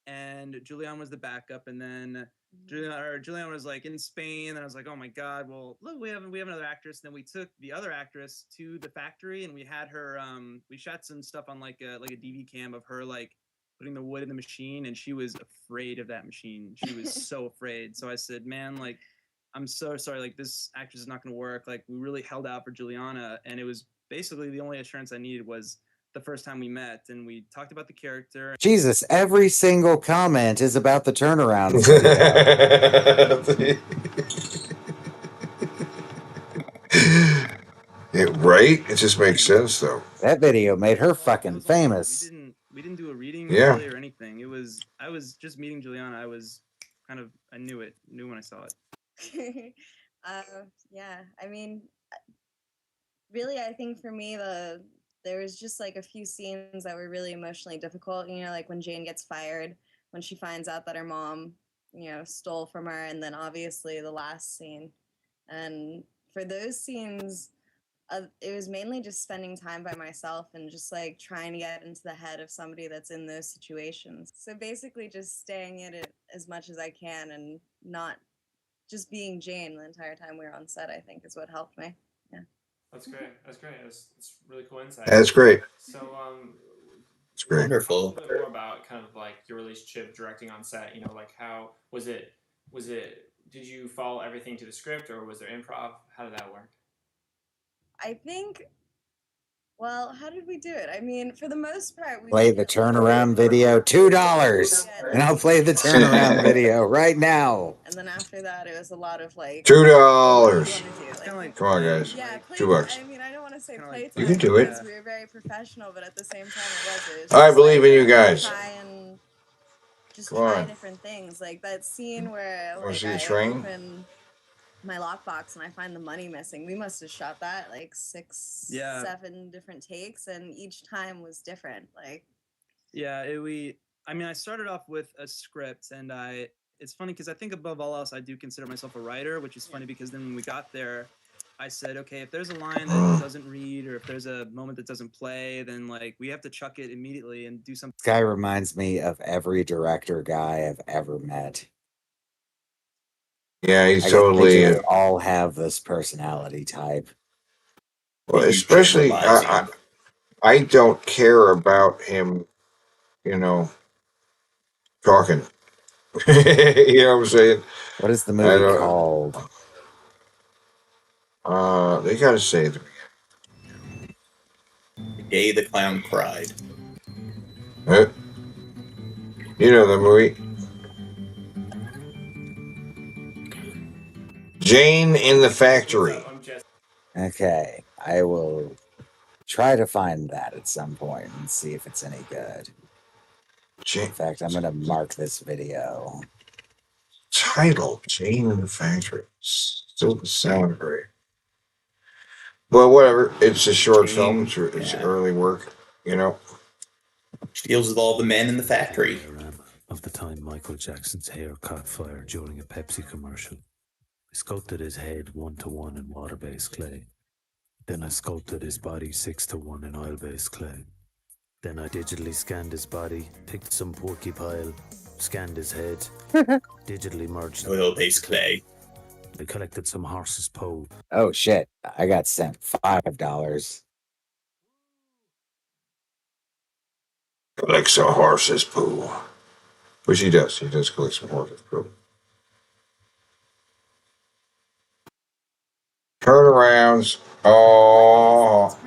and Julianne was the backup, and then Julianne was like in Spain, and I was like, "Oh my god, well look, we have another actress." And then we took the other actress to the factory, and we had her. We shot some stuff on like a DV cam of her like putting the wood in the machine, and she was afraid of that machine. She was so afraid. So I said, "Man, like, I'm so sorry. Like, this actress is not going to work." Like, we really held out for Juliana, and it was basically the only assurance I needed was the first time we met, and we talked about the character. Jesus, every single comment is about the turnaround video. Right? It just makes sense, though. That video made her fucking famous. We didn't do a reading Yeah. really or anything. I was just meeting Juliana. I knew when I saw it. Yeah, I mean, really, I think for me, there was just like a few scenes that were really emotionally difficult. You know, like when Jane gets fired, when she finds out that her mom, stole from her, and then obviously the last scene. And for those scenes, it was mainly just spending time by myself and just like trying to get into the head of somebody that's in those situations. So basically just staying in it as much as I can and not just being Jane the entire time we were on set, I think is what helped me. Yeah. That's great. That's really cool insight. That's great. So, it's great. Wonderful. A little bit more about kind of like your relationship directing on set. Like how was it? Did you follow everything to the script, or was there improv? How did that work? I think, well, how did we do it? I mean, for the most part, we Play the turnaround video, $2, and I'll play the turnaround video right now. And then after that, it was a lot of like $2. Come on, guys. Yeah, $2. I mean, I don't want to say playtime. You can do it. Because we were very professional, but at the same time, it was I believe in you guys. Try different things. Like that scene where like, see the I train? open my lockbox and I find the money missing. We must have shot that like 7 different takes, and each time was different. Like, yeah, I started off with a script, and it's funny because I think above all else, I do consider myself a writer, which is funny because then when we got there, I said, okay, if there's a line that doesn't read, or if there's a moment that doesn't play, then like we have to chuck it immediately and do something. This guy reminds me of every director guy I've ever met. Yeah, he's totally. They all have this personality type. Well, especially, I don't care about him, talking. You know what I'm saying? What is the movie called? They gotta say it. Gay the Clown Cried. You know the movie? Jane in the Factory. Okay, I will try to find that at some point and see if it's any good. In fact, I'm going to mark this video. Title, Jane in the Factory. Still doesn't sound great. Well, whatever. It's a short film. It's early work, She deals with all the men in the factory. Of the time Michael Jackson's hair caught fire during a Pepsi commercial. I sculpted his head 1-to-1 in water-based clay. Then I sculpted his body 6-to-1 in oil-based clay. Then I digitally scanned his body, picked some porky pile, scanned his head, digitally merged oil-based clay. I collected some horse's poo. Oh shit, I got sent $5. Collects a horse's poo. Which he does. He does collect some horse's poo. Turnarounds. Oh.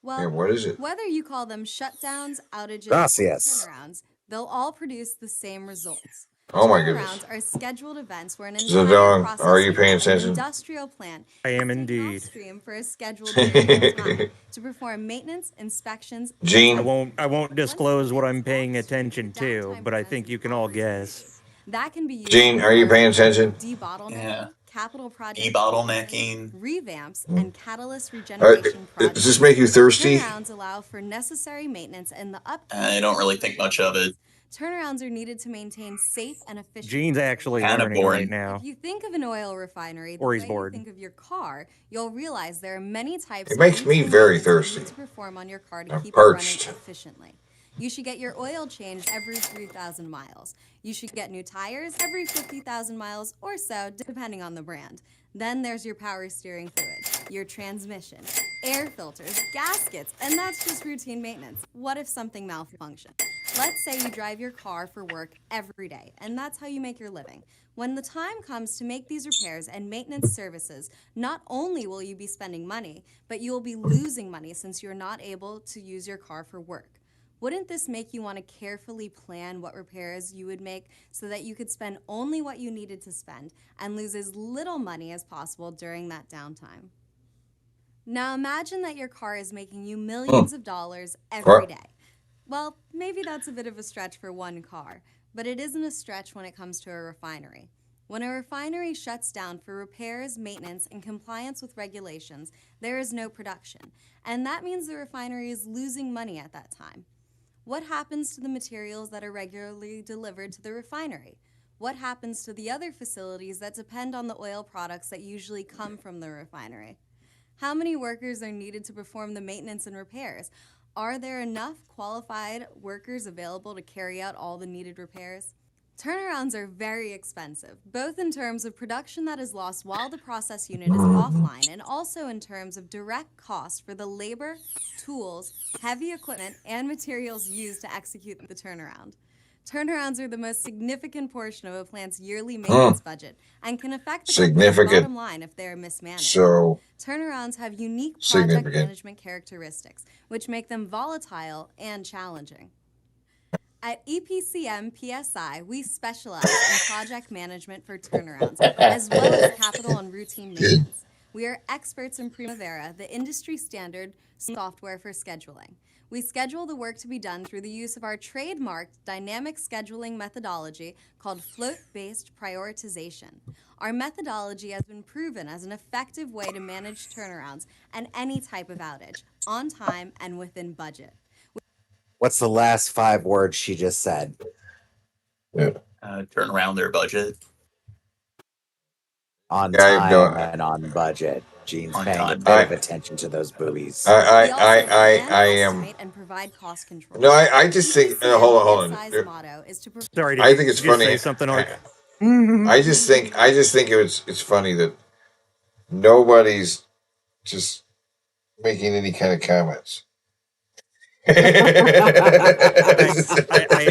Well, Yeah, what is it? whether you call them shutdowns, outages, Gracias. or turnarounds, they'll all produce the same results. Oh my goodness. Turnarounds are scheduled events where an So, entire Dawn, process are you unit paying of an attention? industrial plant I am indeed. stream for a scheduled period of time to perform maintenance, inspections. Gene? I won't disclose what I'm paying attention to, but I think you can all guess. That can be used Gene, for are you paying attention? debottlenecking, Yeah. capital project Debottlenecking. revamps, and catalyst regeneration Does projects. this make you thirsty? Turnarounds allow for necessary maintenance in the up. I don't really think much of it. Turnarounds are needed to maintain safe and efficient. Gene's actually Kinda learning boring. right now. If you think of an oil refinery, the Or he's way bored. you think of your car, you'll realize there are many types. It of makes me routine very maintenance you thirsty. need to perform on your car to I'm keep parched. it running efficiently. You should get your oil changed every 3,000 miles. You should get new tires every 50,000 miles or so, depending on the brand. Then there's your power steering fluid, your transmission, air filters, gaskets, and that's just routine maintenance. What if something malfunctioned? Let's say you drive your car for work every day, and that's how you make your living. When the time comes to make these repairs and maintenance services, not only will you be spending money, but you will be losing money since you're not able to use your car for work. Wouldn't this make you want to carefully plan what repairs you would make so that you could spend only what you needed to spend and lose as little money as possible during that downtime? Now imagine that your car is making you millions of dollars every day. Well, maybe that's a bit of a stretch for one car, but it isn't a stretch when it comes to a refinery. When a refinery shuts down for repairs, maintenance, and compliance with regulations, there is no production, and that means the refinery is losing money at that time. What happens to the materials that are regularly delivered to the refinery? What happens to the other facilities that depend on the oil products that usually come from the refinery? How many workers are needed to perform the maintenance and repairs? Are there enough qualified workers available to carry out all the needed repairs? Turnarounds are very expensive, both in terms of production that is lost while the process unit is offline, and also in terms of direct cost for the labor, tools, heavy equipment, and materials used to execute the turnaround. Turnarounds are the most significant portion of a plant's yearly maintenance budget and can affect the company's bottom line if they are mismanaged. So Turnarounds have unique project significant. management characteristics, which make them volatile and challenging. At EPCM PSI, we specialize in project management for turnarounds, as well as capital and routine maintenance. We are experts in Primavera, the industry standard software for scheduling. We schedule the work to be done through the use of our trademarked dynamic scheduling methodology called float-based prioritization. Our methodology has been proven as an effective way to manage turnarounds and any type of outage, on time and within budget. What's the last 5 words she just said? Turn around their budget. On Yeah, I have no- time and on budget. Gene's On paying a time. bit of attention to those boobies. I We also plan, am. estimate, and provide cost control. No, I just think. Hold PSI's on. motto is to Sorry, I think it's did you funny. say something, Ark? I just think it's funny that nobody's just making any kind of comments. I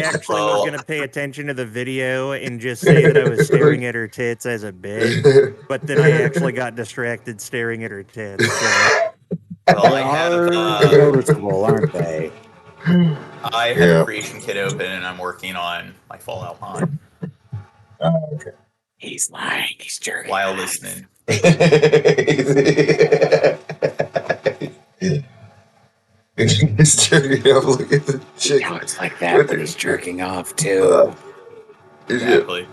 actually was going to pay attention to the video and just say that I was staring at her tits as a bit, but then I actually got distracted staring at her tits. So. Well, I have, noticeable, aren't they? I have a creation kit open and I'm working on my Fallout mod. Okay. He's lying. He's jerking. While listening. He's jerking off. Look at the chick. He looks like that, but he's jerking off too. Exactly.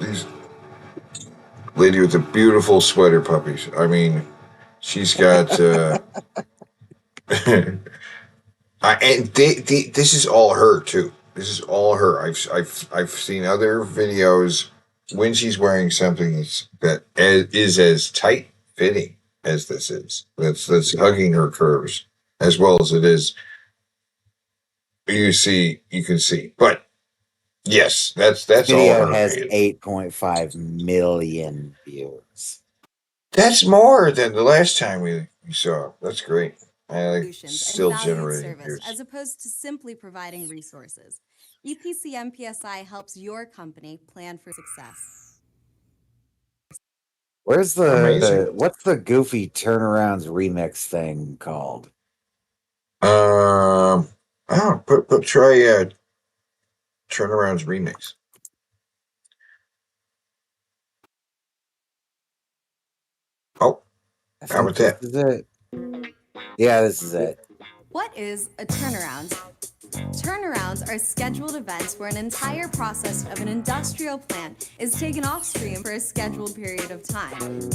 Lady with the beautiful sweater puppies. I mean, she's got. This is all her too. This is all her. I've seen other videos when she's wearing something that is as tight fitting as this is. That's hugging her curves as well as it is. You can see, but yes, that's Video all her. has 8.5 million views. That's more than the last time we saw. That's great. solutions still and valued generating service views. as opposed to simply providing resources. EPC MPSI helps your company plan for success. Where's Amazing. what's the goofy turnarounds remix thing called? Try Turnarounds remix. Oh, how about that? This is it. Yeah, this is it. What is a turnaround? Turnarounds are scheduled events where an entire process of an industrial plant is taken off stream for a scheduled period of time.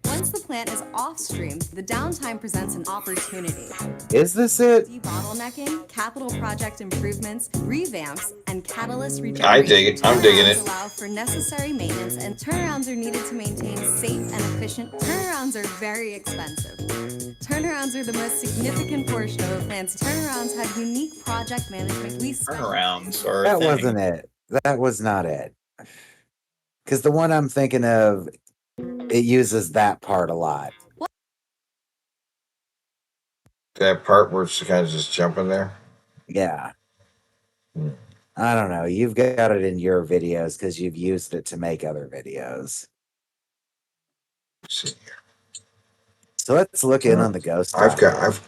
Once the plant is off stream, the downtime presents an opportunity. Is this it? Debottlenecking, capital project improvements, revamps, and catalyst regeneration. I dig it. I'm digging it. Turnarounds allow for necessary maintenance, and turnarounds are needed to maintain safe and efficient. Turnarounds are very expensive. Turnarounds are the most significant portion of a plant's. Turnarounds have unique project management. Turnarounds are a That thing. wasn't it. That was not it. Because the one I'm thinking of, it uses that part a lot. That part where it's kind of just jumping there. Yeah. I don't know. You've got it in your videos because you've used it to make other videos. See. So let's look in on the ghost. I've got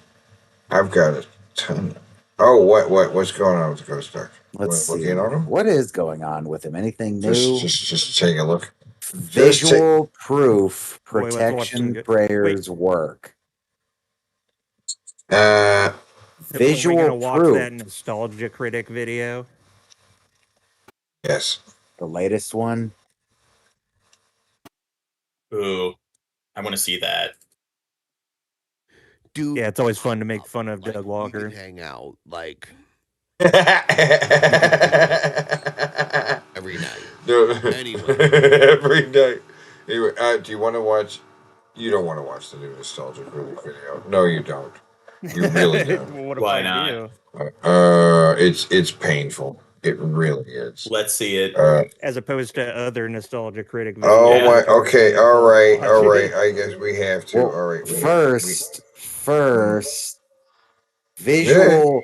a ton. Oh, what's going on with the ghost doctor? Let's see. Looking on him? What is going on with him? Anything new? Just take a look. Visual proof Boy, let's watch some protection prayers work. Are we Visual gonna watch proof. that Nostalgia Critic video? Yes. The latest one. Ooh, I want to see that. Dude, yeah, it's always fun to make fun of Doug Walker. Hang out like every night. No. Anyway. Every night. Anyway, do you want to watch? You don't want to watch the new Nostalgia Critic video. No, you don't. You really don't. Why not? It's painful. It really is. Let's see it. As opposed to other Nostalgia Critic videos. Oh my. Okay. All right. I guess we have to. Well, all right. First, visual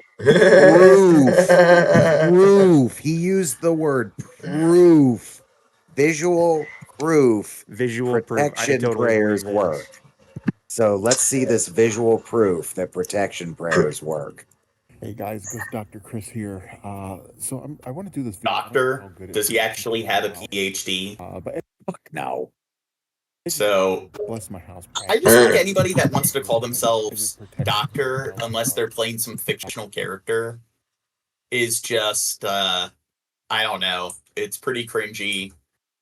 proof. He used the word proof. Visual proof. Visual proof. Protection totally prayers believe this. work. So let's see this visual proof that protection prayers work. Hey guys, this is Dr. Chris here. So I want to do this video. Doctor, does he actually have a PhD? But fuck no. So, bless my house. I just think anybody that wants to call themselves doctor, unless they're playing some fictional character, is just, I don't know. It's pretty cringy,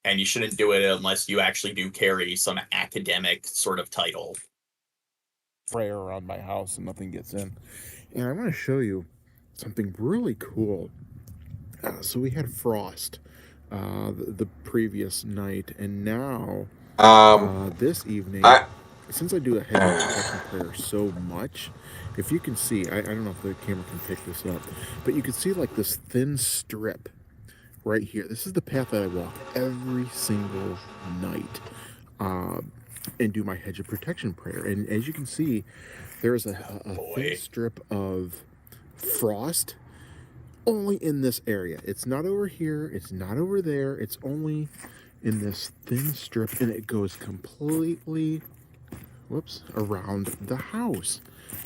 and you shouldn't do it unless you actually do carry some academic sort of title. Prayer around my house and nothing gets in. And I want to show you something really cool. So we had frost the previous night, and now this evening, since I do a head protection prayer so much, if you can see, I don't know if the camera can pick this up, but you can see like this thin strip right here. This is the path that I walk every single night and do my hedge of protection prayer. And as you can see, there is a thin strip of frost only in this area. It's not over here. It's not over there. It's only in this thin strip, and it goes completely, around the house.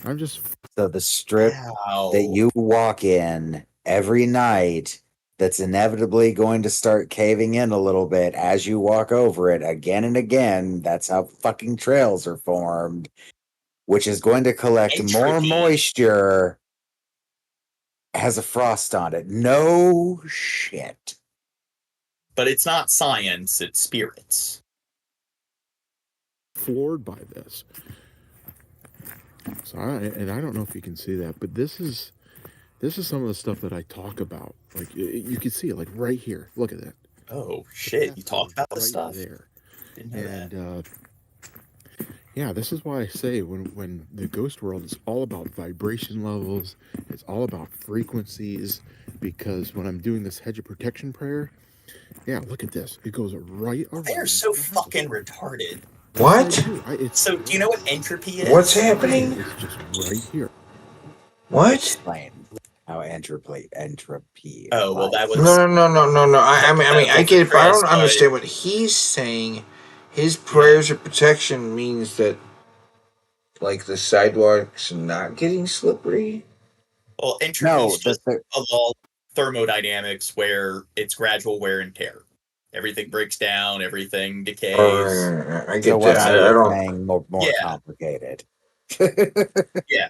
I'm just... So the strip that you walk in every night that's inevitably going to start caving in a little bit as you walk over it again and again. That's how fucking trails are formed, which is going to collect more moisture, has a frost on it. No shit. But it's not science, it's spirits. Floored by this. So I don't know if you can see that, but this is some of the stuff that I talk about. Like you can see it, like right here. Look at that. Oh shit! You talk about this stuff there, and yeah, this is why I say when the ghost world is all about vibration levels, it's all about frequencies. Because when I'm doing this hedge of protection prayer, yeah, look at this. It goes right around. They're so fucking retarded. What? So, do you know what entropy is? What's happening? It's just right here. What? Explain how entropy. Oh, well, that was. No. I mean, I get it, but I don't Chris, understand what he's saying. His prayers of protection means that, like, the sidewalk's not getting slippery. Well, entropy is just a law of thermodynamics where it's gradual wear and tear. Everything breaks down, everything decays. I get So what that. I I don't. saying more Yeah. complicated. Yeah.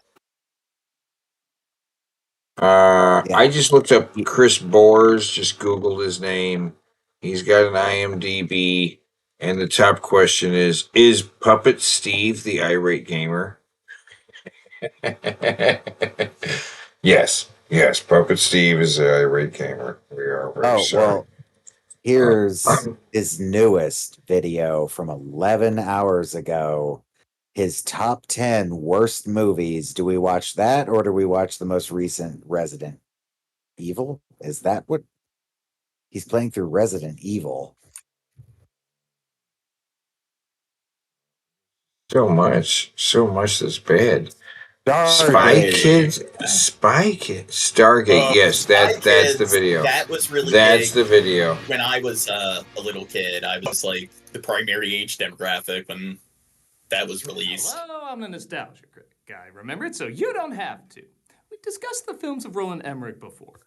I just looked up Chris Bores, just Googled his name. He's got an IMDb, and the top question is Puppet Steve the irate gamer? Yes, Puppet Steve is the irate gamer. We are very sorry. Well, here's his newest video from 11 hours ago. His top 10 worst movies. Do we watch that or do we watch the most recent Resident Evil? Is that what he's playing through Resident Evil? So much that's bad. Stargate. Spy Kids, Stargate. Yes, that's the video. That was really That's big the video. when I was a little kid. I was like the primary age demographic when that was released. Hello, I'm the nostalgia guy. Remember it? So you don't have to. We've discussed the films of Roland Emmerich before.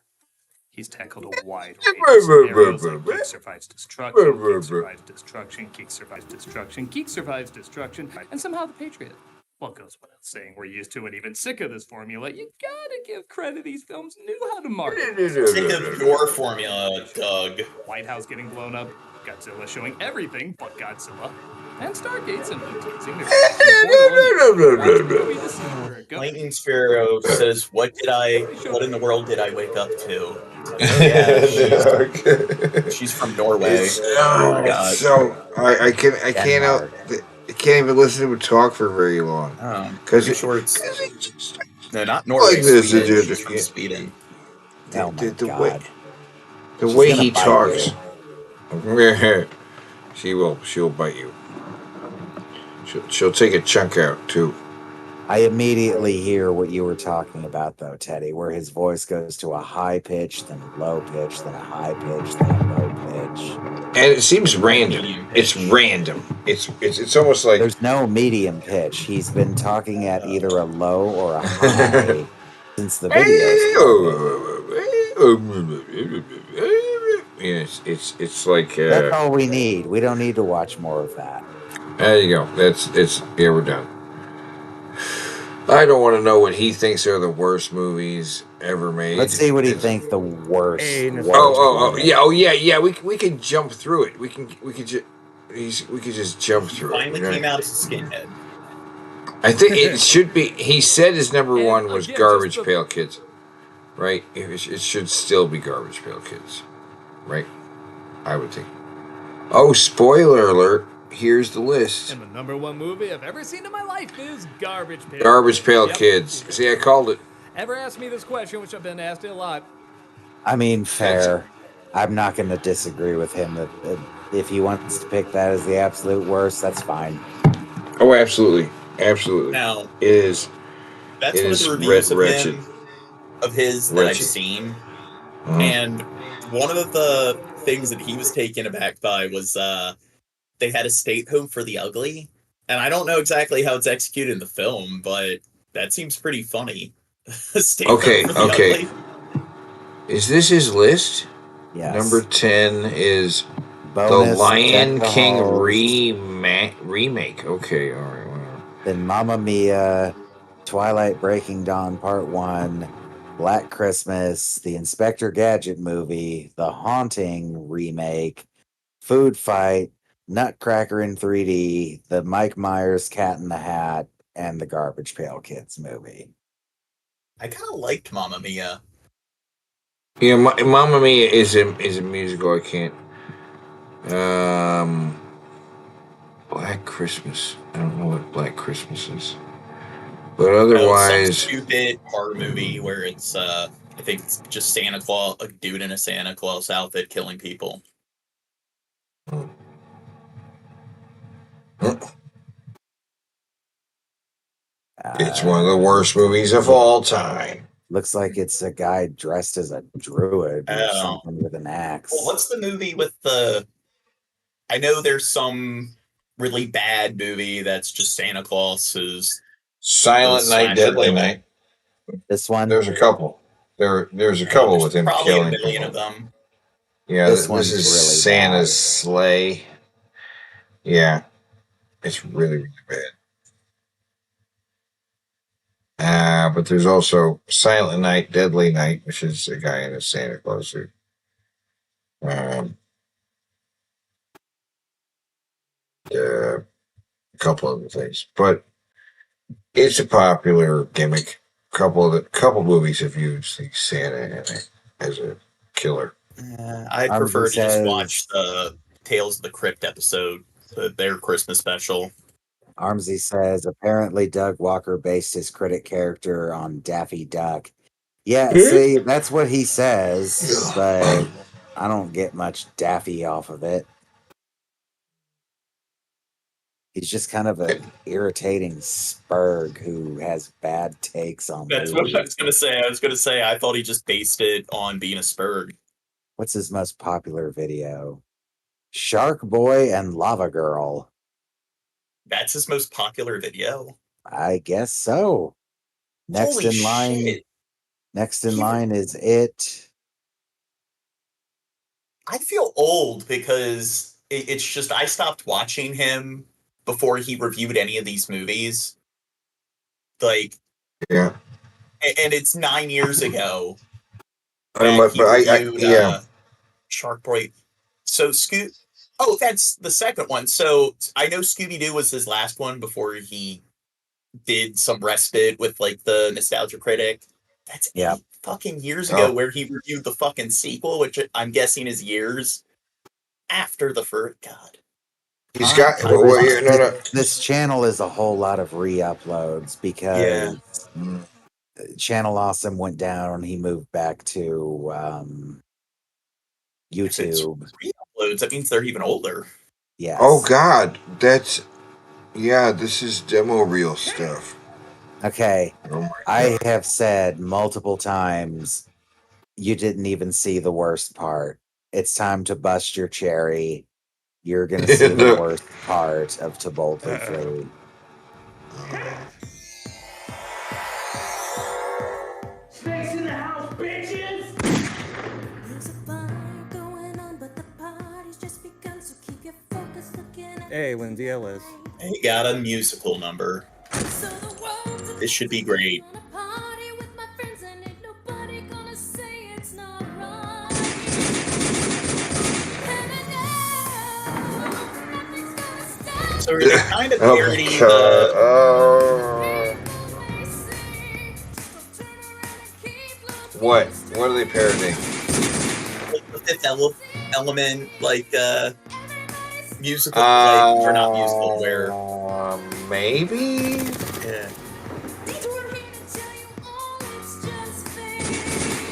He's tackled a wide range of scenarios like Geek Survives Destruction, Geek Survives Destruction, Geek Survives Destruction, Geek Survives Destruction, and somehow The Patriot. Well, it goes without saying, we're used to and even sick of this formula. You gotta give credit, these films knew how to market. Sick of your formula, Doug. White House getting blown up, Godzilla showing everything but Godzilla, and Stargate simply teasing their Lightning Sparrow says, what in the world did I wake up to? She's from Norway. Oh my God. So I can't even listen to him talk for very long. Because no, not Norway. Like this, Sweden. She's from Sweden. The way he talks. She'll bite you. She'll take a chunk out too. I immediately hear what you were talking about, though, Teddy, where his voice goes to a high pitch, then a low pitch, then a high pitch, then a low pitch. And it seems random. It's random. It's almost like there's no medium pitch. He's been talking at either a low or a high since the video. It's like that's all we need. We don't need to watch more of that. There you go. We're done. I don't want to know what he thinks are the worst movies ever made. Let's see what he thinks the worst. Yeah. We can jump through it. We could just jump through it. Finally came out as a skinhead. I think it should be. He said his number one was Garbage Pail Kids, right? It should still be Garbage Pail Kids, right? I would think. Oh, spoiler alert! Here's the list. And the number one movie I've ever seen in my life is Garbage Pail. Garbage Pail Kids. See, I called it. Ever asked me this question, which I've been asked a lot. I mean, fair. I'm not going to disagree with him. That if he wants to pick that as the absolute worst, that's fine. Oh, absolutely. Now, it is. That's one of the reviews of his that I've seen. And one of the things that he was taken aback by was they had a state home for the ugly. And I don't know exactly how it's executed in the film, but that seems pretty funny. Okay. Ugly. Is this his list? Yes. Number 10 is Bonus The Lion King Technology. remake. Okay, all right. Whatever. Then Mamma Mia, Twilight Breaking Dawn Part 1, Black Christmas, the Inspector Gadget movie, The Haunting remake, Food Fight, Nutcracker in 3D, the Mike Myers Cat in the Hat, and the Garbage Pail Kids movie. I kind of liked Mamma Mia. Yeah, Mamma Mia is a musical. I can't. Black Christmas. I don't know what Black Christmas is, but otherwise, some stupid horror movie where it's I think it's just Santa Claus, a dude in a Santa Claus outfit killing people. It's one of the worst movies of all time. Looks like it's a guy dressed as a druid or Oh. something with an axe. Well, what's the movie with the? I know there's some really bad movie that's just Santa Claus who's Silent Night, Deadly Night. This one. There's a couple. There's a couple with him probably a killing million people. of them. Yeah, This this one's is really Santa's bad. sleigh. Yeah, it's really, really bad. But there's also Silent Night, Deadly Night, which is a guy in a Santa Claus suit. A couple other things, but it's a popular gimmick. Couple movies have used the Santa in it as a killer. I'd Armsy prefer to just says- watch the Tales of the Crypt episode, their Christmas special. Armsy says apparently Doug Walker based his critic character on Daffy Duck. Yeah, see, that's what he says, but I don't get much Daffy off of it. He's just kind of an irritating spurg who has bad takes on That's movies. what I was gonna say. I was gonna say I thought he just based it on being a spurg. What's his most popular video? Shark Boy and Lava Girl. That's his most popular video. I guess so. Next Holy in line. shit. Next in line is It. I feel old because it's just I stopped watching him before he reviewed any of these movies. Like, Yeah. and it's 9 years ago. Yeah. Shark Boy. So Oh, that's the second one. So I know Scooby Doo was his last one before he did some respite with like the Nostalgia Critic. That's 8 fucking years ago where he reviewed the fucking sequel, which I'm guessing is years after the first. God. He's got. No. This channel is a whole lot of re-uploads because Channel Awesome went down. He moved back to YouTube. Re-uploads, that means they're even older. Yes. Oh God, this is demo reel stuff. Okay. Oh my I have said multiple times you didn't even see the worst part. It's time to bust your cherry. You're going to see the worst part of To Boldly Free. Snakes in the house, bitches! Hey, Lindsay Ellis. He got a musical number. This should be great. So they kind of parody What? What are they parodying? the Fifth Element, like musical, like, or not musical, where maybe. Yeah.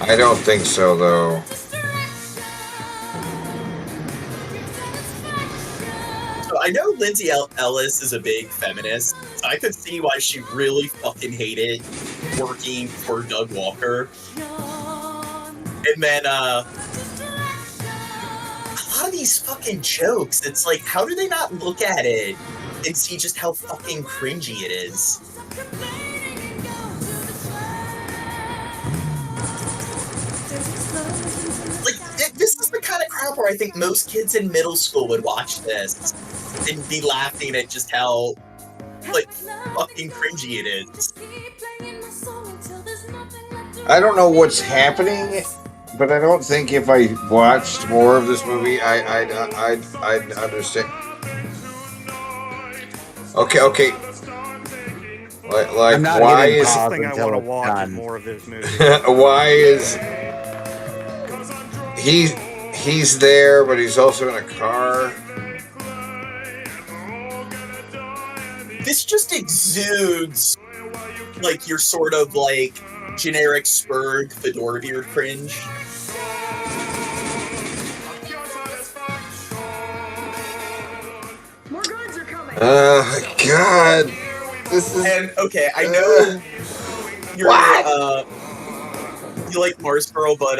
I don't think so, though. So I know Lindsay Ellis is a big feminist. So I could see why she really fucking hated working for Doug Walker. And then a lot of these fucking jokes, it's like, how do they not look at it and see just how fucking cringy it is? Like, this is the kind of crap where I think most kids in middle school would watch this and be laughing at just how, like, fucking cringy it is. I don't know what's happening, but I don't think if I watched more of this movie, I'd understand. Okay. Like I'm not why hitting is pause until I want to watch more of this movie. why is he's there, but he's also in a car? This just exudes like your sort of like generic Spurg fedora beard cringe. God. And okay, I know you're you like Mars Girl, but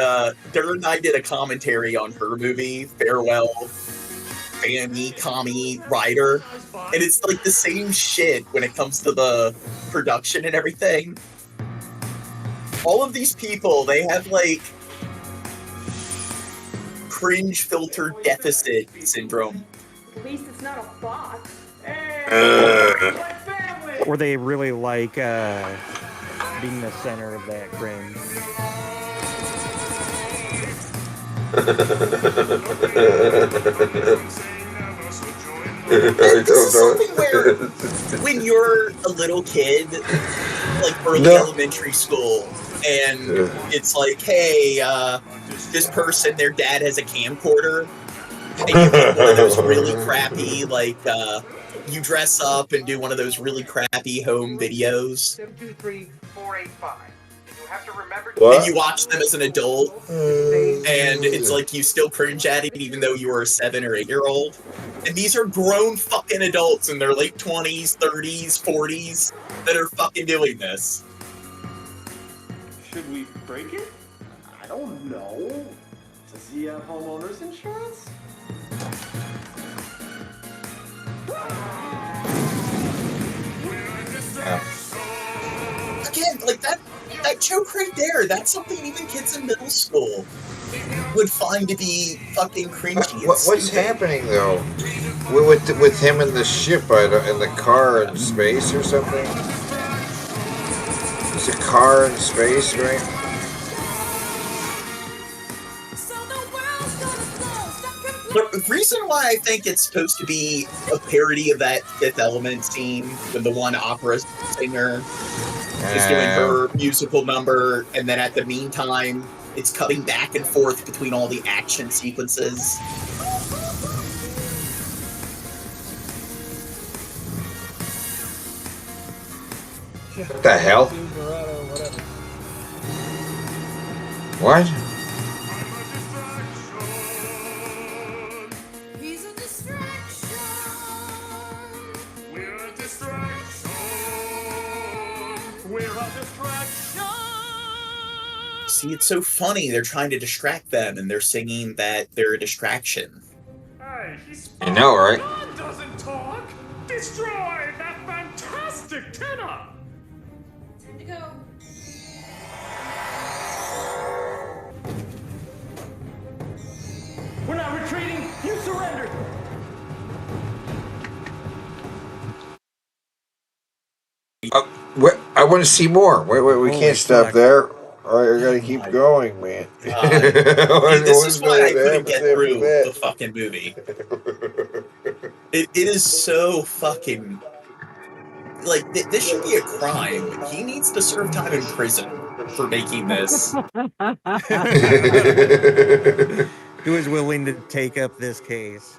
Darren and I did a commentary on her movie, Farewell, Fanny, Kami, Rider, and it's like the same shit when it comes to the production and everything. All of these people, they have like cringe filter deficit syndrome. At least it's not a box. Or they really like being the center of that cringe. This is something where when you're a little kid, like early elementary school, and it's like, hey, this person, their dad has a camcorder, and you get one of those really crappy, like, you dress up and do one of those really crappy home videos. 723-485. You have to remember. And you watch them as an adult, and it's like you still cringe at it even though you were a 7 or 8 year old. And these are grown fucking adults in their late 20s, 30s, 40s that are fucking doing this. Should we break it? I don't know. Does he have homeowner's insurance? Again, like that joke right there, that's something even kids in middle school would find to be fucking cringy. and What's stupid. happening though? With him in the ship, in the car in space or something? Is a car in space, right? The reason why I think it's supposed to be a parody of that Fifth Element scene with the one opera singer is doing her musical number, and then at the meantime, it's cutting back and forth between all the action sequences. What the hell? What? See, it's so funny. They're trying to distract them, and they're singing that they're a distraction. You know, right? God doesn't talk. Destroy that fantastic tenor. Time to go. We're not retreating. You surrendered. I want to see more. Wait, we can't stop there. All right, I gotta keep going, man. This is why I couldn't get through the fucking movie. It is so fucking... Like, this should be a crime. He needs to serve time in prison for making this. Who is willing to take up this case?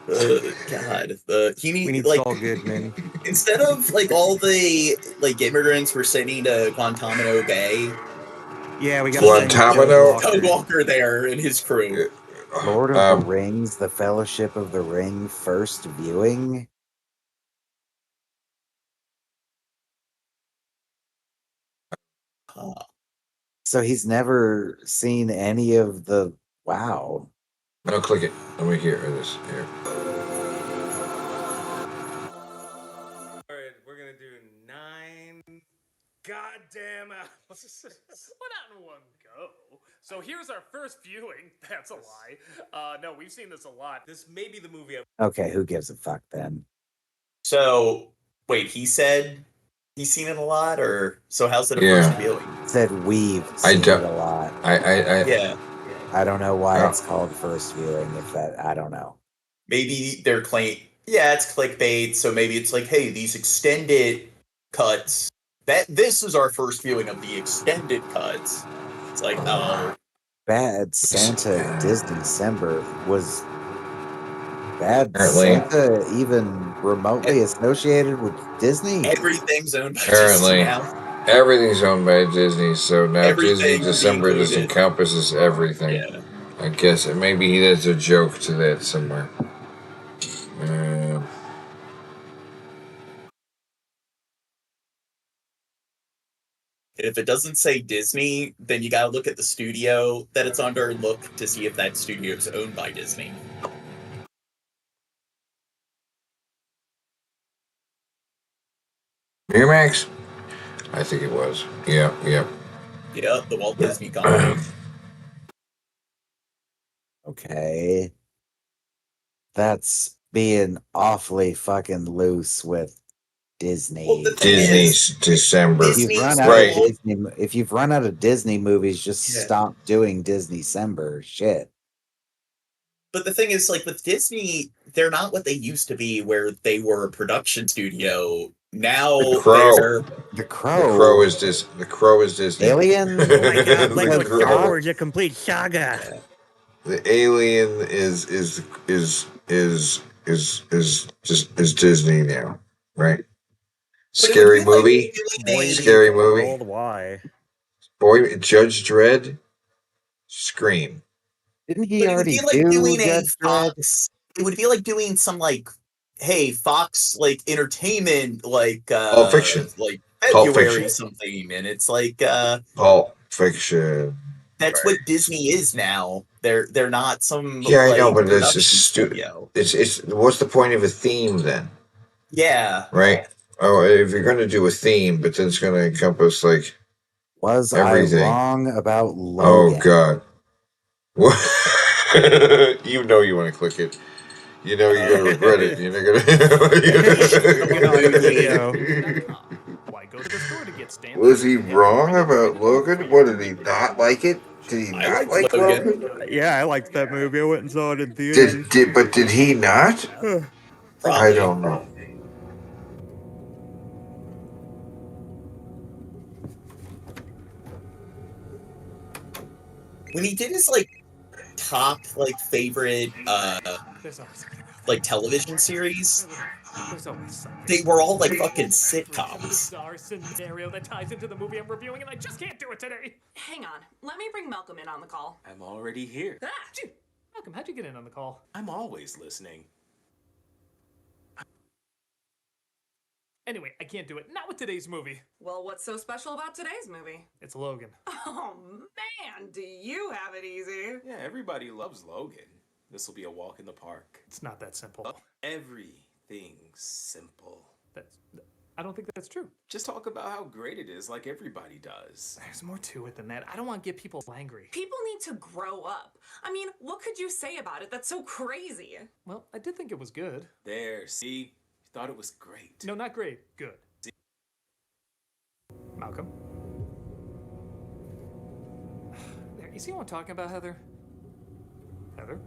God, he needs, we need like, Saul Goodman. Instead of like all the like immigrants were sending to Guantanamo Bay. Yeah, we got Guantanamo. Doug Walker there and his crew. Lord of the Rings, The Fellowship of the Ring, first viewing. So he's never seen any of the. Wow. No, click it. Let me hear this. Here. Alright, we're gonna do 9 goddamn hours. What not in one go? So here's our first viewing. That's a lie. No, we've seen this a lot. This may be the movie Okay, who gives a fuck then? So wait, he said he's seen it a lot, or so how's it a Yeah. first viewing? Said we've seen it a lot. Yeah. I don't know why it's called first viewing. If that, I don't know. Maybe they're claiming, yeah, it's clickbait. So maybe it's like, hey, these extended cuts. This is our first viewing of the extended cuts. It's like, oh, Bad Santa Disney December was Bad Apparently. Santa even remotely associated with Disney? everything's owned by Apparently. Disney now. Everything's owned by Disney, so now Everything Disney will be December just included. encompasses everything. Yeah. I guess maybe there's a joke to that somewhere. If it doesn't say Disney, then you gotta look at the studio that it's under and look to see if that studio is owned by Disney. Miramax? I think it was. Yeah. Yeah, the Walt Disney Company. Okay. That's being awfully fucking loose with Disney. Disney's December. If you've run out Right. of Disney, if you've run out of Disney movies, just stop doing Disney December. Shit. But the thing is, like with Disney, they're not what they used to be, where they were a production studio. Now The Crow. they're The Crow. The Crow is this. The Crow is Disney. Alien? Oh my god, The Lego Crow. Star Wars, a complete saga. The Alien is Disney now, right? Scary movie. Scary movie. Why? Boy, Judge Dredd. Scream. Didn't he But it would already be like do doing a Judge Dredd? Fox. It would be like doing some like, hey, Fox like entertainment like Pulp Fiction. like Pulp February Fiction. something, and it's like Pulp Fiction. that's what Disney is now. They're not some Yeah, I know, like, but it's production just stupid. studio. It's what's the point of a theme then, Yeah. right? Oh, if you're going to do a theme, but then it's going to encompass like Was everything. I wrong about Oh Logan? God! What? You know you want to click it. You know you're gonna regret it. You're not Why go to the store to get stamps? Was he wrong about Logan? What, did he not like it? Did he not like Logan? Yeah, I liked that movie. I went and saw it in theaters. Did he not? I don't know. When he did his like top like favorite There's always, like television series, there's always something. they were all like fucking sitcoms. Bizarre scenario that ties into the movie I'm reviewing, and I just can't do it today. Hang on. Let me bring Malcolm in on the call. I'm already here. Gee, Malcolm, how'd you get in on the call? I'm always listening. Anyway, I can't do it. Not with today's movie. Well, what's so special about today's movie? It's Logan. Oh, man, do you have it easy? Yeah, everybody loves Logan. This will be a walk in the park. It's not that simple. Everything's simple. I don't think that's true. Just talk about how great it is like everybody does. There's more to it than that. I don't want to get people angry. People need to grow up. I mean, what could you say about it that's so crazy? Well, I did think it was good. There, see? You thought it was great. No, not great. Good. Malcolm? There, you see what I'm talking about, Heather? Heather?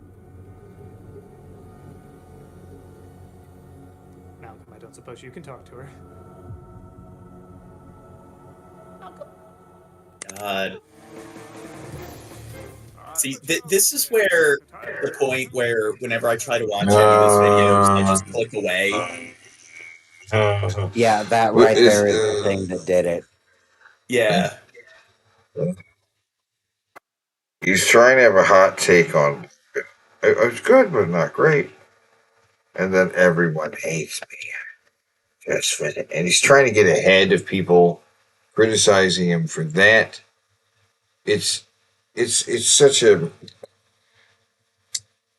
Malcolm, I don't suppose you can talk to her. God. See, this is where the point where whenever I try to watch any of his videos, I just click away. Yeah, that right there is the thing that did it. Yeah. He's trying to have a hot take on it. It's good, but not great. And then everyone hates me. Just for it. And he's trying to get ahead of people criticizing him for that. It's such a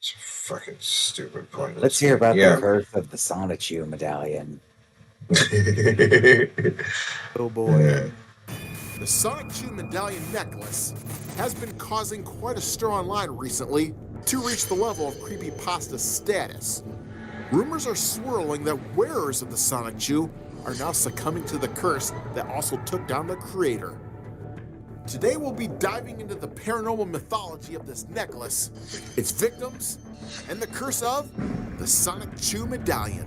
fucking stupid point. Let's hear about the curse of the Sonichu medallion. Oh boy. The Sonichu medallion necklace has been causing quite a stir online recently to reach the level of creepypasta status. Rumors are swirling that wearers of the Sonichu are now succumbing to the curse that also took down the creator. Today we'll be diving into the paranormal mythology of this necklace, its victims, and the curse of the Sonichu medallion.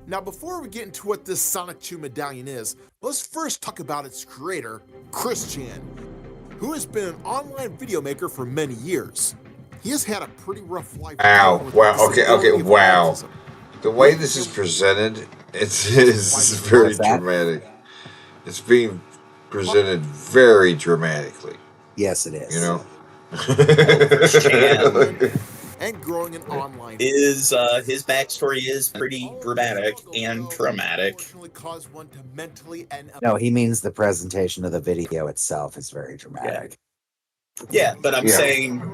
Now, before we get into what this Sonichu medallion is, let's first talk about its creator, Chris Chan, who has been an online video maker for many years. He has had a pretty rough life. Ow. with Wow. the Okay. severity of Wow. autism. The way this is presented, it's very What's that? dramatic. It's being presented very dramatically. Yes, it is. You know? and growing an online His backstory is pretty dramatic and traumatic. cause one to mentally and No, he means the presentation of the video itself is very dramatic. Yeah, but I'm Yeah. saying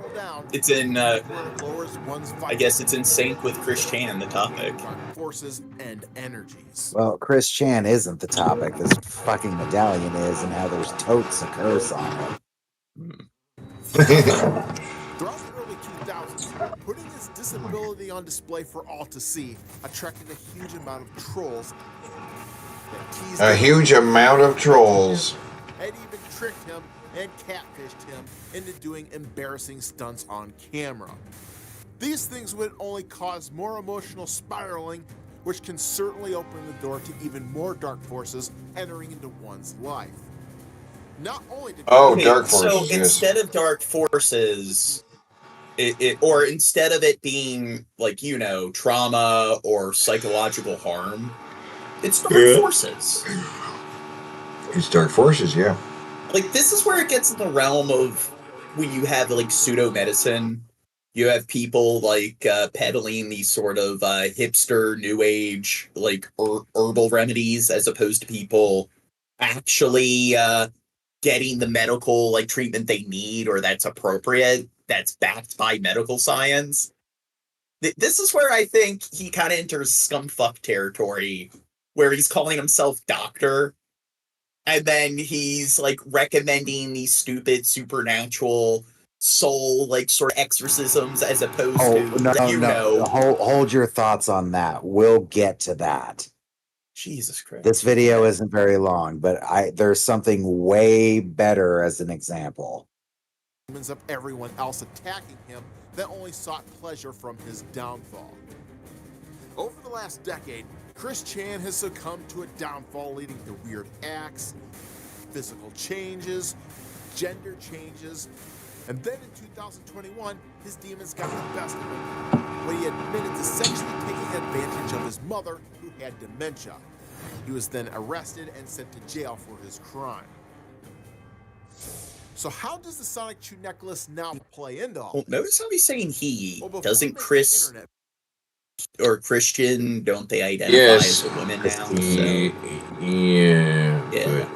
it's in. I guess it's in sync with Chris Chan, the topic. forces and energies. Well, Chris Chan isn't the topic. This fucking medallion is, and how there's totes a curse on it. Throughout the early 2000s, putting his disability on display for all to see attracted a huge amount of trolls. that teased A him, huge amount of trolls. and even tricked him and catfished him into doing embarrassing stunts on camera. These things would only cause more emotional spiraling, which can certainly open the door to even more dark forces entering into one's life. Not only did Okay, so instead of dark forces, or instead of it being like, you know, trauma or psychological harm, it's dark forces. It's dark forces, yeah. Like, this is where it gets in the realm of when you have like pseudo medicine. You have people like peddling these sort of hipster new age like herbal remedies, as opposed to people actually getting the medical like treatment they need or that's appropriate, that's backed by medical science. This is where I think he kind of enters scumfuck territory, where he's calling himself doctor, and then he's like recommending these stupid supernatural soul like sort of exorcisms, as opposed to Hold your thoughts on that. We'll get to that. Jesus Christ. This video isn't very long, but there's something way better as an example. Of everyone else attacking him that only sought pleasure from his downfall. Over the last decade, Chris Chan has succumbed to a downfall leading to weird acts, physical changes, gender changes, and then in 2021, his demons got the best of him when he admitted to sexually taking advantage of his mother, who had dementia. He was then arrested and sent to jail for his crime. So how does the Sonic Chew necklace now play into all Well, this? notice how he's saying he. Well, before Doesn't the Chris internet- or Christian, don't they identify Yes. as a woman now? So, Yeah, but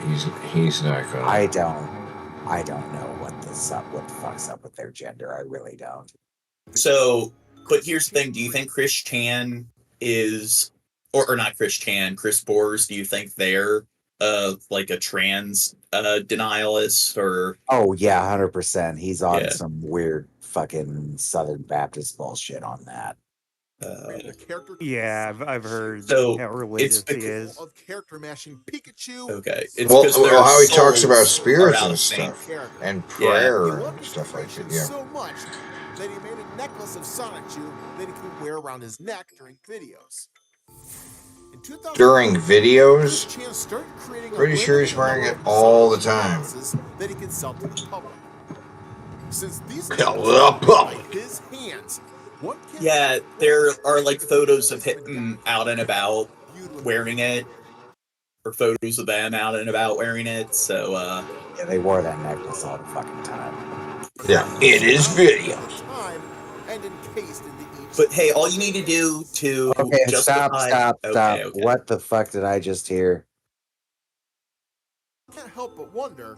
he's not gonna. I don't know what the fuck's up with their gender. I really don't. so, but here's the thing. Do you think Chris Chan is, or not Chris Chan, Chris Bors, do you think they're like a trans denialist, or? Oh yeah, 100%. He's on Yeah. some weird fucking Southern Baptist bullshit on that. Yeah, I've heard So, how it's religious he because- is. of character mashing Pikachu. Okay. It's Well, 'cause their how he talks about souls spirits are out and of sync. stuff, and Yeah. prayer He and loved stuff like that. inspiration Yeah. so much that he made a necklace of Sonic Chew that he could wear around his neck during videos. In 2000, During videos, Chris Chan started creating a pretty sure he's limited wearing number it of all the Sonic time. necklaces that he could sell to the public. Since these Tell necklaces the were made by public. his hands, one can't Yeah, there are like photos of him out and about wearing it, or photos of them out and about wearing it. So, Yeah, they wore that necklace all the fucking time. Yeah, it is video. time and encased into each. but hey, all you need to do to Okay, justify. stop. Okay. What the fuck did I just hear? Can't help but wonder,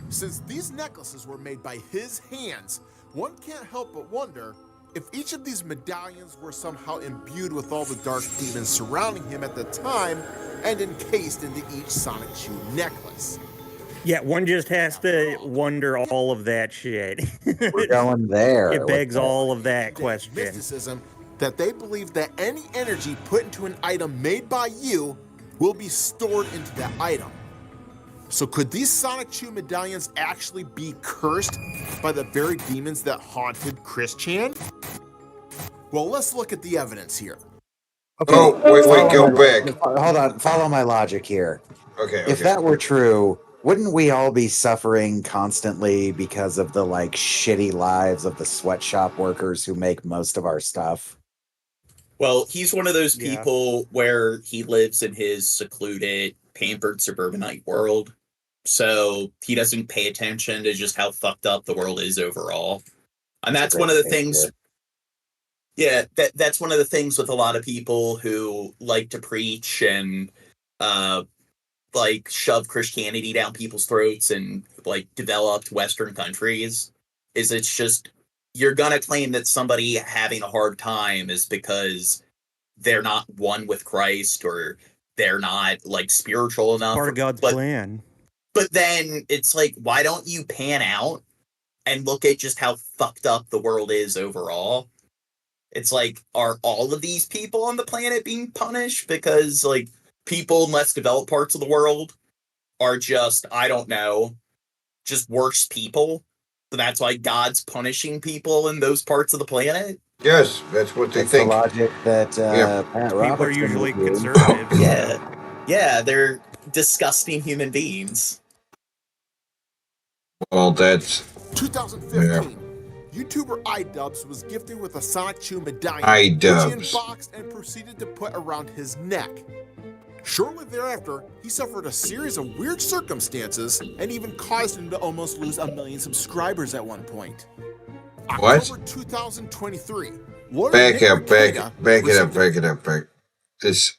since these necklaces were made by his hands, one can't help but wonder if each of these medallions were somehow imbued with all the dark demons surrounding him at the time and encased into each Sonic Chew necklace. Yeah, one just has to wonder all of that shit. We're going there. It begs all of that There's question. mysticism that they believe that any energy put into an item made by you will be stored into that item. So could these Sonic Chew medallions actually be cursed by the very demons that haunted Chris Chan? Well, let's look at the evidence here. Oh, wait, go back. Hold on, follow my logic here. Okay, If that were true, wouldn't we all be suffering constantly because of the like shitty lives of the sweatshop workers who make most of our stuff? Well, he's one of those Yeah. people where he lives in his secluded, pampered suburbanite world. So he doesn't pay attention to just how fucked up the world is overall. And that's one of the things. Yeah, that's one of the things with a lot of people who like to preach and like shove Christianity down people's throats and like developed Western countries, is it's just you're gonna claim that somebody having a hard time is because they're not one with Christ or they're not like spiritual enough. Part of God's plan. But then it's like, why don't you pan out and look at just how fucked up the world is overall? It's like, are all of these people on the planet being punished because like people in less developed parts of the world are just, I don't know, just worse people? So that's why God's punishing people in those parts of the planet? Yes, that's what they think. The logic that Pat People are Robertson usually would use. conservative. Yeah, they're disgusting human beings. Well, that's 2015. YouTuber iDubbbz was gifted with a Sonic Chew medallion, iDubbbz. which he unboxed and proceeded to put around his neck. Shortly thereafter, he suffered a series of weird circumstances and even caused him to almost lose 1 million subscribers at one point. What? October 2023. lawyer Back Nick up, back Rekieta it up. This.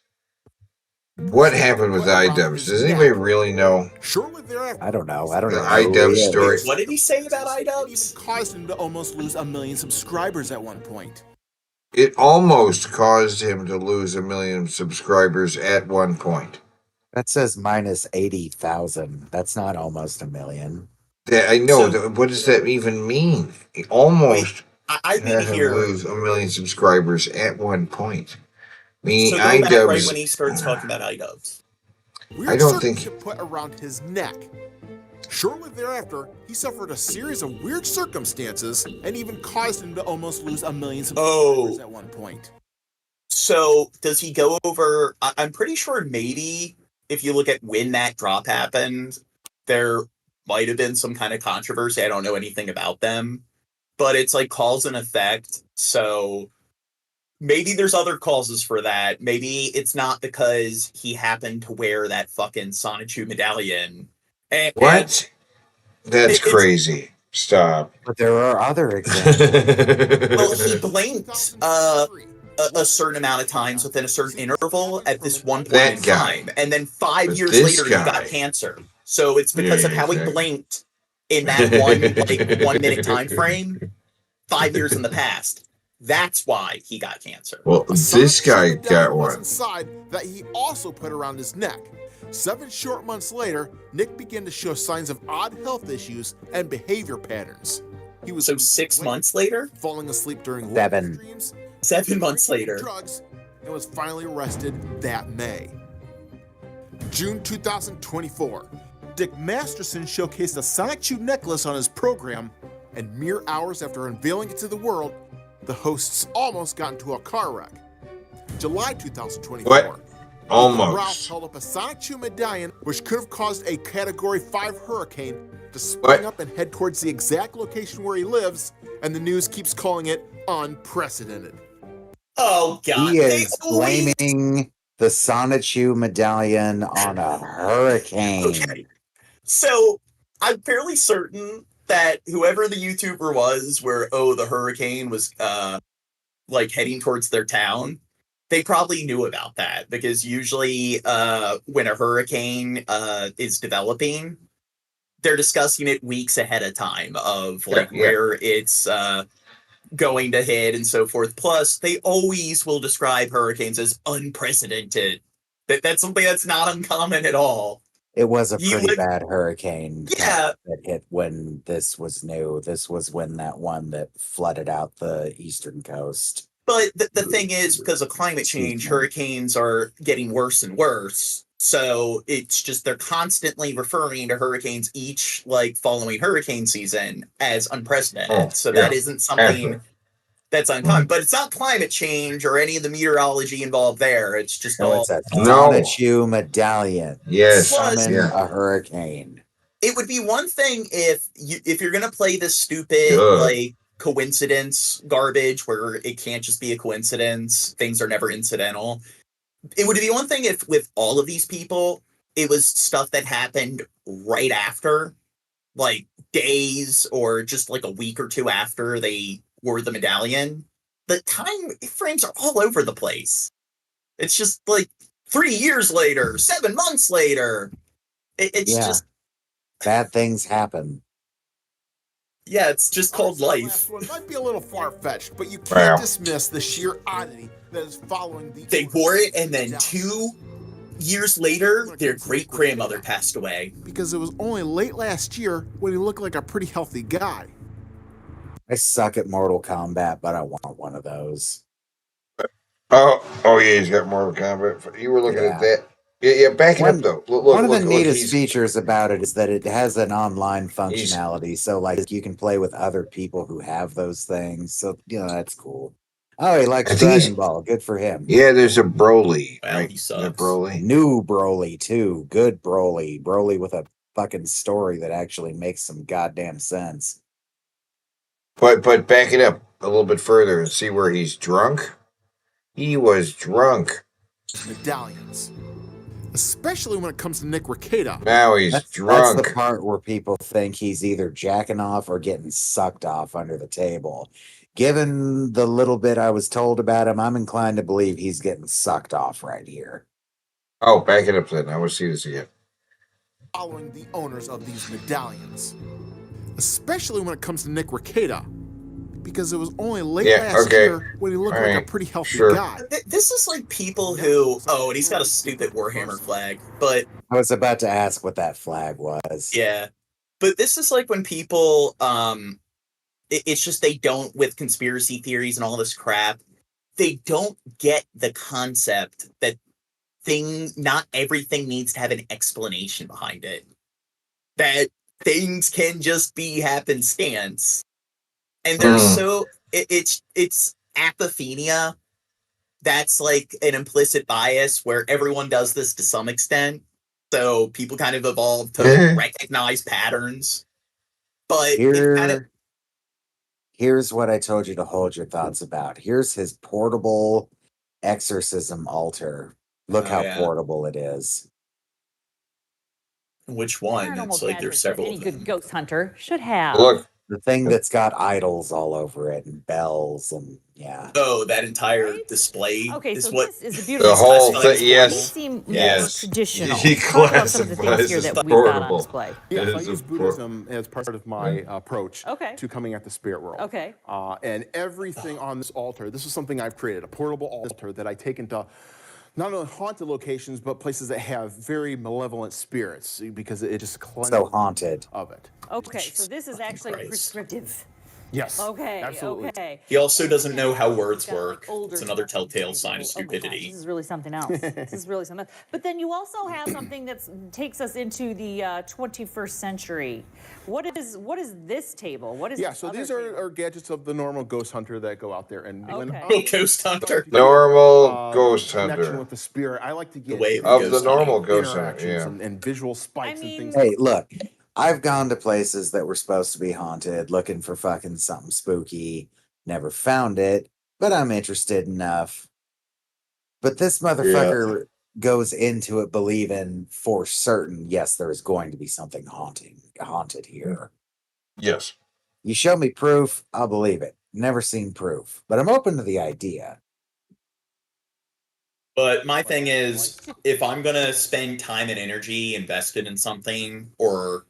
What happened with iDubbbz? Does anybody really know? Shortly thereafter, I don't know. I don't The know. iDubbbz story. What did he say about iDubbbz? even caused him to almost lose 1 million subscribers at one point. It almost caused him to lose 1 million subscribers at one point. That says minus 80,000. That's not almost 1 million. I know. What does that even mean? He almost I need had to him hear. lose 1 million subscribers at one point. Meaning So go back right iDubbbz. when he starts talking about iDubbbz. Weird I don't think- circumstance put around his neck. Shortly thereafter, he suffered a series of weird circumstances and even caused him to almost lose 1 million subscribers at one point. So does he go over? I'm pretty sure maybe if you look at when that drop happened, there might have been some kind of controversy. I don't know anything about them, but it's like cause and effect. So maybe there's other causes for that. Maybe it's not because he happened to wear that fucking Sonichu medallion. What? That's crazy. Stop. But there are other examples. Well, he blinked a certain amount of times within a certain interval at this one point That in guy. time, and then 5 But years this later he guy. got cancer. So it's because Yeah, of how he exactly. blinked in that one like 1 minute time frame 5 years in the past. That's why he got cancer. Well, this guy got Was one. inside that he also put around his neck. 7 short months later, Nick began to show signs of odd health issues and behavior patterns. He was So 6 months later, falling asleep during 7. dreams, 7 months later. drugs, and was finally arrested that May. June 2024. Dick Masterson showcased a Sonic Chew necklace on his program, and mere hours after unveiling it to the world, the hosts almost got into a car wreck. July 2024. What? Almost. Ralph held up a Sonic Chew medallion, which could have caused a Category 5 hurricane to spring up and head towards the exact location where he lives, and the news keeps calling it unprecedented. Oh God! He is blaming the Sonichu medallion on a hurricane. Okay. So I'm fairly certain that whoever the YouTuber was, where the hurricane was like heading towards their town, they probably knew about that because usually when a hurricane is developing, they're discussing it weeks ahead of time of like Yeah. where it's going to hit and so forth. Plus, they always will describe hurricanes as unprecedented. That's something that's not uncommon at all. It was a You pretty would- bad hurricane Yeah. that hit when this was new. This was when that one that flooded out the eastern coast. But the thing is, because of climate change, hurricanes are getting worse and worse. So it's just they're constantly referring to hurricanes each like following hurricane season as unprecedented. Oh, So yeah. that isn't something Absolutely. that's uncommon. But it's not climate change or any of the meteorology involved there. It's just No, all. it's a No. Sonichu medallion. Yes. Plus- Summon Yeah. a hurricane. It would be one thing if you're gonna play this stupid Ugh. like coincidence garbage where it can't just be a coincidence. Things are never incidental. It would be one thing if with all of these people, it was stuff that happened right after, like days or just like a week or two after they wore the medallion. the time frames are all over the place. It's just like 3 years later, 7 months later. It's Yeah. just Bad things happen. yeah, it's just called life. One might be a little far-fetched, but you can't Wow. dismiss the sheer oddity that is following the. They wore it, and then 2 years later, their great-grandmother passed away. Because it was only late last year when he looked like a pretty healthy guy. I suck at Mortal Kombat, but I want one of those. Oh yeah, he's got Mortal Kombat. You were looking Yeah. at that. Yeah, back it up though. Look, One of the look, neatest he's- features about it is that it has an online functionality. So, like, you can play with other people who have those things. So, that's cool. Oh, he likes I think he's- Dragon Ball. Good for him. Yeah, there's a Broly. Well, right? he The sucks. Broly. New Broly, too. Good Broly. Broly with a fucking story that actually makes some goddamn sense. But back it up a little bit further and see where he's drunk. He was drunk. Medallions. Especially when it comes to Nick Rekieta. Now he's That's drunk. the part where people think he's either jacking off or getting sucked off under the table. Given the little bit I was told about him, I'm inclined to believe he's getting sucked off right here. Oh, back it up then. I want to see this again. Following the owners of these medallions. Especially when it comes to Nick Rekieta. Because it was only late last year when he looked like a pretty healthy guy. This is like people who, and he's got a stupid Warhammer flag, but I was about to ask what that flag was. yeah, but this is like when people, it's just they don't, with conspiracy theories and all this crap, they don't get the concept that not everything needs to have an explanation behind it. That things can just be happenstance. And there's it's apophenia. That's like an implicit bias where everyone does this to some extent. So people kind of evolve to recognize patterns. But Here's what I told you to hold your thoughts about. Here's his portable exorcism altar. Look how portable it is. Which one? It's like there's several Any of them. good ghost hunter should have. Look. The thing that's got idols all over it and bells and yeah. Oh, that entire display Okay, is so what this is a beautiful The whole classified thing, as yes. These seem more Yes. traditional. He Talk about some of the things classifies here as that we've got on portable. display. Yes, It I is use a Buddhism as part of my approach Okay. to coming at the spirit world. Okay. And everything on this altar, this is something I've created, a portable altar that I take into not only haunted locations, but places that have very malevolent spirits because it just cleanses So haunted. of it. Okay, so this is actually prescriptive. Yes. Okay. absolutely. Okay. He also doesn't know how words Got work. older It's another stuff. telltale sign of Oh my gosh, stupidity. this is really something else. This is really something else. But then you also have something that takes us into the 21st century. What is this table? What is Yeah, this so other these are gadgets of the normal ghost hunter that go out there and when Okay. Ghost hunter. Normal ghost connection hunter. with the spirit. I like to get way of Of the ghost normal hunting. ghost hunter, interactions yeah. and visual spikes and things. Hey, look, I've gone to places that were supposed to be haunted looking for fucking something spooky. Never found it, but I'm interested enough. But this motherfucker goes into it believing for certain, yes, there is going to be something haunted here. Yes. You show me proof, I'll believe it. Never seen proof, but I'm open to the idea. But my thing is, if I'm gonna spend time and energy invested in something or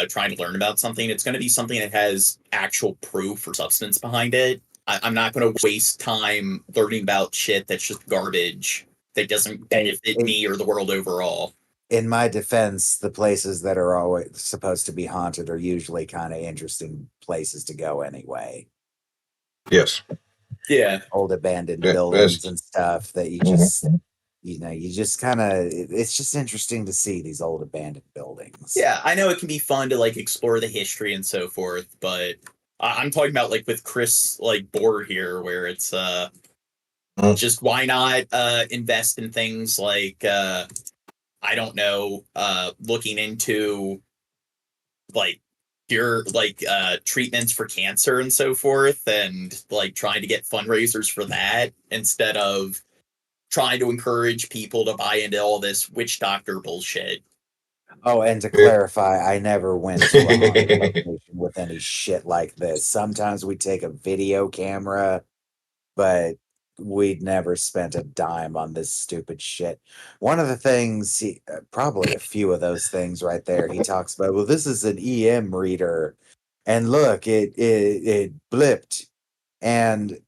trying to learn about something, it's gonna be something that has actual proof or substance behind it. I'm not gonna waste time learning about shit that's just garbage that doesn't benefit me or the world overall. In my defense, the places that are always supposed to be haunted are usually kind of interesting places to go anyway. Yes. Yeah. Old abandoned Yeah, buildings that's- and stuff that you just, you just kind of, it's just interesting to see these old abandoned buildings. Yeah, I know it can be fun to like explore the history and so forth, but I'm talking about like with Chris like Bohr here, where it's just why not invest in things like I don't know, looking into like treatments for cancer and so forth, and like trying to get fundraisers for that instead of trying to encourage people to buy into all this witch doctor bullshit. Oh, and to clarify, I never went to a haunted location with any shit like this. Sometimes we take a video camera but we'd never spent a dime on this stupid shit. One of the things, probably a few of those things right there, he talks about, well, this is an EM reader, and look, it blipped, and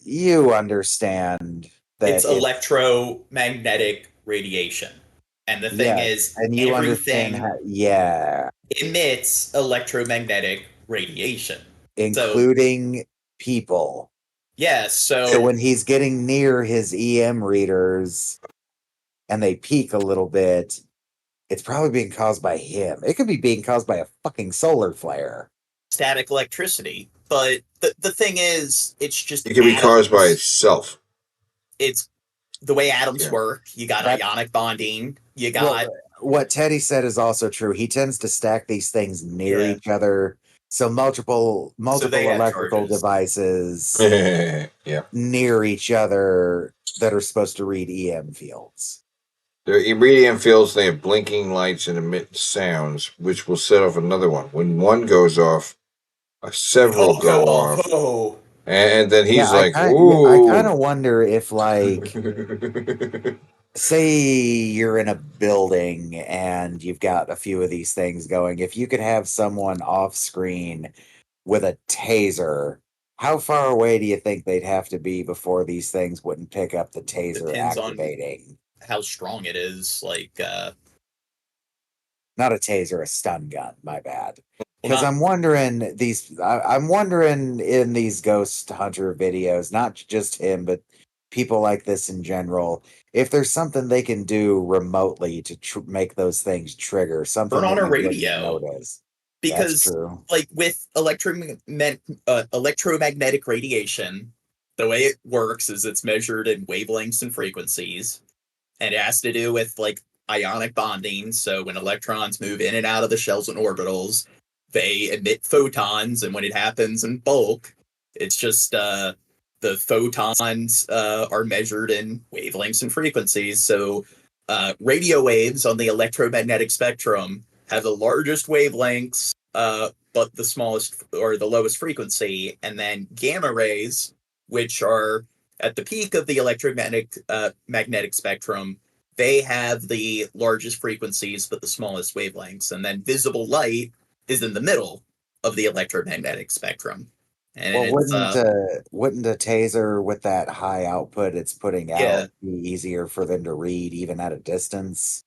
you understand that It's electromagnetic radiation. And the thing is, and you understand everything emits electromagnetic radiation. including people. Yeah, So when he's getting near his EM readers and they peak a little bit, it's probably being caused by him. It could be being caused by a fucking solar flare. static electricity. But the thing is, it's just It can be caused by itself. It's the way atoms work. You got ionic bonding. You got what Teddy said is also true. He tends to stack these things near each other. So multiple they have electrical charges. devices Yeah. near each other that are supposed to read EM fields. They're EM fields, they have blinking lights and emit sounds, which will set off another one. When one goes off, several go off. Oh. And then he's like, I ooh. kind of wonder if, like, say you're in a building and you've got a few of these things going. If you could have someone off screen with a taser, how far away do you think they'd have to be before these things wouldn't pick up the taser Depends on activating? how strong it is. Like, Not a taser, a stun gun. My bad. Well, Because not- I'm wondering I'm wondering in these ghost hunter videos, not just him, but people like this in general, if there's something they can do remotely to make those things trigger, something turn on that a you wouldn't radio. notice. That's Because, true. like, with electromagnetic radiation, the way it works is it's measured in wavelengths and frequencies, and it has to do with, like, ionic bonding. So when electrons move in and out of the shells and orbitals, they emit photons, and when it happens in bulk, it's just the photons are measured in wavelengths and frequencies. So radio waves on the electromagnetic spectrum have the largest wavelengths, but the smallest or the lowest frequency, and then gamma rays, which are at the peak of the electromagnetic magnetic spectrum, they have the largest frequencies but the smallest wavelengths, and then visible light is in the middle of the electromagnetic spectrum. And Well, it's, wouldn't a taser with that high output it's putting out Yeah. be easier for them to read even at a distance?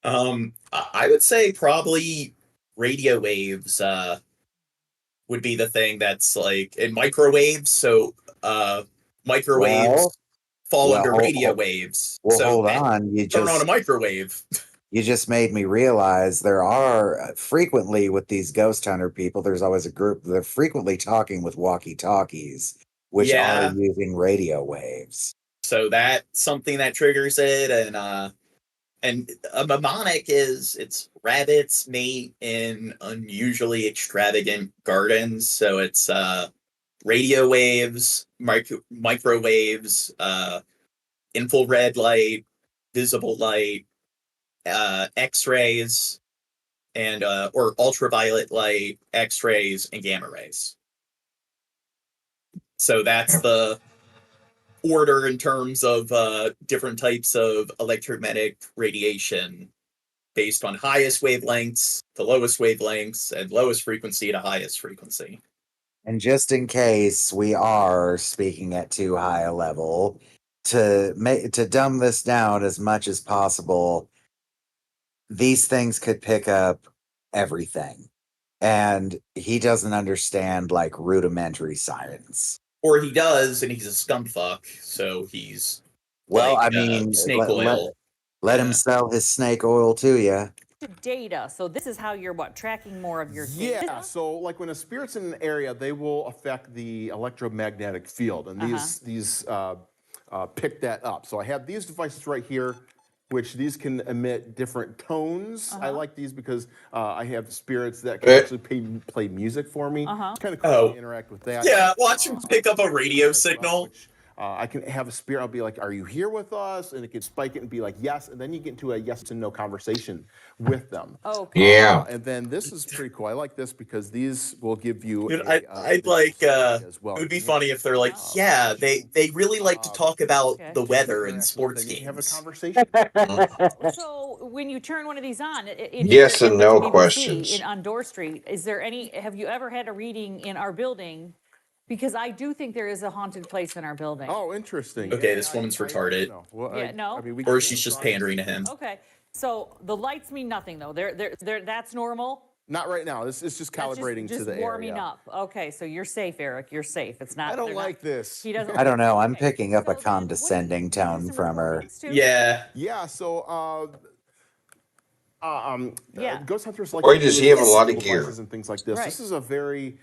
I would say probably radio waves would be the thing that's like in microwaves. So microwaves Well, fall under hold- radio hold- waves. Well, so hold on. turn on a microwave. You just made me realize there are frequently with these ghost hunter people, there's always a group, they're frequently talking with walkie-talkies, which Yeah. are using radio waves. So that's something that triggers it, and a mnemonic is it's rabbits mate in unusually extravagant gardens. So it's radio waves, microwaves, infrared light, visible light, X-rays, and or ultraviolet light, X-rays, and gamma rays. So that's the order in terms of different types of electromagnetic radiation based on highest wavelengths to lowest wavelengths and lowest frequency to highest frequency. And just in case we are speaking at too high a level, to dumb this down as much as possible, these things could pick up everything. And he doesn't understand like rudimentary science. Or he does, and he's a scumfuck, so he's Well, like, I mean, snake oil. let him sell his snake oil to you. Data. So this is how you're tracking more of your data. Yeah, so like when a spirit's in an area, they will affect the electromagnetic field, and these pick that up. So I have these devices right here, which these can emit different tones. I like these because I have spirits that can actually play music for me. It's kind of cool to interact with that. Yeah, watch him pick up a radio signal. I can have a spirit. I'll be like, "Are you here with us?" And it can spike it and be like, "Yes." And then you get into a yes and no conversation with them. Okay. Yeah. And then this is pretty cool. I like this because these will give you. Dude, I'd like. as well. It would be funny if they're like, yeah, they really like to talk about Okay. the weather in sports Then you can have a games. conversation. So when you turn one of these on, Yes and no BBC questions. on Door Street, is there any? Have you ever had a reading in our building? Because I do think there is a haunted place in our building. Oh, interesting. Okay, this woman's retarded. Well, Yeah, no. I mean, we Or can- she's just pandering to him. Okay, so the lights mean nothing though. They're that's normal. Not right now. This is just calibrating just to the warming area. up. Okay, so you're safe, Eric. You're safe. It's not. I don't they're not- like this. He doesn't. I don't know. I'm Okay. picking up a condescending tone from her. Yeah. Yeah. So. Yeah. Ghost Hunters like Boy, does he have a lot of devices gear. and things like this. Right. This is a very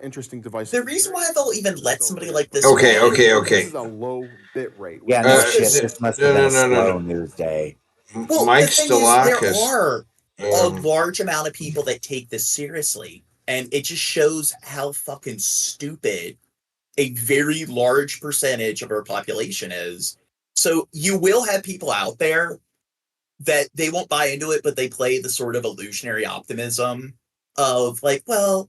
interesting device. The reason why they'll even let somebody like this. Okay, play- okay, This okay. is a low bit rate. Yeah, no shit. This must have been a slow news day. Well, Mike the thing Stalakis. is, there are a large amount of people that take this seriously, and it just shows how fucking stupid a very large percentage of our population is. So you will have people out there that they won't buy into it, but they play the sort of illusionary optimism of like, well,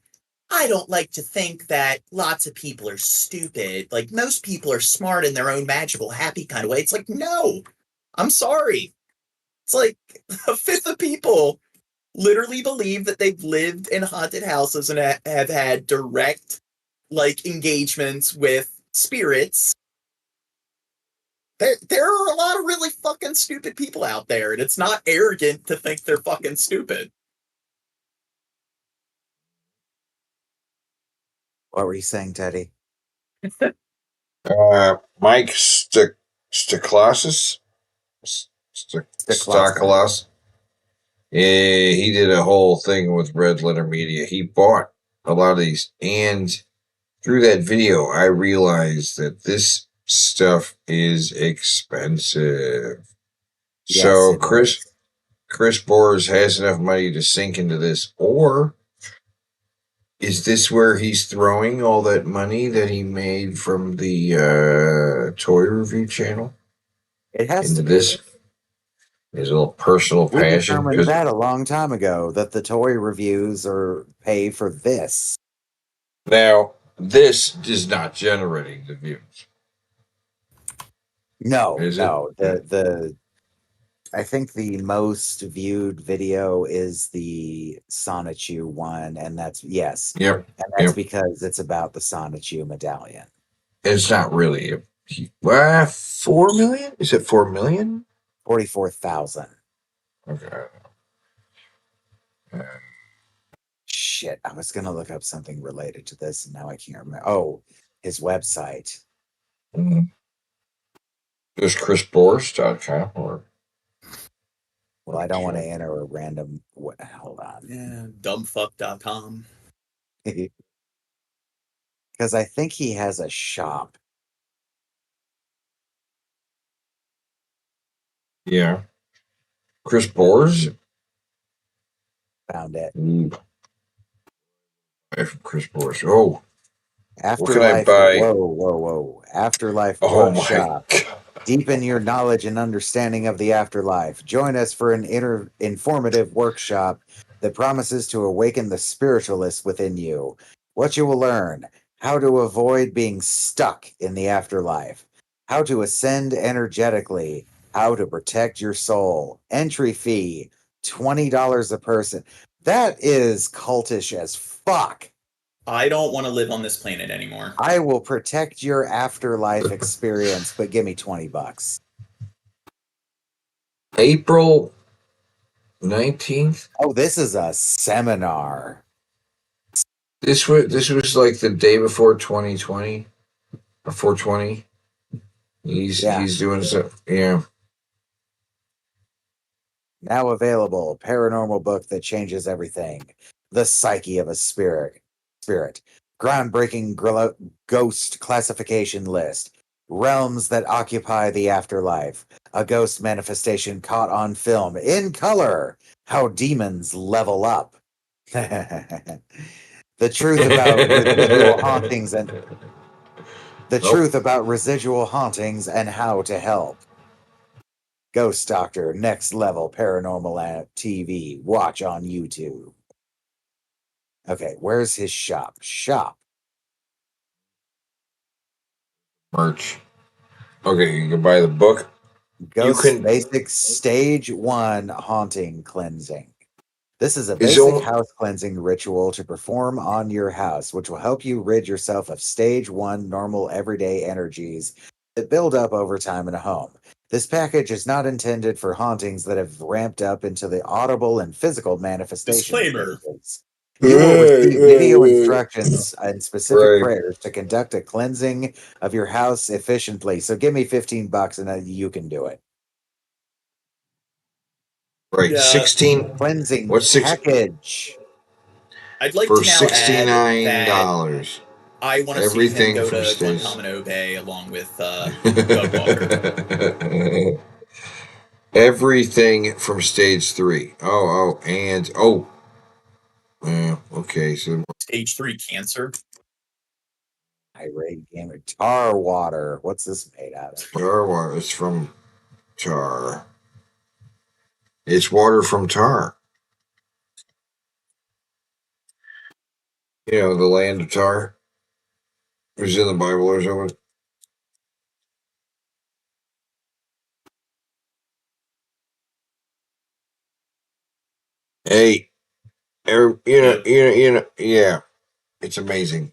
I don't like to think that lots of people are stupid. Like most people are smart in their own magical, happy kind of way. It's like, no, I'm sorry. It's like a fifth of people literally believe that they've lived in haunted houses and have had direct like engagements with spirits. There are a lot of really fucking stupid people out there, and it's not arrogant to think they're fucking stupid. What were you saying, Teddy? Mike Staklas. Staklas. Yeah, he did a whole thing with Red Letter Media. He bought a lot of these, and through that video, I realized that this stuff is expensive. Yes, So it Chris Boers has enough money to sink into this, or is this where he's throwing all that money that he made from the toy review channel It has into to be. this? His little personal We passion. determined 'Cause- that a long time ago that the toy reviews are pay for this. Now, this is not generating the views. No, Is it? no. The I think the most viewed video is the Sonichu one, and that's yes. Yep. And that's Yep. because it's about the Sonichu medallion. It's not really 4 million? Is it 4 million? 44,000. Okay. Shit, I was gonna look up something related to this, and now I can't remember. Oh, his website. Just chrisboers.com or Well, I don't want to enter a random. Hold on. Yeah, dumbfuck.com. Because I think he has a shop. yeah. Chris Boers? Found it. Buy from Chris Boers. Oh. Afterlife. What can I buy? Whoa. Afterlife Oh my Workshop. Deepen your knowledge and understanding of the afterlife. Join us for an informative workshop that promises to awaken the spiritualist within you. What you will learn: how to avoid being stuck in the afterlife, how to ascend energetically, how to protect your soul. Entry fee $20 a person. That is cultish as fuck. I don't want to live on this planet anymore. I will protect your afterlife experience, but give me $20. April 19th? Oh, this is a seminar. This was like the day before 2020 or 420. He's doing stuff. Yeah. Now available, paranormal book that changes everything. The Psyche of a Spirit. Groundbreaking ghost classification list. Realms that occupy the afterlife. A ghost manifestation caught on film in color. How demons level up. The truth about residual hauntings and The truth about residual hauntings and how to help. Ghost Doctor, Next Level Paranormal TV. Watch on YouTube. Okay, where's his shop? Shop. Merch. Okay, you can buy the book. Ghost Basic Stage 1 Haunting Cleansing. This is a basic only- house cleansing ritual to perform on your house, which will help you rid yourself of stage 1 normal everyday energies that build up over time in a home. This package is not intended for hauntings that have ramped up into the audible and physical manifestation Disclaimer. stages. You will receive video instructions and specific prayers to conduct a cleansing of your house efficiently. So give me $15 and you can do it. Right, Yeah. 16. Cleansing What's package. I'd like for to now $69? add that I want to see him Everything go from to stage. Guantanamo Bay along with Doug Walker. Everything from stage 3. Okay, so Stage 3 cancer. Irate gamer. Tar water. What's this made out of? tar water. It's from tar. It's water from tar. You know, the land of tar. It was in the Bible or something. Hey, yeah, it's amazing.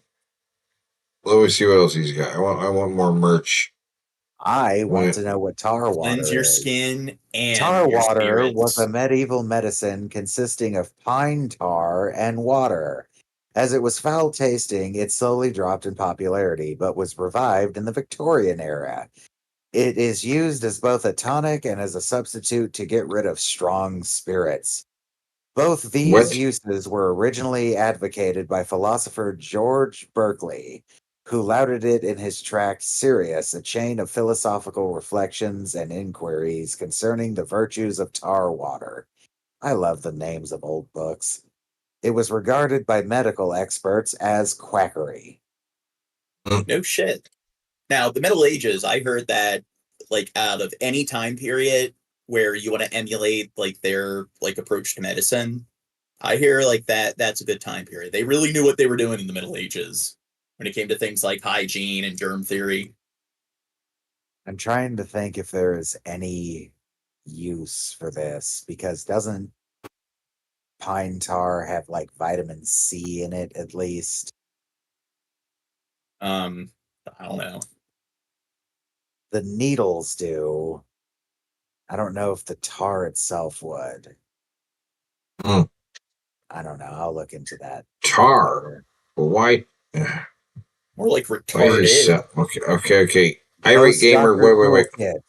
Let me see what else he's got. I want more merch. I want to know what tar water Cleanse your is. skin and Tar your water spirits. was a medieval medicine consisting of pine tar and water. As it was foul tasting, it slowly dropped in popularity, but was revived in the Victorian era. It is used as both a tonic and as a substitute to get rid of strong spirits. Both these uses were originally advocated by philosopher George Berkeley, who lauded it in his tract Sirius, a chain of philosophical reflections and inquiries concerning the virtues of tar water. I love the names of old books. It was regarded by medical experts as quackery. No shit. Now, the Middle Ages, I heard that, like, out of any time period where you want to emulate, like, their, like, approach to medicine, I hear, like, that's a good time period. They really knew what they were doing in the Middle Ages when it came to things like hygiene and germ theory. I'm trying to think if there is any use for this, because doesn't pine tar have like vitamin C in it at least? I don't know. The needles do. I don't know if the tar itself would. Mm. I don't know. I'll look into that. Tar. Why? More like Why is retarded. okay. Irate Ghost gamer. Doctor Wait. Toolkit.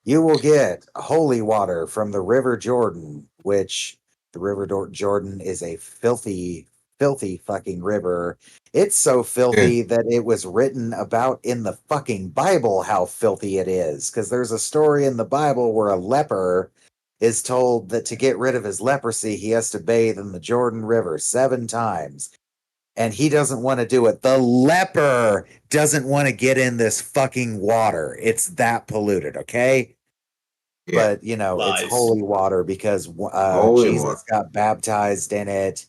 You will get holy water from the River Jordan, which the River Jordan is a filthy, filthy fucking river. It's so filthy that it was written about in the fucking Bible how filthy it is. Because there's a story in the Bible where a leper is told that to get rid of his leprosy, he has to bathe in the Jordan River 7 times. And he doesn't want to do it. The leper doesn't want to get in this fucking water. It's that polluted, okay? Yeah. But, you know, Lies. it's holy water because Holy Jesus water. got baptized in it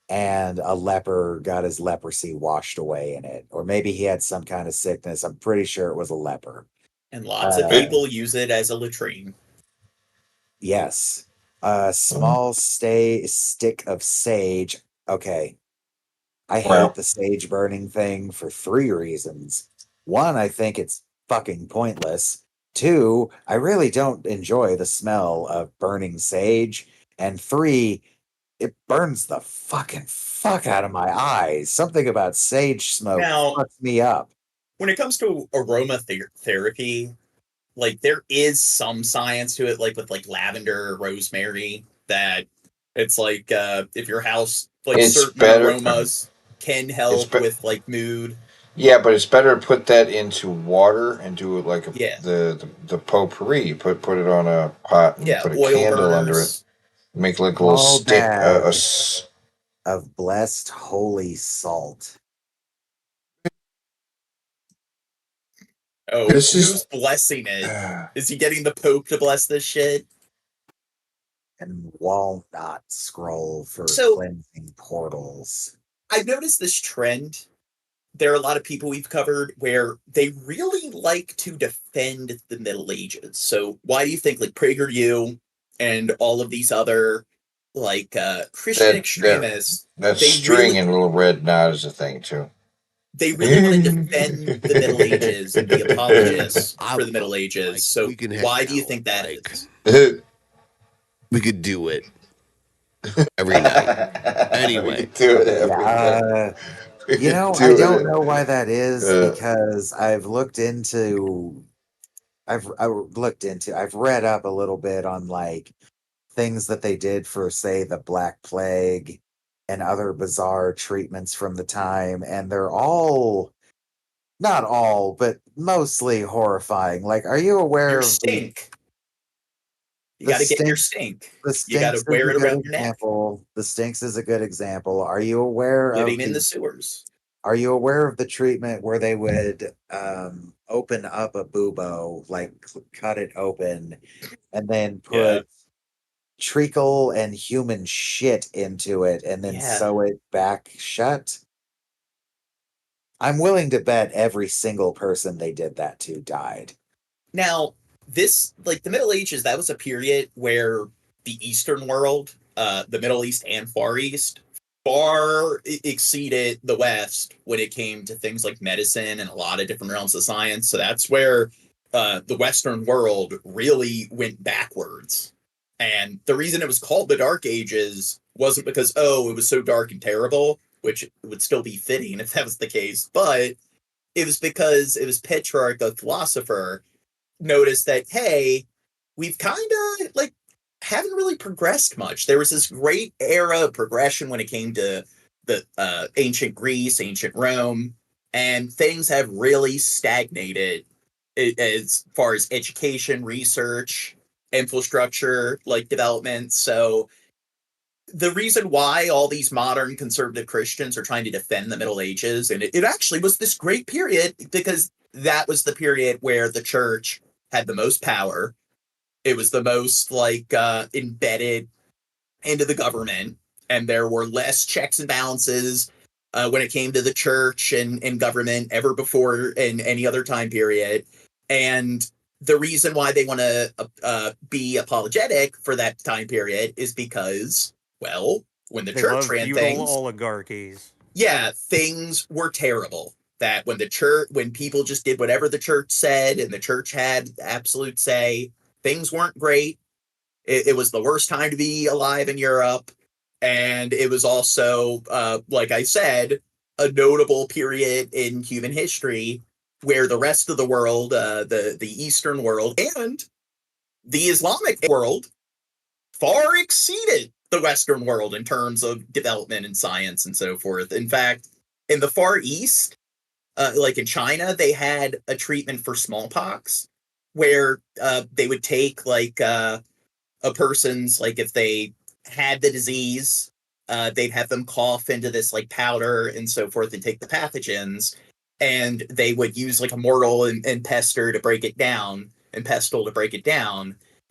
and a leper got his leprosy washed away in it. Or maybe he had some kind of sickness. I'm pretty sure it was a leper. And lots of people use it as a latrine. Yes. A small stick of sage. Okay. I hate the sage burning thing for 3 reasons. 1, I think it's fucking pointless. 2, I really don't enjoy the smell of burning sage. And 3, it burns the fucking fuck out of my eyes. Something about sage smoke Now, fucks me up. when it comes to aromatherapy, like, there is some science to it, like with like lavender or rosemary, that it's like if your house, like, It's certain better- aromas can help with like mood. Yeah, but it's better to put that into water and do it like Yeah. the potpourri. Put it on a pot and Yeah, put a oil candle under it. burners. Make like a little Small stick. bag of blessed holy salt. Oh, This who's is blessing it? Is he getting the Pope to bless this shit? And walnut scroll for So- cleansing portals. I've noticed this trend. There are a lot of people we've covered where they really like to defend the Middle Ages. So why do you think like PragerU and all of these other like Christian extremists, that they string really and little red knot is a thing too. they really want to defend the Middle Ages and be apologists for the Middle Ages. So why do you think that is? We could do it every night. Anyway. We could do it every night. We You know, could I do don't it. know why that is because I've read up a little bit on like things that they did for, say, the Black Plague and other bizarre treatments from the time, and they're all, not all, but mostly horrifying. Like, are you aware Your of stink. You the got to get your stink- stink. the You got to Stinks is wear a it good around your neck. example. The Stinks is a good example. Are you aware Living of in the sewers. Are you aware of the treatment where they would open up a bubo, like cut it open, and then put treacle and human shit into it, and then Yeah. sew it back shut? I'm willing to bet every single person they did that to died. Now, this, like the Middle Ages, that was a period where the Eastern world, the Middle East and Far East, far exceeded the West when it came to things like medicine and a lot of different realms of science. So that's where the Western world really went backwards. And the reason it was called the Dark Ages wasn't because, oh, it was so dark and terrible, which would still be fitting if that was the case, but it was because it was Petrarch, a philosopher, noticed that, hey, we've kind of like haven't really progressed much. There was this great era of progression when it came to the ancient Greece, ancient Rome, and things have really stagnated as far as education, research, infrastructure, like development. So the reason why all these modern conservative Christians are trying to defend the Middle Ages, and it actually was this great period because that was the period where the church had the most power. It was the most like embedded into the government, and there were less checks and balances when it came to the church and government ever before in any other time period. And the reason why they want to be apologetic for that time period is because, well, when the They church love ran feudal things, oligarchies. yeah, things were terrible. That when people just did whatever the church said and the church had absolute say, things weren't great. It was the worst time to be alive in Europe. And it was also, like I said, a notable period in human history where the rest of the world, the Eastern world and the Islamic world far exceeded the Western world in terms of development and science and so forth. In fact, in the Far East, like in China, they had a treatment for smallpox where they would take like a person's, like if they had the disease, they'd have them cough into this like powder and so forth and take the pathogens, and they would use like a mortal and pestle to break it down,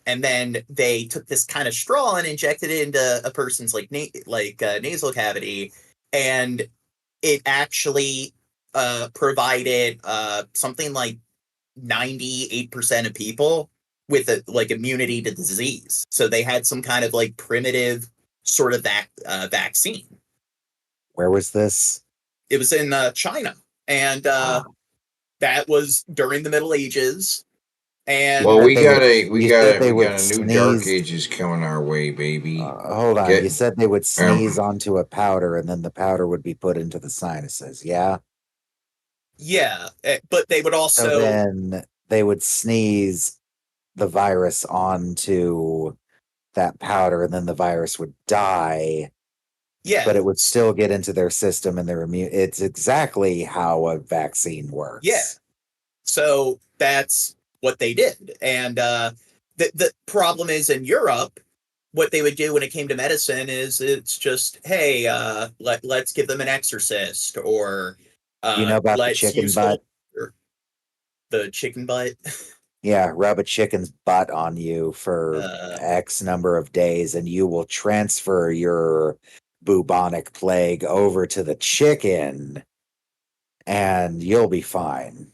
and then they took this kind of straw and injected it into a person's like nasal cavity, and it actually provided something like 98% of people with like immunity to the disease. So they had some kind of like primitive sort of vaccine. Where was this? It was in China, and that was during the Middle Ages. And Well, we got a new sneeze. Dark Ages coming our way, baby. Hold on. You said they would sneeze onto a powder and then the powder would be put into the sinuses, yeah? Yeah, but they would also... So then they would sneeze the virus onto that powder and then the virus would die. Yeah. But it would still get into their system and their immune. It's exactly how a vaccine works. Yeah. So that's what they did. And the problem is in Europe, what they would do when it came to medicine is it's just, hey, let's give them an exorcist, or you know about the chicken butt? the chicken butt. Yeah, rub a chicken's butt on you for X number of days, and you will transfer your bubonic plague over to the chicken, and you'll be fine.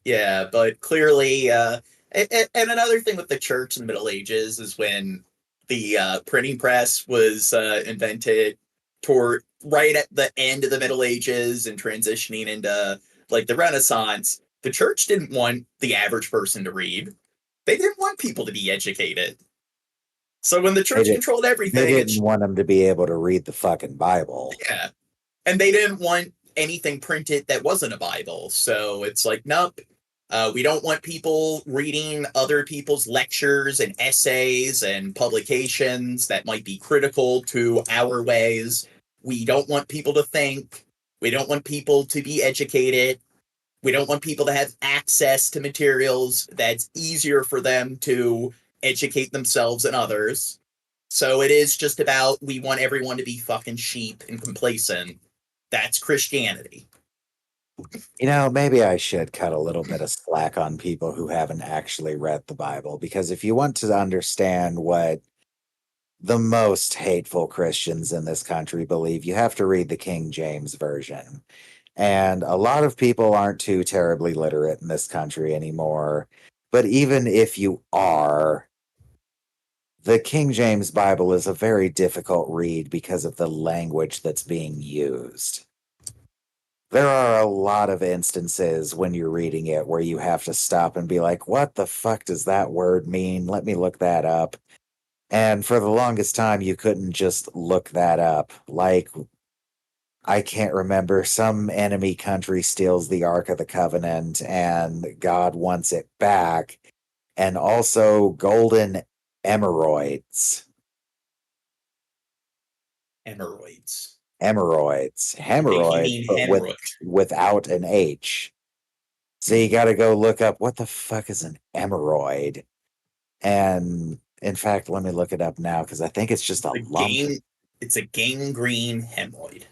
Yeah, but clearly, and another thing with the church in the Middle Ages is when the printing press was invented toward right at the end of the Middle Ages and transitioning into like the Renaissance. The church didn't want the average person to read. They didn't want people to be educated. So when the church controlled everything, They didn't want them to be able to read the fucking Bible. yeah, and they didn't want anything printed that wasn't a Bible. So it's like, nope. We don't want people reading other people's lectures and essays and publications that might be critical to our ways. We don't want people to think. We don't want people to be educated. We don't want people to have access to materials that's easier for them to educate themselves and others. So it is just about we want everyone to be fucking sheep and complacent. That's Christianity. You know, maybe I should cut a little bit of slack on people who haven't actually read the Bible, because if you want to understand what the most hateful Christians in this country believe, you have to read the King James Version. And a lot of people aren't too terribly literate in this country anymore. But even if you are, the King James Bible is a very difficult read because of the language that's being used. There are a lot of instances when you're reading it where you have to stop and be like, what the fuck does that word mean? Let me look that up. And for the longest time, you couldn't just look that up. Like, I can't remember, some enemy country steals the Ark of the Covenant and God wants it back. And also golden emeroids. Hemorrhoids. Hemorrhoids, but without an H. So you got to go look up what the fuck is an emeroid. And in fact, let me look it up now because I think it's just a lump. It's a gangrene hemorrhoid.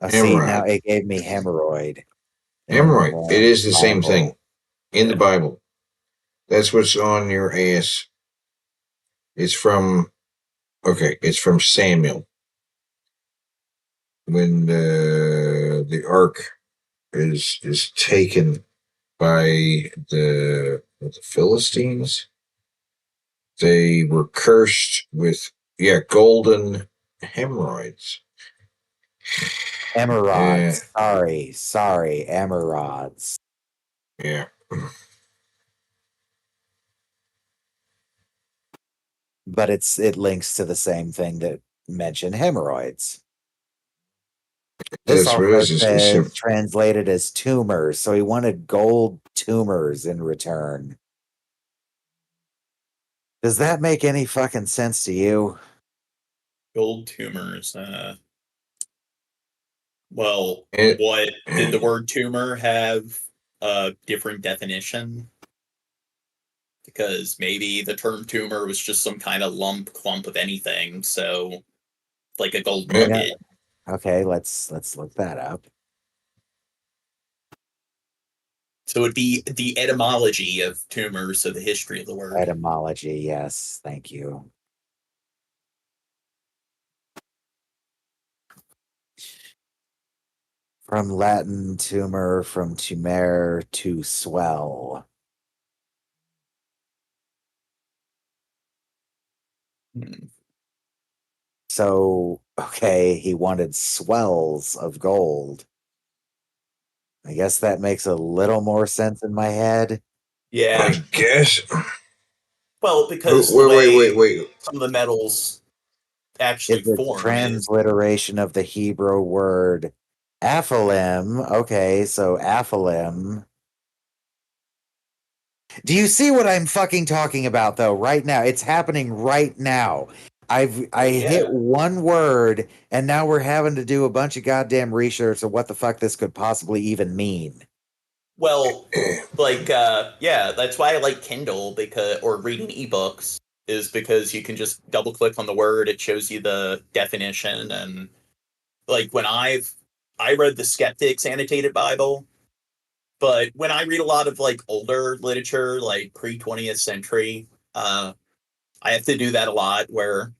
See, now it gave me hemorrhoid. Hemorrhoid. It is the same thing in the Bible. That's what's on your ass. It's from Samuel. When the ark is taken by the Philistines, they were cursed with golden hemorrhoids. Emerods. Sorry, emerods. Yeah. But it links to the same thing that mentioned hemorrhoids. This also says translated as tumors, so he wanted gold tumors in return. Does that make any fucking sense to you? Gold tumors. Well, what did the word tumor have a different definition? Because maybe the term tumor was just some kind of clump of anything. So, like a gold nugget. Okay, let's look that up. So it'd be the etymology of tumor, so the history of the word. Etymology, yes, thank you. From Latin tumor, from tumere to swell. So, okay, he wanted swells of gold. I guess that makes a little more sense in my head. Yeah. I guess. Well, because wait. Some of the metals actually form. Transliteration of the Hebrew word aphalim. Okay, so aphalim. Do you see what I'm fucking talking about, though? Right now, it's happening right now. I hit one word, and now we're having to do a bunch of goddamn research of what the fuck this could possibly even mean. Well, like, that's why I like Kindle or reading ebooks, is because you can just double click on the word, it shows you the definition, and like when I read the Skeptic's Annotated Bible, But when I read a lot of like older literature, like pre 20th century, I have to do that a lot where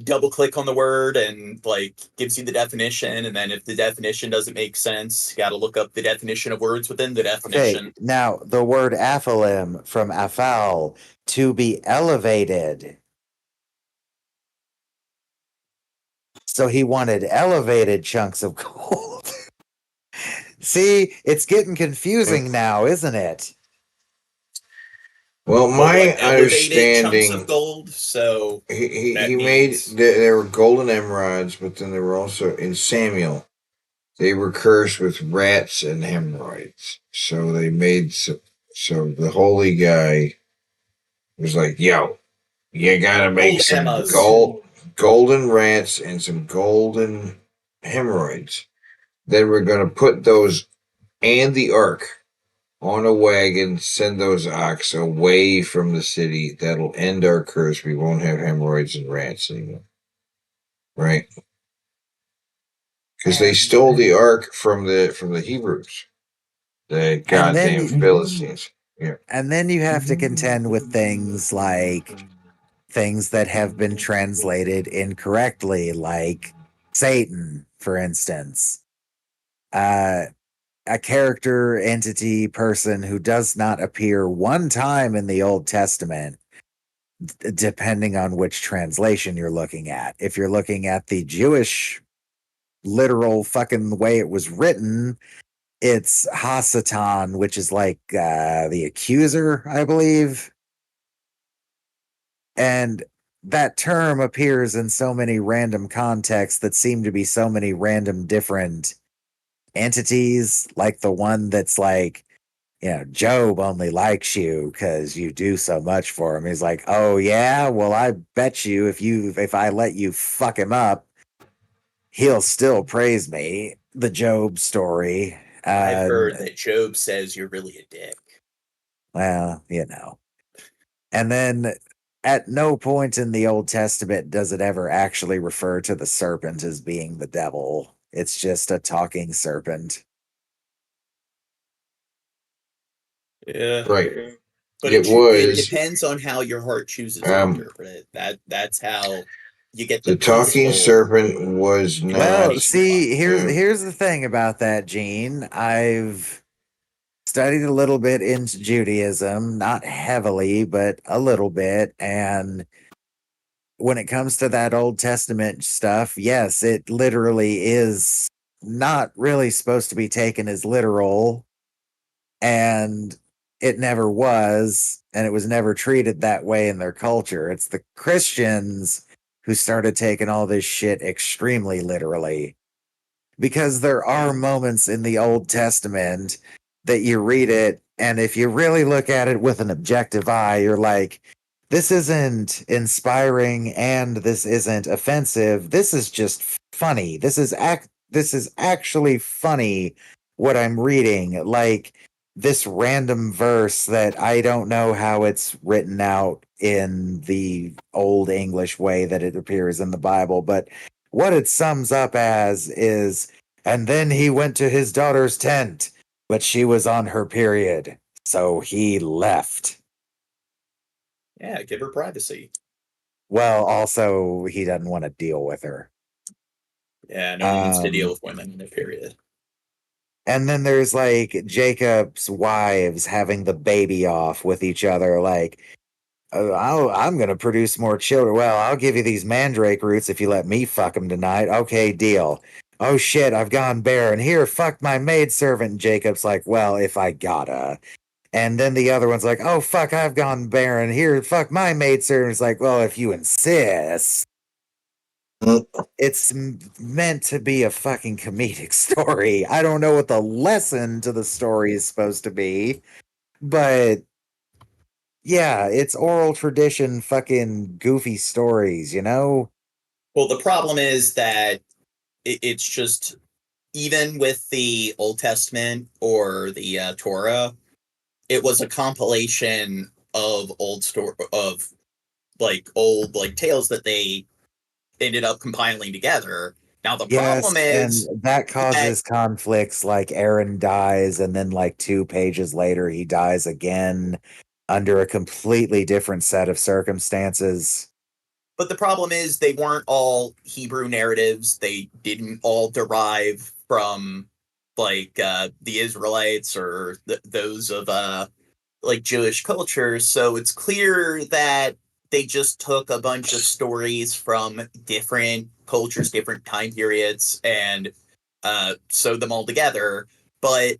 double click on the word and like gives you the definition, and then if the definition doesn't make sense, you got to look up the definition of words within the Okay, definition. now the word aphalim from aphal, to be elevated. So he wanted elevated chunks of gold. See, it's getting confusing now, isn't it? Well, But my what, elevated chunks of understanding, gold? So he that made means there were golden emeralds, but then there were also in Samuel. They were cursed with rats and hemorrhoids, so they made so the holy guy was like, "Yo, you gotta make gold some emas. golden rats and some golden hemorrhoids." Then we're gonna put those and the ark on a wagon, send those ox away from the city. That'll end our curse. We won't have hemorrhoids and rats anymore. Right? Because they stole the ark from the Hebrews. The And then goddamn Philistines. Yeah. And then you have to contend with things like things that have been translated incorrectly, like Satan, for instance. A character, entity, person who does not appear one time in the Old Testament, depending on which translation you're looking at. If you're looking at the Jewish literal fucking way it was written, it's Hasatan, which is like the accuser, I believe. And that term appears in so many random contexts that seem to be so many random different entities, like the one that's like, Job only likes you because you do so much for him. He's like, oh yeah, well I bet you if I let you fuck him up, he'll still praise me. The Job story. I've heard that Job says you're really a dick. Well, And then at no point in the Old Testament does it ever actually refer to the serpent as being the devil. It's just a talking serpent. Yeah. Right. But it depends on how your heart chooses to interpret it. That's how you get the talking peaceful. serpent was not. Well, see, here's the thing about that, Gene. I've studied a little bit into Judaism, not heavily, but a little bit. And when it comes to that Old Testament stuff, yes, it literally is not really supposed to be taken as literal. And it never was. And it was never treated that way in their culture. It's the Christians who started taking all this shit extremely literally. Because there are moments in the Old Testament that you read it, and if you really look at it with an objective eye, you're like, this isn't inspiring and this isn't offensive. This is just funny. This is actually funny what I'm reading. Like this random verse that I don't know how it's written out in the old English way that it appears in the Bible, but what it sums up as is, and then he went to his daughter's tent, but she was on her period, so he left. Yeah, give her privacy. Well, also, he doesn't want to deal with her. Yeah, no one needs to deal with women in their period. And then there's like Jacob's wives having the baby off with each other, like, I'm going to produce more children. Well, I'll give you these mandrake roots if you let me fuck them tonight. Okay, deal. Oh shit, I've gone barren. Here, fuck my maidservant. Jacob's like, well, if I gotta. And then the other one's like, oh fuck, I've gone barren. Here, fuck my maidservant. It's like, well, if you insist. It's meant to be a fucking comedic story. I don't know what the lesson to the story is supposed to be, but yeah, it's oral tradition, fucking goofy stories, Well, the problem is that it's just, even with the Old Testament or the Torah, it was a compilation of old tales that they ended up compiling together. Now the Yes, problem and is that causes conflicts. Like Aaron dies, and then like 2 pages later, he dies again under a completely different set of circumstances. But the problem is they weren't all Hebrew narratives. They didn't all derive from like the Israelites or those of like Jewish culture. So it's clear that they just took a bunch of stories from different cultures, different time periods, and sewed them all together. But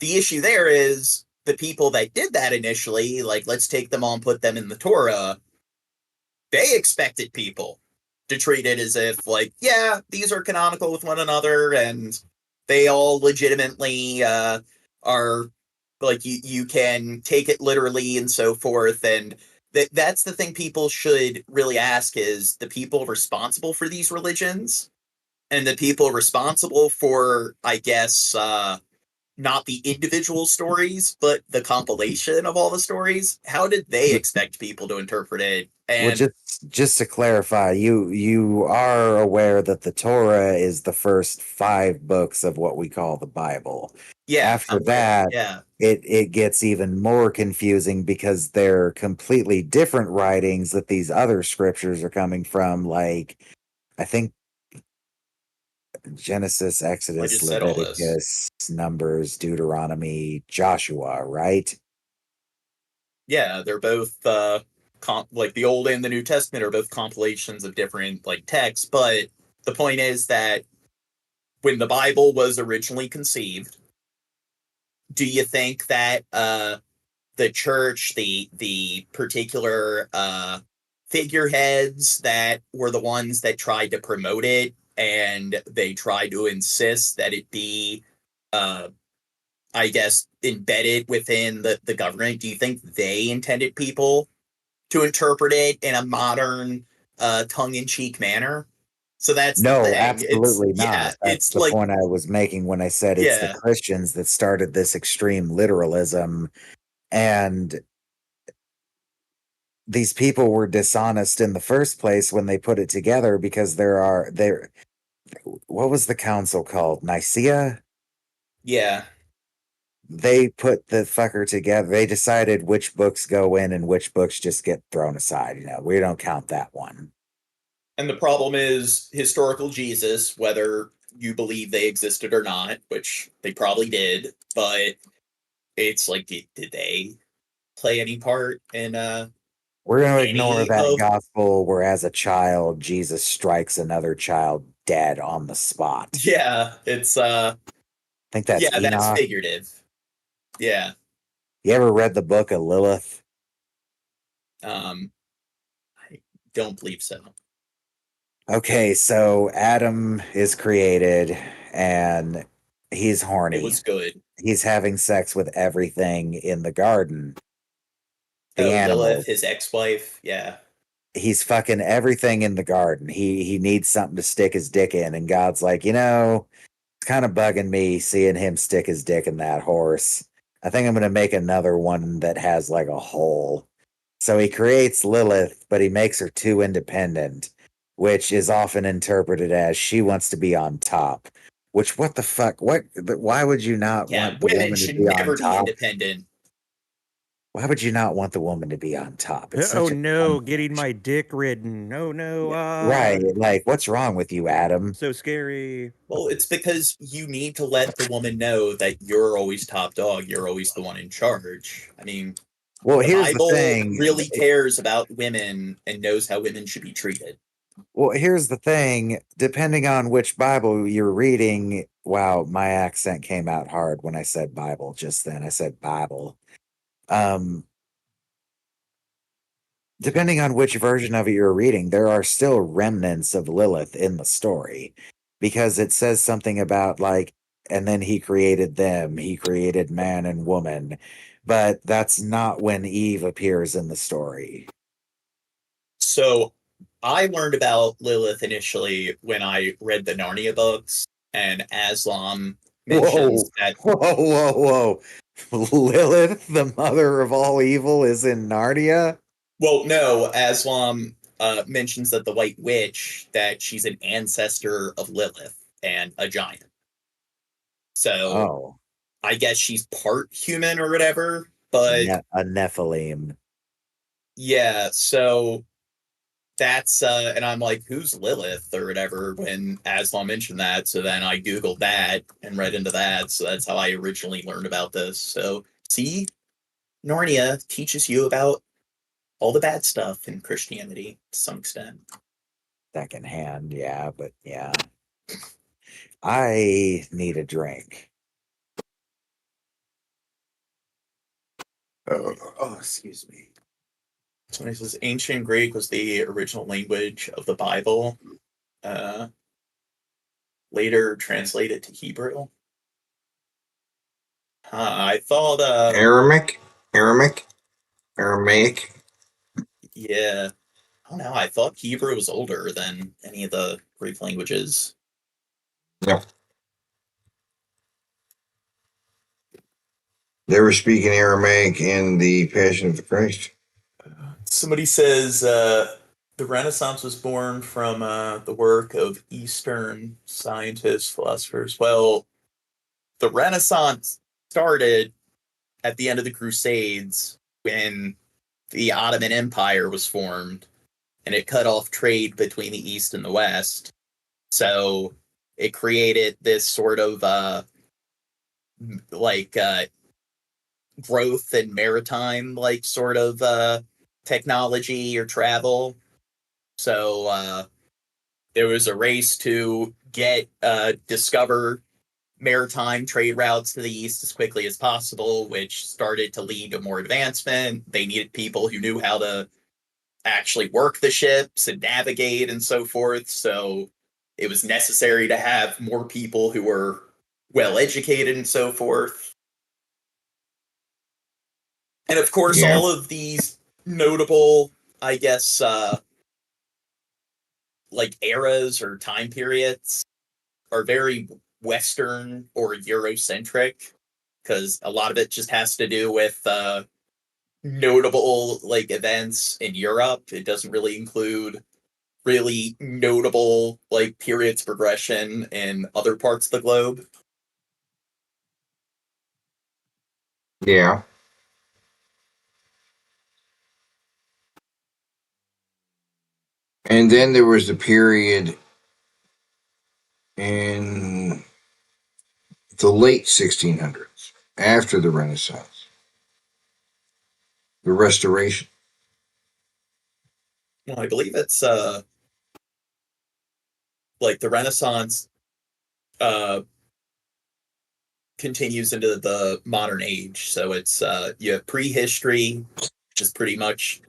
the issue there is the people that did that initially, like let's take them all and put them in the Torah, they expected people to treat it as if, like, yeah, these are canonical with one another, and they all legitimately are like you can take it literally and so forth. And that's the thing people should really ask is the people responsible for these religions and the people responsible for, I guess, not the individual stories, but the compilation of all the stories. How did they expect people to interpret it? Well, And just to clarify, you are aware that the Torah is the first 5 books of what we call the Bible. yeah, After I'm aware, that, yeah. it gets even more confusing because they're completely different writings that these other scriptures are coming from. Like, I think Genesis, I Exodus, just said all this. Leviticus, Numbers, Deuteronomy, Joshua, right? Yeah, they're both like the Old and the New Testament are both compilations of different like texts. But the point is that when the Bible was originally conceived, do you think that the church, the particular figureheads that were the ones that tried to promote it and they tried to insist that it be I guess embedded within the government, do you think they intended people to interpret it in a modern tongue-in-cheek manner? So that's the No, thing. absolutely Yeah, not. That's it's the like point I was making when I said it's the yeah. Christians that started this extreme literalism, and these people were dishonest in the first place when they put it together because there what was the council called? Nicaea? Yeah. They put the fucker together. They decided which books go in and which books just get thrown aside. We don't count that one. And the problem is historical Jesus, whether you believe they existed or not, which they probably did, but it's like, did they play any part in We're going to ignore any that of? gospel where, as a child, Jesus strikes another child dead on the spot. Yeah, it's I think that's yeah, that's Enoch. figurative. Yeah. You ever read the book of Lilith? I don't believe so. Okay, so Adam is created and he's horny. It was good. He's having sex with everything in the garden. The animals. Lilith, his ex-wife, yeah. He's fucking everything in the garden. He needs something to stick his dick in, and God's like, it's kind of bugging me seeing him stick his dick in that horse. I think I'm gonna make another one that has like a hole. So he creates Lilith, but he makes her too independent, which is often interpreted as she wants to be on top. Which, what the fuck? Why would you not want the women woman to should be never on be top? independent. Why would you not want the woman to be on top? It's Oh such a no, getting my dick ridden. Oh no. right. Like, what's wrong with you, Adam? So scary. Well, it's because you need to let the woman know that you're always top dog. You're always the one in charge. I mean, well, the here's Bible the thing. really cares about women and knows how women should be treated. Well, here's the thing. Depending on which Bible you're reading, wow, my accent came out hard when I said Bible just then. I said Bible. Depending on which version of it you're reading, there are still remnants of Lilith in the story because it says something about like, and then he created them, he created man and woman, but that's not when Eve appears in the story. So I learned about Lilith initially when I read the Narnia books, and Aslam mentions that. Whoa. Lilith, the mother of all evil, is in Narnia? Well, no, Aslam mentions that the White Witch, that she's an ancestor of Lilith and a giant. So Oh, I guess she's part human or whatever, but a Nephilim. yeah, so that's and I'm like, who's Lilith or whatever when Aslan mentioned that. So then I Googled that and read into that. So that's how I originally learned about this. So see, Narnia teaches you about all the bad stuff in Christianity to some extent. Secondhand, yeah, but yeah. I need a drink. Oh, excuse me. So it says ancient Greek was the original language of the Bible. Later translated to Hebrew. I thought Aramaic. Yeah. I don't know. I thought Hebrew was older than any of the Greek languages. No. They were speaking Aramaic in the Passion of the Christ. Somebody says the Renaissance was born from the work of Eastern scientists, philosophers. Well, the Renaissance started at the end of the Crusades when the Ottoman Empire was formed, and it cut off trade between the East and the West. So it created this sort of growth in maritime sort of technology or travel. So there was a race to get discover maritime trade routes to the east as quickly as possible, which started to lead to more advancement. They needed people who knew how to actually work the ships and navigate and so forth. So it was necessary to have more people who were well educated and so forth. And of course, all of these notable, I guess, eras or time periods are very Western or Eurocentric, because a lot of it just has to do with notable events in Europe. It doesn't really include really notable periods of progression in other parts of the globe. Yeah. And then there was the period in the late 1600s, after the Renaissance, the Restoration. Well, I believe it's the Renaissance continues into the modern age. So it's you have prehistory, which is pretty much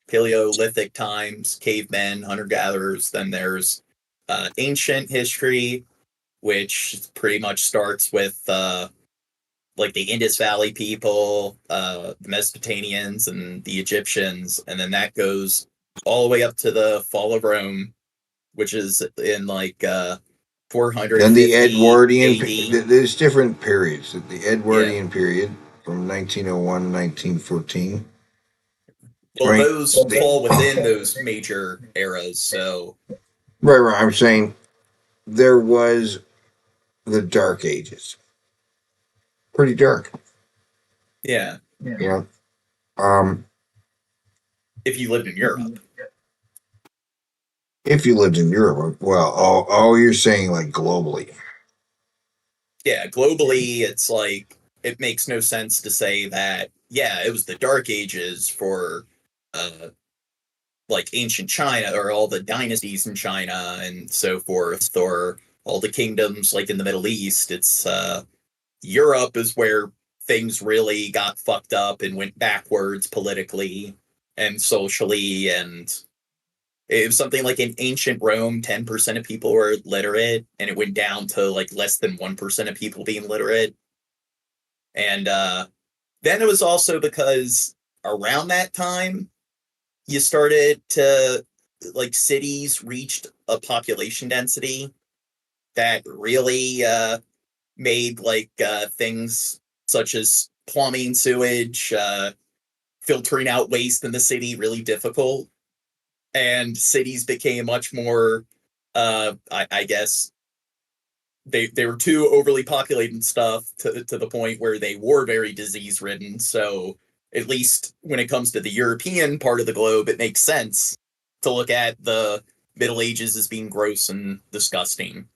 Paleolithic times, cavemen, hunter-gatherers. Then there's ancient history, which pretty much starts with the Indus Valley people, the Mesopotamians, and the Egyptians, and then that goes all the way up to the fall of Rome, which is in 400. Then the Edwardian. There's different periods. The Edwardian period from 1901 to 1914. Well, those fall within those major eras, so... Right. I'm saying there was the Dark Ages. Pretty dark. Yeah. Yeah. If you lived in Europe. If you lived in Europe, well, you're saying globally. Yeah, globally, it's it makes no sense to say that, yeah, it was the Dark Ages for ancient China, or all the dynasties in China and so forth, or all the kingdoms in the Middle East. It's Europe is where things really got fucked up and went backwards politically and socially. And it was something in ancient Rome, 10% of people were literate, and it went down to less than 1% of people being literate. And then it was also because around that time, you started to, cities reached a population density that really made things such as plumbing, sewage, filtering out waste in the city really difficult. and cities became much more, I guess, they were too overly populated and stuff to the point where they were very disease ridden. So at least when it comes to the European part of the globe, it makes sense to look at the Middle Ages as being gross and disgusting.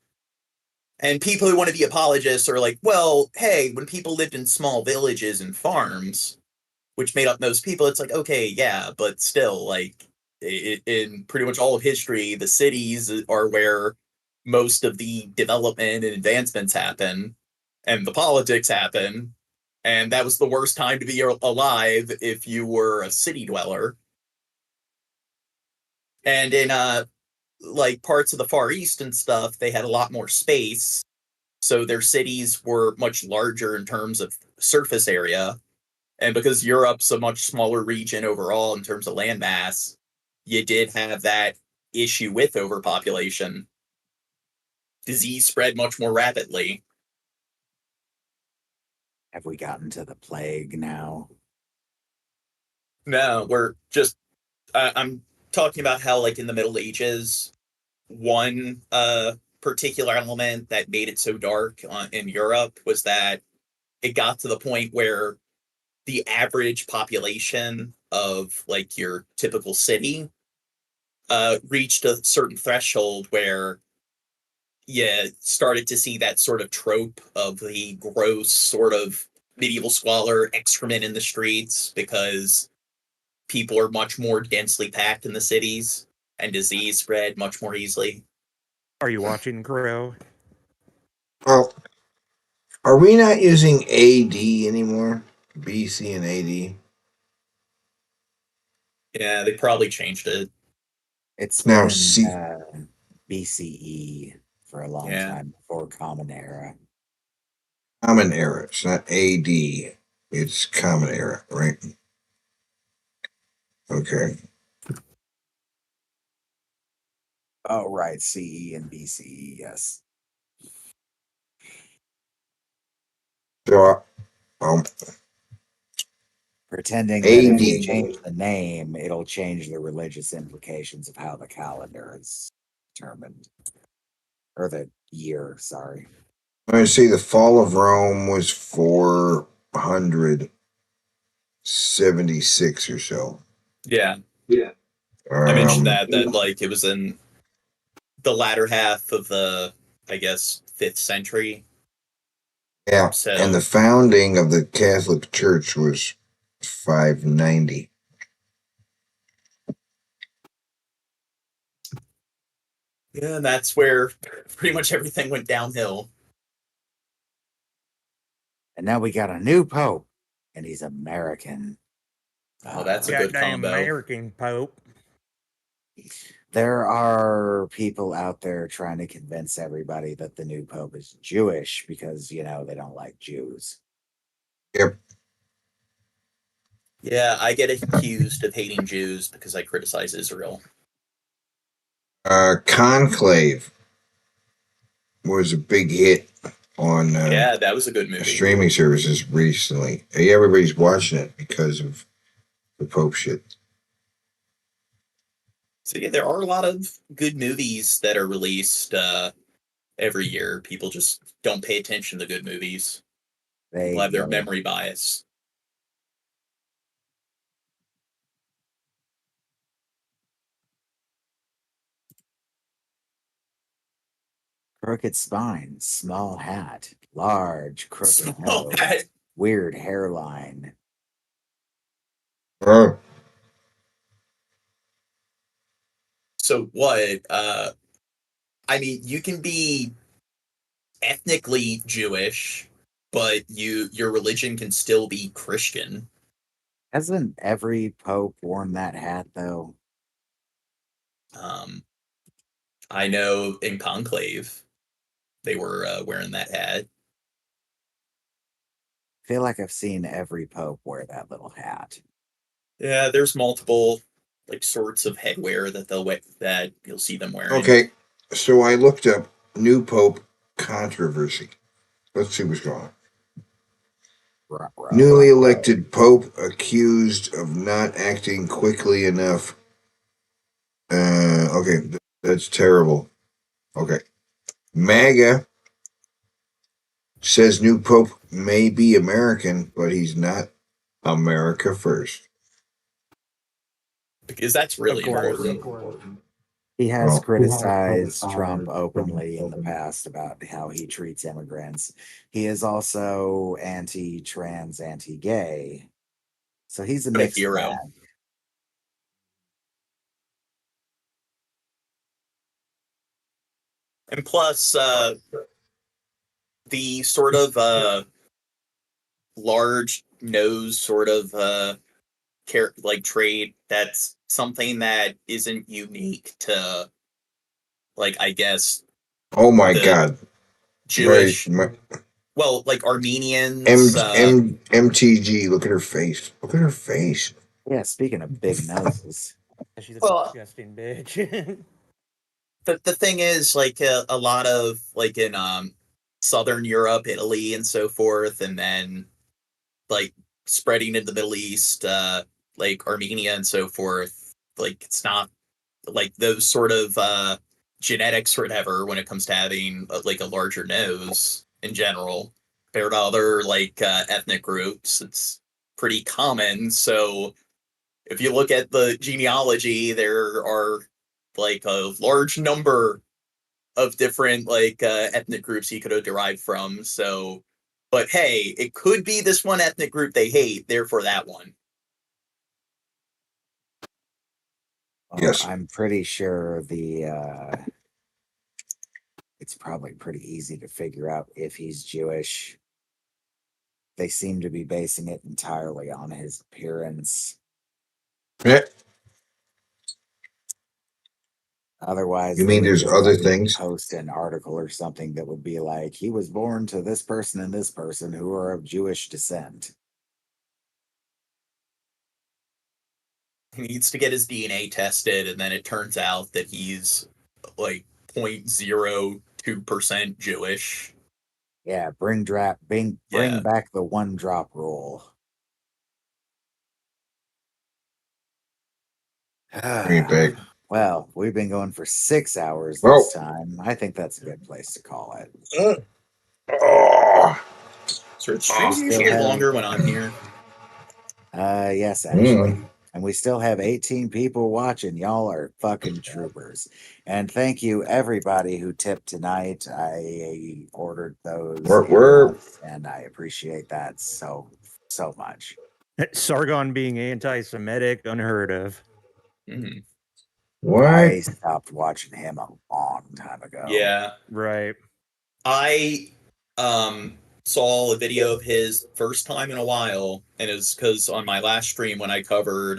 And people who want to be apologists are like, well, hey, when people lived in small villages and farms, which made up most people, it's like, okay, yeah, but still, like, in pretty much all of history, the cities are where most of the development and advancements happen, and the politics happen, and that was the worst time to be alive if you were a city dweller. And in like parts of the Far East and stuff, they had a lot more space, so their cities were much larger in terms of surface area. And because Europe's a much smaller region overall in terms of landmass, you did have that issue with overpopulation. Disease spread much more rapidly. Have we gotten to the plague now? No, we're just, I'm talking about how, like, in the Middle Ages, one particular element that made it so dark in Europe was that it got to the point where the average population of, like, your typical city reached a certain threshold where you started to see that sort of trope of the gross sort of medieval squalor excrement in the streets, because people are much more densely packed in the cities and disease spread much more easily. Are you watching Crow? Well, are we not using AD anymore? BC and AD? Yeah, they probably changed it. It's now been BCE for a long Yeah. time before Common Era. Common Era. It's not AD. It's Common Era, right? Okay. Oh, right. CE and BCE, yes. So, Pretending that if you change the name, it'll change the religious implications of how the calendar is determined. Or the year, sorry. I see the fall of Rome was 476 or so. Yeah. Yeah. I mentioned that like it was in the latter half of the, I guess, 5th century. Yeah, So, and the founding of the Catholic Church was 590. yeah, and that's where pretty much everything went downhill. And now we got a new pope, and he's American. Oh, that's a good combo. American Pope. There are people out there trying to convince everybody that the new pope is Jewish because, you know, they don't like Jews. Yep. Yeah, I get accused of hating Jews because I criticize Israel. Conclave was a big hit on Yeah, that was a good movie. streaming services recently. Hey, everybody's watching it because of the Pope shit. So yeah, there are a lot of good movies that are released every year. People just don't pay attention to good movies. They People have their don't. memory bias. Crooked spine, small hat, large crooked Small nose, hat. weird hairline. So what? I mean, you can be ethnically Jewish, but your religion can still be Christian. Hasn't every pope worn that hat though? I know in Conclave, they were wearing that hat. I feel like I've seen every pope wear that little hat. Yeah, there's multiple like sorts of headwear that that you'll see them wearing. Okay, so I looked up new Pope controversy. Let's see what's going on. Newly elected Pope accused of not acting quickly enough Okay, that's terrible. Okay. MAGA says new pope may be American, but he's not America first. Because that's really important. He has Oh. criticized Trump openly in the past about how he treats immigrants. He is also anti-trans, anti-gay. So he's a What a mixed hero. bag. And plus, the sort of large nose sort of like trait, that's something that isn't unique to, like, I guess, Oh my the God. Jewish, Right. well, like Armenians. MTG. Look at her face. Look at her face. Yeah, speaking of big noses. She's a Well, disgusting bitch. the thing is, like, a lot of, like, in Southern Europe, Italy, and so forth, and then, like, spreading into the Middle East, like Armenia and so forth, like, it's not like those sort of genetics or whatever when it comes to having like a larger nose in general compared to other like ethnic groups. It's pretty common. So if you look at the genealogy, there are like a large number of different like ethnic groups you could have derived from. So, but hey, it could be this one ethnic group they hate, therefore that one. Well, Yes. I'm pretty sure it's probably pretty easy to figure out if he's Jewish. They seem to be basing it entirely on his appearance. Yeah. Otherwise, You they mean would there's just, other like, things? post an article or something that would be like, he was born to this person and this person who are of Jewish descent. He needs to get his DNA tested, and then it turns out that he's like 0.02% Jewish. Yeah, bring Yeah. back the one drop rule. Bring it back. Well, we've been going for 6 hours Well- this time. I think that's a good place to call it. Oh. So it's streams usually longer when I'm here. Yes, actually. And we still have 18 people watching. Y'all are fucking troopers. And thank you everybody who tipped tonight. I ordered those and I appreciate that so much. Sargon being anti-Semitic, unheard of. What? I stopped watching him a long time ago. Yeah. Right. I saw a video of his first time in a while, and it was because on my last stream when I covered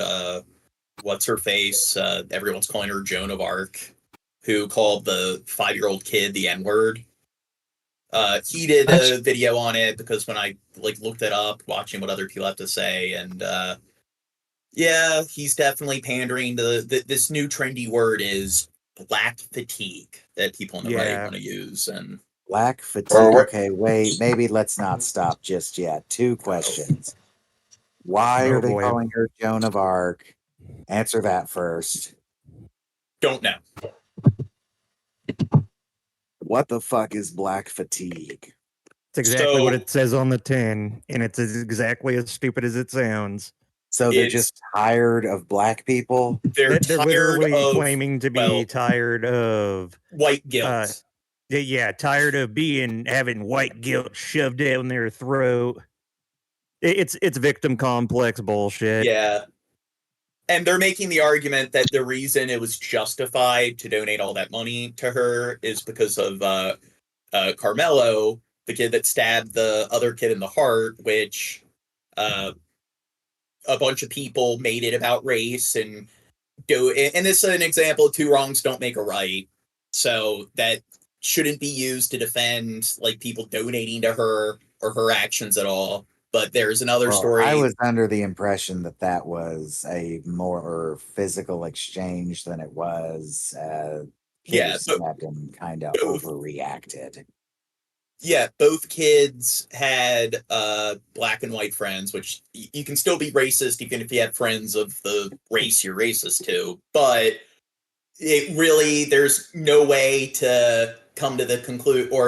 what's her face, everyone's calling her Joan of Arc, who called the 5-year-old kid the N-word. He did a video on it because when I like looked it up, watching what other people have to say, and yeah, he's definitely pandering to this new trendy word is black fatigue that people on the right Yeah. want to use, and Black fatigue. Okay, wait. Maybe let's not stop just yet. 2 questions. Why Oh, are they boy. calling her Joan of Arc? Answer that first. don't know. What the fuck is black fatigue? It's exactly what So- it says on the tin, and it's exactly as stupid as it sounds. So they're It's- just tired of black people? They're They're tired literally of claiming to be tired of white guilt. yeah, tired of having white guilt shoved down their throat. It's victim complex bullshit. Yeah. And they're making the argument that the reason it was justified to donate all that money to her is because of Carmelo, the kid that stabbed the other kid in the heart, which a bunch of people made it about race and this is an example of 2 wrongs don't make a right. So that shouldn't be used to defend like people donating to her or her actions at all. But there's another Well, story. I was under the impression that was a more physical exchange than it was. Yeah, Kids snapped and kind of overreacted. Yeah, both kids had black and white friends, which you can still be racist even if you have friends of the race you're racist to. But it really, there's no way to come to the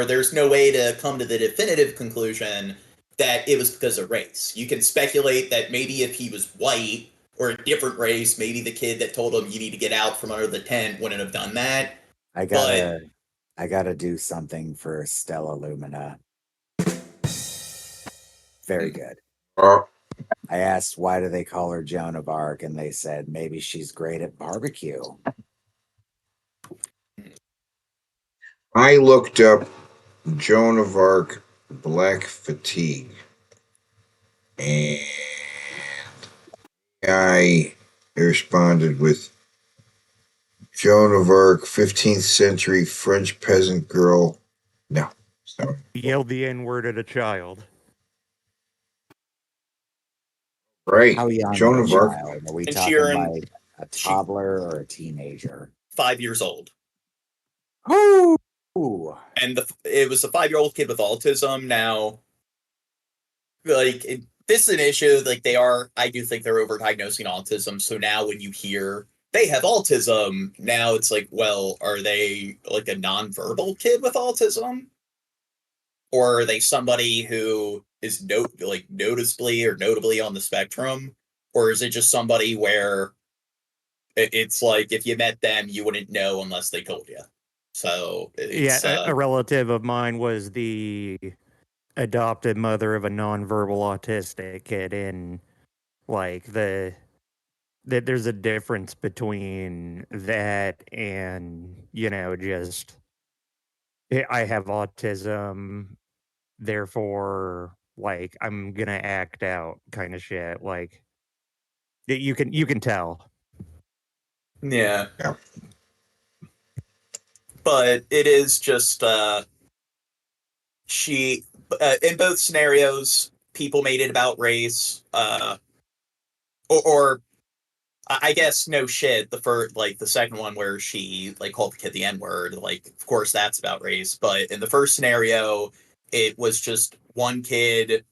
there's no way to come to the definitive conclusion that it was because of race. You can speculate that maybe if he was white or a different race, maybe the kid that told him you need to get out from under the tent wouldn't have done that. I gotta do something for Stella Lumina. Very good. I asked why do they call her Joan of Arc, and they said maybe she's great at barbecue. I looked up Joan of Arc Black Fatigue, and I responded with Joan of Arc, 15th century French peasant girl. No, sorry. Yelled the N-word at a child. Right. How young Joan of of a Arc. child? Are we And talking Sheeran- like a toddler or a teenager? 5 years old. Ooh. And it was a 5-year-old kid with autism. Now, this is an issue. I do think they're overdiagnosing autism. So now when you hear they have autism, now it's like, well, are they like a nonverbal kid with autism? Or are they somebody who is noticeably or notably on the spectrum? Or is it just somebody where it's like if you met them, you wouldn't know unless they told you? So it's, a relative of mine was the adopted mother of a nonverbal autistic kid, and there's a difference between that and just I have autism, therefore I'm gonna act out kind of shit. You can tell. Yeah. But it is just she in both scenarios people made it about race, or I guess no shit, the second one where she called the kid the N-word, of course that's about race. But in the first scenario, it was just one kid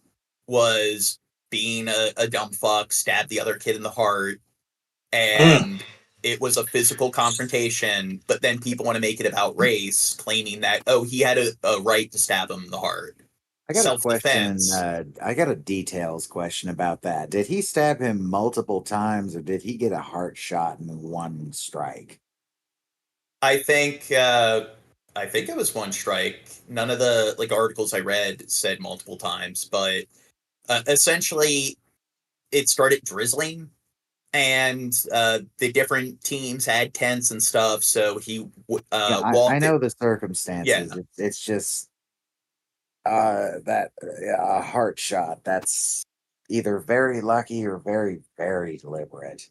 was being a dumb fuck, stabbed the other kid in the heart, and it was a physical confrontation, but then people want to make it about race, claiming that, oh, he had a right to stab him in the heart. I got a question. Self-defense. I got a details question about that. Did he stab him multiple times, or did he get a heart shot in one strike? I think it was one strike. None of the articles I read said multiple times, but essentially it started drizzling, and the different teams had tents and stuff. So he walked. I know the circumstances. Yeah. It's just that a heart shot. That's either very lucky or very, very deliberate.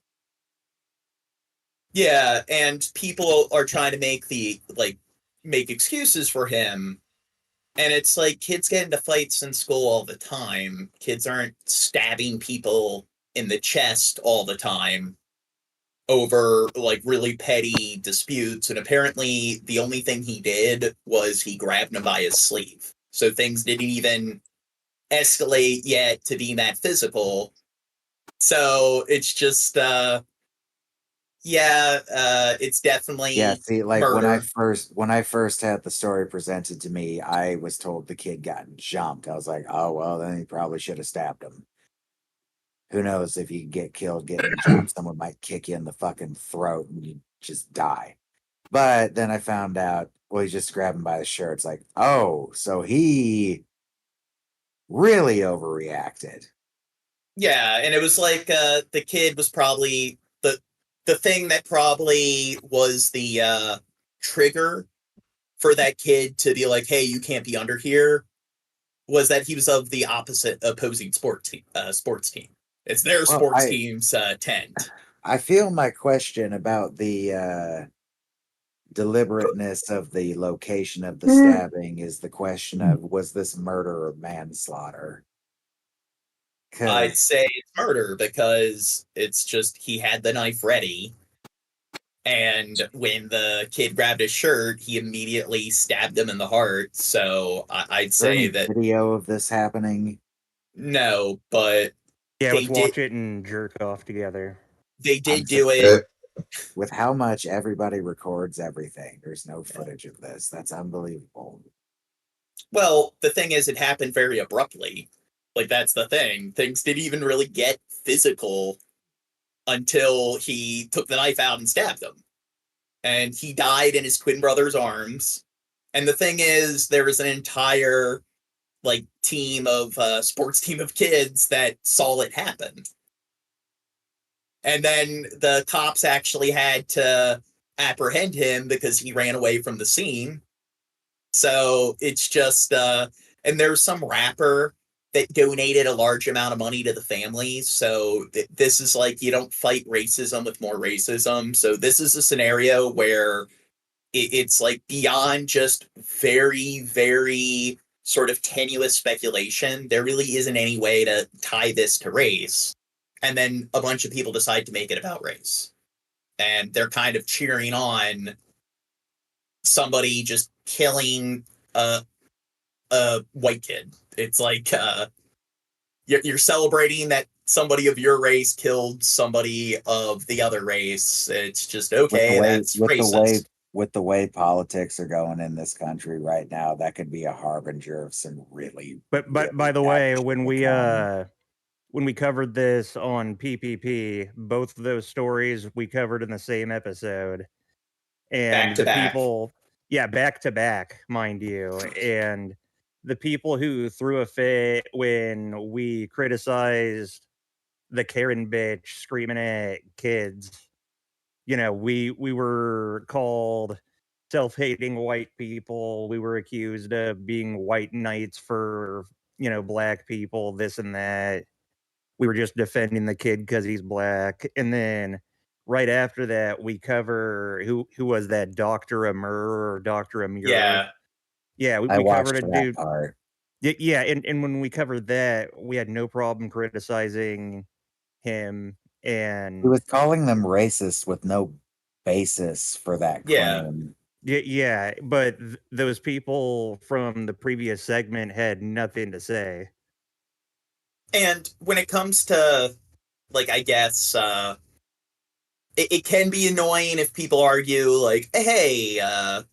Yeah, and people are trying to make excuses for him. And it's like kids get into fights in school all the time. Kids aren't stabbing people in the chest all the time over really petty disputes. And apparently the only thing he did was he grabbed him by his sleeve. So things didn't even escalate yet to being that physical. So it's just it's definitely See, murder. when I first had the story presented to me, I was told the kid got jumped. I was like, oh well, then he probably should have stabbed him. Who knows, if you get killed getting jumped, someone might kick you in the fucking throat and you just die. But then I found out, well, he just grabbed him by the shirt. It's like, oh, so he really overreacted. Yeah, and it was the kid was probably the thing that probably was the trigger for that kid to be like, hey, you can't be under here, was that he was of the opposing sports team. It's their sports team's tent. I feel my question about the deliberateness of the location of the stabbing is the question of, was this murder or manslaughter? I'd say it's murder because it's just he had the knife ready, and when the kid grabbed his shirt, he immediately stabbed him in the heart. So I'd say that video of this happening. No, but let's watch it and jerk off together. They did do it With how much everybody records everything, there's no footage of this. That's unbelievable. Well, the thing is, it happened very abruptly. Like, that's the thing. Things didn't even really get physical until he took the knife out and stabbed him. And he died in his twin brother's arms. And the thing is, there was an entire, like, team of, sports team of kids that saw it happen. And then the cops actually had to apprehend him because he ran away from the scene. So it's just, and there's some rapper that donated a large amount of money to the families. So this is like, you don't fight racism with more racism. So this is a scenario where it's like beyond just very, very sort of tenuous speculation. There really isn't any way to tie this to race. And then a bunch of people decide to make it about race. And they're kind of cheering on somebody just killing a white kid. It's like you're celebrating that somebody of your race killed somebody of the other race. It's just okay. That's racist. With the way politics are going in this country right now, that could be a harbinger of some really. But by the way, when we covered this on PPP, both of those stories we covered in the same episode, and Back to back. people, yeah, back to back, mind you, and the people who threw a fit when we criticized the Karen bitch screaming at kids, you know, we were called self-hating white people. We were accused of being white knights for, you know, black people, this and that. We were just defending the kid because he's black. And then right after that, we cover who was that, Dr. Amur or Dr. Amir? Yeah, we watched covered a that dude. part. Yeah, and when we covered that, we had no problem criticizing him. And He was calling them racist with no basis for that Yeah. claim. yeah, but those people from the previous segment had nothing to say. And when it comes to, like, I guess, it can be annoying if people argue, like, hey,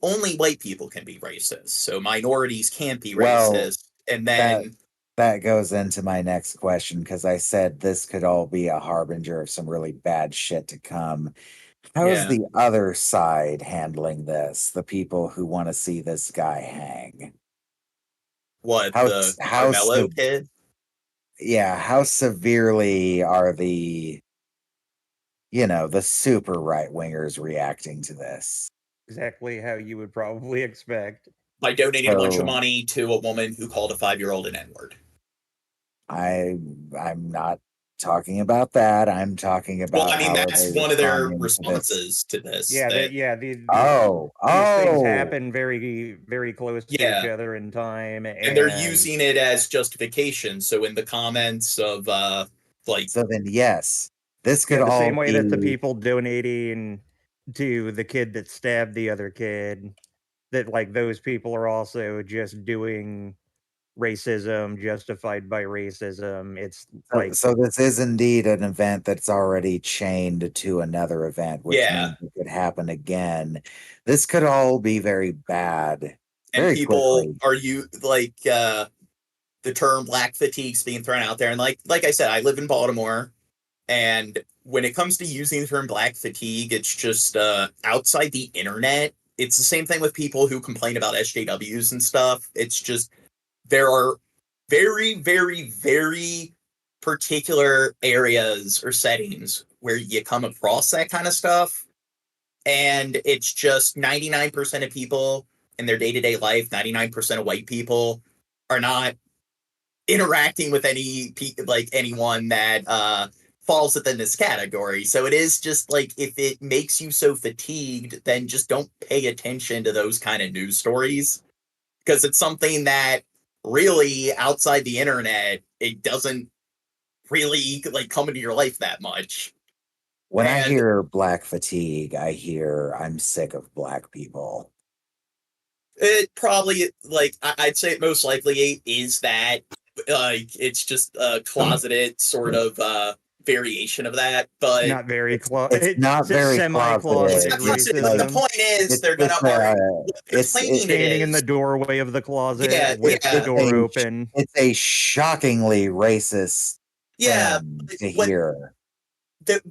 only white people can be racist, so minorities can't be Well, racist. And then, That goes into my next question because I said this could all be a harbinger of some really bad shit to come. How is Yeah. the other side handling this? The people who want to see this guy hang. what, How the how Carmelo sev- kid? yeah, how severely are the the super right wingers reacting to this? Exactly how you would probably expect. By donating a bunch of So- money to a woman who called a 5-year-old an N-word. I'm not talking about that. I'm talking about Well, I mean, how are that's they one of their responding to this. responses to this. Yeah, that- these Oh, things oh. happen very, very close to Yeah. each other in time, and they're using it as justification. So in the comments of, like, So then, yes, this could Yeah, the all same way that the be- people donating to the kid that stabbed the other kid, that like those people are also just doing racism justified by racism. It's like So this is indeed an event that's already chained to another event, which Yeah. means it could happen again. This could all be very bad. and Very people quickly. are the term black fatigue's being thrown out there. And like I said, I live in Baltimore, and when it comes to using the term black fatigue, it's just outside the internet. It's the same thing with people who complain about SJWs and stuff. It's just there are very, very, very particular areas or settings where you come across that kind of stuff. And it's just 99% of people in their day-to-day life, 99% of white people are not interacting with anyone that falls within this category. So it is just like, if it makes you so fatigued, then just don't pay attention to those kind of news stories, because it's something that really outside the internet, it doesn't really like come into your life that much. When I hear black fatigue, I hear I'm sick of black people. It probably, like, I'd say it most likely is that, like, it's just a closeted sort of variation of that, but Not very close. It's not very semi-closeted closeted. the racism. point is they're gonna argue they're claiming it Standing in the is. doorway of the closet Yeah, with the door a, open. It's a shockingly racist Yeah, thing to hear.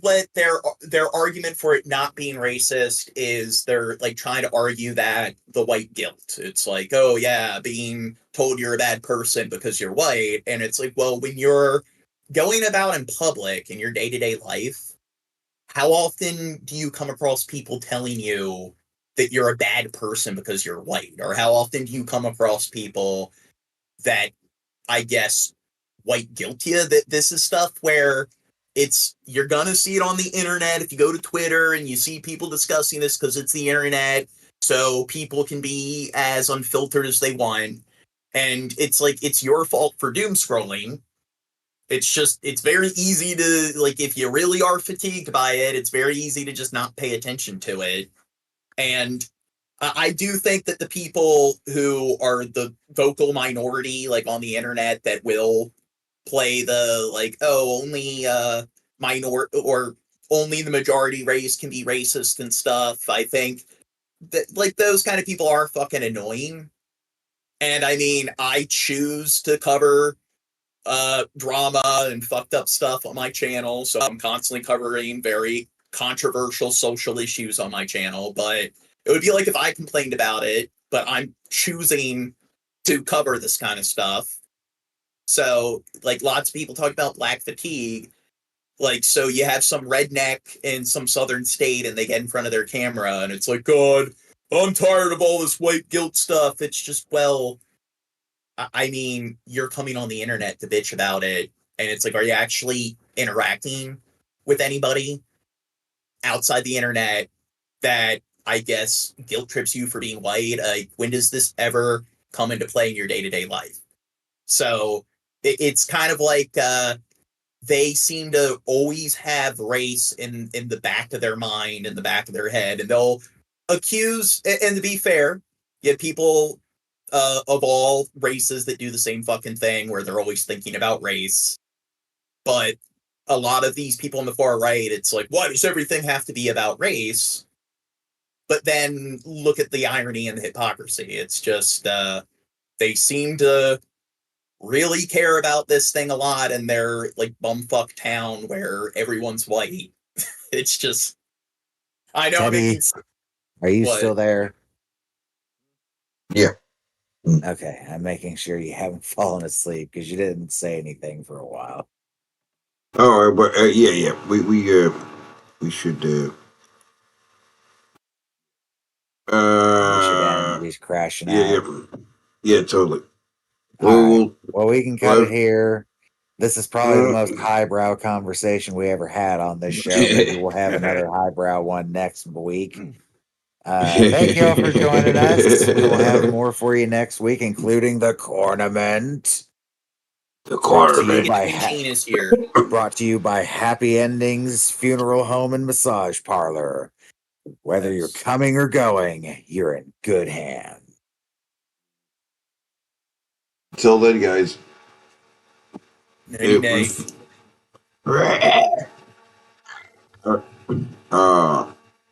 What their argument for it not being racist is they're like trying to argue that the white guilt. It's like, oh yeah, being told you're a bad person because you're white, and it's like, well, when you're going about in public in your day-to-day life, how often do you come across people telling you that you're a bad person because you're white? Or how often do you come across people that, I guess, white guilt you? That this is stuff where you're gonna see it on the internet if you go to Twitter and you see people discussing this because it's the internet, so people can be as unfiltered as they want. And it's like, it's your fault for doom scrolling. It's very easy to, like, if you really are fatigued by it, it's very easy to just not pay attention to it. And I do think that the people who are the vocal minority, like on the internet, that will play the like, oh, only minor or only the majority race can be racist and stuff, I think that like those kind of people are fucking annoying. And I mean, I choose to cover drama and fucked up stuff on my channel, so I'm constantly covering very controversial social issues on my channel. But it would be like if I complained about it, but I'm choosing to cover this kind of stuff. So, like, lots of people talk about black fatigue. Like, so you have some redneck in some southern state and they get in front of their camera and it's like, God, I'm tired of all this white guilt stuff. It's just, well, I mean, you're coming on the internet to bitch about it. And it's like, are you actually interacting with anybody outside the internet that, I guess, guilt trips you for being white? Like, when does this ever come into play in your day-to-day life? So it's kind of like they seem to always have race in the back of their mind, in the back of their head, and they'll accuse, and to be fair, you have people of all races that do the same fucking thing where they're always thinking about race. But a lot of these people on the far right, it's like, why does everything have to be about race? But then look at the irony and the hypocrisy. It's just they seem to really care about this thing a lot in their like bumfuck town where everyone's white. It's just, I know. Teddy, are you What? still there? Yeah. Okay, I'm making sure you haven't fallen asleep because you didn't say anything for a while. Oh, but yeah. We should. He's crashing Yeah, out. yeah, totally. All right. Well, we can cut well- it here. This is probably the most highbrow conversation we ever had on this show. Maybe we'll have another highbrow one next week. Thank you all for joining us. We will have more for you next week, including the Cornament. The Brought to you Cornament. by Gene is here. Brought to you by Happy Endings Funeral Home and Massage Parlor. Whether you're coming or going, you're in good hands. Till then, guys. Nighty-night. It was.